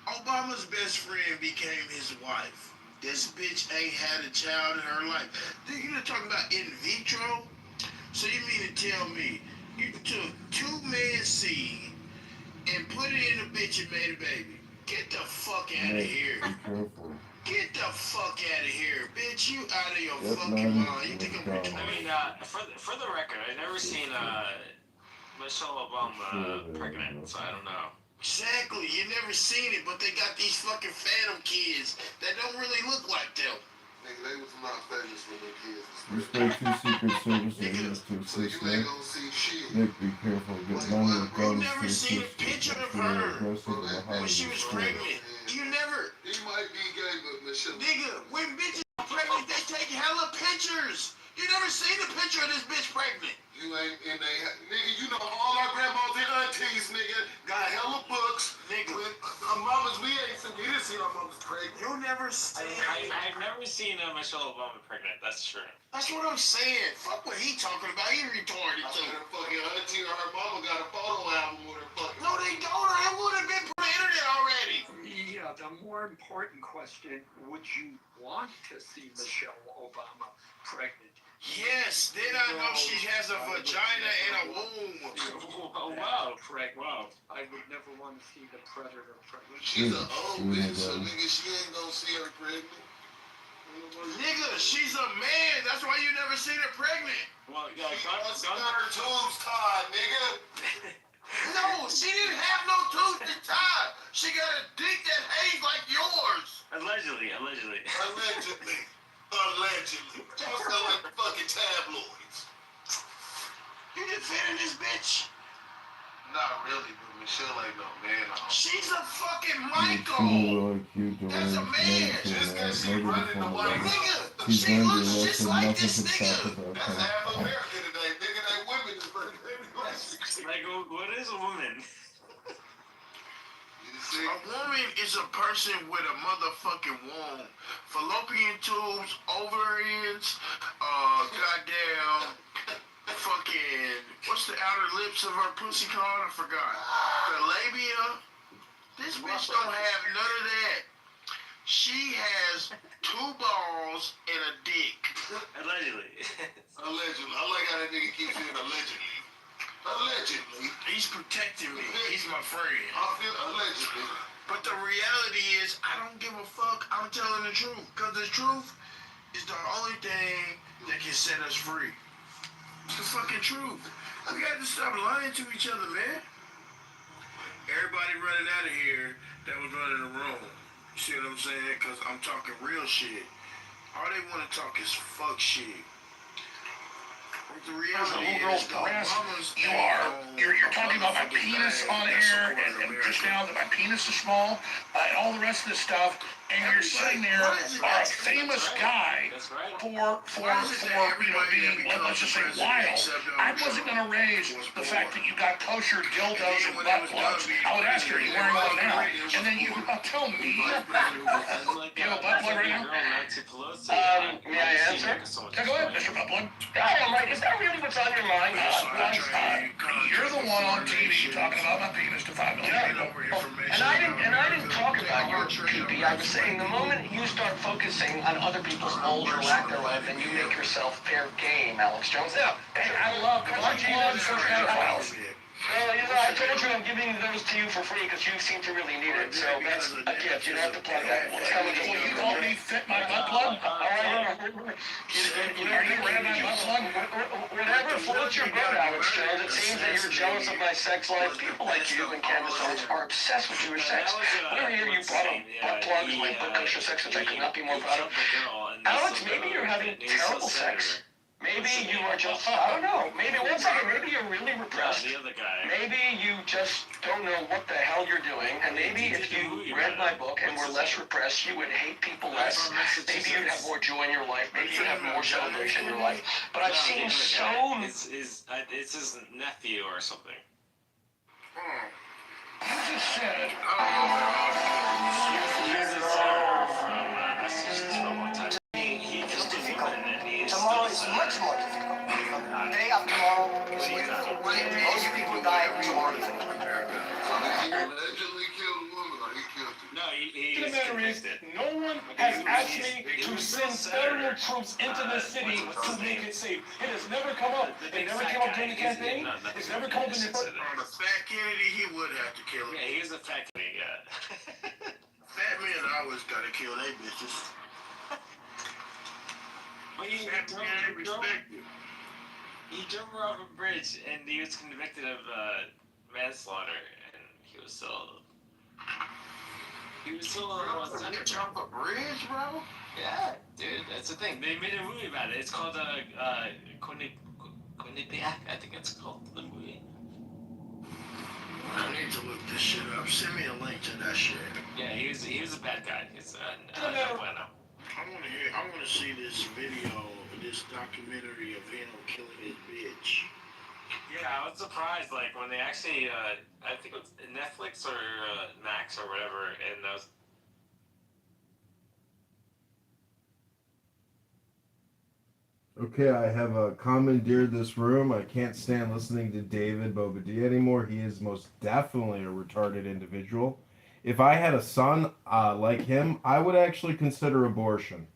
Obama's best friend became his wife. This bitch ain't had a child in her life. You're talking about in vitro? So you mean to tell me you took 2 men's seed and put it in a bitch and made a baby? Get the fuck out of here. Be careful. Get the fuck out of here, bitch. You out of your Yep, fucking man. mind. You think I'm Let's go. I mean, for the record, I've never seen Michelle Obama pregnant, so I don't know. Exactly. You never seen it, but they got these fucking phantom kids that don't really look like them. Nigga, they was not famous for their kids. You spray 2 Secret Service agents to So you assist ain't Nick. gonna see shit. Nick, be careful. Get money with You guns never to seen a assist picture you. of Pretty her aggressive and when highly she was skilled. pregnant. You never. He might be gay, but Michelle. Nigga, when bitches are pregnant, they take hella pictures. You never seen a picture of this bitch pregnant. You ain't in they. Nigga, you know all our grandmas and aunties, nigga, got hella books. Nigga. With our mamas, we ain't seen. You didn't see our mamas pregnant. You never seen. I've never seen Michelle Obama pregnant. That's true. That's what I'm saying. Fuck what he talking about. He retarded I too. bet her fucking auntie or her mama got a photo album with her fucking. No, they don't. I would have been put on the internet already. Yeah, the more important question, would you want to see Michelle Obama pregnant? Yes, then I know she has a vagina and a womb. Oh, wow. Wow. I would never want to see the predator pregnant. She's an old bitch, so nigga, she ain't gonna see her pregnant. Nigga, she's a man. That's why you never seen her pregnant. Well, yeah, That's got her tubes tied, nigga. No, she didn't have no tooth to tie. She got a dick that hangs like yours. Allegedly. Allegedly. Y'all sound like fucking tabloids. You defending this bitch? Not really, but Michelle ain't no man. She's a fucking She's Michael. like you doing That's a man. Just cause she maybe running the before white that. Nigga, She's she going to looks just listen, like nothing this can stop nigga. her. That's half America today, nigga. They women is running. Like, what is a woman? A woman is a person with a motherfucking womb, fallopian tubes, ovaries, goddamn, fucking, what's the outer lips of her pussy called? I forgot. The labia. This bitch don't have none of that. She has 2 balls and a dick. Allegedly. Allegedly. I like how that nigga keeps saying allegedly. Allegedly. He's protecting me. He's my friend. I feel allegedly. But the reality is, I don't give a fuck. I'm telling the truth. Because the truth is the only thing that can set us free. It's the fucking truth. We got to stop lying to each other, man. Everybody running out of here that was running the room. You see what I'm saying? Because I'm talking real shit. All they want to talk is fuck shit. But the reality is, the Obamas You're talking about my penis on air, and just now that my penis is small, and all the rest of this stuff, and you're sitting there, a famous guy for being, let's just say, wild. I wasn't gonna raise the fact that you got kosher dildos and butt plugs. I would ask her, are you wearing one now? And then you tell me, you have a butt plug right now? May I answer? Yeah, go ahead, Mr. Butt Plug. Mike, is that really what's on your mind? You're You're the one on TV talking about my penis to 5 million people. And I didn't talk about your PP. I was saying the moment you start focusing on other people's holes or lack thereof, then you make yourself fair game, Alex Jones. Now, I love butt plugs for pedophiles. Well, I told you I'm giving those to you for free because you seem to really need it. So that's a gift. You don't have to plug that. It's coming to you. You call me fit my butt plug? All right. You read my butt plug? Whatever floats your boat, Alex Jones. It seems that you're jealous of my sex life. People like you and Candace Owens are obsessed with Jewish sex. We're here. You brought up butt plugs, my book, Kosher Sex, which I could not be more proud of. Alex, maybe you're having terrible sex. Maybe you are just, I don't know, maybe you're really repressed. Maybe you just don't know what the hell you're doing, and maybe if you read my book and were less repressed, you would hate people less. Maybe you'd have more joy in your life. Maybe you'd have more celebration in your life. But I've seen so... It's his nephew or something. You just said... Tomorrow is much more difficult. The day after tomorrow is most people die tomorrow. He allegedly killed a woman, or he killed her? No, he The matter is, no one has asked me to send federal troops into this city to make it safe. It has never come up. It never came up during the campaign. It's never come up in the... On a fat Kennedy, he would have to kill him. Yeah, he's a fat kid, yeah. Fat men always gotta kill they bitches. He drove her off a bridge and he was convicted of manslaughter and he was still jump a bridge, bro? Yeah, dude, that's the thing. They made a movie about it. It's called Quinnipiac, I think it's called the movie. I need to look this shit up. Send me a link to that shit. Yeah, he was a bad guy. He's no bueno. I want to see this video, this documentary of him killing his bitch. Yeah, I was surprised, like, when they actually, I think it was Netflix or Max or whatever, and I was... Okay, I have commandeered this room. I can't stand listening to David Bobadilla anymore. He is most definitely a retarded individual. If I had a son like him, I would actually consider abortion.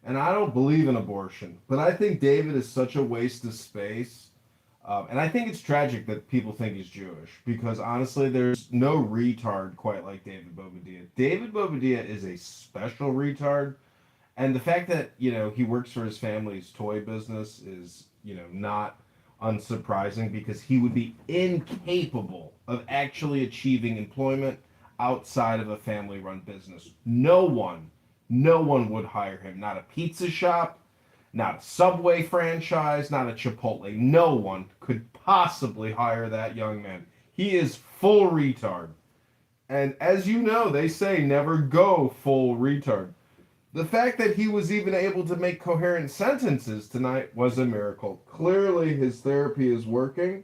And I don't believe in abortion, but I think David is such a waste of space. And I think it's tragic that people think he's Jewish, because honestly, there's no retard quite like David Bobadilla. David Bobadilla is a special retard. And the fact that, he works for his family's toy business is, not unsurprising, because he would be incapable of actually achieving employment outside of a family-run business. No one would hire him. Not a pizza shop, not a Subway franchise, not a Chipotle. No one could possibly hire that young man. He is full retard. And as you know, they say never go full retard. The fact that he was even able to make coherent sentences tonight was a miracle. Clearly his therapy is working,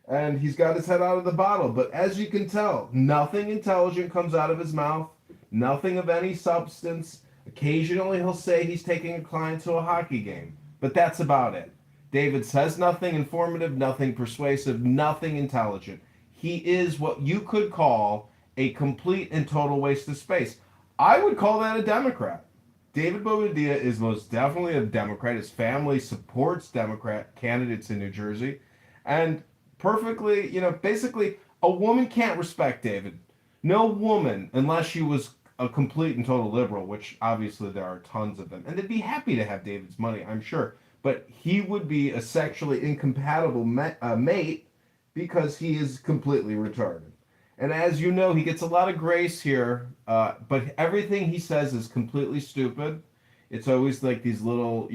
and he's got his head out of the bottle. But as you can tell, nothing intelligent comes out of his mouth, nothing of any substance. Occasionally he'll say he's taking a client to a hockey game, but that's about it. David says nothing informative, nothing persuasive, nothing intelligent. He is what you could call a complete and total waste of space. I would call that a Democrat. David Bobadilla is most definitely a Democrat. His family supports Democrat candidates in New Jersey. And perfectly, basically, a woman can't respect David. No woman, unless she was a complete and total liberal, which obviously there are tons of them. And they'd be happy to have David's money, I'm sure. But he would be a sexually incompatible mate because he is completely retarded. And as you know, he gets a lot of grace here, but everything he says is completely stupid. It's always like these little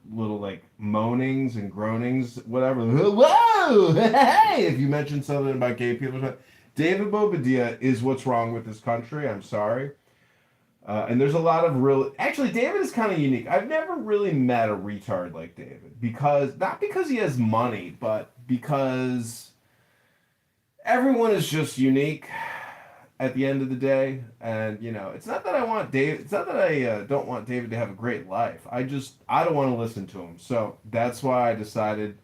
like moanings and groanings, whatever. Whoa! Hey! If you mention something about gay people, David Bobadilla is what's wrong with this country. I'm sorry. And there's a lot of actually, David is kind of unique. I've never really met a retard like David, not because he has money, but because everyone is just unique at the end of the day. And, it's not that I want David, it's not that I don't want David to have a great life. I don't want to listen to him. So that's why I decided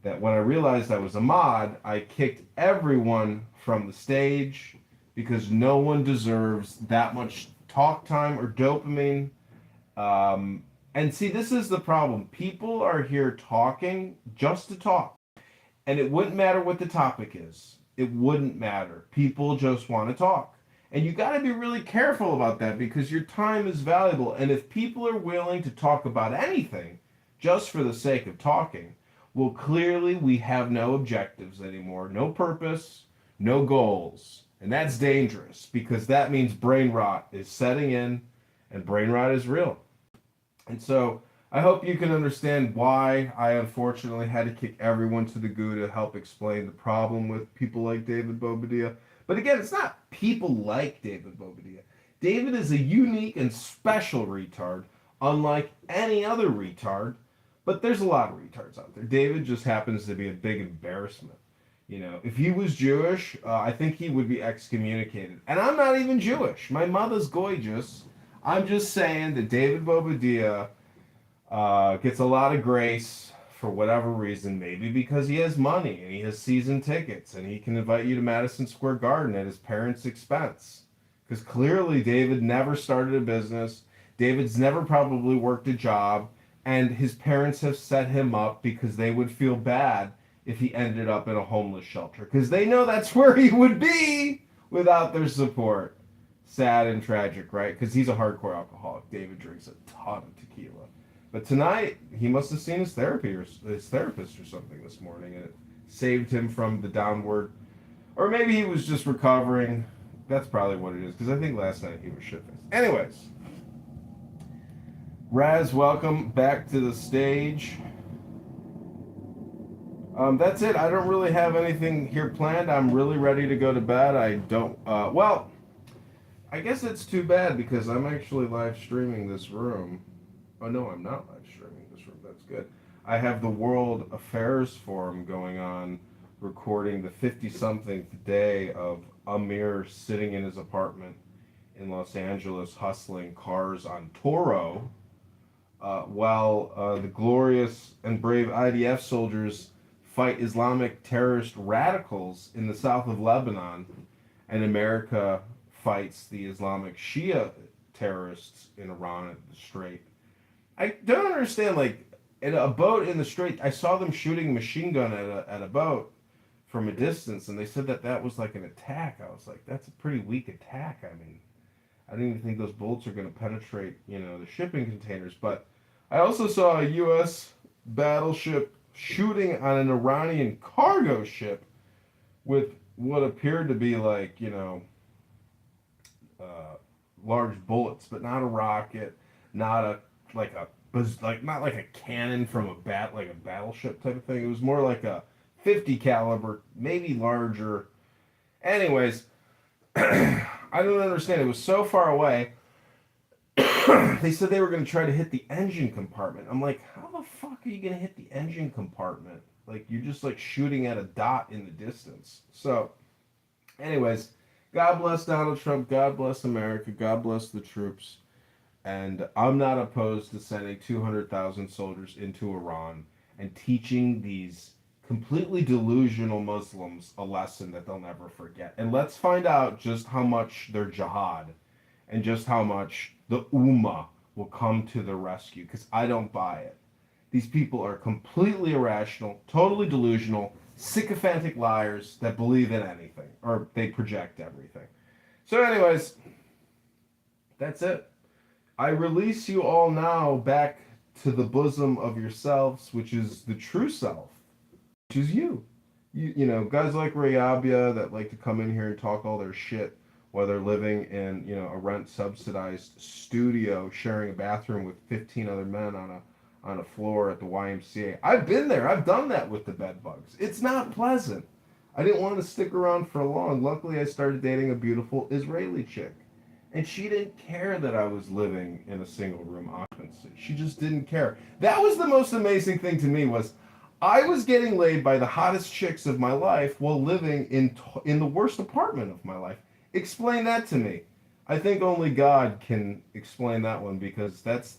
that when I realized I was a mod, I kicked everyone from the stage because no one deserves that much talk time or dopamine. And see, this is the problem. People are here talking just to talk. And it wouldn't matter what the topic is. It wouldn't matter. People just want to talk. And you got to be really careful about that because your time is valuable. And if people are willing to talk about anything just for the sake of talking, well, clearly we have no objectives anymore, no purpose, no goals. And that's dangerous because that means brain rot is setting in and brain rot is real. And so I hope you can understand why I unfortunately had to kick everyone to the goo to help explain the problem with people like David Bobadilla. But again, it's not people like David Bobadilla. David is a unique and special retard, unlike any other retard. But there's a lot of retards out there. David just happens to be a big embarrassment. You know, if he was Jewish, I think he would be excommunicated. And I'm not even Jewish. My mother's gorgeous. I'm just saying that David Bobadilla gets a lot of grace for whatever reason, maybe because he has money and he has season tickets and he can invite you to Madison Square Garden at his parents' expense. Because clearly David never started a business. David's never probably worked a job. And his parents have set him up because they would feel bad if he ended up in a homeless shelter. Because they know that's where he would be without their support. Sad and tragic, right? Because he's a hardcore alcoholic. David drinks a ton of tequila. But tonight, he must have seen his therapist or something this morning, and it saved him from the downward. Or maybe he was just recovering. That's probably what it is, because I think last night he was shit-faced. Anyways, Raz, welcome back to the stage. That's it. I don't really have anything here planned. I'm really ready to go to bed. I don't, well, I guess it's too bad because I'm actually live streaming this room. Oh, no, I'm not live streaming this room. That's good. I have the World Affairs Forum going on, recording the 50-something day of Amir sitting in his apartment in Los Angeles hustling cars on Toro, while the glorious and brave IDF soldiers fight Islamic terrorist radicals in the south of Lebanon, and America fights the Islamic Shia terrorists in Iran at the Strait. I don't understand, like, in a boat in the Strait, I saw them shooting a machine gun at a boat from a distance, and they said that that was like an attack. I was like, that's a pretty weak attack. I mean, I didn't even think those bullets are going to penetrate, you know, the shipping containers. But I also saw a U.S. battleship shooting on an Iranian cargo ship with what appeared to be like, you know, large bullets, but not a rocket, not a not like a cannon from like a battleship type of thing. It was more like a 50 caliber, maybe larger. Anyways, I don't understand. It was so far away. They said they were going to try to hit the engine compartment. I'm like, how the fuck are you going to hit the engine compartment? Like, you're just like shooting at a dot in the distance. So, anyways, God bless Donald Trump. God bless America. God bless the troops. And I'm not opposed to sending 200,000 soldiers into Iran and teaching these completely delusional Muslims a lesson that they'll never forget. And let's find out just how much their jihad and just how much the Ummah will come to the rescue, because I don't buy it. These people are completely irrational, totally delusional, sycophantic liars that believe in anything, or they project everything. So anyways, that's it. I release you all now back to the bosom of yourselves, which is the true self, which is you. You know, guys like Rayabia that like to come in here and talk all their shit while they're living in, you know, a rent-subsidized studio, sharing a bathroom with 15 other men on a floor at the YMCA. I've been there. I've done that with the bed bugs. It's not pleasant. I didn't want to stick around for long. Luckily, I started dating a beautiful Israeli chick. And she didn't care that I was living in a single room occupancy. She just didn't care. That was the most amazing thing to me, was I was getting laid by the hottest chicks of my life while living in the worst apartment of my life. Explain that to me. I think only God can explain that one, because that's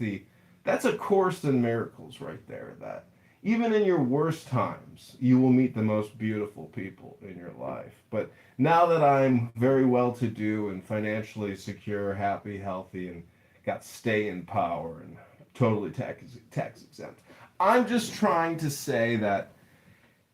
a course in miracles right there. That Even in your worst times, you will meet the most beautiful people in your life. But now that I'm very well to do and financially secure, happy, healthy, and got stay in power and totally tax exempt, I'm just trying to say that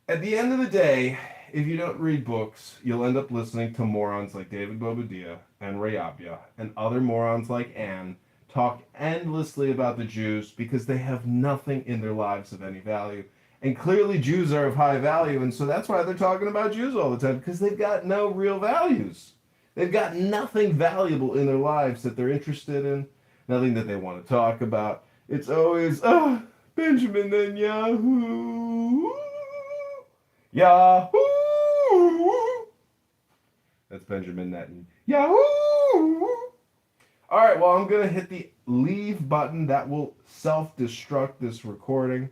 at the end of the day, if you don't read books, you'll end up listening to morons like David Bobadilla and Rayabia and other morons like Anne talk endlessly about the Jews because they have nothing in their lives of any value. And clearly Jews are of high value, and so that's why they're talking about Jews all the time, because they've got no real values. They've got nothing valuable in their lives that they're interested in, nothing that they want to talk about. It's always, Benjamin Netanyahu. Yahoo! That's Benjamin Netanyahu. Yahoo! All right, well, I'm going to hit the leave button. That will self-destruct this recording.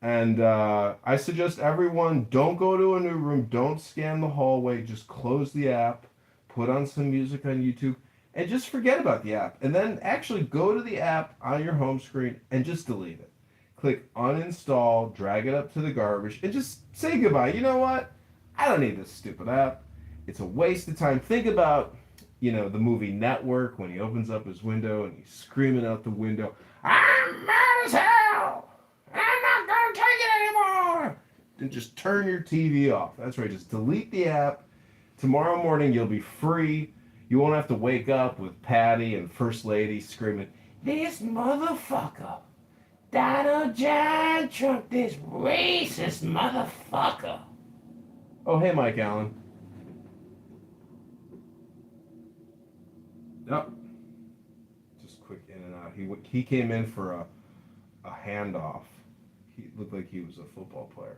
And I suggest everyone don't go to a new room. Don't scan the hallway. Just close the app. Put on some music on YouTube. And just forget about the app. And then actually go to the app on your home screen and just delete it. Click uninstall, drag it up to the garbage, and just say goodbye. You know what? I don't need this stupid app. It's a waste of time. Think about, the movie Network when he opens up his window and he's screaming out the window, "I'm mad as hell! I'm not going to take it anymore!" And just turn your TV off. That's right. Just delete the app. Tomorrow morning you'll be free. You won't have to wake up with Patty and First Lady screaming, "This motherfucker! Donald John Trump, this racist motherfucker." Oh, hey, Mike Allen. Yep. Just quick in and out. He came in for a handoff. He looked like he was a football player.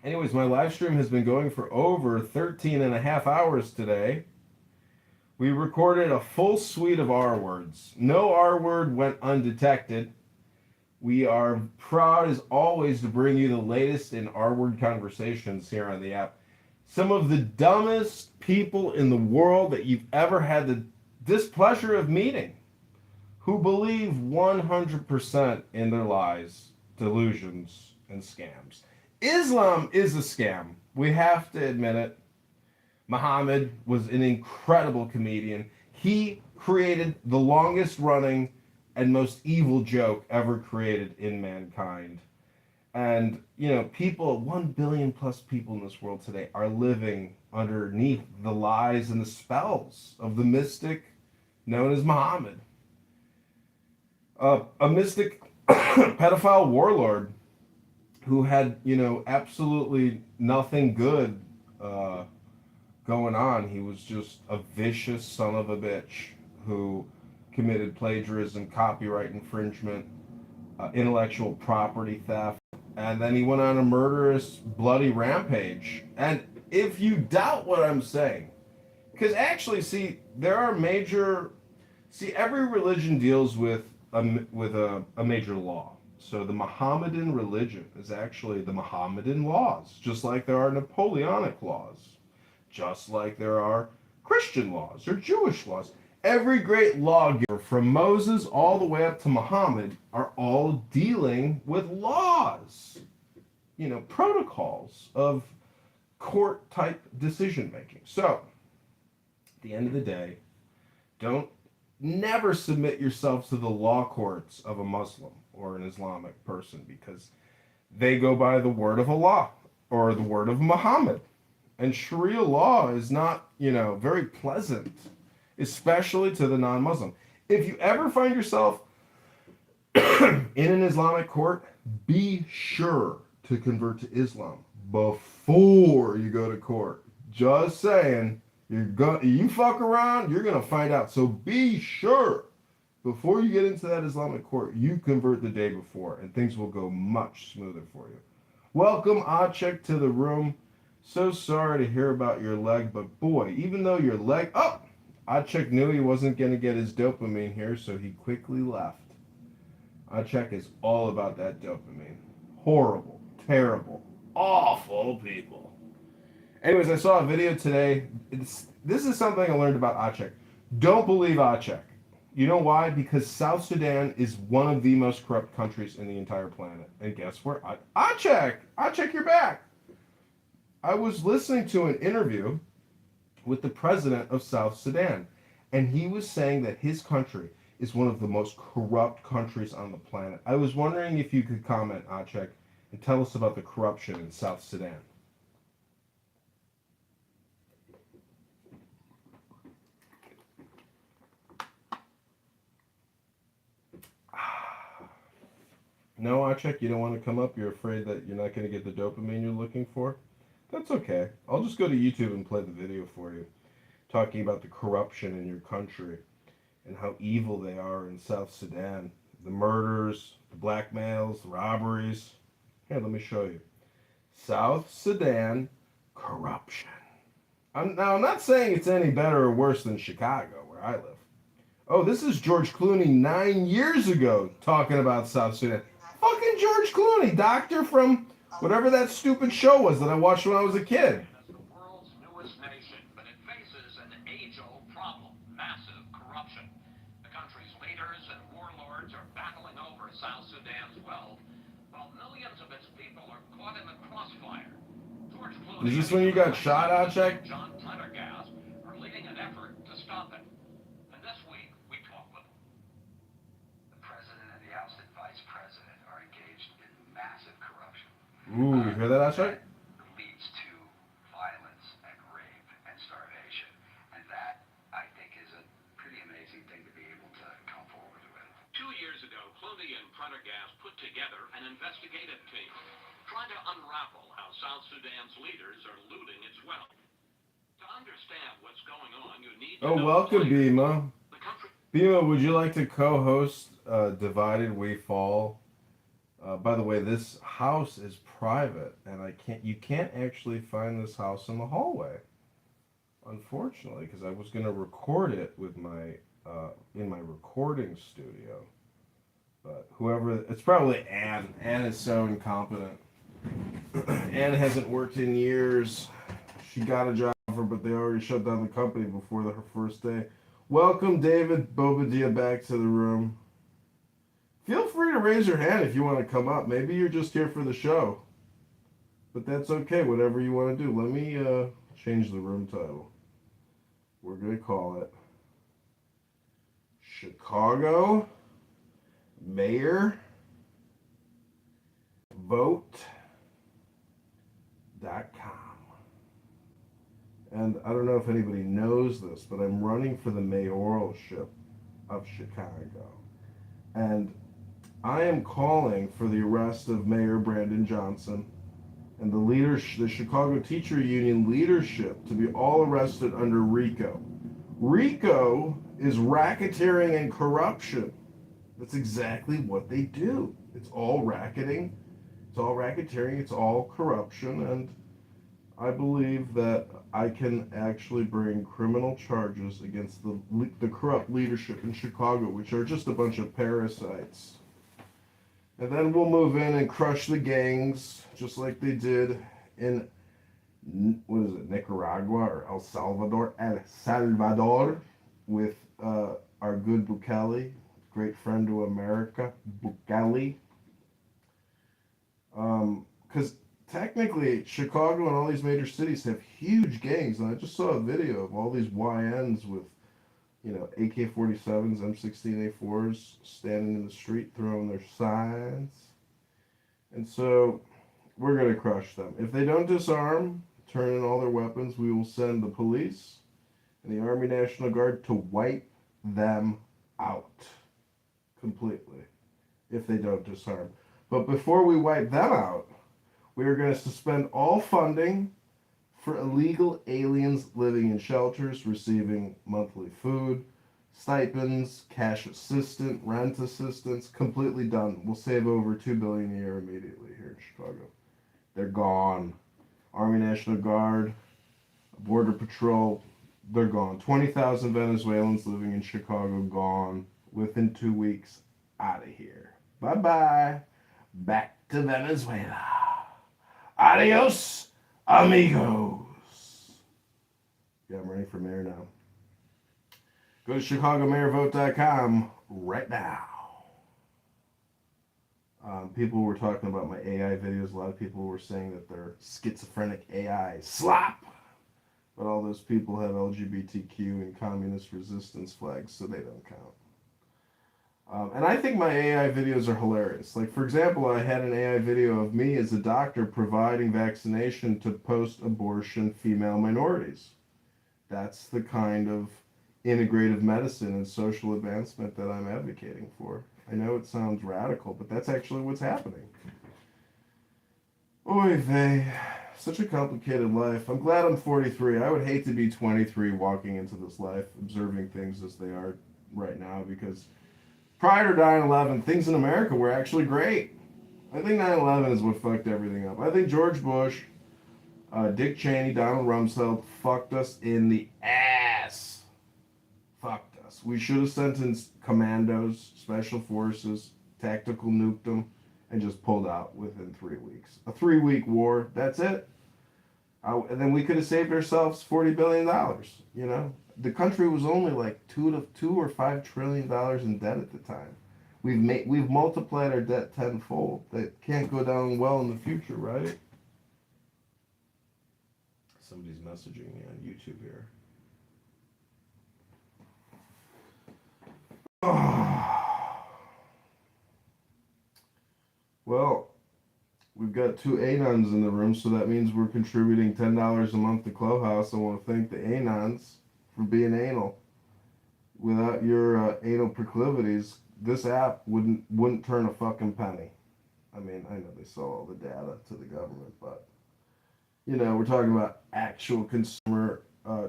Anyways, my live stream has been going for over 13 and a half hours today. We recorded a full suite of R words. No R word went undetected. We are proud, as always, to bring you the latest in R word conversations here on the app. Some of the dumbest people in the world that you've ever had the displeasure of meeting, who believe 100% in their lies, delusions, and scams. Islam is a scam. We have to admit it. Muhammad was an incredible comedian. He created the longest running and most evil joke ever created in mankind. And, people, 1 billion plus people in this world today are living underneath the lies and the spells of the mystic known as Muhammad. A mystic pedophile warlord who had, absolutely nothing good going on. He was just a vicious son of a bitch who committed plagiarism, copyright infringement, intellectual property theft, and then he went on a murderous, bloody rampage. And if you doubt what I'm saying, because actually, every religion deals with a major law. So the Mohammedan religion is actually the Mohammedan laws, just like there are Napoleonic laws, just like there are Christian laws or Jewish laws. Every great lawgiver, from Moses all the way up to Muhammad, are all dealing with laws, protocols of court-type decision-making. So, at the end of the day, never submit yourself to the law courts of a Muslim or an Islamic person, because they go by the word of Allah or the word of Muhammad. And Sharia law is not, very pleasant, especially to the non-Muslim. If you ever find yourself in an Islamic court, be sure to convert to Islam before you go to court. Just saying, you fuck around, you're going to find out. So be sure, before you get into that Islamic court, you convert the day before, and things will go much smoother for you. Welcome, Acek, to the room. So sorry to hear about your leg, but boy, even though your leg... Oh! Acek knew he wasn't going to get his dopamine here, so he quickly left. Acek is all about that dopamine. Horrible, terrible, awful people. Anyways, I saw a video today. This is something I learned about Acek. Don't believe Acek. You know why? Because South Sudan is one of the most corrupt countries in the entire planet. And guess where? Achek, you're back. I was listening to an interview with the president of South Sudan, and he was saying that his country is one of the most corrupt countries on the planet. I was wondering if you could comment, Achek, and tell us about the corruption in South Sudan. No, Achek, you don't want to come up? You're afraid that you're not going to get the dopamine you're looking for? That's okay. I'll just go to YouTube and play the video for you, talking about the corruption in your country and how evil they are in South Sudan. The murders, the blackmails, the robberies. Here, let me show you. South Sudan corruption. I'm not saying it's any better or worse than Chicago, where I live. Oh, this is George Clooney 9 years ago talking about South Sudan. Fucking George Clooney, doctor from whatever that stupid show was that I watched when I was a kid. The world's newest nation, but it faces an age-old problem, massive corruption. The country's leaders and warlords are battling over South Sudan's wealth, while millions of its people are caught in the crossfire. George Clooney Is this when you got shot, Achek? John Prendergast are leading an effort to stop it. And this week, we talk with them. The president and the ousted vice president are engaged in massive corruption. Ooh, you hear that, Achek? Leads to violence and rape and starvation. And that, I think, is a pretty amazing thing to be able to come forward with. 2 years ago, Clooney and Prendergast put together an investigative team trying to unravel how South Sudan's leaders are looting its wealth. To understand what's going on, you need to know Welcome, Bima. the country. Bima, would you like to co-host Divided We Fall? By the way, this house is private, and you can't actually find this house in the hallway, unfortunately, because I was going to record it with my in my recording studio. But it's probably Anne. Anne is so incompetent. Anne hasn't worked in years. She got a job offer, but they already shut down the company before her first day. Welcome, David Bobadilla, back to the room. Feel free to raise your hand if you want to come up. Maybe you're just here for the show. But that's okay, whatever you want to do. Let me change the room title. We're going to call it Chicago Mayor Vote.com. And I don't know if anybody knows this, but I'm running for the mayoralship of Chicago. And I am calling for the arrest of Mayor Brandon Johnson and the Chicago Teacher Union leadership to be all arrested under RICO. RICO is racketeering and corruption. That's exactly what they do. It's all racketing, it's all racketeering, it's all corruption, and I believe that I can actually bring criminal charges against the corrupt leadership in Chicago, which are just a bunch of parasites. And then we'll move in and crush the gangs, just like they did in, Nicaragua or El Salvador? El Salvador, with our good Bukele, great friend to America, Bukele. Because technically, Chicago and all these major cities have huge gangs, and I just saw a video of all these YNs with, AK-47s, M16A4s standing in the street throwing their signs. And so we're going to crush them. If they don't disarm, turn in all their weapons, we will send the police and the Army National Guard to wipe them out completely if they don't disarm. But before we wipe them out, we are going to suspend all funding for illegal aliens living in shelters, receiving monthly food, stipends, cash assistance, rent assistance, completely done. We'll save over $2 billion a year immediately here in Chicago. They're gone. Army National Guard, Border Patrol, they're gone. 20,000 Venezuelans living in Chicago, gone. Within 2 weeks, out of here. Bye-bye. Back to Venezuela. Adios, amigos. Yeah, I'm running for mayor now. Go to ChicagoMayorVote.com right now. People were talking about my AI videos. A lot of people were saying that they're schizophrenic AI slop. But all those people have LGBTQ and communist resistance flags, so they don't count. And I think my AI videos are hilarious. Like, for example, I had an AI video of me as a doctor providing vaccination to post-abortion female minorities. That's the kind of integrative medicine and social advancement that I'm advocating for. I know it sounds radical, but that's actually what's happening. Oy vey. Such a complicated life. I'm glad I'm 43. I would hate to be 23 walking into this life, observing things as they are right now, because prior to 9/11, things in America were actually great. I think 9/11 is what fucked everything up. I think George Bush, Dick Cheney, Donald Rumsfeld fucked us in the ass. Fucked us. We should have sentenced commandos, special forces, tactical nuked them, and just pulled out within 3 weeks. A 3-week war, that's it. And then we could have saved ourselves $40 billion, you know? The country was only like $2 or $5 trillion in debt at the time. We've multiplied our debt tenfold. That can't go down well in the future, right? Somebody's messaging me on YouTube here. Well, we've got 2 Anons in the room, so that means we're contributing $10 a month to Clubhouse. I want to thank the Anons for being anal. Without your anal proclivities, this app wouldn't turn a fucking penny. I mean, I know they sell all the data to the government, but you know, we're talking about actual consumer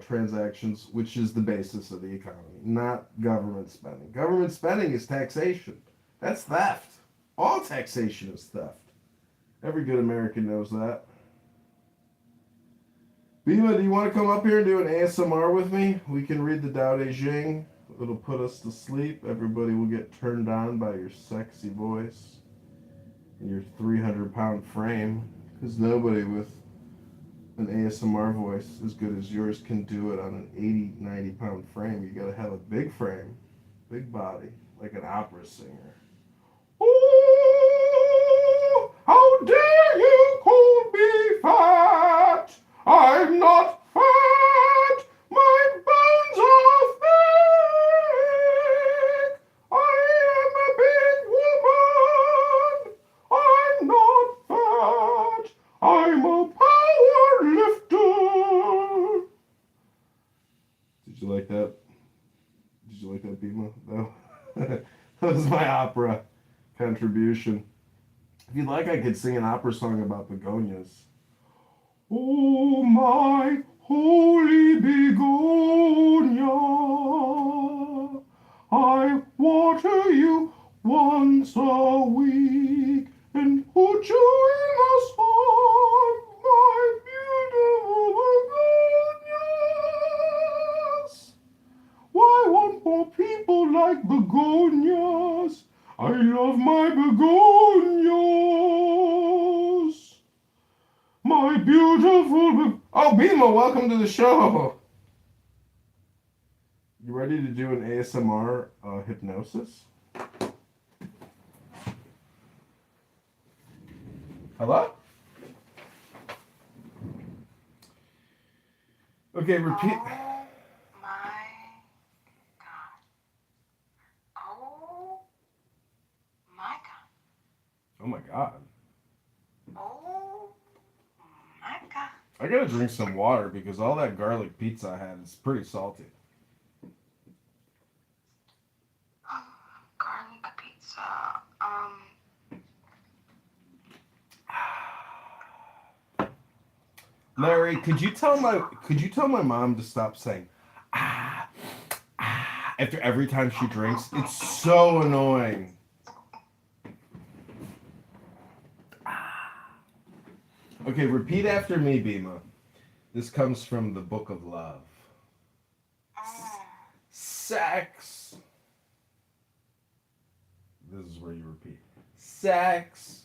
transactions, which is the basis of the economy, not government spending. Government spending is taxation. That's theft. All taxation is theft. Every good American knows that. Bima, do you want to come up here and do an ASMR with me? We can read the Tao Te Ching. It'll put us to sleep. Everybody will get turned on by your sexy voice and your 300-pound frame, because nobody with an ASMR voice as good as yours can do it on an 80, 90-pound frame. You gotta have a big frame, big body, like an opera singer. Ooh, how dare you call me fat? I'm not fat. My bones are thick. I am a big woman. I'm not fat. I'm a power lifter. Did you like that? Did you like that, Bima? No. That was my opera contribution. If you'd like, I could sing an opera song about begonias. Oh, my holy begonia, I water you once a week and put you in a song, my beautiful begonias. Why want more people like begonias? I love my begonias. My beautiful Oh, Bima, welcome to the show. You ready to do an ASMR hypnosis? Hello? Okay, repeat. Oh my God. Oh my God. Oh my God. Oh my God. I gotta drink some water because all that garlic pizza I had is pretty salty. Garlic pizza. Larry, could you tell my mom to stop saying after every time she drinks? It's so annoying. Okay, repeat after me, Bima. This comes from the Book of Love. Sex. This is where you repeat. Sex.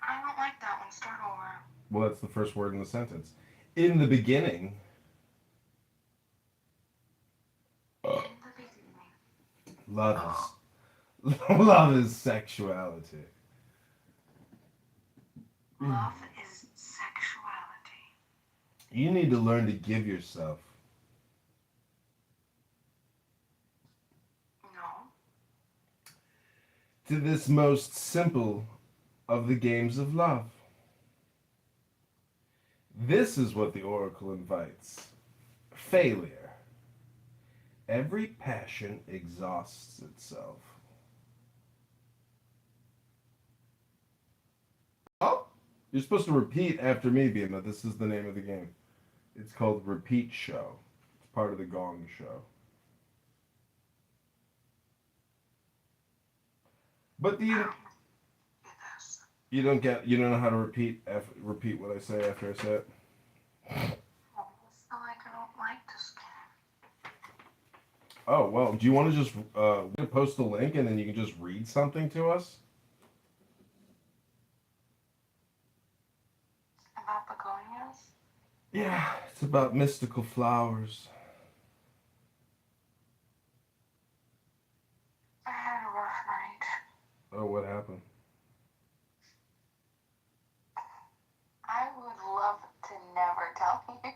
I don't like that one. Start over. Well, that's the first word in the sentence. In the beginning. In the beginning. Love is love is sexuality. Love is sexuality. You need to learn to give yourself. No. To this most simple of the games of love. This is what the Oracle invites. Failure. Every passion exhausts itself. Oh, you're supposed to repeat after me, Bima. This is the name of the game. It's called Repeat Show. It's part of the Gong Show. But you don't know how to repeat what I say after I say it. I don't like this game. Oh well, do you want to just post a link and then you can just read something to us? About begonias? Yeah, it's about mystical flowers. I had a rough night. Oh, what happened? I would love to never tell you.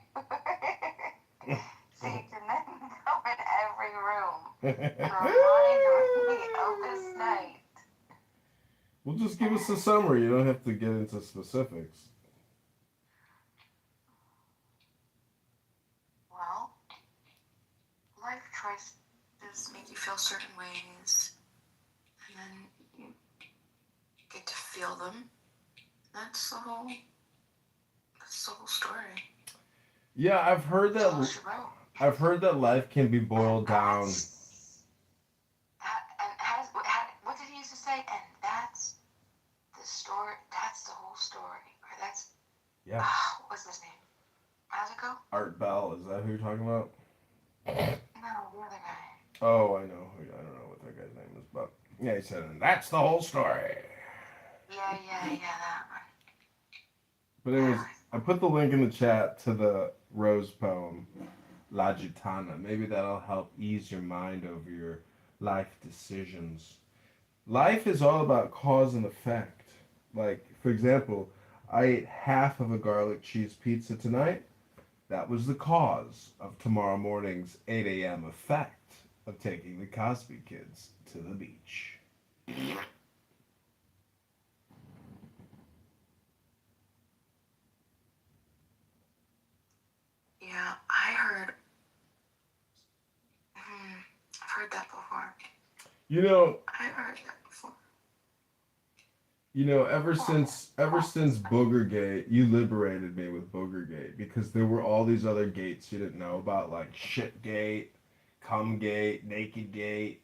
So you can then come in every room and remind me of this night. Well, just give us a summary. You don't have to get into specifics. Well, life choices make you feel certain ways, and then you get to feel them. That's the whole story. Yeah, I've heard that. I've heard that life can be boiled down. What did he used to say? And that's the story. That's the whole story. Or that's. Yeah. What's his name? How's it go? Art Bell, is that who you're talking about? No, the other guy. Oh, I know. I don't know what that guy's name is, but yeah, he said, and that's the whole story. Yeah, that one. But anyways, I put the link in the chat to the Rose poem, La Gitana. Maybe that'll help ease your mind over your life decisions. Life is all about cause and effect. Like, for example, I ate half of a garlic cheese pizza tonight. That was the cause of tomorrow morning's 8 a.m. effect of taking the Cosby kids to the beach. Yeah, I heard. I've heard that before. You know. I've heard that before. You know, ever since Boogergate, you liberated me with Boogergate because there were all these other gates you didn't know about, like Shitgate, Cumgate, Nakedgate,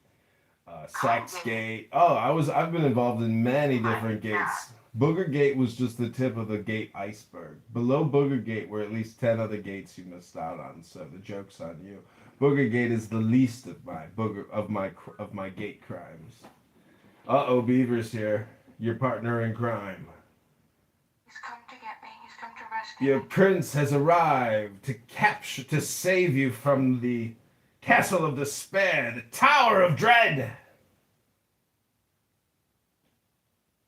Sexgate. Oh, I've been involved in many different gates. Boogergate was just the tip of the gate iceberg. Below Boogergate were at least 10 other gates you missed out on. So the joke's on you. Boogergate is the least of my gate crimes. Uh-oh, Beaver's here. Your partner in crime. He's come to get me. He's come to rescue Your me. prince has arrived to save you from the castle of despair, the tower of dread.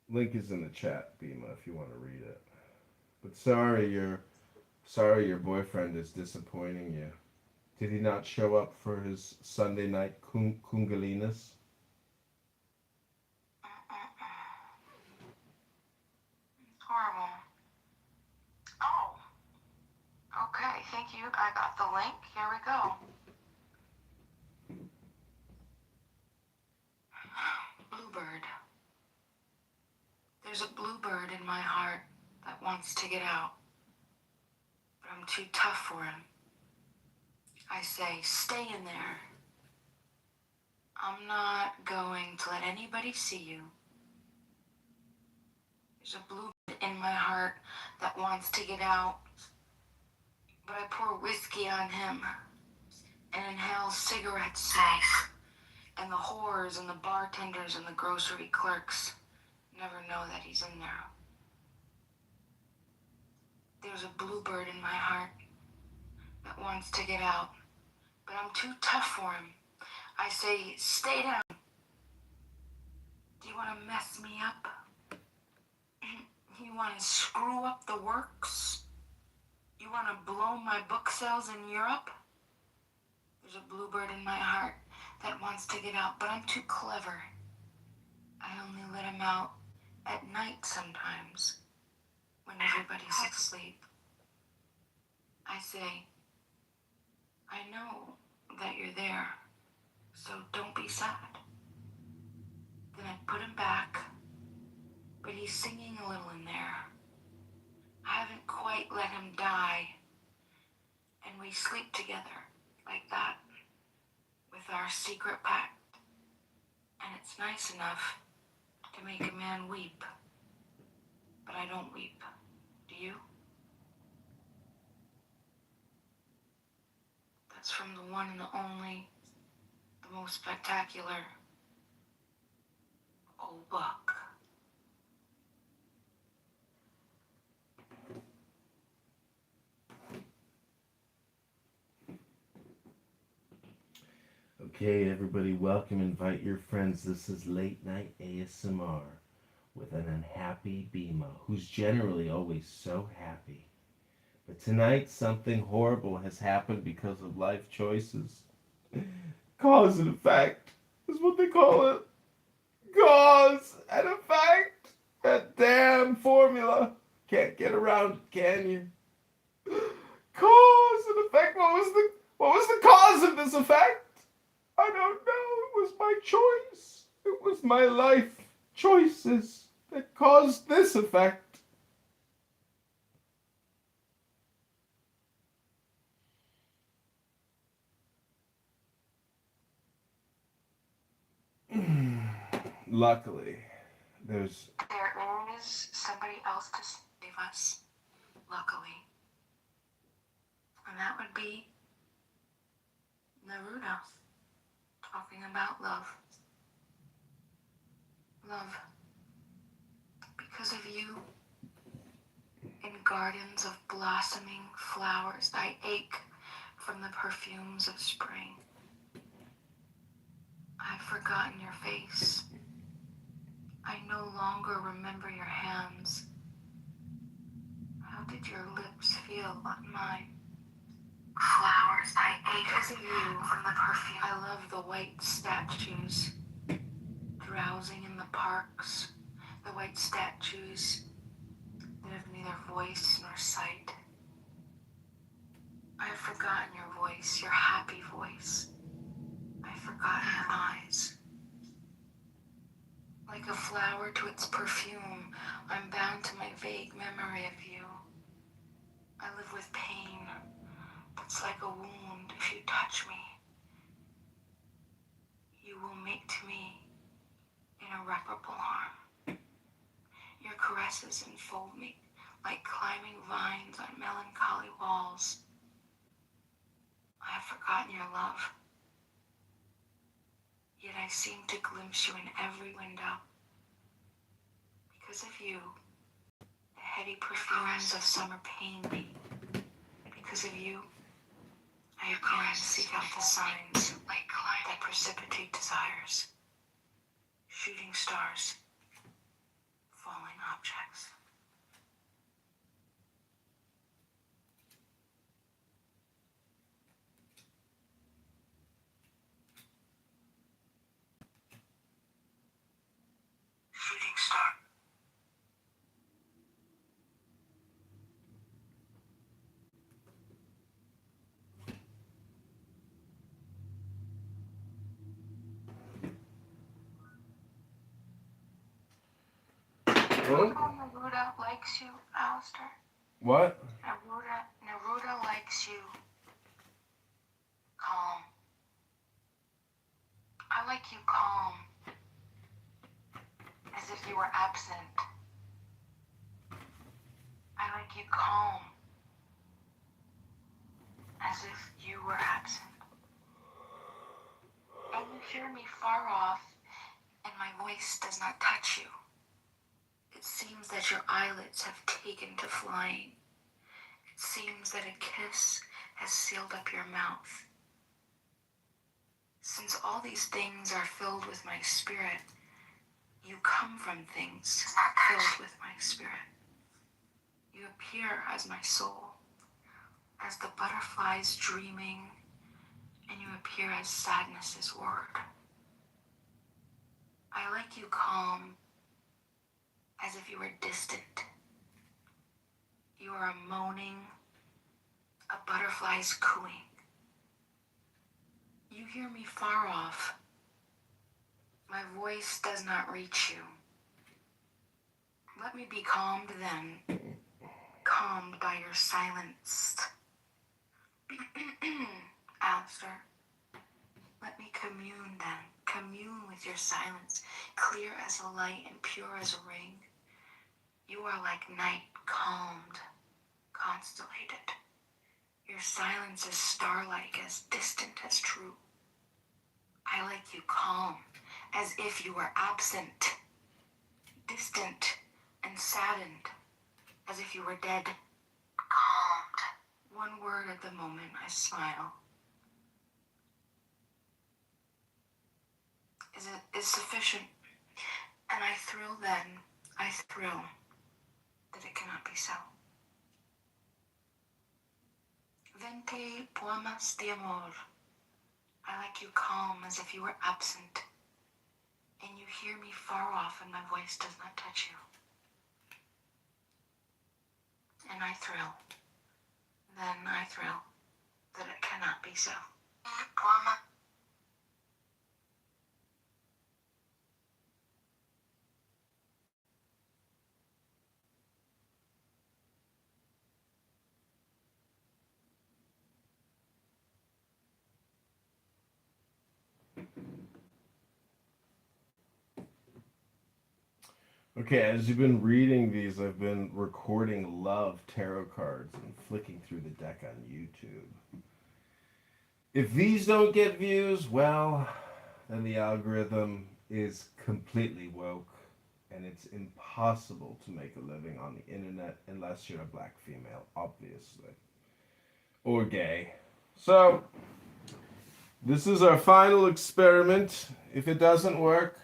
Link is in the chat, Bima, if you want to read it. But sorry your boyfriend is disappointing you. Did he not show up for his Sunday night kungalinas? Horrible. Oh. Okay, thank you. I got the link. Here we go. Bluebird. There's a bluebird in my heart that wants to get out. But I'm too tough for him. I say, stay in there. I'm not going to let anybody see you. There's a bluebird in my heart that wants to get out. But I pour whiskey on him and inhale cigarette smoke. And the whores and the bartenders and the grocery clerks never know that he's in there. There's a bluebird in my heart that wants to get out, but I'm too tough for him. I say, stay down. Do you want to mess me up? You want to screw up the works? You want to blow my book sales in Europe? There's a bluebird in my heart that wants to get out, but I'm too clever. I only let him out at night sometimes, when everybody's asleep. I say, I know that you're there, so don't be sad. Then I put him back, but he's singing a little in there. I haven't quite let him die, and we sleep together like that, with our secret pact. And it's nice enough to make a man weep, but I don't weep. Do you? That's from the one and the only, the most spectacular old book. Okay, everybody, welcome. Invite your friends. This is Late Night ASMR with an unhappy Bima, who's generally always so happy. But tonight, something horrible has happened because of life choices. Cause and effect is what they call it. Cause and effect. That damn formula. Can't get around it, can you? Cause and effect. What was the cause of this effect? I don't know. It was my choice. It was my life choices that caused this effect. Luckily, there is somebody else to save us, luckily. And that would be Naruto, talking about love. Love. Because of you, in gardens of blossoming flowers, I ache from the perfumes of spring. I've forgotten your face. I no longer remember your hands. How did your lips feel on mine? Flowers, I ache because of you from the perfume. I love the white statues drowsing in the parks. The white statues that have neither voice nor sight. I have forgotten your voice, your happy voice. I've forgotten your eyes. Like a flower to its perfume, I'm bound to my vague memory of you. I live with pain. It's like a wound if you touch me. You will make to me irreparable harm. Your caresses enfold me like climbing vines on melancholy walls. I have forgotten your love. Yet I seem to glimpse you in every window. Because of you, the heady perfumes of summer pain me. Because of you, I again seek out the signs that precipitate desires. Shooting stars, falling objects. Shooting star. Naruto likes you, Alistair. What? Naruto likes you. Calm. I like you calm. As if you were absent. I like you calm. As if you were absent. And you hear me far off, and my voice does not touch you. It seems that your eyelids have taken to flying. It seems that a kiss has sealed up your mouth. Since all these things are filled with my spirit, you come from things filled with my spirit. You appear as my soul, as the butterflies dreaming, and you appear as sadness's word. I like you calm, as if you were distant. You are a moaning, a butterfly's cooing. You hear me far off. My voice does not reach you. Let me be calmed then, calmed by your silence. Alistair, let me commune then, commune with your silence, clear as a light and pure as a ring. You are like night, calmed, constellated. Your silence is star-like, as distant as true. I like you calm, as if you were absent, distant and saddened, as if you were dead. Calmed. One word at the moment, I smile. Is sufficient, and I thrill then, I thrill that it cannot be so. Vente poemas de amor. I like you calm as if you were absent, and you hear me far off and my voice does not touch you. And I thrill. Then I thrill that it cannot be so. Poema. Okay, as you've been reading these, I've been recording love tarot cards and flicking through the deck on YouTube. If these don't get views, well, then the algorithm is completely woke, and it's impossible to make a living on the internet unless you're a black female, obviously. Or gay. So, this is our final experiment. If it doesn't work,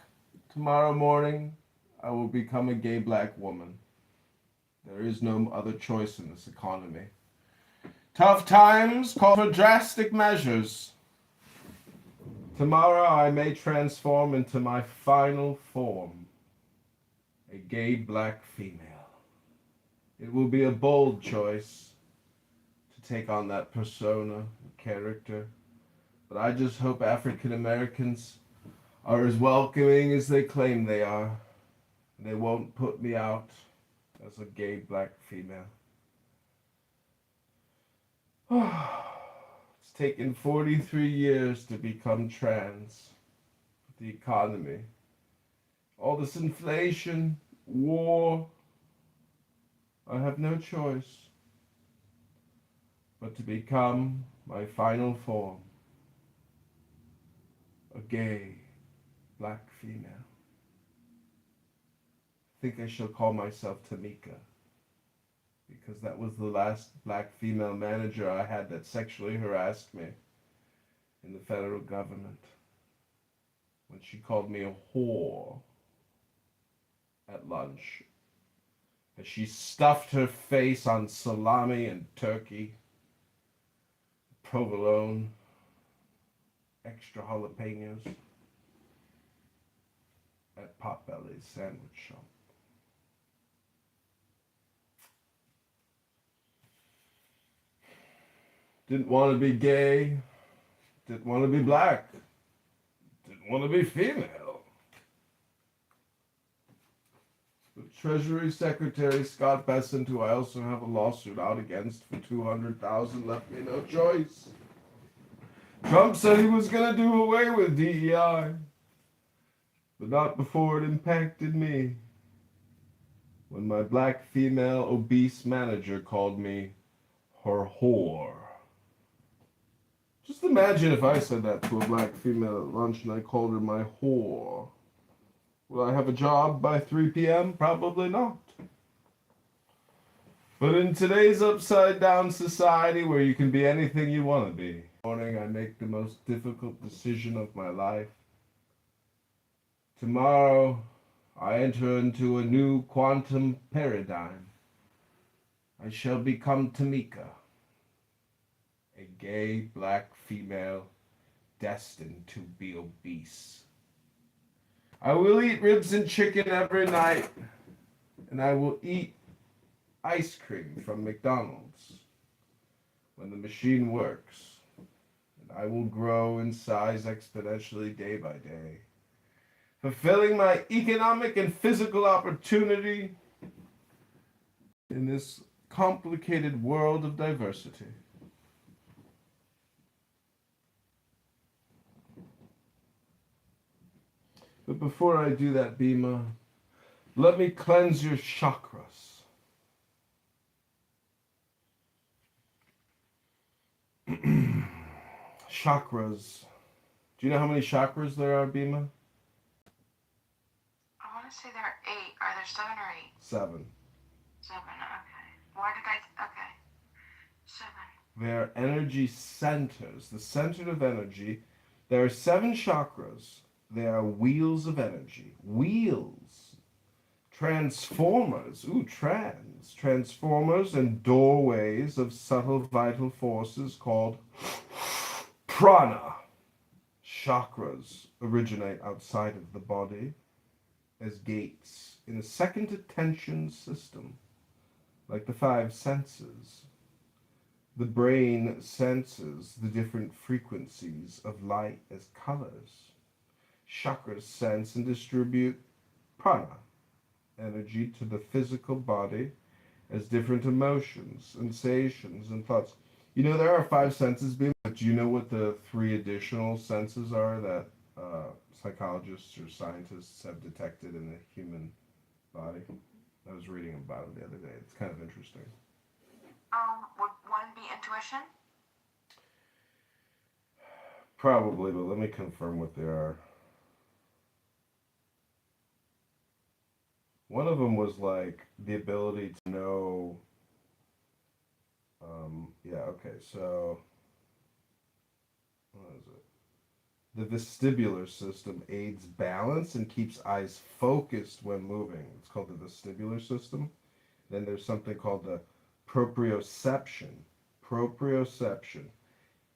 tomorrow morning, I will become a gay black woman. There is no other choice in this economy. Tough times call for drastic measures. Tomorrow I may transform into my final form, a gay black female. It will be a bold choice to take on that persona, character, but I just hope African Americans are as welcoming as they claim they are. They won't put me out as a gay black female. It's taken 43 years to become trans. The economy. All this inflation, war. I have no choice but to become my final form. A gay black female. I think I shall call myself Tamika, because that was the last black female manager I had that sexually harassed me in the federal government. When she called me a whore at lunch, as she stuffed her face on salami and turkey, provolone, extra jalapenos at Potbelly's sandwich shop. Didn't want to be gay. Didn't want to be black. Didn't want to be female. But Treasury Secretary Scott Bessent, who I also have a lawsuit out against for $200,000, left me no choice. Trump said he was going to do away with DEI, but not before it impacted me. When my black female obese manager called me her whore. Just imagine if I said that to a black female at lunch and I called her my whore. Will I have a job by 3 p.m.? Probably not. But in today's upside down society where you can be anything you want to be, morning I make the most difficult decision of my life. Tomorrow I enter into a new quantum paradigm. I shall become Tamika, a gay black female destined to be obese. I will eat ribs and chicken every night, and I will eat ice cream from McDonald's when the machine works, and I will grow in size exponentially day by day, fulfilling my economic and physical opportunity in this complicated world of diversity. But before I do that, Bhima, let me cleanse your chakras. Chakras. Do you know how many chakras there are, Bhima? I want to say there are 8. Are there 7 or 8? 7. 7, okay. Why did I... Okay. 7. They are energy centers, the center of energy. There are 7 chakras. They are wheels of energy. Wheels. Transformers. Ooh, transformers and doorways of subtle vital forces called prana. Chakras originate outside of the body as gates in a second attention system, like the 5 senses. The brain senses the different frequencies of light as colors. Chakras sense and distribute prana, energy, to the physical body as different emotions, sensations, and thoughts. You know, there are 5 senses, but do you know what the 3 additional senses are that psychologists or scientists have detected in the human body? I was reading about it the other day. It's kind of interesting. Would one be intuition? Probably, but let me confirm what they are. One of them was like the ability to know. Okay, so what is it? The vestibular system aids balance and keeps eyes focused when moving. It's called the vestibular system. Then there's something called the proprioception. Proprioception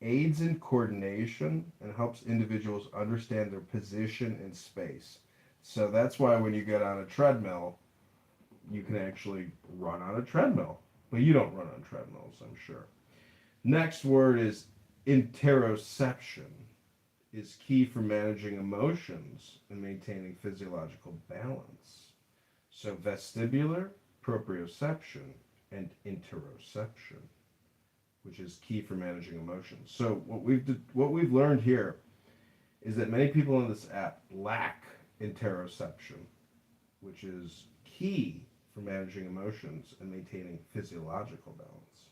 aids in coordination and helps individuals understand their position in space. So that's why when you get on a treadmill, you can actually run on a treadmill. But you don't run on treadmills, I'm sure. Next word is interoception. Is key for managing emotions and maintaining physiological balance. So vestibular, proprioception, and interoception, which is key for managing emotions. So what we've learned here is that many people on this app lack interoception, which is key for managing emotions and maintaining physiological balance.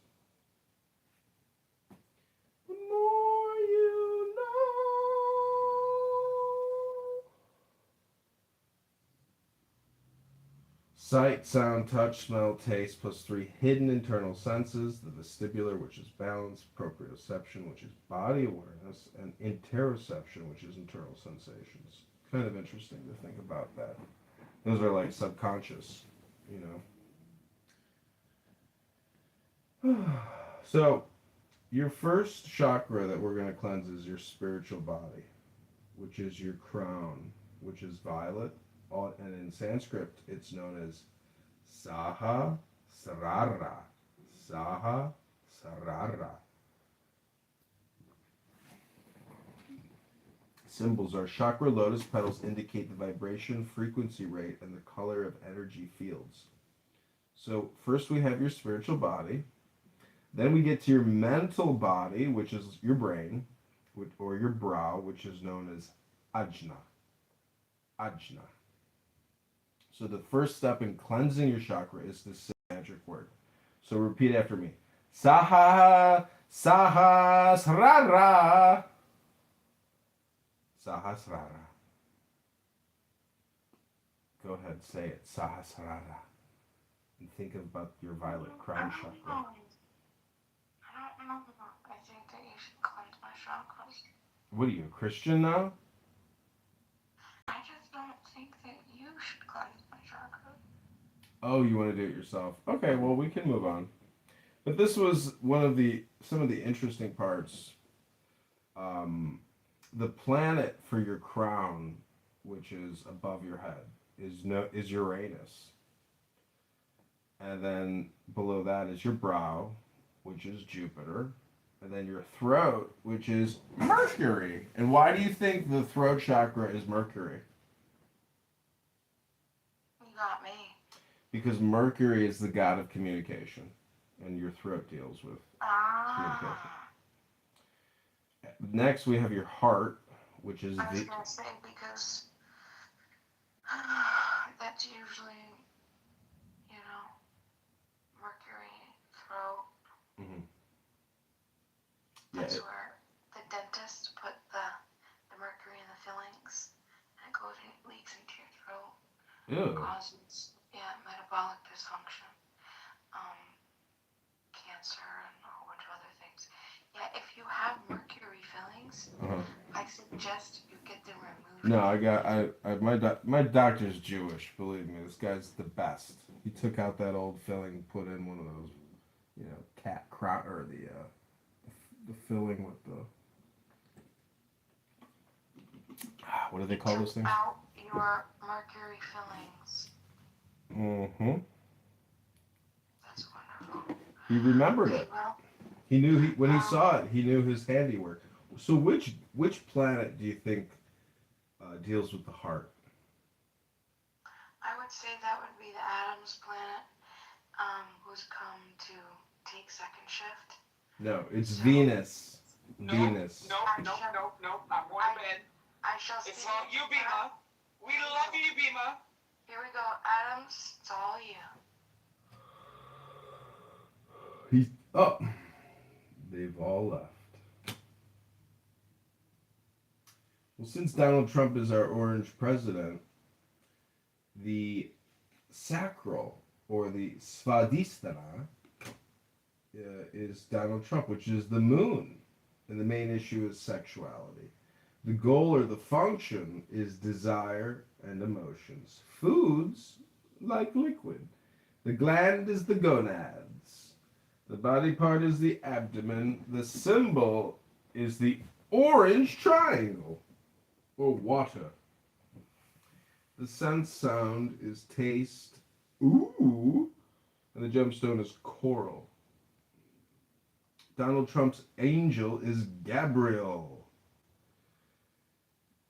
The more you know. Sight, sound, touch, smell, taste, plus 3 hidden internal senses, the vestibular, which is balance, proprioception, which is body awareness, and interoception, which is internal sensations. Kind of interesting to think about that. Those are like subconscious, you know. So, your first chakra that we're going to cleanse is your spiritual body, which is your crown, which is violet. And in Sanskrit, it's known as Saha Sarara. Saha Sarara. Symbols are chakra lotus petals indicate the vibration, frequency rate, and the color of energy fields. So first we have your spiritual body. Then we get to your mental body, which is your brain, or your brow, which is known as Ajna. Ajna. So the first step in cleansing your chakra is this magic word. So repeat after me. Saha Sahasrara. Sahasrara. Go ahead, say it. Sahasrara. And think about your violet crown chakra. I don't No. I think that you should cleanse my chakras. What are you, a Christian now? I just don't think that you should cleanse my chakras. Oh, you want to do it yourself? Okay, well we can move on. But this was some of the interesting parts. The planet for your crown, which is above your head, is Uranus, and then below that is your brow, which is Jupiter, and then your throat, which is Mercury. And why do you think the throat chakra is Mercury? You got me. Because Mercury is the god of communication, and your throat deals with communication. Next, we have your heart, which is I was gonna say because that's usually, Mercury, throat. Mm-hmm. That's where the dentist put the mercury in the fillings, and it leaks into your throat. Ew. Causes metabolic dysfunction, cancer, and a whole bunch of other things. Yeah, if you have mercury fillings, I suggest you get them removed. No, my doctor's Jewish. Believe me, this guy's the best. He took out that old filling, put in one of those, cat crown or the filling with the what do they call those things? Out your mercury fillings. Mm-hmm. That's wonderful. He remembered it. Well, He knew when he saw it, he knew his handiwork. So which planet do you think deals with the heart? I would say that would be the Adams planet, who's come to take second shift. No, it's Venus. No, Venus. No. I'm going to bed. I shall It's all you, Bima. We love you, Bima. Here we go, Adams. It's all you. They've all left. Well, since Donald Trump is our orange president, the sacral, or the Svadhisthana, is Donald Trump, which is the moon. And the main issue is sexuality. The goal or the function is desire and emotions. Foods, like liquid. The gland is the gonads. The body part is the abdomen. The symbol is the orange triangle, or water. The sense sound is taste, ooh, and the gemstone is coral. Donald Trump's angel is Gabriel.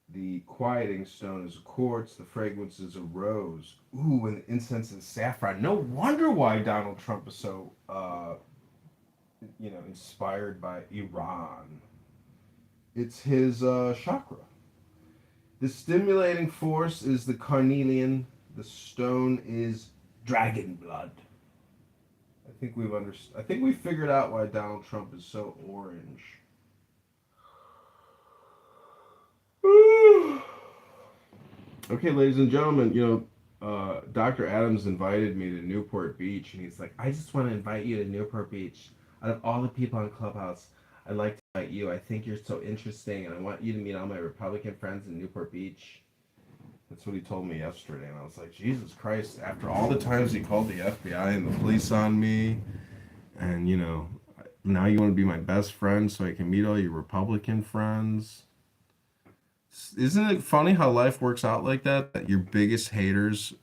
The quieting stone is a quartz. The fragrance is a rose. Ooh, and the incense is saffron. No wonder why Donald Trump is so, inspired by Iran. It's his chakra. The stimulating force is the carnelian. The stone is dragon blood. I think we figured out why Donald Trump is so orange. Okay, ladies and gentlemen, Dr. Adams invited me to Newport Beach, and he's like, I just want to invite you to Newport Beach. Out of all the people on Clubhouse, I'd like to invite you. I think you're so interesting, and I want you to meet all my Republican friends in Newport Beach. That's what he told me yesterday, and I was like, Jesus Christ, after all the times he called the FBI and the police on me, and, now you want to be my best friend so I can meet all your Republican friends? Isn't it funny how life works out like that? That your biggest haters